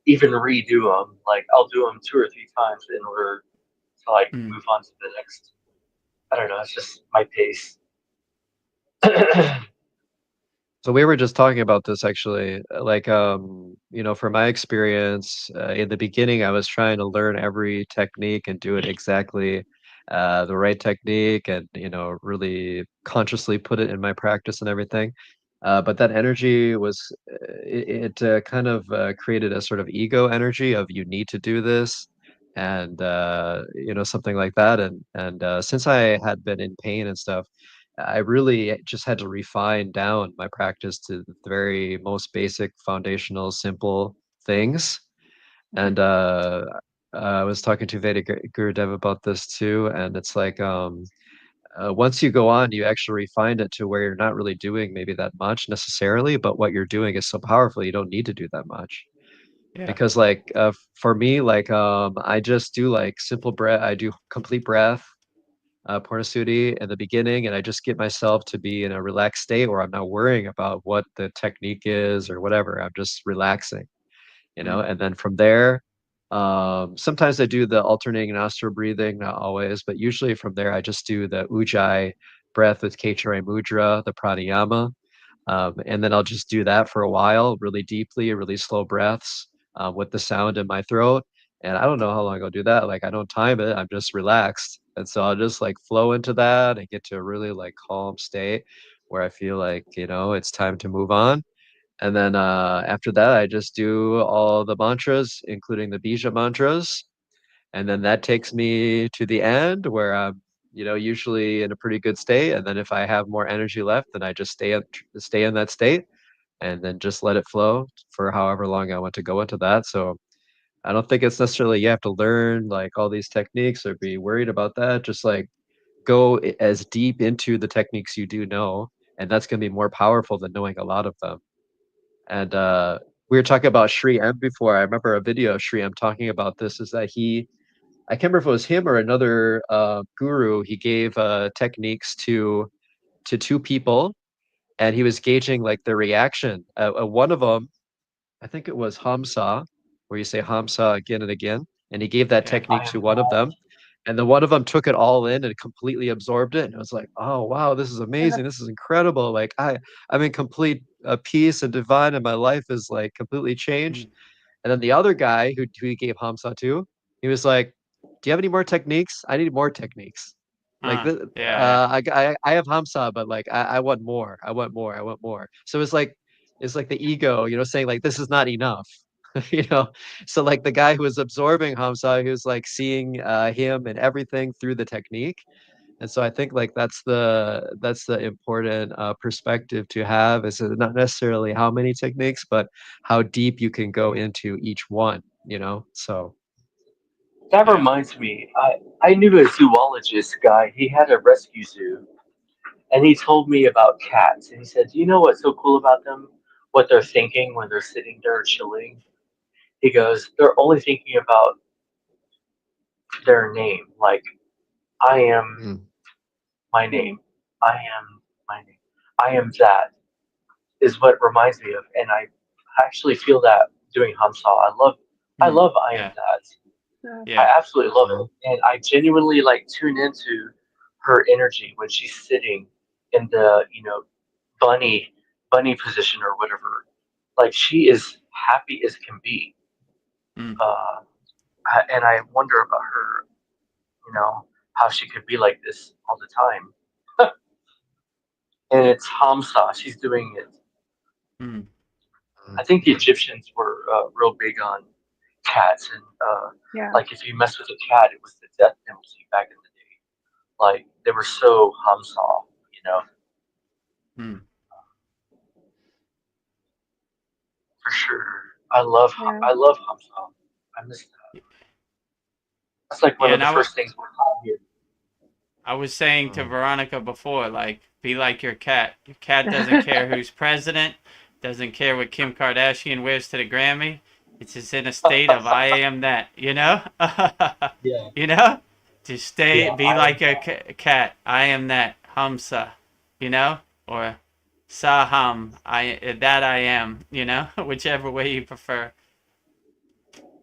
even redo them. Like, I'll do them 2 or 3 times in order to, like, Mm. move on to the next. I don't know. It's just my pace. So we were just talking about this actually, like from my experience, in the beginning, I was trying to learn every technique and do it exactly the right technique, and really consciously put it in my practice and everything. But that energy was it kind of created a sort of ego energy of you need to do this, and something like that. And since I had been in pain and stuff, I really just had to refine down my practice to the very most basic, foundational, simple things. And I was talking to Veda Gurudev about this too, and it's like once you go on, you actually refine it to where you're not really doing maybe that much necessarily, but what you're doing is so powerful you don't need to do that much. Yeah. Because like for me, like I just do like simple breath. I do complete breath Purnasudi in the beginning, and I just get myself to be in a relaxed state where I'm not worrying about what the technique is or whatever. I'm just relaxing, Mm. and then from there, sometimes I do the alternating nostril breathing, not always, but usually from there I just do the ujjayi breath with Kechari Mudra, the pranayama. And then I'll just do that for a while, really deeply, really slow breaths with the sound in my throat. And I don't know how long I'll do that. Like I don't time it. I'm just relaxed. And so I'll just like flow into that and get to a really like calm state where I feel like, it's time to move on. And then after that, I just do all the mantras, including the Bija mantras. And then that takes me to the end where I'm, usually in a pretty good state. And then if I have more energy left, then I just stay in that state and then just let it flow for however long I want to go into that. So I don't think it's necessarily you have to learn like all these techniques or be worried about that. Just like go as deep into the techniques you do know, and that's going to be more powerful than knowing a lot of them. And we were talking about Sri M before. I remember a video of Sri M talking about this. Is that I can't remember if it was him or another guru. He gave techniques to two people, and he was gauging like their reaction. One of them, I think it was Hamsa, where you say Hamsa again and again, and he gave that technique to one of them. And the one of them took it all in and completely absorbed it. And it was like, oh wow, this is amazing. This is incredible. Like I'm in complete peace and divine, and my life is like completely changed. And then the other guy who he gave Hamsa to, he was like, "Do you have any more techniques? I need more techniques. Like I have Hamsa, but like I want more. I want more. I want more." So it's like the ego, saying like this is not enough. So like the guy who was absorbing Hamsa, he was like seeing him and everything through the technique. And so I think like that's the important perspective to have, is not necessarily how many techniques, but how deep you can go into each one, so. That reminds me, I knew a zoologist guy. He had a rescue zoo, and he told me about cats. And he said, "Do you know what's so cool about them? What they're thinking when they're sitting there chilling?" He goes, "They're only thinking about their name. Like, I am my name. I am my name. I am that," is what it reminds me of. And I actually feel that doing Hamsa. I love I am that. I absolutely love it. And I genuinely like tune into her energy when she's sitting in the, bunny position or whatever. Like she is happy as can be. And I wonder about her, how she could be like this all the time. And it's Hamsa. She's doing it. I think the Egyptians were real big on cats, and like if you mess with a cat, it was the death penalty back in the day. Like they were so Hamsa, For sure. I love Hamsa. I miss that. That's like one of the first things we're taught here. I was saying to Veronica before, like, be like your cat. Your cat doesn't care who's president, doesn't care what Kim Kardashian wears to the Grammy. It's just in a state of I am that, Yeah. Just be like a cat. I am that. Hamsa, or Saham. That I am, whichever way you prefer.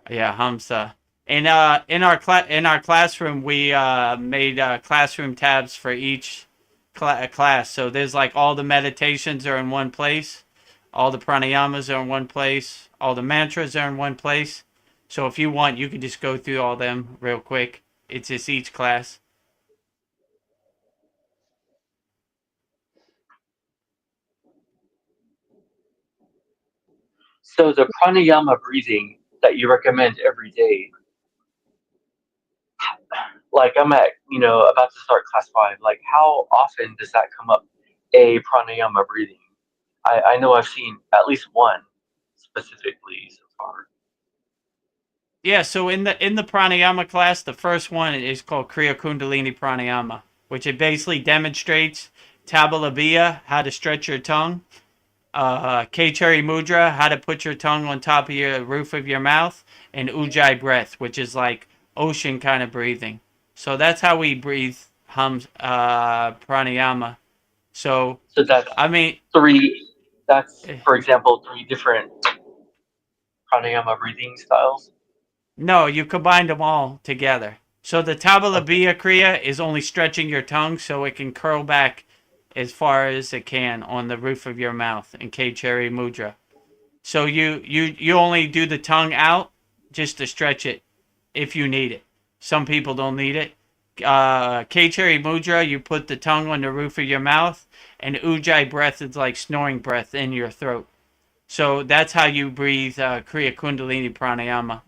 Yeah, Hamsa. In our classroom, we made classroom tabs for each class. So there's like all the meditations are in one place, all the pranayamas are in one place, all the mantras are in one place. So if you want, you can just go through all them real quick. It's just each class. So the pranayama breathing that you recommend every day, like I'm at, about to start class 5, like how often does that come up, a pranayama breathing? I know I've seen at least one specifically so far. Yeah, so in the pranayama class, the first one is called Kriya Kundalini Pranayama, which it basically demonstrates Tabalabiya, how to stretch your tongue, Kechari Mudra, how to put your tongue on top of your roof of your mouth, and Ujjayi breath, which is like ocean kind of breathing. So that's how we breathe pranayama. So that's three. That's, for example, 3 different pranayama breathing styles. No, you combine them all together. So the tabula Okay. via kriya is only stretching your tongue so it can curl back as far as it can on the roof of your mouth in K-Cherry Mudra. So you only do the tongue out just to stretch it if you need it. Some people don't need it. K-Cherry Mudra, you put the tongue on the roof of your mouth, and Ujjayi breath is like snoring breath in your throat. So that's how you breathe Kriya Kundalini Pranayama.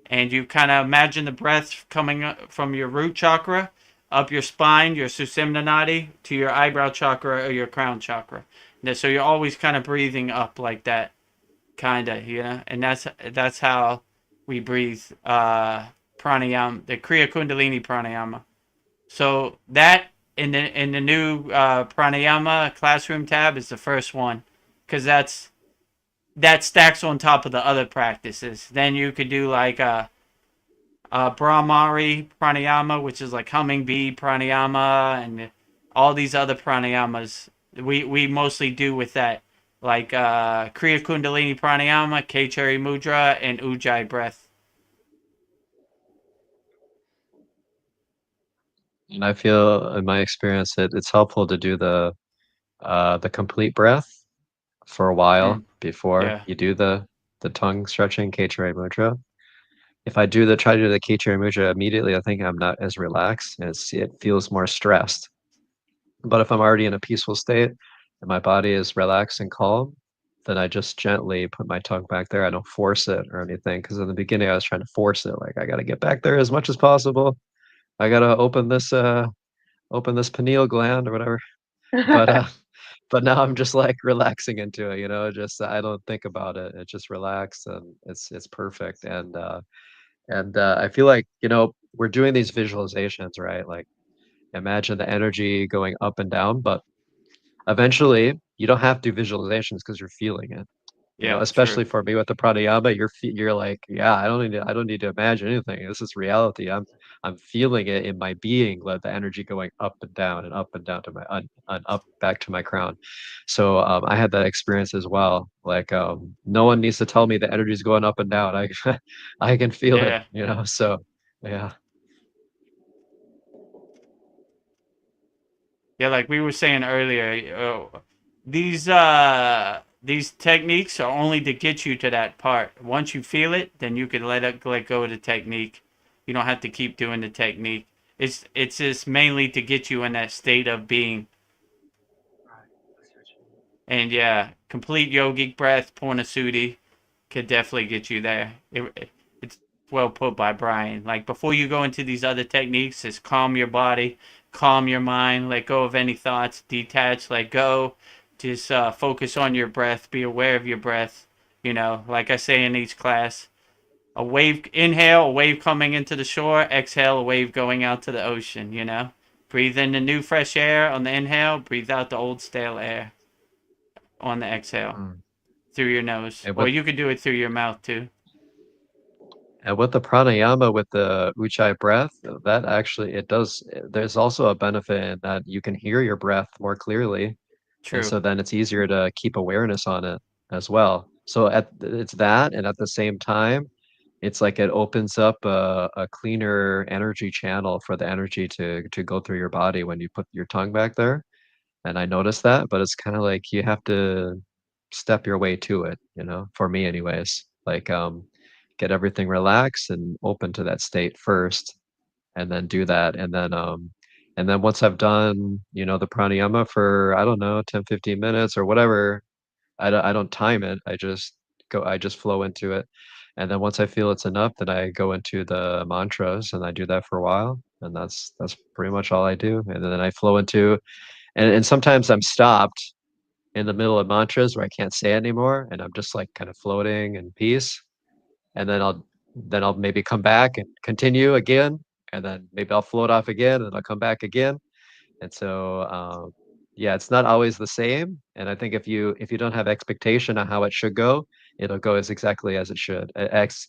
And you kind of imagine the breath coming up from your root chakra, up your spine, your Sushumna Nadi, to your eyebrow chakra or your crown chakra. So you're always kind of breathing up like that, kind of, and that's how we breathe pranayama, the Kriya Kundalini Pranayama. So that in the new pranayama classroom tab is the first one, because that stacks on top of the other practices. Then you could do like Brahmari pranayama, which is like humming bee pranayama, and all these other pranayamas. We mostly do with that, like Kriya Kundalini pranayama, K-Cherry Mudra, and Ujjayi breath. And I feel, in my experience, it's helpful to do the complete breath for a while before Yeah. you do the tongue stretching, K-Cherry Mudra. If I try to do the K-Cherry Mudra immediately, I think I'm not as relaxed, and it feels more stressed. But if I'm already in a peaceful state and my body is relaxed and calm, then I just gently put my tongue back there. I don't force it or anything, because in the beginning I was trying to force it. Like, I got to get back there as much as possible. I got to open this pineal gland or whatever. But but now I'm just like relaxing into it, just I don't think about it. It's just relaxed, and it's perfect. And I feel like, we're doing these visualizations, right? Like, imagine the energy going up and down, but eventually you don't have to do visualizations because you're feeling it. Yeah, true. Especially for me with the pranayama, you're like, yeah, I don't need to imagine anything. This is reality. I'm feeling it in my being, let the energy going up and down to my up back to my crown. So I had that experience as well. Like, no one needs to tell me the energy is going up and down. I I can feel it, Yeah. So yeah. Yeah, like we were saying earlier, these techniques are only to get you to that part. Once you feel it, then you can let go of the technique. You don't have to keep doing the technique. It's just mainly to get you in that state of being. And yeah, complete yogic breath, Purnasudi, could definitely get you there. It's well put by Brian. Like, before you go into these other techniques, is calm your body, calm your mind, let go of any thoughts, detach, let go. Just focus on your breath. Be aware of your breath. Like I say in each class, a wave, inhale, a wave coming into the shore, exhale, a wave going out to the ocean. Breathe in the new fresh air on the inhale, breathe out the old stale air on the exhale Mm. through your nose, And or with you could do it through your mouth too. the pranayama, with the ujjayi breath, that actually, it does. There's also a benefit in that you can hear your breath more clearly, and True. so then it's easier to keep awareness on it as well. So it's that, and at the same time, it's like it opens up a cleaner energy channel for the energy to go through your body when you put your tongue back there. And I noticed that, but it's kind of like you have to step your way to it, for me anyways. Like, get everything relaxed and open to that state first, and then do that. And then once I've done, the pranayama for, I don't know, 10, 15 minutes or whatever, I don't time it. I just flow into it. And then once I feel it's enough, then I go into the mantras, and I do that for a while. And that's pretty much all I do. And then I flow into, and sometimes I'm stopped in the middle of mantras where I can't say it anymore, and I'm just like kind of floating in peace. And then I'll maybe come back and continue again, and then maybe I'll float off again, and I'll come back again. And so, yeah, it's not always the same. And I think if you don't have expectation on how it should go, it'll go as exactly as it should,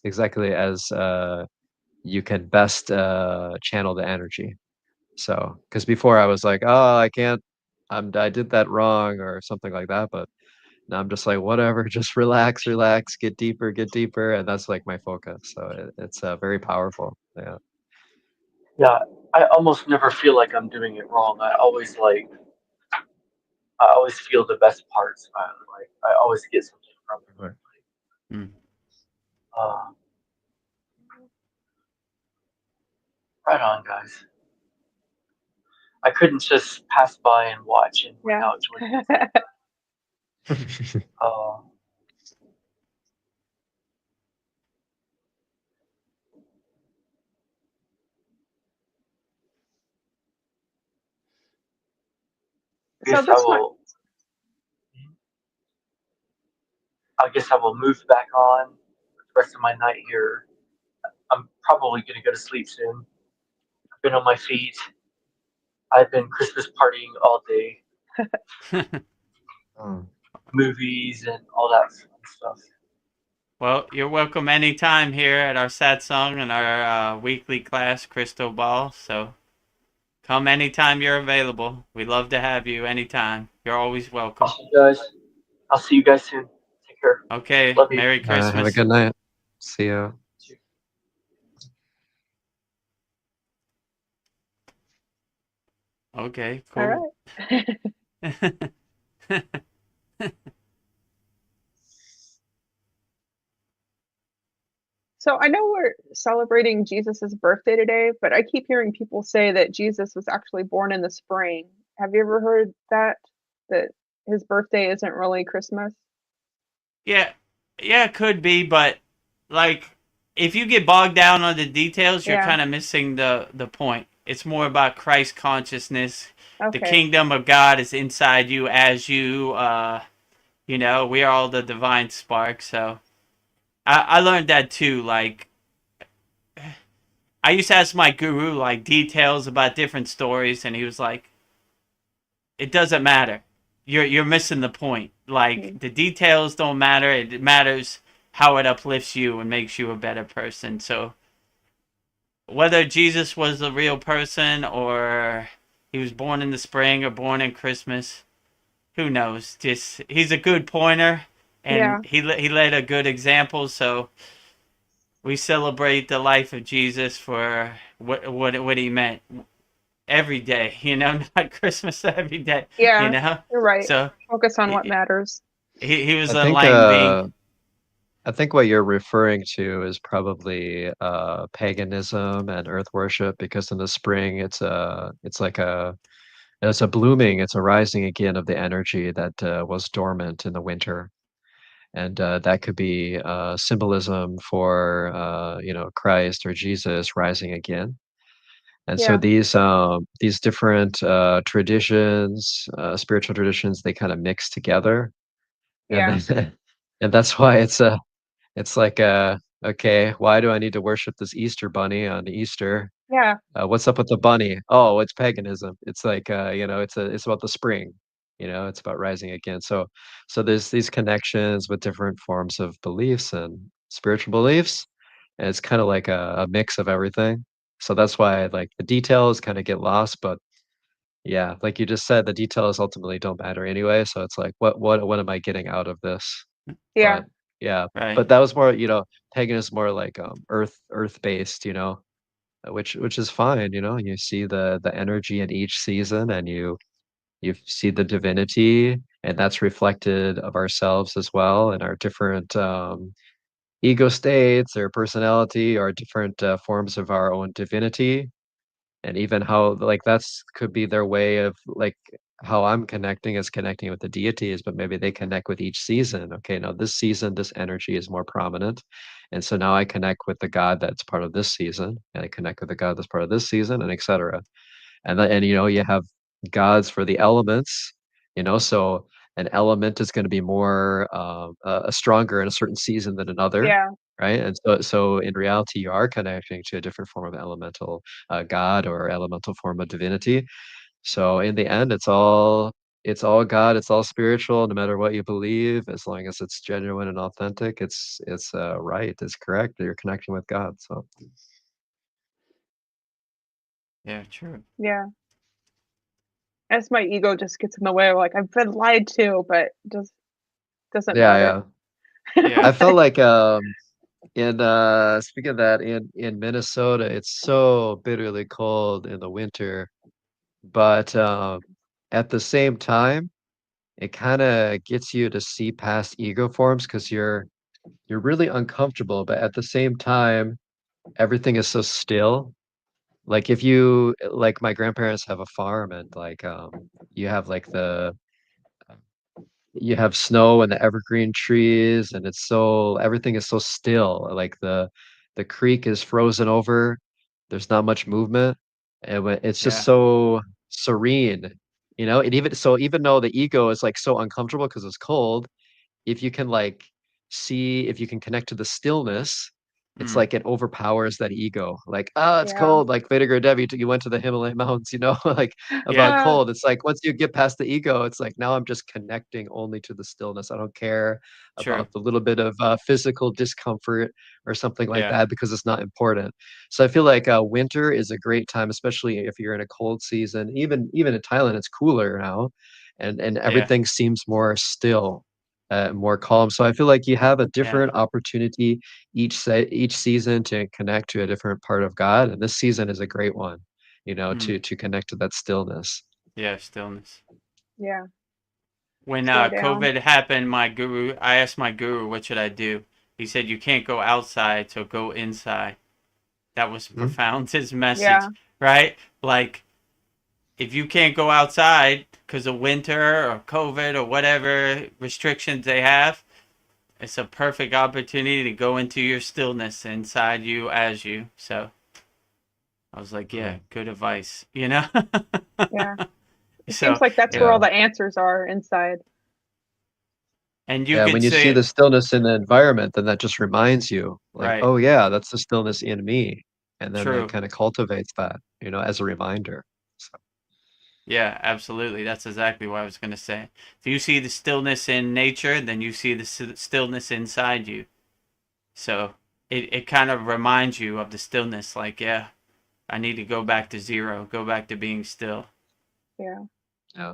exactly as you can best channel the energy. So, because before I was like, oh, I can't, I did that wrong or something like that. But now I'm just like, whatever, just relax, relax, get deeper, and that's like my focus. So it's very powerful. Yeah. Yeah, I almost never feel like I'm doing it wrong. I always feel the best parts. I always get something from it. Right. Uh, right on, guys. I couldn't just pass by and watch and without joining. So this one, I guess I will move back on the rest of my night here. I'm probably going to go to sleep soon. I've been on my feet. I've been Christmas partying all day. Movies and all that fun stuff. Well, you're welcome anytime here at our Satsang and our weekly class, Crystal Ball. So come anytime you're available. We'd love to have you anytime. You're always welcome. Awesome, guys. I'll see you guys soon. Take care. Okay. Love you. Merry Christmas. Have a good night. See ya. Okay, cool. All right. So I know we're celebrating Jesus's birthday today, but I keep hearing people say that Jesus was actually born in the spring. Have you ever heard that his birthday isn't really Christmas? Yeah, it could be, but like if you get bogged down on the details, you're kind of missing the point. It's more about Christ consciousness. Okay. The kingdom of God is inside you as you, we are all the divine spark. So I learned that too. Like I used to ask my guru like details about different stories, and he was like, "It doesn't matter. You're missing the point. Like the details don't matter. It matters how it uplifts you and makes you a better person." So whether Jesus was a real person or he was born in the spring or born in Christmas, who knows? Just he's a good pointer, and he led a good example. So we celebrate the life of Jesus for what he meant every day. Not Christmas every day. Yeah, you're right. So focus on what matters. He was an enlightened being. I think what you're referring to is probably paganism and earth worship, because in the spring it's a blooming, it's a rising again of the energy that was dormant in the winter. And that could be symbolism for Christ or Jesus rising again. And so these different traditions, spiritual traditions, they kind of mix together. And then, and that's why it's like okay, why do I need to worship this Easter bunny on Easter? Yeah. What's up with the bunny? Oh, it's paganism. It's like it's about the spring. It's about rising again. So there's these connections with different forms of beliefs and spiritual beliefs, and it's kind of like a mix of everything. So that's why like the details kind of get lost, but yeah, like you just said, the details ultimately don't matter anyway. So it's like, what am I getting out of this? Yeah. But yeah, Right. but that was more, pagan is more like earth based, which is fine. You see the energy in each season, and you see the divinity, and that's reflected of ourselves as well, and our different ego states or personality, or different forms of our own divinity. And even how like that's could be their way of like how I'm connecting is connecting with the deities, but maybe they connect with each season. Okay, now this season, this energy is more prominent. And so now I connect with the God that's part of this season, and I connect with the God that's part of this season, and etc. And you have gods for the elements, so an element is going to be more stronger in a certain season than another. Yeah. Right. And so in reality, you are connecting to a different form of elemental God or elemental form of divinity. So in the end, it's all God, it's all spiritual, no matter what you believe, as long as it's genuine and authentic, it's right, it's correct. You're connecting with God. So yeah, true. Yeah. As my ego just gets in the way, like I've been lied to, but just doesn't matter. Yeah. I felt like And speaking of that, in Minnesota, it's so bitterly cold in the winter, but at the same time, it kind of gets you to see past ego forms because you're really uncomfortable, but at the same time, everything is so still. Like if you like my grandparents have a farm and like you have like the you have snow and the evergreen trees and it's so everything is so still. Like the creek is frozen over. There's not much movement. And it's just Yeah. so serene, you know? And even though the ego is like so uncomfortable because it's cold, if you can like see if you can connect to the stillness, it's Mm. like it overpowers that ego. Like, oh, it's Yeah. cold. Like Vinegar Debbie, you went to the Himalayan mountains, you know, like about Yeah. cold. It's like once you get past the ego, it's like now I'm just connecting only to the stillness. I don't care True. about the little bit of physical discomfort or something like Yeah. that because it's not important. So I feel like winter is a great time, especially if you're in a cold season. Even in Thailand, it's cooler now, and Yeah. everything seems more still, more calm. So I feel like you have a Yeah. different opportunity each season to connect to a different part of God, and this season is a great one, you know, Mm. to connect to that stillness. Yeah. Stillness. Yeah. When Slow down. COVID happened, I asked my guru, what should I do? He said, you can't go outside, so go inside. That was Mhm. profound, his message, Yeah. right? Like, if you can't go outside because of winter or COVID or whatever restrictions they have, it's a perfect opportunity to go into your stillness inside you as you. So I was like, yeah, good advice, you know? Yeah. It seems So, like that's where Yeah. all the answers are inside. and you Yeah, could when you see say, the stillness in the environment, then that just reminds you, like, right, oh yeah, that's the stillness in me. And then that true. kind of cultivates that, you know, as a reminder. So, Yeah, absolutely. That's exactly what I was going to say. If you see the stillness in nature, then you see the stillness inside you. So it kind of reminds you of the stillness. Like, yeah, I need to go back to zero, go back to being still. Yeah. yeah.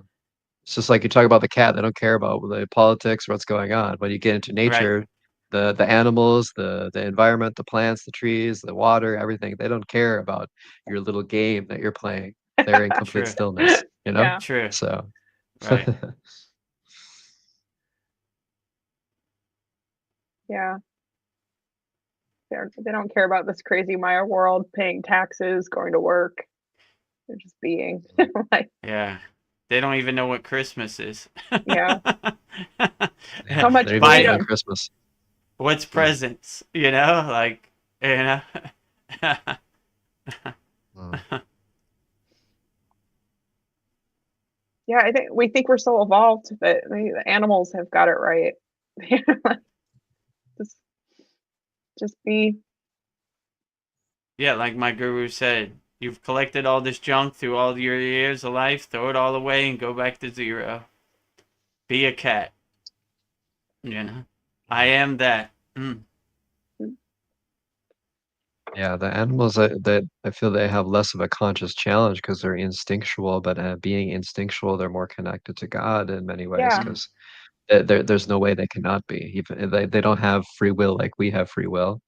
It's just like you talk about the cat, they don't care about the politics or what's going on. When you get into Right. nature, the animals, the environment, the plants, the trees, the water, everything, they don't care about your little game that you're playing. They're in complete True. stillness, you know? Yeah. True. So Right. Yeah. They don't care about this crazy Maya world, paying taxes, going to work. They're just being like, Yeah. They don't even know what Christmas is. yeah. yeah, So much they're even living Buy freedom. Christmas. what's Mm, presents, you know? Like, you know? mm. Yeah, I think we think we're so evolved, but the animals have got it right. just just be. Yeah, like my guru said, you've collected all this junk through all your years of life, throw it all away and go back to zero. Be a cat. You know? I am that. Mm. Yeah, the animals that I feel they have less of a conscious challenge because they're instinctual, but being instinctual, they're more connected to God in many ways Yeah. Mm. because there's no way they cannot be. Even they don't have free will like we have free will.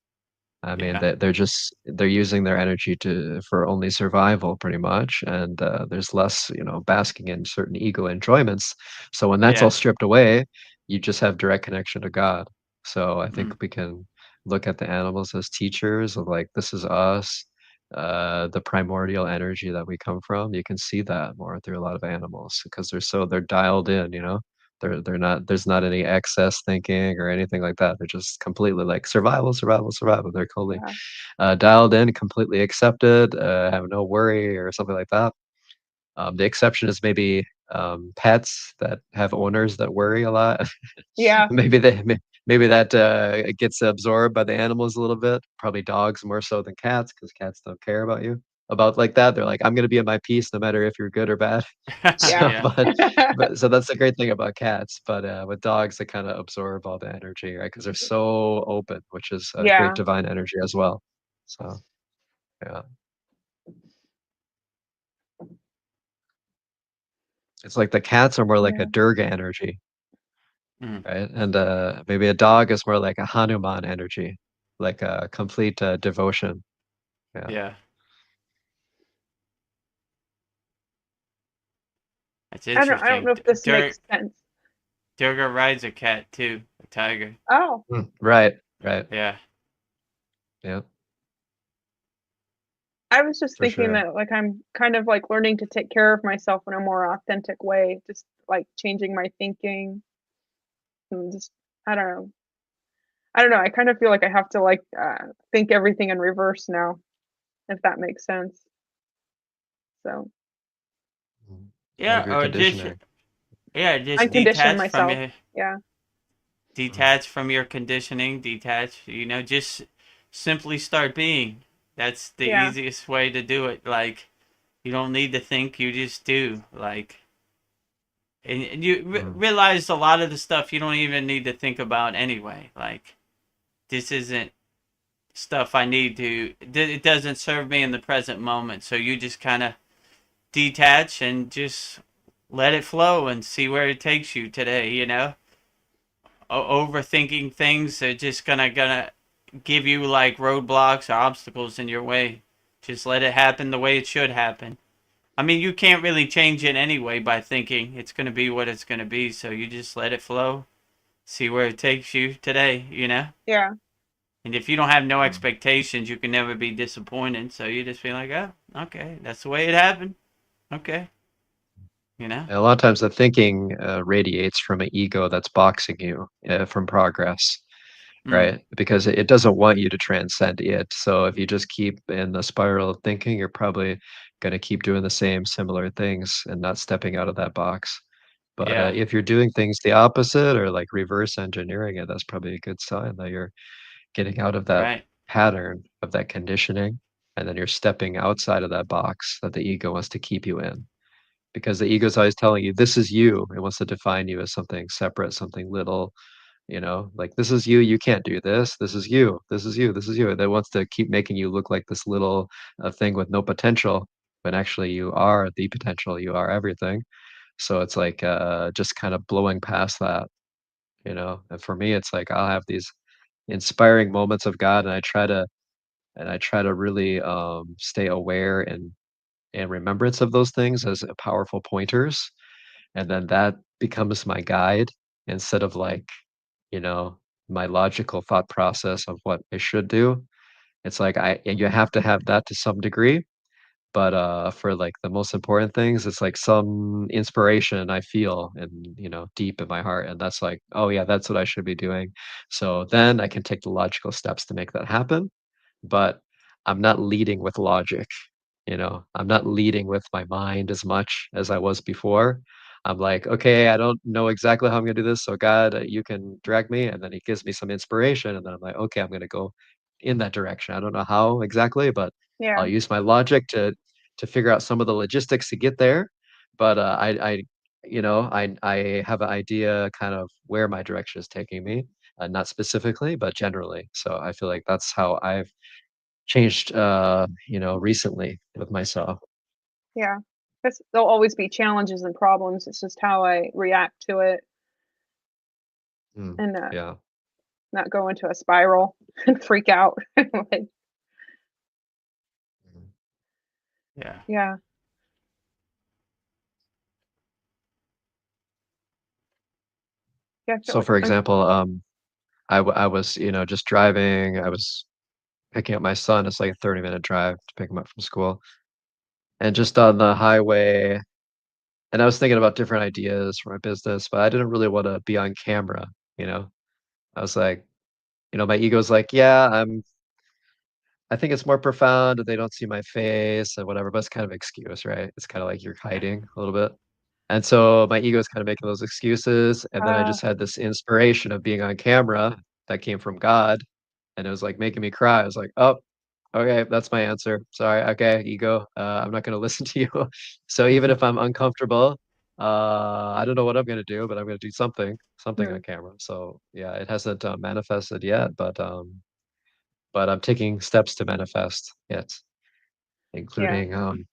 I mean, Yeah. they're using their energy to for only survival pretty much, and there's less, you know, basking in certain ego enjoyments. So when that's all Yeah. stripped away, you just have direct connection to God. So I think Mm. we can look at the animals as teachers of like this is us, the primordial energy that we come from. You can see that more through a lot of animals because they're dialed in, you know. They're not there's not any excess thinking or anything like that. They're just completely like survival, survival, survival. They're totally Yeah. dialed in, completely accepted, have no worry or something like that. The exception is maybe pets that have owners that worry a lot. Yeah. Maybe that it gets absorbed by the animals a little bit. Probably dogs more so than cats because cats don't care about you about like that. They're like, I'm gonna be at my peace no matter if you're good or bad. So, Yeah. Yeah. but so that's the great thing about cats. But with dogs, they kind of absorb all the energy, right? Because they're so open, which is a great Yeah. divine energy as well. So yeah, it's like the cats are more like a Yeah. Durga energy, Mm. right? And maybe a dog is more like a Hanuman energy. like a complete devotion. Yeah. That's I don't know interesting. if this makes sense. Durga rides a cat too, a tiger. Oh. Right. Yeah. Yeah. I was just For thinking sure. that like I'm kind of like learning to take care of myself in a more authentic way, just like changing my thinking and just I don't know. I kind of feel like I have to like think everything in reverse now, if that makes sense. So Out of Yeah, your or just conditioning. just uncondition myself. Yeah. Detach from your conditioning, just simply start being. That's the Yeah. easiest way to do it. Like, you don't need to think, you just do. Like, and you realize a lot of the stuff you don't even need to think about anyway. Like, this isn't stuff I need to, it doesn't serve me in the present moment. So you just kind of detach and just let it flow and see where it takes you today, overthinking things are just gonna give you like roadblocks or obstacles in your way. Just let it happen the way it should happen. I mean, you can't really change it anyway by thinking it's gonna be what it's gonna be. So you just let it flow, see where it takes you today. Yeah. And if you don't have no expectations, you can never be disappointed. So you just be like, oh, okay, that's the way it happened. Okay. A lot of times the thinking radiates from an ego that's boxing you from progress, right? Because it doesn't want you to transcend it. So if you just keep in the spiral of thinking, you're probably going to keep doing the same similar things and not stepping out of that box. But Yeah. if you're doing things the opposite or like reverse engineering it, that's probably a good sign that you're getting out of that Right. pattern of that conditioning. And then you're stepping outside of that box that the ego wants to keep you in. Because the ego is always telling you, this is you. It wants to define you as something separate, something little, like this is you. You can't do this. This is you. This is you. This is you. That wants to keep making you look like this little thing with no potential, when actually you are the potential. You are everything. So it's like just kind of blowing past that, And for me, it's like I'll have these inspiring moments of God, and I try to really stay aware and remembrance of those things as powerful pointers, and then that becomes my guide instead of like, you know, my logical thought process of what I should do. It's like and you have to have that to some degree, but for like the most important things, it's like some inspiration I feel and deep in my heart, and that's like, oh yeah, that's what I should be doing. So then I can take the logical steps to make that happen, but I'm not leading with logic. I'm not leading with my mind as much as I was before. I'm like, okay, I don't know exactly how I'm gonna do this, so God, you can direct me, and then He gives me some inspiration, and then I'm like, okay, I'm gonna go in that direction. I don't know how exactly, but Yeah. I'll use my logic to figure out some of the logistics to get there. But I have an idea kind of where my direction is taking me, not specifically, but generally. So I feel like that's how I've changed, recently with myself. Yeah. Because there'll always be challenges and problems. It's just how I react to it and Yeah. not go into a spiral and freak out. Like, Yeah. yeah. Yeah, I feel So like for example, I was, just driving. I was picking up my son. It's like a 30-minute drive to pick him up from school. And just on the highway, and I was thinking about different ideas for my business, but I didn't really want to be on camera, you know. I was like, my ego's like, yeah, I think it's more profound if they don't see my face and whatever, but it's kind of excuse, right? It's kind of like you're hiding a little bit. And so my ego is kind of making those excuses. And then I just had this inspiration of being on camera that came from God. And it was like making me cry. I was like, oh, okay, that's my answer. Sorry. Okay, ego. I'm not going to listen to you. So even if I'm uncomfortable, I don't know what I'm going to do, but I'm going to do something on camera. So yeah, it hasn't manifested yet, but I'm taking steps to manifest it, yeah. including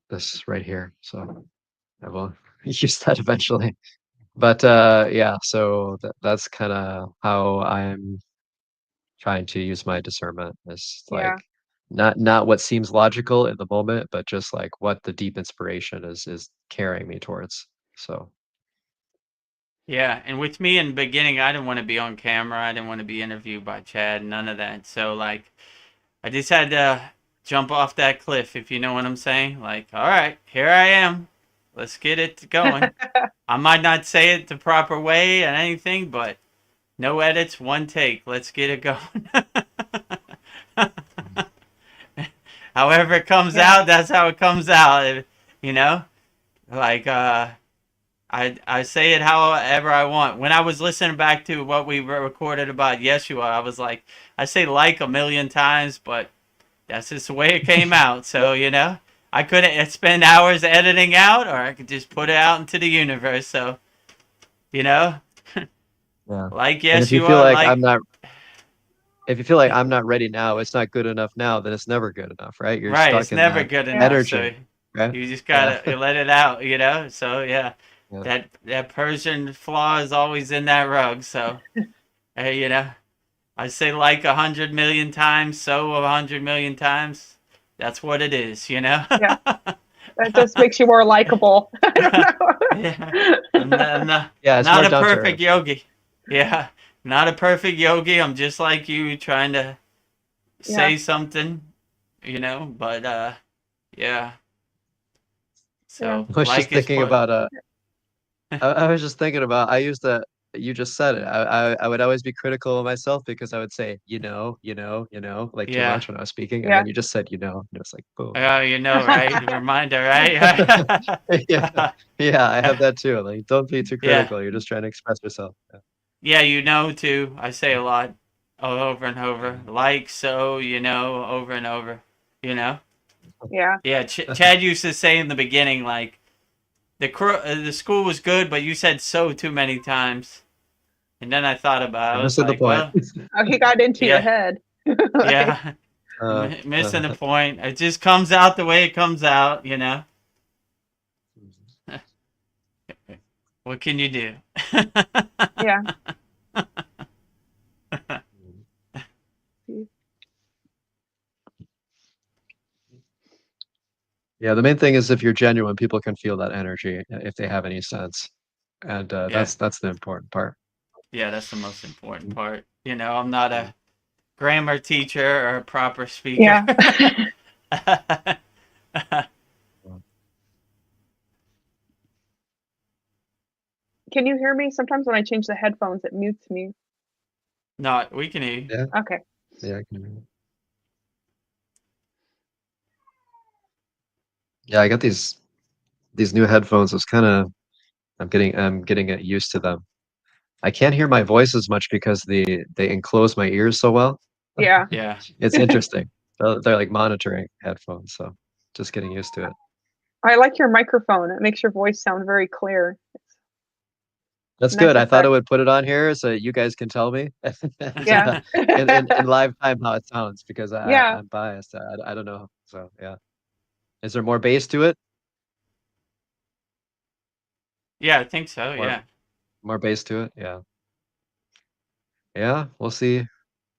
this right here. So I will use that eventually. But yeah, so that's kind of how I'm trying to use my discernment. It's like not what seems logical in the moment, but just like what the deep inspiration is carrying me towards. So Yeah, and with me in the beginning, I didn't want to be on camera. I didn't want to be interviewed by Chad, none of that. So, like, I just had to jump off that cliff, if you know what I'm saying. Like, all right, here I am. Let's get it going. I might not say it the proper way and anything, but no edits, one take. Let's get it going. However it comes out, that's how it comes out. You know, like I say it however I want. When I was listening back to what we recorded about Yeshua, I was like, I say like a million times, but that's just the way it came out. So, you know, I couldn't spend hours editing out, or I could just put it out into the universe. So, you know, like Yeshua, if you feel like if you feel like I'm not ready now, it's not good enough now, then it's never good enough, right? You're right, stuck it's in never that good enough. energy, So right? you just gotta let it out, you know. So that Persian flaw is always in that rug. So you know, I say like 100 million times, so 100 million times. That's what it is, you know. Yeah, that just makes you more likable. I don't know. It's not a perfect yogi. Yeah, not a perfect yogi. I'm just like you, trying to say something, you know. But yeah. So I was just thinking about I was just thinking about, I used to, you just said it. I would always be critical of myself because I would say, like too much when I was speaking. And then you just said, and it's like, boom. Oh, you know, right? Reminder, right? Yeah, I have that too. Like, don't be too critical. You're just trying to express yourself. Yeah, you know, too. I say a lot over and over. Like, so, you know, over and over, you know? Yeah. Yeah, Chad used to say in the beginning, like, the school was good, but you said so too many times. And then I thought about it. I was like, well, he got into your head. Yeah. Missing the point. It just comes out the way it comes out, you know? What can you do? Yeah. Yeah, the main thing is if you're genuine, people can feel that energy if they have any sense. And that's the important part. Yeah, that's the most important part. You know, I'm not a grammar teacher or a proper speaker. Yeah. Can you hear me? Sometimes when I change the headphones, it mutes me. No, we can hear you. Yeah. Okay. Yeah, I can hear you. Yeah, I got these new headphones. I'm getting used to them. I can't hear my voice as much because they enclose my ears so well. Yeah. Yeah. It's interesting. They're like monitoring headphones, so just getting used to it. I like your microphone. It makes your voice sound very clear. That's good. I thought I would put it on here so you guys can tell me in live time how it sounds, because I'm biased. I don't know. So yeah. Is there more bass to it? Yeah, I think so. Yeah. More bass to it. Yeah. Yeah, we'll see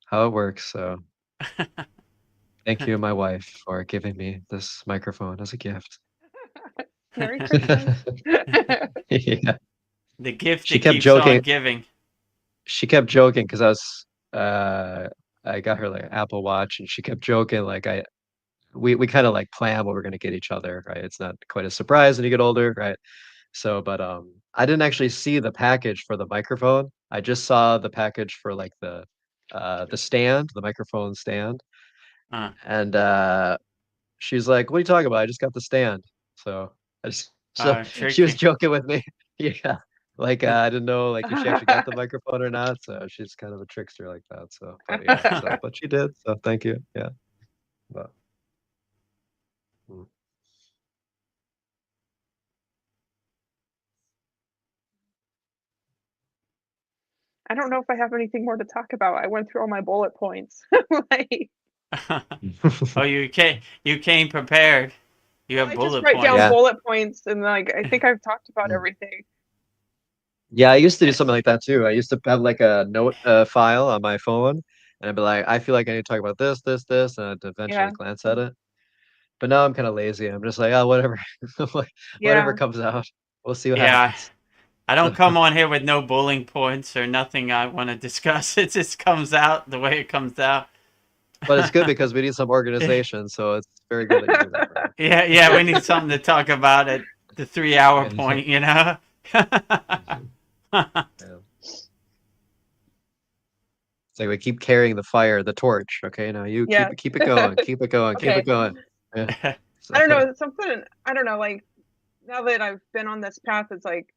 how it works. So thank you, my wife, for giving me this microphone as a gift. Merry Christmas. Yeah. The gift she that kept keeps joking. on giving. She kept joking because I got her like an Apple Watch, and she kept joking like we kind of like plan what we're gonna get each other, right? It's not quite a surprise when you get older, right? So, but I didn't actually see the package for the microphone. I just saw the package for like the stand, the microphone stand. And she's like, "What are you talking about? I just got the stand." So she was joking with me. Yeah. Like I didn't know like if she actually got the microphone or not. So she's kind of a trickster like that. So but yeah, but she did. So thank you. Yeah. But, I don't know if I have anything more to talk about. I went through all my bullet points. Like, oh, you came prepared. You have bullet points. I just write down bullet points, and like I think I've talked about everything. Yeah, I used to do something like that too. I used to have like a note file on my phone, and I'd be like, I feel like I need to talk about this, this, this, and I'd eventually glance at it. But now I'm kind of lazy. I'm just like, oh, whatever, whatever comes out. We'll see what happens. I don't come on here with no bullying points or nothing I want to discuss. It just comes out the way it comes out. But it's good because we need some organization, so it's very good that you do that. Right? Yeah, we need something to talk about at the 3-hour point, you know? It's like we keep carrying the fire, the torch. Okay, now you keep it going, keep it going, keep it going. Yeah. I don't know, something, I don't know, like, now that I've been on this path, it's like,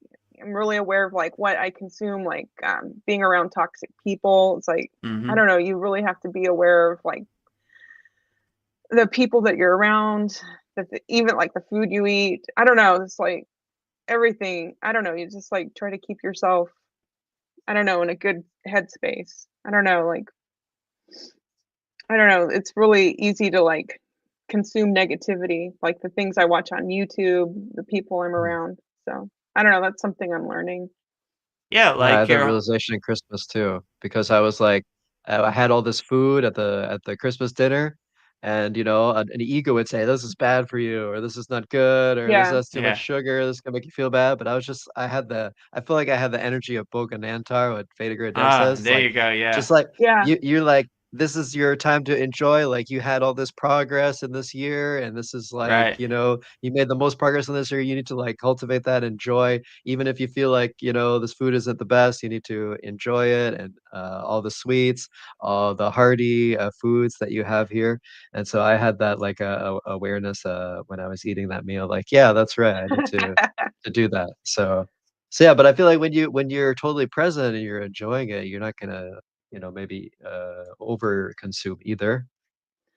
I'm really aware of like what I consume, like being around toxic people. It's like, I don't know, you really have to be aware of like the people that you're around, even like the food you eat. I don't know, it's like everything. I don't know, you just like try to keep yourself, I don't know, in a good headspace. I don't know, like, I don't know, it's really easy to like consume negativity, like the things I watch on YouTube, the people I'm around. So I don't know, that's something I'm learning. Yeah, like I had that realization in Christmas too, because I was like, I had all this food at the Christmas dinner, and you know, an ego would say, "This is bad for you," or "This is not good," or "This has too much sugar. This is gonna make you feel bad." But I feel like I had the energy of Boganantar, what Veda Great Dev says. There you go. Yeah, just like you're like, this is your time to enjoy. Like you had all this progress in this year, and this is like, you know, you made the most progress in this year. You need to like cultivate that, enjoy, even if you feel like, you know, this food isn't the best. You need to enjoy it, and all the sweets, all the hearty foods that you have here. And so I had that like awareness when I was eating that meal. Like, yeah, that's right. I need to do that. So yeah. But I feel like when you're totally present and you're enjoying it, you're not gonna, you know, maybe over consume either,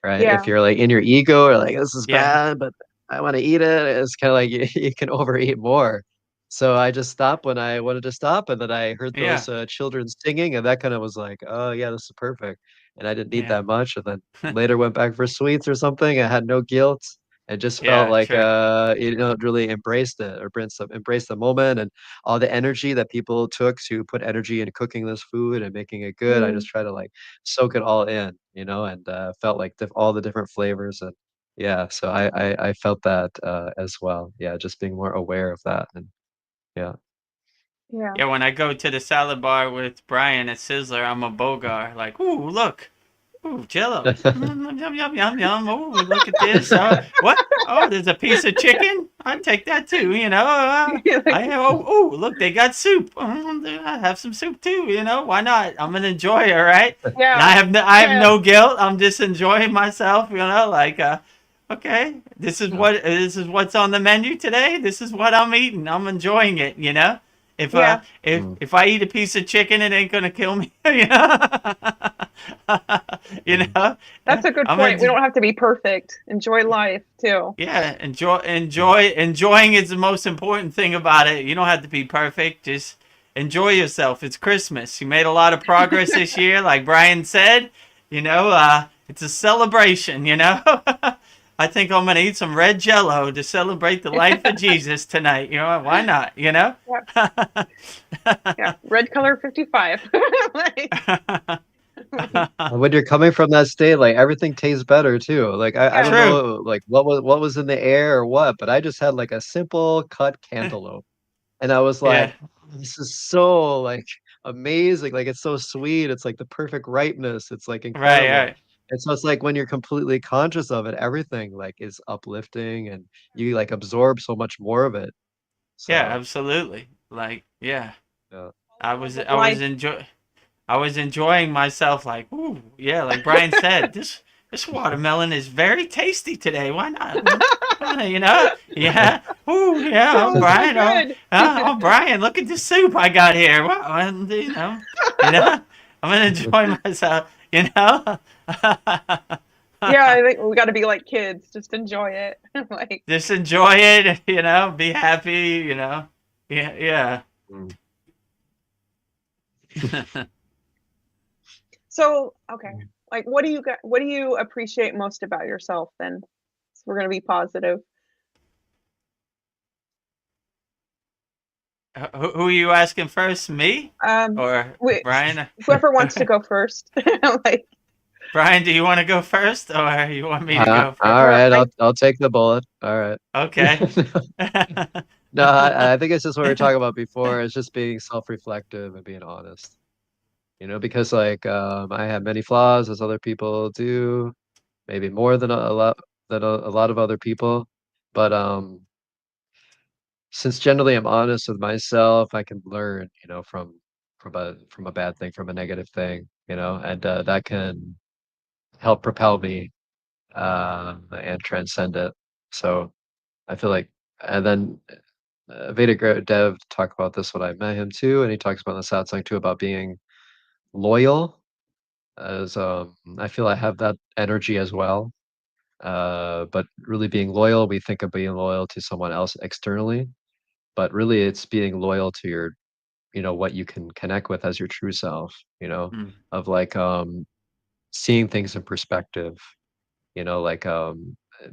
right? If you're like in your ego or like, this is bad, but I want to eat it, it's kind of like you can overeat more. So I just stopped when I wanted to stop, and then I heard those children singing, and that kind of was like, oh yeah, this is perfect. And I didn't eat that much, and then later went back for sweets or something. I had no guilt. I just felt like you know, really embraced it, or embraced the moment, and all the energy that people took to put energy into cooking this food and making it good. I just try to like soak it all in, you know, and felt like all the different flavors. And yeah, so I felt that as well. Yeah, just being more aware of that. And yeah. Yeah, when I go to the salad bar with Brian at Sizzler, I'm a Bogar. Like, ooh, look. Ooh, Jello. Yum, yum, yum, yum. Ooh, look at this. What? Oh, there's a piece of chicken. I'd take that too, you know. Look, they got soup. I have some soup too, you know. Why not? I'm an enjoyer, right? Yeah. And I have no guilt. I'm just enjoying myself, you know, like okay, this is what's on the menu today. This is what I'm eating. I'm enjoying it, you know. If I eat a piece of chicken, it ain't gonna kill me, you know. You know. That's a good point. We don't have to be perfect. Enjoy life too. Yeah, enjoying is the most important thing about it. You don't have to be perfect. Just enjoy yourself. It's Christmas. You made a lot of progress this year, like Brian said. You know, it's a celebration. You know. I think I'm gonna eat some red Jello to celebrate the life of Jesus tonight. You know, why not? You know. Yeah, red color 55. When you're coming from that state, like everything tastes better too. Like I don't know, like what was in the air or what, but I just had like a simple cut cantaloupe, and I was like, this is so like amazing. Like it's so sweet. It's like the perfect ripeness. It's like incredible. Right. And so it's like when you're completely conscious of it, everything like is uplifting, and you like absorb so much more of it. So, yeah, absolutely. Like, I was enjoying myself. Like, ooh, yeah. Like Brian said, this watermelon is very tasty today. Why not? You know, yeah. Ooh, yeah. Oh, Brian. Oh, Brian, look at the soup I got here. Wow, and, you know, I'm gonna enjoy myself. You know. Yeah, I think we got to be like kids. Just enjoy it. Like just enjoy it. You know, be happy. You know. Yeah. So okay, like what do you appreciate most about yourself then? So we're gonna be positive. Who are you asking first? Me or Brian? Whoever wants to go first. Like Brian, do you want to go first, or you want me to go first? All right, I'll take the bullet. All right. Okay. No, I think it's just what we were talking about before. It's just being self-reflective and being honest. Because like I have many flaws as other people do, maybe more than a lot of other people. But since generally I'm honest with myself, I can learn, from a bad thing, from a negative thing, and that can help propel me and transcend it. So I feel like, and then Vedic Dev talked about this when I met him too, and he talks about in the Satsang too about being loyal. As I feel I have that energy as well. But really being loyal, we think of being loyal to someone else externally, but really it's being loyal to your, what you can connect with as your true self, Mm. of like seeing things in perspective, like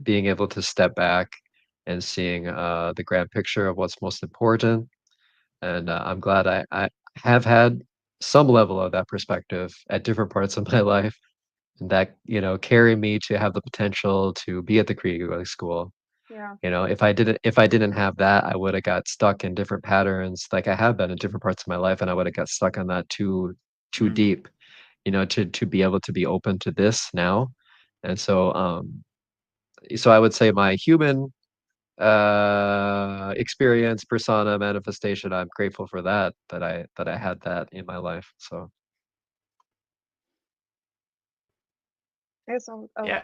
being able to step back and seeing the grand picture of what's most important. And I'm glad I have had some level of that perspective at different parts of my life, and that carry me to have the potential to be at the Kriya school. Yeah. If I didn't have that, I would have got stuck in different patterns, like I have been in different parts of my life, and I would have got stuck on that too Mm. deep, to be able to be open to this now. And so I would say my human experience, persona, manifestation, I'm grateful for that I had that in my life. So It's Yeah.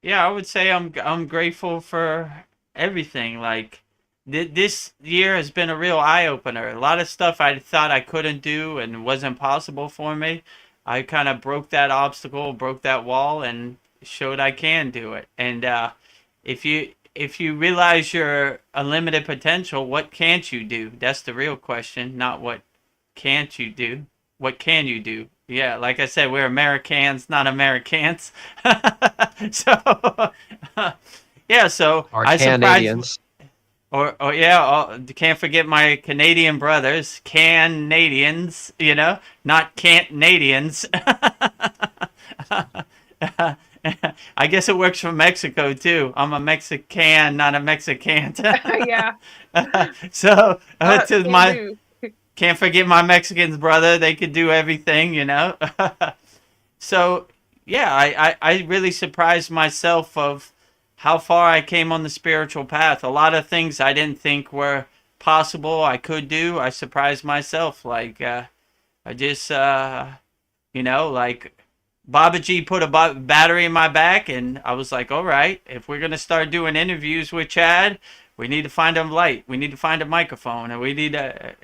Yeah, I would say I'm grateful for everything. Like this year has been a real eye opener. A lot of stuff I thought I couldn't do and wasn't possible for me. I kind of broke that obstacle, broke that wall, and showed I can do it. And if you realize your unlimited potential, what can't you do? That's the real question, not what can't you do. What can you do? Yeah, like I said, we're Americans, not Americans. So, yeah, so our I surprised, Canadians. or yeah, can't forget my Canadian brothers, Canadians, not Canadians. I guess it works for Mexico too. I'm a Mexican, not a Mexican. yeah. So to Can my do. can't forget my Mexicans, brother. They could do everything. So yeah, I really surprised myself of how far I came on the spiritual path. A lot of things I didn't think were possible I could do. I surprised myself. Like I just like Babaji put a battery in my back, and I was like, all right, if we're gonna start doing interviews with Chad, we need to find a light. We need to find a microphone, and we need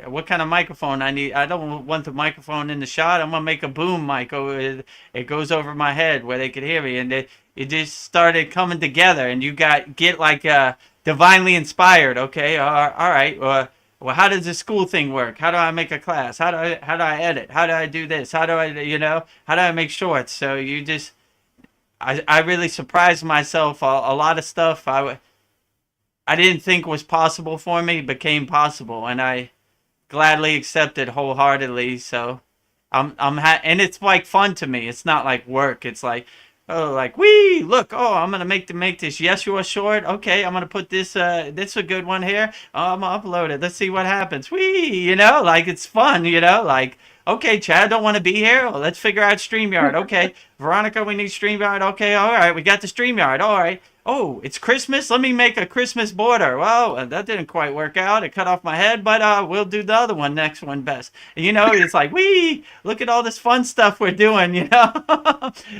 what kind of microphone I need. I don't want the microphone in the shot. I'm gonna make a boom mic. It goes over my head where they could hear me, and it just started coming together. And you get like divinely inspired. Okay, all right. Well, how does the school thing work? How do I make a class? How do I edit? How do I do this? How do I make shorts? So I really surprised myself. A lot of stuff I didn't think was possible for me became possible, and I gladly accepted wholeheartedly. So and it's like fun to me. It's not like work. It's like, oh, like wee, look, oh, I'm gonna make this Yeshua short. Okay, I'm gonna put this this a good one here. Oh, I'm gonna upload it. Let's see what happens. Wee, like it's fun. Like, okay, Chad don't want to be here. Well, let's figure out StreamYard. Okay, Veronica, we need StreamYard. Okay, all right, we got the StreamYard. All right. Oh, it's Christmas. Let me make a Christmas border. Well, that didn't quite work out. It cut off my head, but we'll do the other one, next one best. It's like, wee, look at all this fun stuff we're doing,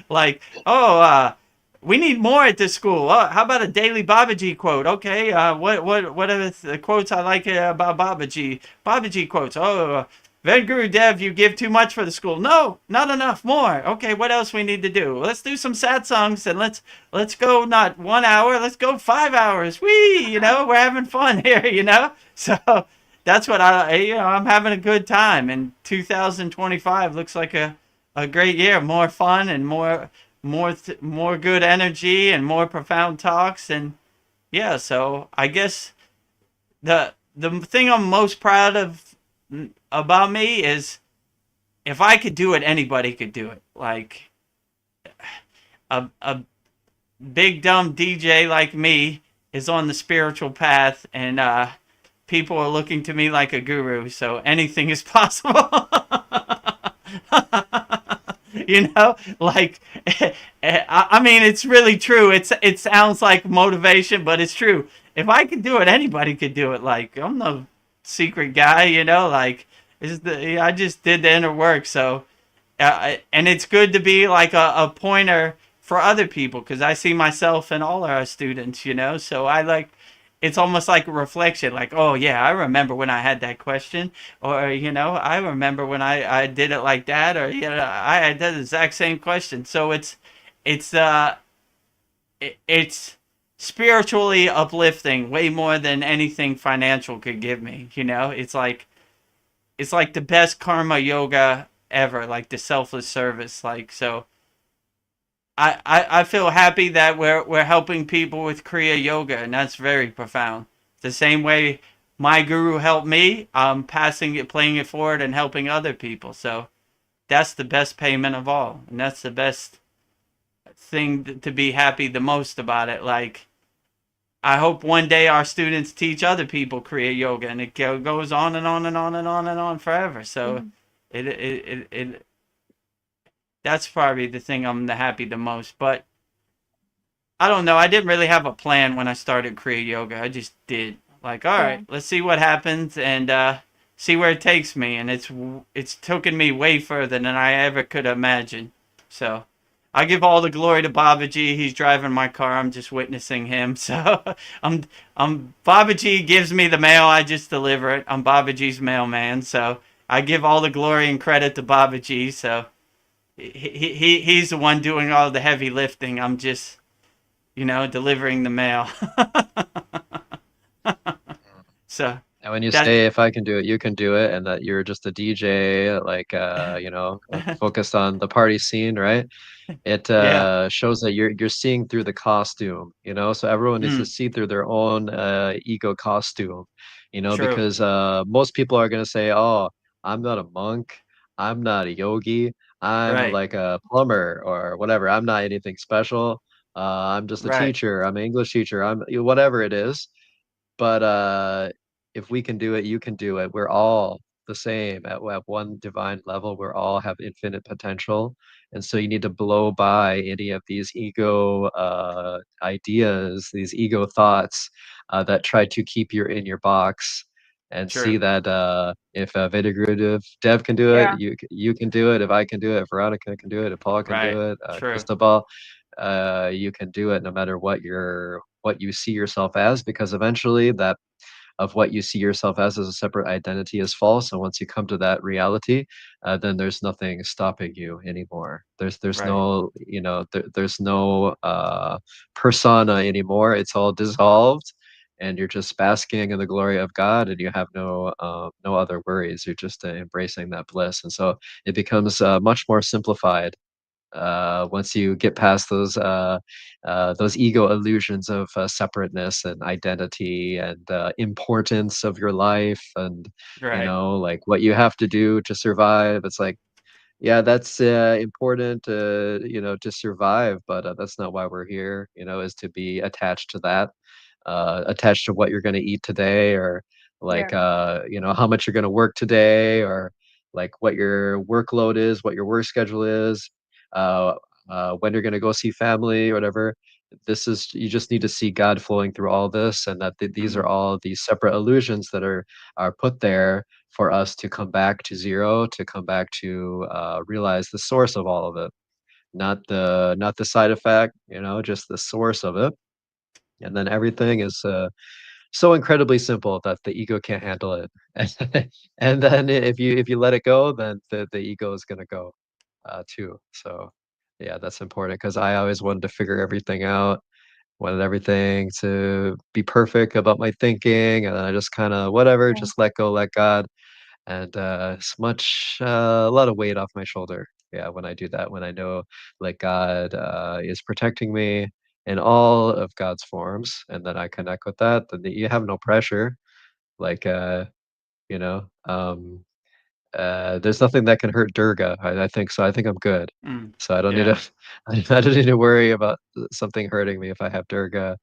like, oh, we need more at this school. How about a daily Babaji quote? Okay, what are the quotes I like about Babaji? Babaji quotes. Oh, Guru Dev, you give too much for the school. No, not enough. More. Okay, what else we need to do? Let's do some satsangs and let's go not 1 hour. Let's go 5 hours. We're having fun here. So that's what I'm having a good time. And 2025 looks like a great year. More fun and more good energy and more profound talks. And yeah, so I guess the thing I'm most proud of about me is if I could do it, anybody could do it. Like, a big dumb DJ like me is on the spiritual path, and people are looking to me like a guru. So anything is possible. You know, like I mean, it's really true. It sounds like motivation, but it's true. If I could do it, anybody could do it. Like, I'm no secret guy, you know. Like, I just did the inner work. So, and it's good to be like a pointer for other people, because I see myself in all our students, you know. So I like, it's almost like a reflection, like, oh yeah, I remember when I had that question, or you know, I remember when I did it like that, or you know, I had that exact same question. So it's it's spiritually uplifting way more than anything financial could give me, you know. It's like the best karma yoga ever, like the selfless service. Like, so I feel happy that we're helping people with Kriya Yoga, and that's very profound. The same way my guru helped me, I'm passing it, playing it forward, and helping other people. So that's the best payment of all, and that's the best thing to be happy the most about it. Like, I hope one day our students teach other people Kriya Yoga, and it goes on and on and on and on and on forever. So it that's probably the thing I'm happy the most. But I don't know. I didn't really have a plan when I started Kriya Yoga. I just did. Like, all right, let's see what happens, and see where it takes me. And it's taken me way further than I ever could imagine. So I give all the glory to Babaji. He's driving my car. I'm just witnessing him. So I'm Babaji gives me the mail. I just deliver it. I'm Babaji's mailman. So I give all the glory and credit to Babaji. So he's the one doing all the heavy lifting. I'm just, you know, delivering the mail. So, and when you say, if I can do it, you can do it, and that you're just a DJ, like, you know, focused on the party scene, right? It yeah, shows that you're seeing through the costume, you know. So everyone needs to see through their own ego costume, you know, true. because most people are gonna say, "Oh, I'm not a monk, I'm not a yogi, I'm Right, like a plumber or whatever. I'm not anything special. I'm just a right, teacher. I'm an English teacher. I'm whatever it is." But if we can do it, you can do it. We're all the same at one divine level. We're all have infinite potential. And so you need to blow by any of these ego ideas, these ego thoughts that try to keep you in your box, and see true. that if Vedaguru, if Dev can do it, Yeah. you can do it. If I can do it, if Veronica can do it, if Paul can Right, do it, true. Cristobal, you can do it no matter what you see yourself as, because eventually that of what you see yourself as a separate identity is false, and once you come to that reality, then there's nothing stopping you anymore. There's Right, no, you know, there's no persona anymore. It's all dissolved, and you're just basking in the glory of God, and you have no other worries. You're just embracing that bliss, and so it becomes much more simplified once you get past those ego illusions of separateness and identity and importance of your life, and you right, know, like what you have to do to survive. It's like, yeah, that's important, you know, to survive, but that's not why we're here. You know, is to be attached to that, attached to what you're going to eat today, or like, Yeah. you know, how much you're going to work today, or like what your workload is, what your work schedule is, uh, when you're going to go see family or whatever. This is, you just need to see God flowing through all this, and that these are mm, all these separate illusions that are put there for us to come back to zero, to come back to realize the source of all of it, not the side effect, you know, just the source of it. And then everything is so incredibly simple that the ego can't handle it. And then if you let it go, then the ego is gonna go too. So yeah, that's important, because I always wanted to figure everything out, wanted everything to be perfect about my thinking, and then I just kind of whatever, Yeah. just let go, let God, and it's a lot of weight off my shoulder. Yeah, when I do that, when I know like God is protecting me in all of God's forms, and then I connect with that, then you have no pressure. Like you know, There's nothing that can hurt Durga. I think so. I think I'm good. So I don't need Yeah. to. I don't need to worry about something hurting me if I have Durga.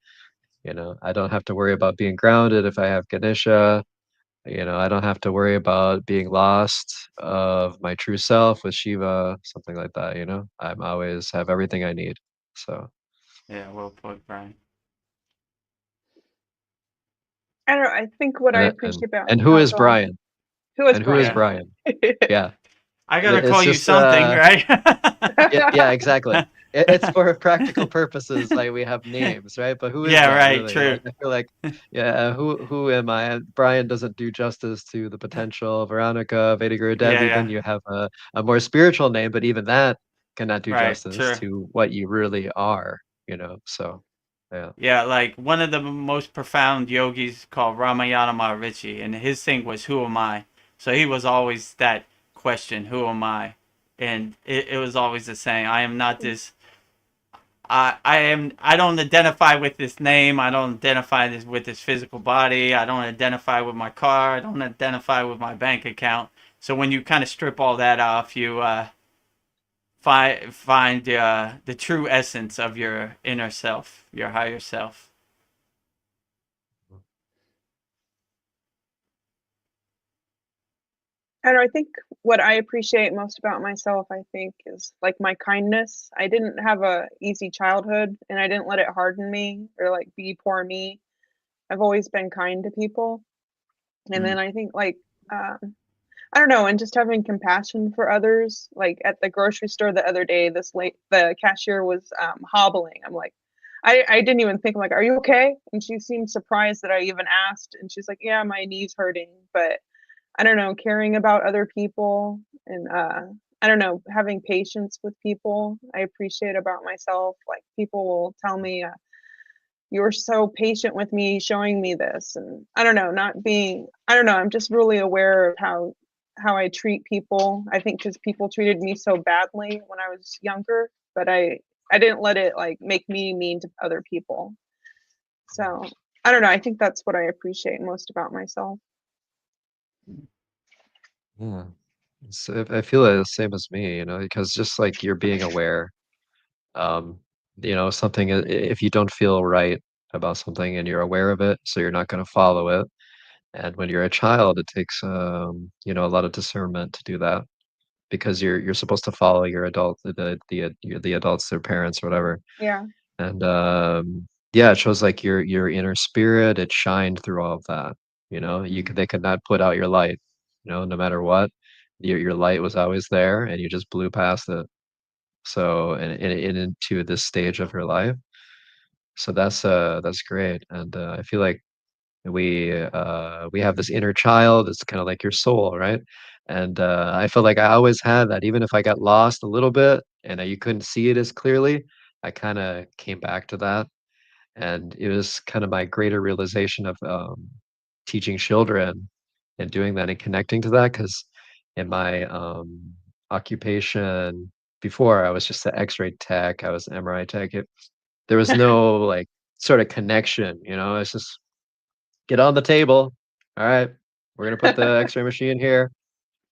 I don't have to worry about being grounded if I have Ganesha. I don't have to worry about being lost of my true self with Shiva, something like that. I'm always have everything I need. So Yeah, well put, Brian. I don't know. I think what I appreciate about and who is Brian? Who is and Brian? who is Brian? Yeah. I gotta It's call you just, something, right? yeah, exactly. It's for practical purposes, like we have names, right? But who is Yeah, that right, really? true. I feel like, yeah, who am I? And Brian doesn't do justice to the potential. Veronica, Vedaguru Devi, Yeah, then you have a more spiritual name, but even that cannot do right, justice true. to what you really are, so yeah. Yeah, like one of the most profound yogis called Ramayana Maharishi, and his thing was, who am I? So he was always that question, who am I? And it was always the same. I am not this. I don't identify with this name. I don't identify with this physical body. I don't identify with my car. I don't identify with my bank account. So when you kind of strip all that off, you find the true essence of your inner self, your higher self. And I think what I appreciate most about myself, I think, is like my kindness. I didn't have a easy childhood, and I didn't let it harden me or like be poor me. I've always been kind to people. And then I think like I don't know, and just having compassion for others. Like at the grocery store the other day, the cashier was hobbling. I'm like, I didn't even think. I'm like, are you okay? And she seemed surprised that I even asked. And she's like, yeah, my knee's hurting. But I don't know, caring about other people and I don't know, having patience with people. I appreciate about myself. Like people will tell me, you're so patient with me showing me this, and I don't know, I don't know, I'm just really aware of how I treat people. I think because people treated me so badly when I was younger, but I didn't let it like make me mean to other people. So I don't know, I think that's what I appreciate most about myself. Yeah. So I feel like the same as me, because just like you're being aware, um, something, if you don't feel right about something and you're aware of it, so you're not going to follow it. And when you're a child, it takes, a lot of discernment to do that because you're supposed to follow your adult, the adults, their parents, or whatever. Yeah. And yeah, it shows like your inner spirit. It shined through all of that. They could not put out your light. No matter what, your light was always there, and you just blew past it. So and into this stage of your life. So that's great, and I feel like we have this inner child. It's kind of like your soul, right? And I feel like I always had that, even if I got lost a little bit and you couldn't see it as clearly. I kind of came back to that, and it was kind of my greater realization of teaching children and doing that and connecting to that because in my occupation before I was just an x-ray tech, I was an MRI tech. There was no like sort of connection, it's just get on the table. All right, we're gonna put the x-ray machine here.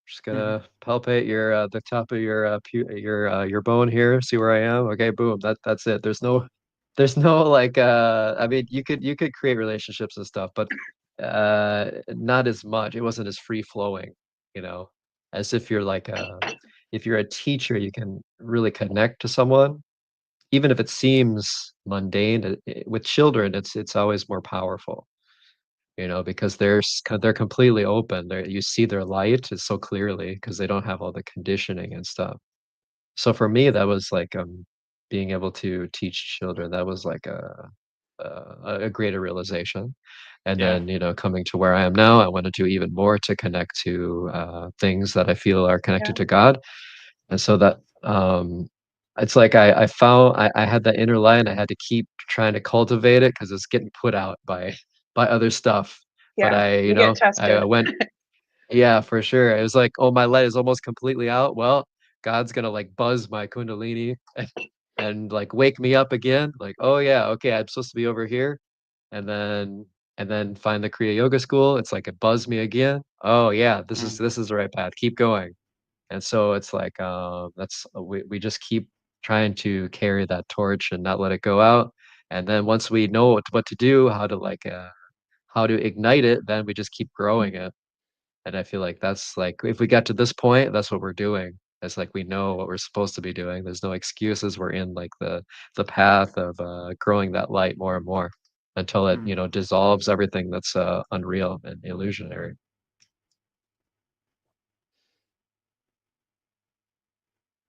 Just gonna palpate the top of your bone here, see where I am. Okay, boom. That's it. There's no like I mean you could create relationships and stuff, but not as much. It wasn't as free flowing, you know, as if you're a teacher, you can really connect to someone, even if it seems mundane. With children, it's always more powerful, because they're completely open. You see their light is so clearly because they don't have all the conditioning and stuff. So for me, that was like being able to teach children. That was like a greater realization. And Yeah. then coming to where I am now, I want to do even more to connect to things that I feel are connected to God. And so that it's like I found I had that inner light and I had to keep trying to cultivate it because it's getting put out by other stuff. But Yeah, you get tested. I went, yeah, for sure. It was like, oh, my light is almost completely out. Well, God's gonna like buzz my kundalini and like wake me up again. Like, oh yeah, okay, I'm supposed to be over here. And then and then find the Kriya Yoga School. It's like it buzzed me again. Oh yeah, this is the right path. Keep going. And so it's like we just keep trying to carry that torch and not let it go out. And then once we know what to do, how to ignite it, then we just keep growing it. And I feel like that's like if we get to this point, that's what we're doing. It's like we know what we're supposed to be doing. There's no excuses. We're in like the path of growing that light more and more until it, dissolves everything that's unreal and illusionary.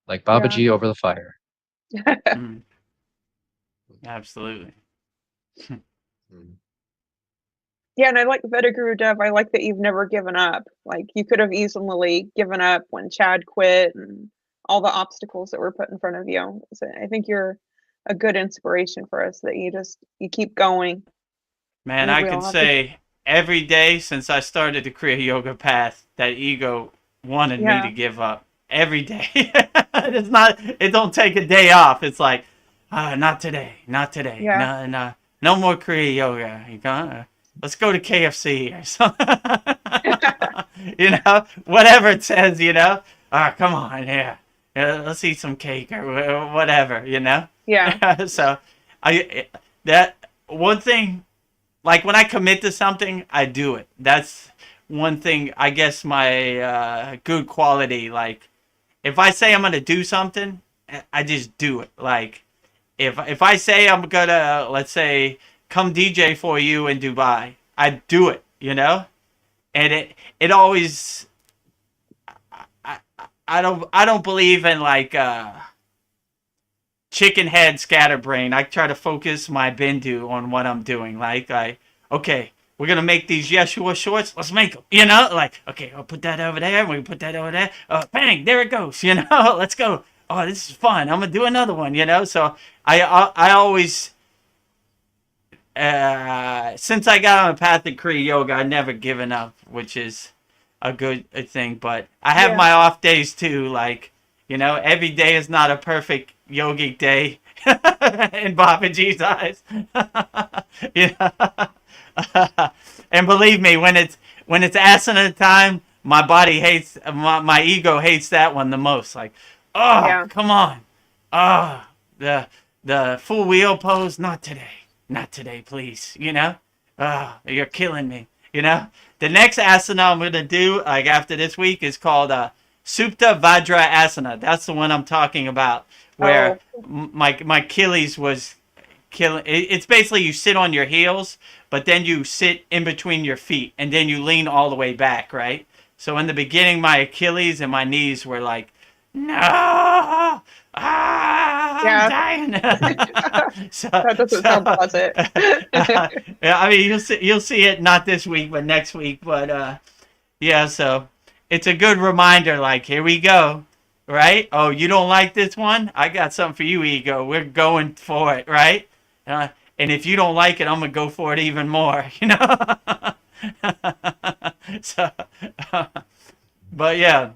Like Babaji over the fire. Absolutely. Yeah, and I like Vedaguru Dev. I like that you've never given up. Like you could have easily given up when Chad quit and all the obstacles that were put in front of you. So I think you're a good inspiration for us that you keep going. Man, I can say every day since I started the Kriya Yoga path, that ego wanted me to give up. Every day. It don't take a day off. It's like, not today. Yeah. No more Kriya Yoga. Let's go to KFC or something. Whatever it says, come on, let's eat some cake or whatever, Yeah. So that one thing, like when I commit to something, I do it. That's one thing, I guess my good quality. Like if I say I'm going to do something, I just do it. Like if I say I'm going to, let's say, come DJ for you in Dubai, I do it, and it always, I don't believe in like chicken head scatterbrain. I try to focus my bindu on what I'm doing. Like okay, we're gonna make these Yeshua shorts. Let's make them. Like okay, I'll put that over there. We put that over there. Bang, there it goes. Let's go. Oh, this is fun. I'm gonna do another one. So I always. Since I got on the path of Kriya Yoga, I've never given up, which is a good thing. But I have my off days too. Like, every day is not a perfect yogic day in Babaji's eyes. And believe me, when it's asana time, my body hates, my ego hates that one the most. Like, come on. The full wheel pose, not today. Not today, please. You're killing me. The next asana I'm going to do, like after this week, is called Supta Vajra Asana. That's the one I'm talking about, where my Achilles was killing. It's basically you sit on your heels, but then you sit in between your feet, and then you lean all the way back, right? So in the beginning, my Achilles and my knees were like, no! I'm dying. That doesn't sound pleasant. I mean, you'll see it not this week, but next week. But so it's a good reminder. Like, here we go, right? Oh, you don't like this one? I got something for you, ego. We're going for it, right? And if you don't like it, I'm gonna go for it even more. So, but yeah.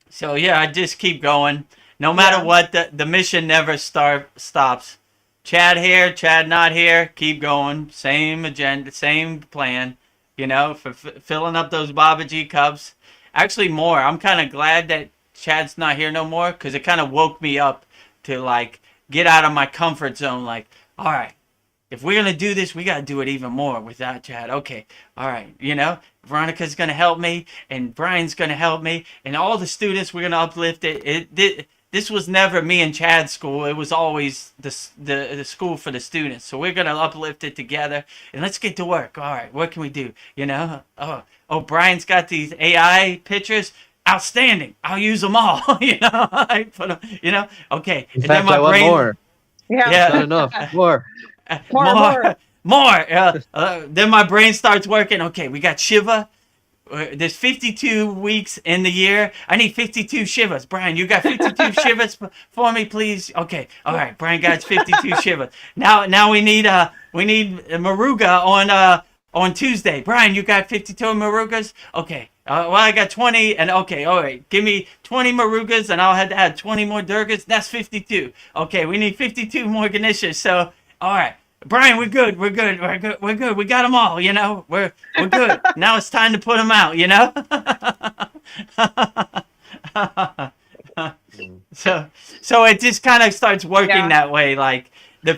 So yeah, I just keep going. No matter what, the mission never stops. Chad here, Chad not here, keep going. Same agenda, same plan, for filling up those Babaji cups. Actually, more. I'm kind of glad that Chad's not here no more, because it kind of woke me up to, like, get out of my comfort zone. Like, all right, if we're going to do this, we got to do it even more without Chad. Okay, all right, Veronica's going to help me, and Brian's going to help me, and all the students, we're going to uplift it. This was never me and Chad's school. It was always the school for the students. So we're going to uplift it together, and let's get to work. All right, what can we do? Oh, Brian's got these AI pictures. Outstanding. I'll use them all. I put them, okay. In fact, I want more. Yeah. Not enough. More. More. Then my brain starts working. Okay, we got Shiva. There's 52 weeks in the year. I need 52 Shivas. Brian, you got 52 Shivas for me, please? Okay. All right. Brian got 52 Shivas. Now we need Maruga on Tuesday. Brian, you got 52 Marugas? Okay. Well, I got 20, and okay, all right. Give me 20 Marugas, and I'll have to add 20 more Durgas. That's 52. Okay, we need 52 more Ganeshas. So, all right. Brian, we're good. We're good. We're good. We're good. We got them all. You know, we're good. Now it's time to put them out. You know. So it just kind of starts working that way. Like the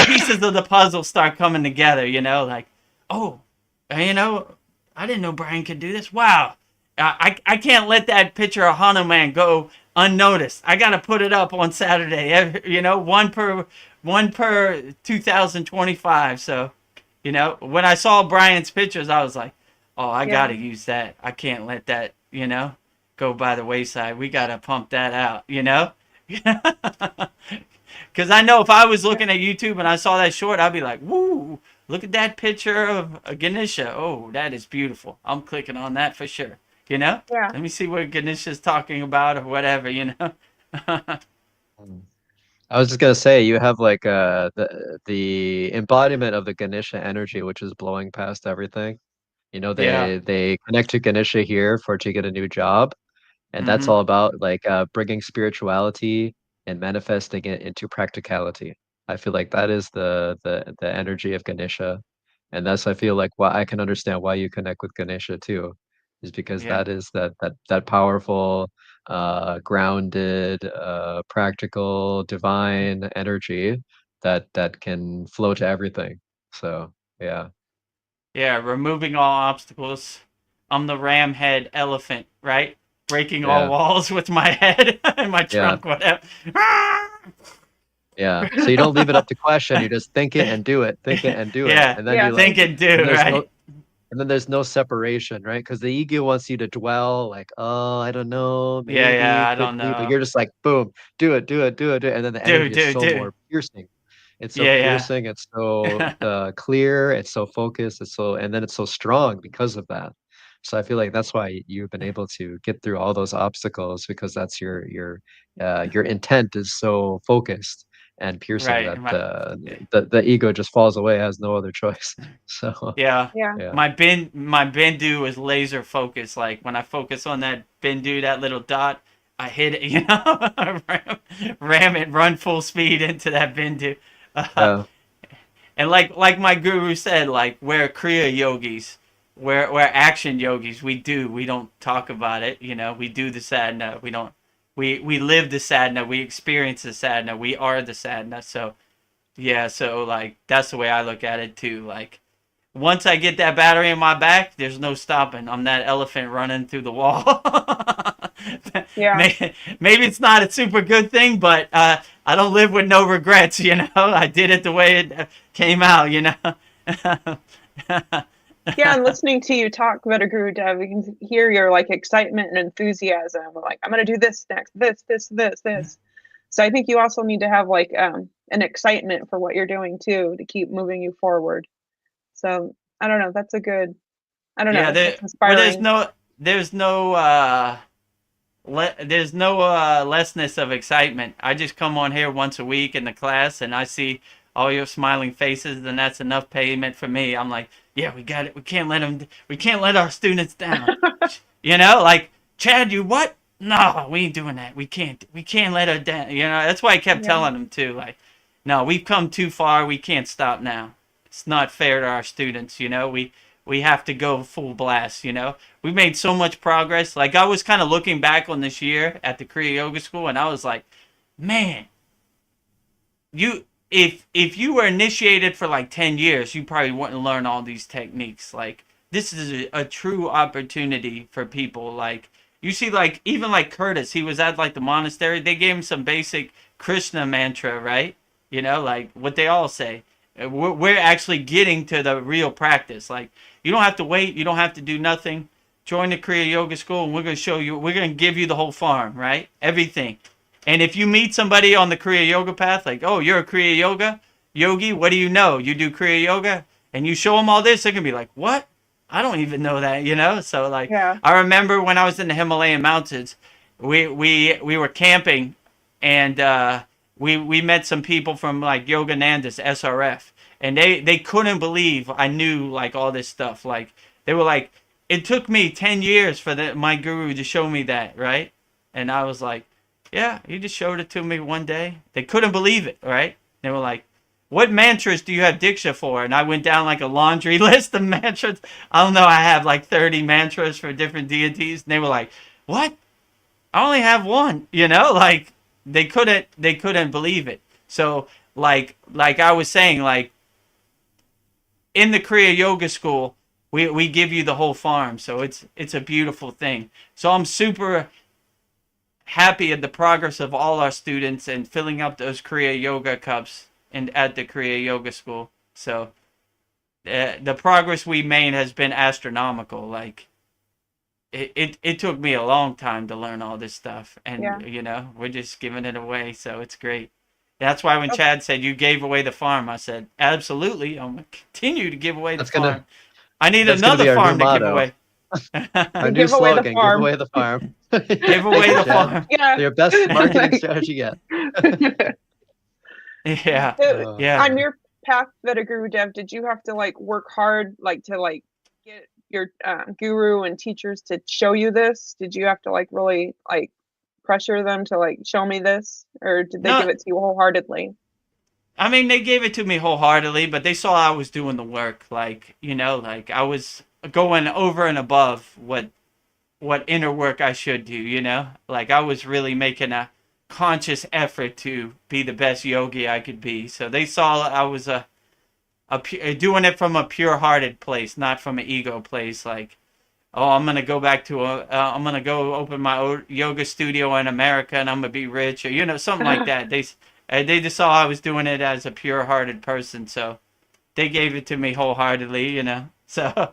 pieces of the puzzle start coming together. You know, like, oh, you know, I didn't know Brian could do this. Wow. I can't let that picture of Hanuman go unnoticed. I got to put it up on Saturday. You know, one per 2025. So, you know, when I saw Brian's pictures, I was like, oh, I got to use that. I can't let that, you know, go by the wayside. We got to pump that out, you know? Because I know if I was looking at YouTube and I saw that short, I'd be like, woo, look at that picture of Ganesha. Oh, that is beautiful. I'm clicking on that for sure. You know? Yeah. Let me see what Ganesha's talking about or whatever, you know? I was just gonna say you have like the embodiment of the Ganesha energy, which is blowing past everything. You know, Yeah. they connect to Ganesha here to get a new job, and that's all about like bringing spirituality and manifesting it into practicality. I feel like that is the energy of Ganesha, and that's I feel like why I can understand why you connect with Ganesha too, is because Yeah. that is that powerful, grounded, practical, divine energy that can flow to everything. So yeah. Yeah, removing all obstacles. I'm the ram head elephant, right? Breaking all Yeah. walls with my head and my Yeah. trunk, whatever. Yeah. So you don't leave it up to question. You just think it and do it. Think it and do it. Yeah, And then you think like, and do, and there's no, right? and then there's no separation, right? Because the ego wants you to dwell, like, oh, I don't know, maybe, Yeah, I could don't be, but know. you're just like, boom, do it, do it, do it, do it. And then the energy is so Do. more piercing. It's so Yeah. piercing. It's so clear. It's so focused. And then it's so strong because of that. So I feel like that's why you've been able to get through all those obstacles because that's your intent is so focused and piercing Right. that the ego just falls away, has no other choice. So Yeah. Yeah. yeah. My Bindu is laser focused. Like when I focus on that Bindu, that little dot, I hit it, you know, ram it, run full speed into that Bindu. Yeah. And like my guru said, like we're Kriya yogis, we're action yogis. We don't talk about it, you know. We do the sadhana. We live the sadhana. We experience the sadhana. We are the sadhana. So yeah, so like that's the way I look at it too. Like once I get that battery in my back, there's no stopping. I'm that elephant running through the wall. Yeah. Maybe it's not a super good thing, but I don't live with no regrets, you know. I did it the way it came out, you know. Yeah, and listening to you talk, Guru Dev, we can hear your like excitement and enthusiasm. Like, I'm gonna do this next, this. So I think you also need to have like an excitement for what you're doing too to keep moving you forward. So I don't know. That's a good. I don't know. It's well, inspiring. there's no lessness of excitement. I just come on here once a week in the class and I see all your smiling faces, and that's enough payment for me. I'm like, yeah, we got it. We can't let our students down. You know, like, Chad, you what? No, we ain't doing that. We can't let her down. You know, that's why I kept telling them too. Like, no, we've come too far. We can't stop now. It's not fair to our students. You know, we have to go full blast. You know, we made so much progress. Like I was kind of looking back on this year at the Kriya Yoga School, and I was like, man, if you were initiated for like 10 years, you probably wouldn't learn all these techniques. Like this is a true opportunity for people. Like you see, like even like Curtis, he was at like the monastery. They gave him some basic Krishna mantra, right? You know, like what they all say. We're actually getting to the real practice. Like you don't have to wait. You don't have to do nothing. Join the Kriya Yoga School, and we're going to show you. We're going to give you the whole farm, right? Everything. And if you meet somebody on the Kriya Yoga path, like, oh, you're a Kriya Yoga yogi, what do you know? You do Kriya Yoga, and you show them all this, they're gonna be like, what? I don't even know that, you know. So like, I remember when I was in the Himalayan mountains, we were camping, and we met some people from like Yogananda's SRF, and they couldn't believe I knew like all this stuff. Like they were like, it took me 10 years for my guru to show me that, right? And I was like, yeah, he just showed it to me one day. They couldn't believe it, right? They were like, what mantras do you have Diksha for? And I went down like a laundry list of mantras. I don't know, I have like 30 mantras for different deities. And they were like, what? I only have one, like they couldn't believe it. So like I was saying, like in the Kriya Yoga School, we give you the whole farm. So it's a beautiful thing. So I'm super happy at the progress of all our students and filling up those Kriya Yoga cups and at the Kriya Yoga School. So the progress we made has been astronomical. Like it took me a long time to learn all this stuff, and we're just giving it away. So it's great. That's why when Chad said you gave away the farm, I said absolutely. I'm gonna continue to give away the farm. I need another farm to give away. Our new slogan: give away the farm. Give away the farm. Yeah. Your best marketing strategy yet. Yeah. Yeah. On your path that a Guru Dev, did you have to like work hard, like to like get your guru and teachers to show you this? Did you have to like really like pressure them to like show me this, or did they give it to you wholeheartedly? I mean, they gave it to me wholeheartedly, but they saw I was doing the work. Like, like I was going over and above what inner work I should do, like I was really making a conscious effort to be the best yogi I could be. So they saw I was doing it from a pure-hearted place, not from an ego place. Like, oh, I'm gonna go back to I'm gonna go open my yoga studio in America and I'm gonna be rich, or something like that. They just saw I was doing it as a pure-hearted person, so they gave it to me wholeheartedly, So.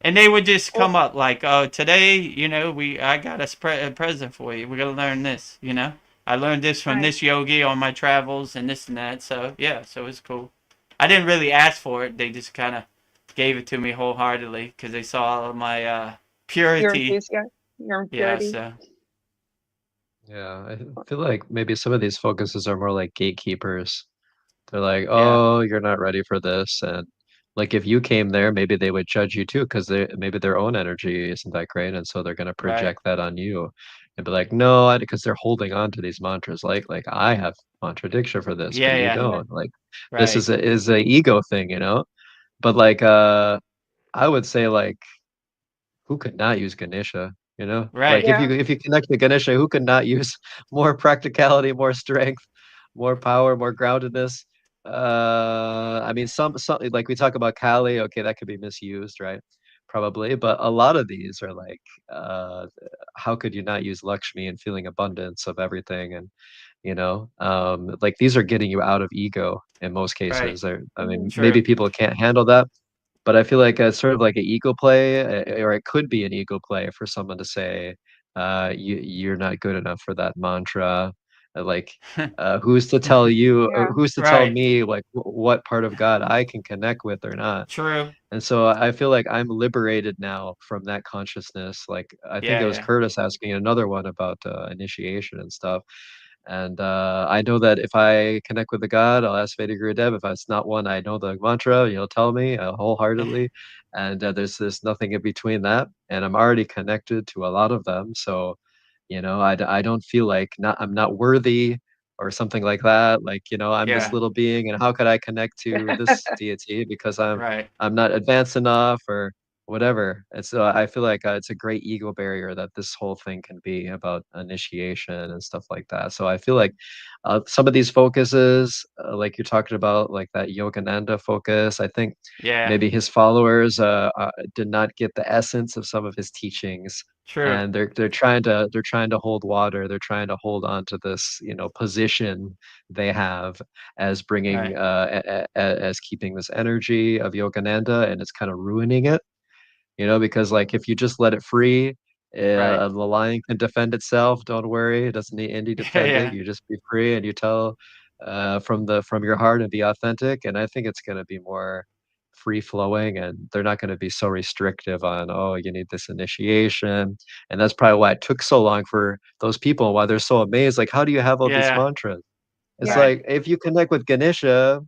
And they would just come up like, oh, today, I got a present for you. We're going to learn this, I learned this from this yogi on my travels and this and that. So, yeah, so it's cool. I didn't really ask for it. They just kind of gave it to me wholeheartedly because they saw all of my purity. Your purity. Yeah, I feel like maybe some of these focuses are more like gatekeepers. They're like, oh, you're not ready for this. And like if you came there, maybe they would judge you too, because maybe their own energy isn't that great, and so they're gonna project that on you and be like, no, because they're holding on to these mantras, like I have mantra diksha for this, but you don't. Like this is a ego thing, But like I would say like who could not use Ganesha? Right. Like if you connect to Ganesha, who could not use more practicality, more strength, more power, more groundedness? I mean, some like we talk about Kali, okay, that could be misused, right? Probably, but a lot of these are like, how could you not use Lakshmi and feeling abundance of everything? And like these are getting you out of ego in most cases. I mean, maybe people can't handle that, but I feel like it's sort of like an ego play, or it could be an ego play for someone to say, you're not good enough for that mantra. Like, who's to tell you, or who's to tell me, like, what part of God I can connect with or not? True. And so I feel like I'm liberated now from that consciousness. Like, I think it was Curtis asking another one about initiation and stuff. And I know that if I connect with the God, I'll ask Vedic Guru Dev. If it's not one, I know the mantra, tell me wholeheartedly. And there's nothing in between that. And I'm already connected to a lot of them. So, I don't feel like I'm not worthy or something like that. Like, I'm this little being, and how could I connect to this deity because I'm not advanced enough or whatever. And so I feel like it's a great ego barrier that this whole thing can be about initiation and stuff like that. So I feel like some of these focuses, like you're talking about, like that Yogananda focus, I think maybe his followers did not get the essence of some of his teachings. True. And they're trying to hold water. They're trying to hold on to this, position they have as bringing as keeping this energy of Yogananda, and it's kind of ruining it. Because like if you just let it free, the lion can defend itself. Don't worry, it doesn't need any defending. You just be free and you tell from your heart and be authentic. And I think it's going to be more free flowing, and they're not going to be so restrictive on, oh, you need this initiation. And that's probably why it took so long for those people, why they're so amazed. Like, how do you have all these mantras? It's like if you connect with Ganesha,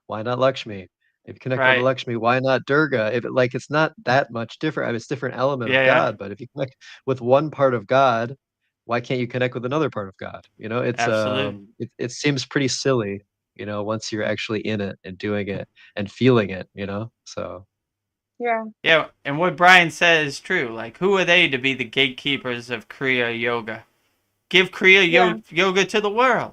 why not Lakshmi? If you connect with Lakshmi, why not Durga? If it's not that much different. I mean, it's different element of God, but if you connect with one part of God, why can't you connect with another part of God? You know, it's Absolutely. it seems pretty silly, you know, once you're actually in it and doing it and feeling it, you know. So Yeah. Yeah, and what Brian said is true. Like, who are they to be the gatekeepers of Kriya Yoga? Give Kriya Yoga to the world.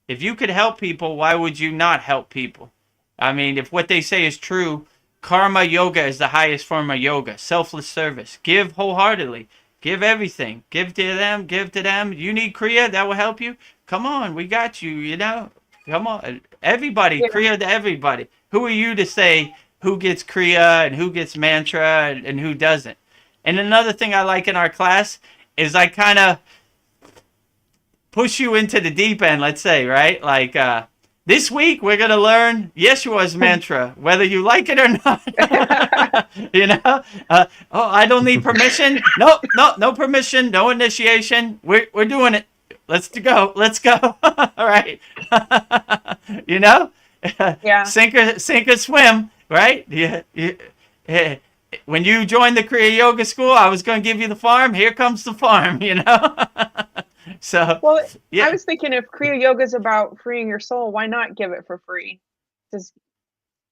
If you could help people, why would you not help people? I mean, if what they say is true, karma yoga is the highest form of yoga. Selfless service. Give wholeheartedly. Give everything. Give to them. Give to them. You need Kriya, that will help you. Come on, we got you, you know. Come on. Everybody, Kriya to everybody. Who are you to say who gets Kriya and who gets mantra and who doesn't? And another thing I like in our class is I kind of push you into the deep end, let's say, right? Like, this week we're going to learn Yeshua's mantra, whether you like it or not. You know? Oh, I don't need permission. No permission, no initiation. We're doing it. Let's go. All right. You know? Yeah. Sink or swim, right? Yeah. When you joined the Kriya Yoga School, I was going to give you the farm. Here comes the farm, you know? So, well, yeah. I was thinking if Kriya Yoga is about freeing your soul, why not give it for free? Just,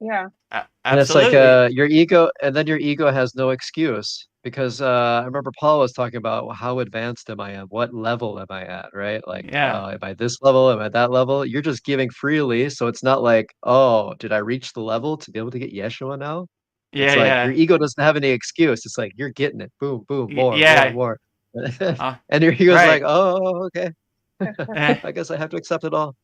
yeah. And it's like your ego, and then your ego has no excuse because I remember Paul was talking about, well, how advanced am I at? What level am I at? Right? Like, am I this level? Am I that level? You're just giving freely, so it's not like, oh, did I reach the level to be able to get Yeshua now? It's like your ego doesn't have any excuse. It's like you're getting it. Boom, boom, more. And your ego's like, oh, okay. I guess I have to accept it all.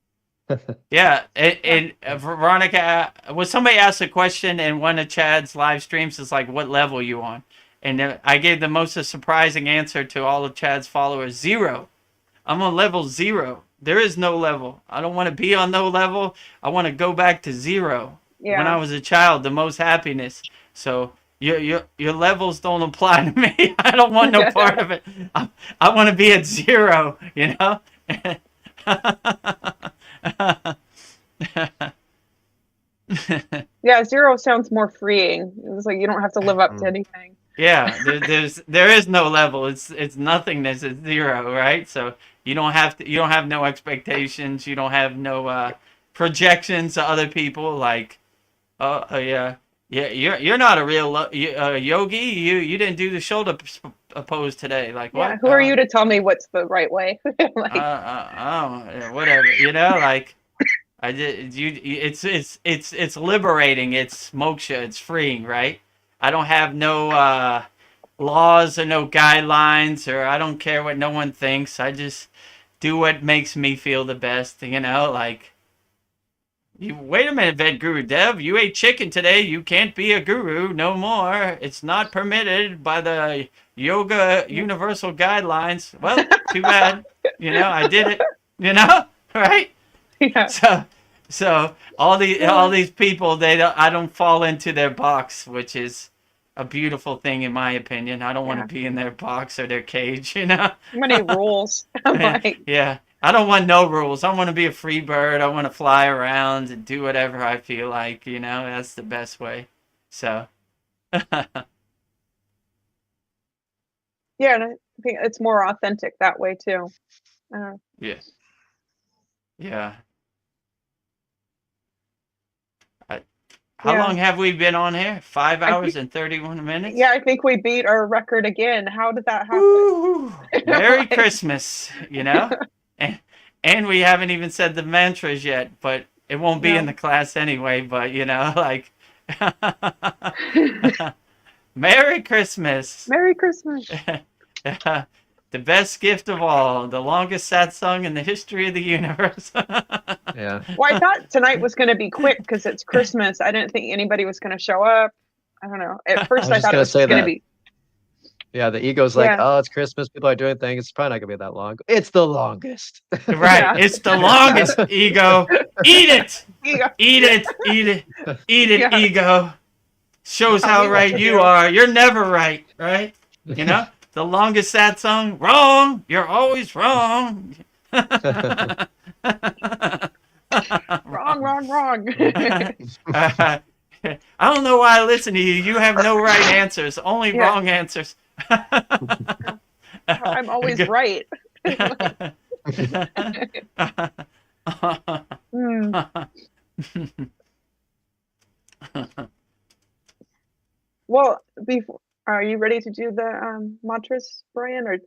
Yeah, and Veronica, was somebody asked a question in one of Chad's live streams, is like, what level you on? And I gave the most surprising answer to all of Chad's followers: 0. I'm on level 0. There is no level. I don't want to be on no level. I want to go back to 0. Yeah. When I was a child, the most happiness. So your levels don't apply to me. I don't want no part of it. I want to be at 0, you know? Yeah, 0 sounds more freeing. It's like you don't have to live up to anything. Yeah, there is no level. It's nothingness. It's 0, right? So you don't have no expectations. You don't have no projections to other people. Like, yeah, you're not a real yogi. You didn't do the shoulder pose today. Like, what? Yeah, who are you to tell me what's the right way? Like, whatever. You know, like. It's liberating. It's moksha. It's freeing, right? I don't have no laws or no guidelines, or I don't care what no one thinks. I just do what makes me feel the best. You know, like, you wait a minute, Vet Guru Dev. You ate chicken today. You can't be a guru no more. It's not permitted by the yoga universal guidelines. Well, too bad. You know, I did it. You know, right? Yeah. So all these people, I don't fall into their box, which is a beautiful thing in my opinion. I don't want to be in their box or their cage, you know. Too many rules. Yeah, I don't want no rules. I want to be a free bird. I want to fly around and do whatever I feel like, you know. That's the best way. So. Yeah, and I think it's more authentic that way too. Yeah. Yeah. How long have we been on here? 5 hours and 31 minutes? Yeah, I think we beat our record again. How did that happen? Woo! Merry Christmas, you know? And we haven't even said the mantras yet, but it won't be in the class anyway, but, you know, like... Merry Christmas! Merry Christmas! The best gift of all, the longest satsang in the history of the universe. Yeah. Well, I thought tonight was going to be quick because it's Christmas. I didn't think anybody was going to show up. I don't know. At first, I thought it was going to be. Yeah, the ego's like, oh, it's Christmas. People are doing things. It's probably not going to be that long. It's the longest. Right. Yeah. It's the longest, ego. Eat it. Ego. Eat it. Eat it. Eat it, ego. Shows how right you are. You're never right, right? You know? The longest satsang, wrong. You're always wrong. Wrong. I don't know why I listen to you. You have no right answers, only wrong answers. I'm always right. Well, before, are you ready to do the mantras, Brian? Or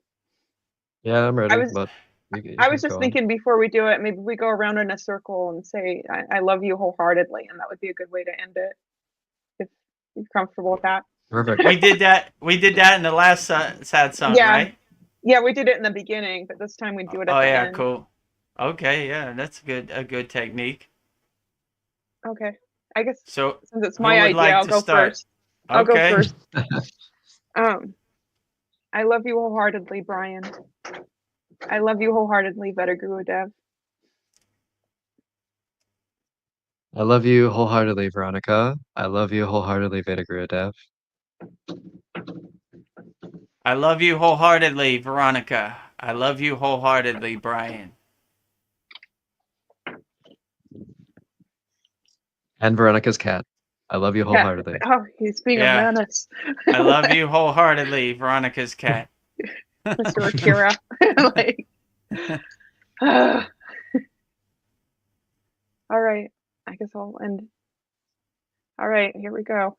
Yeah, I'm ready, was but you I can was just go on. thinking before we do it, maybe we go around in a circle and say, I love you wholeheartedly, and that would be a good way to end it, if you're comfortable with that. Perfect. We did that in the last sad song, Yeah. right? Yeah, we did it in the beginning, but this time we do it at Oh the yeah, end. cool. Okay, yeah, that's a good technique. Okay. I guess So since it's who my would idea, like I'll to go start? first. I'll go Okay. first. I love you wholeheartedly, Brian. I love you wholeheartedly, Gurudev. I love you wholeheartedly, Veronica. I love you wholeheartedly, Gurudev. I love you wholeheartedly, Veronica. I love you wholeheartedly, Brian. And Veronica's cat. I love you wholeheartedly. Oh, he's being a menace. I love you wholeheartedly, Veronica's cat. Mr. Akira. Like, all right. I guess I'll end. All right, here we go.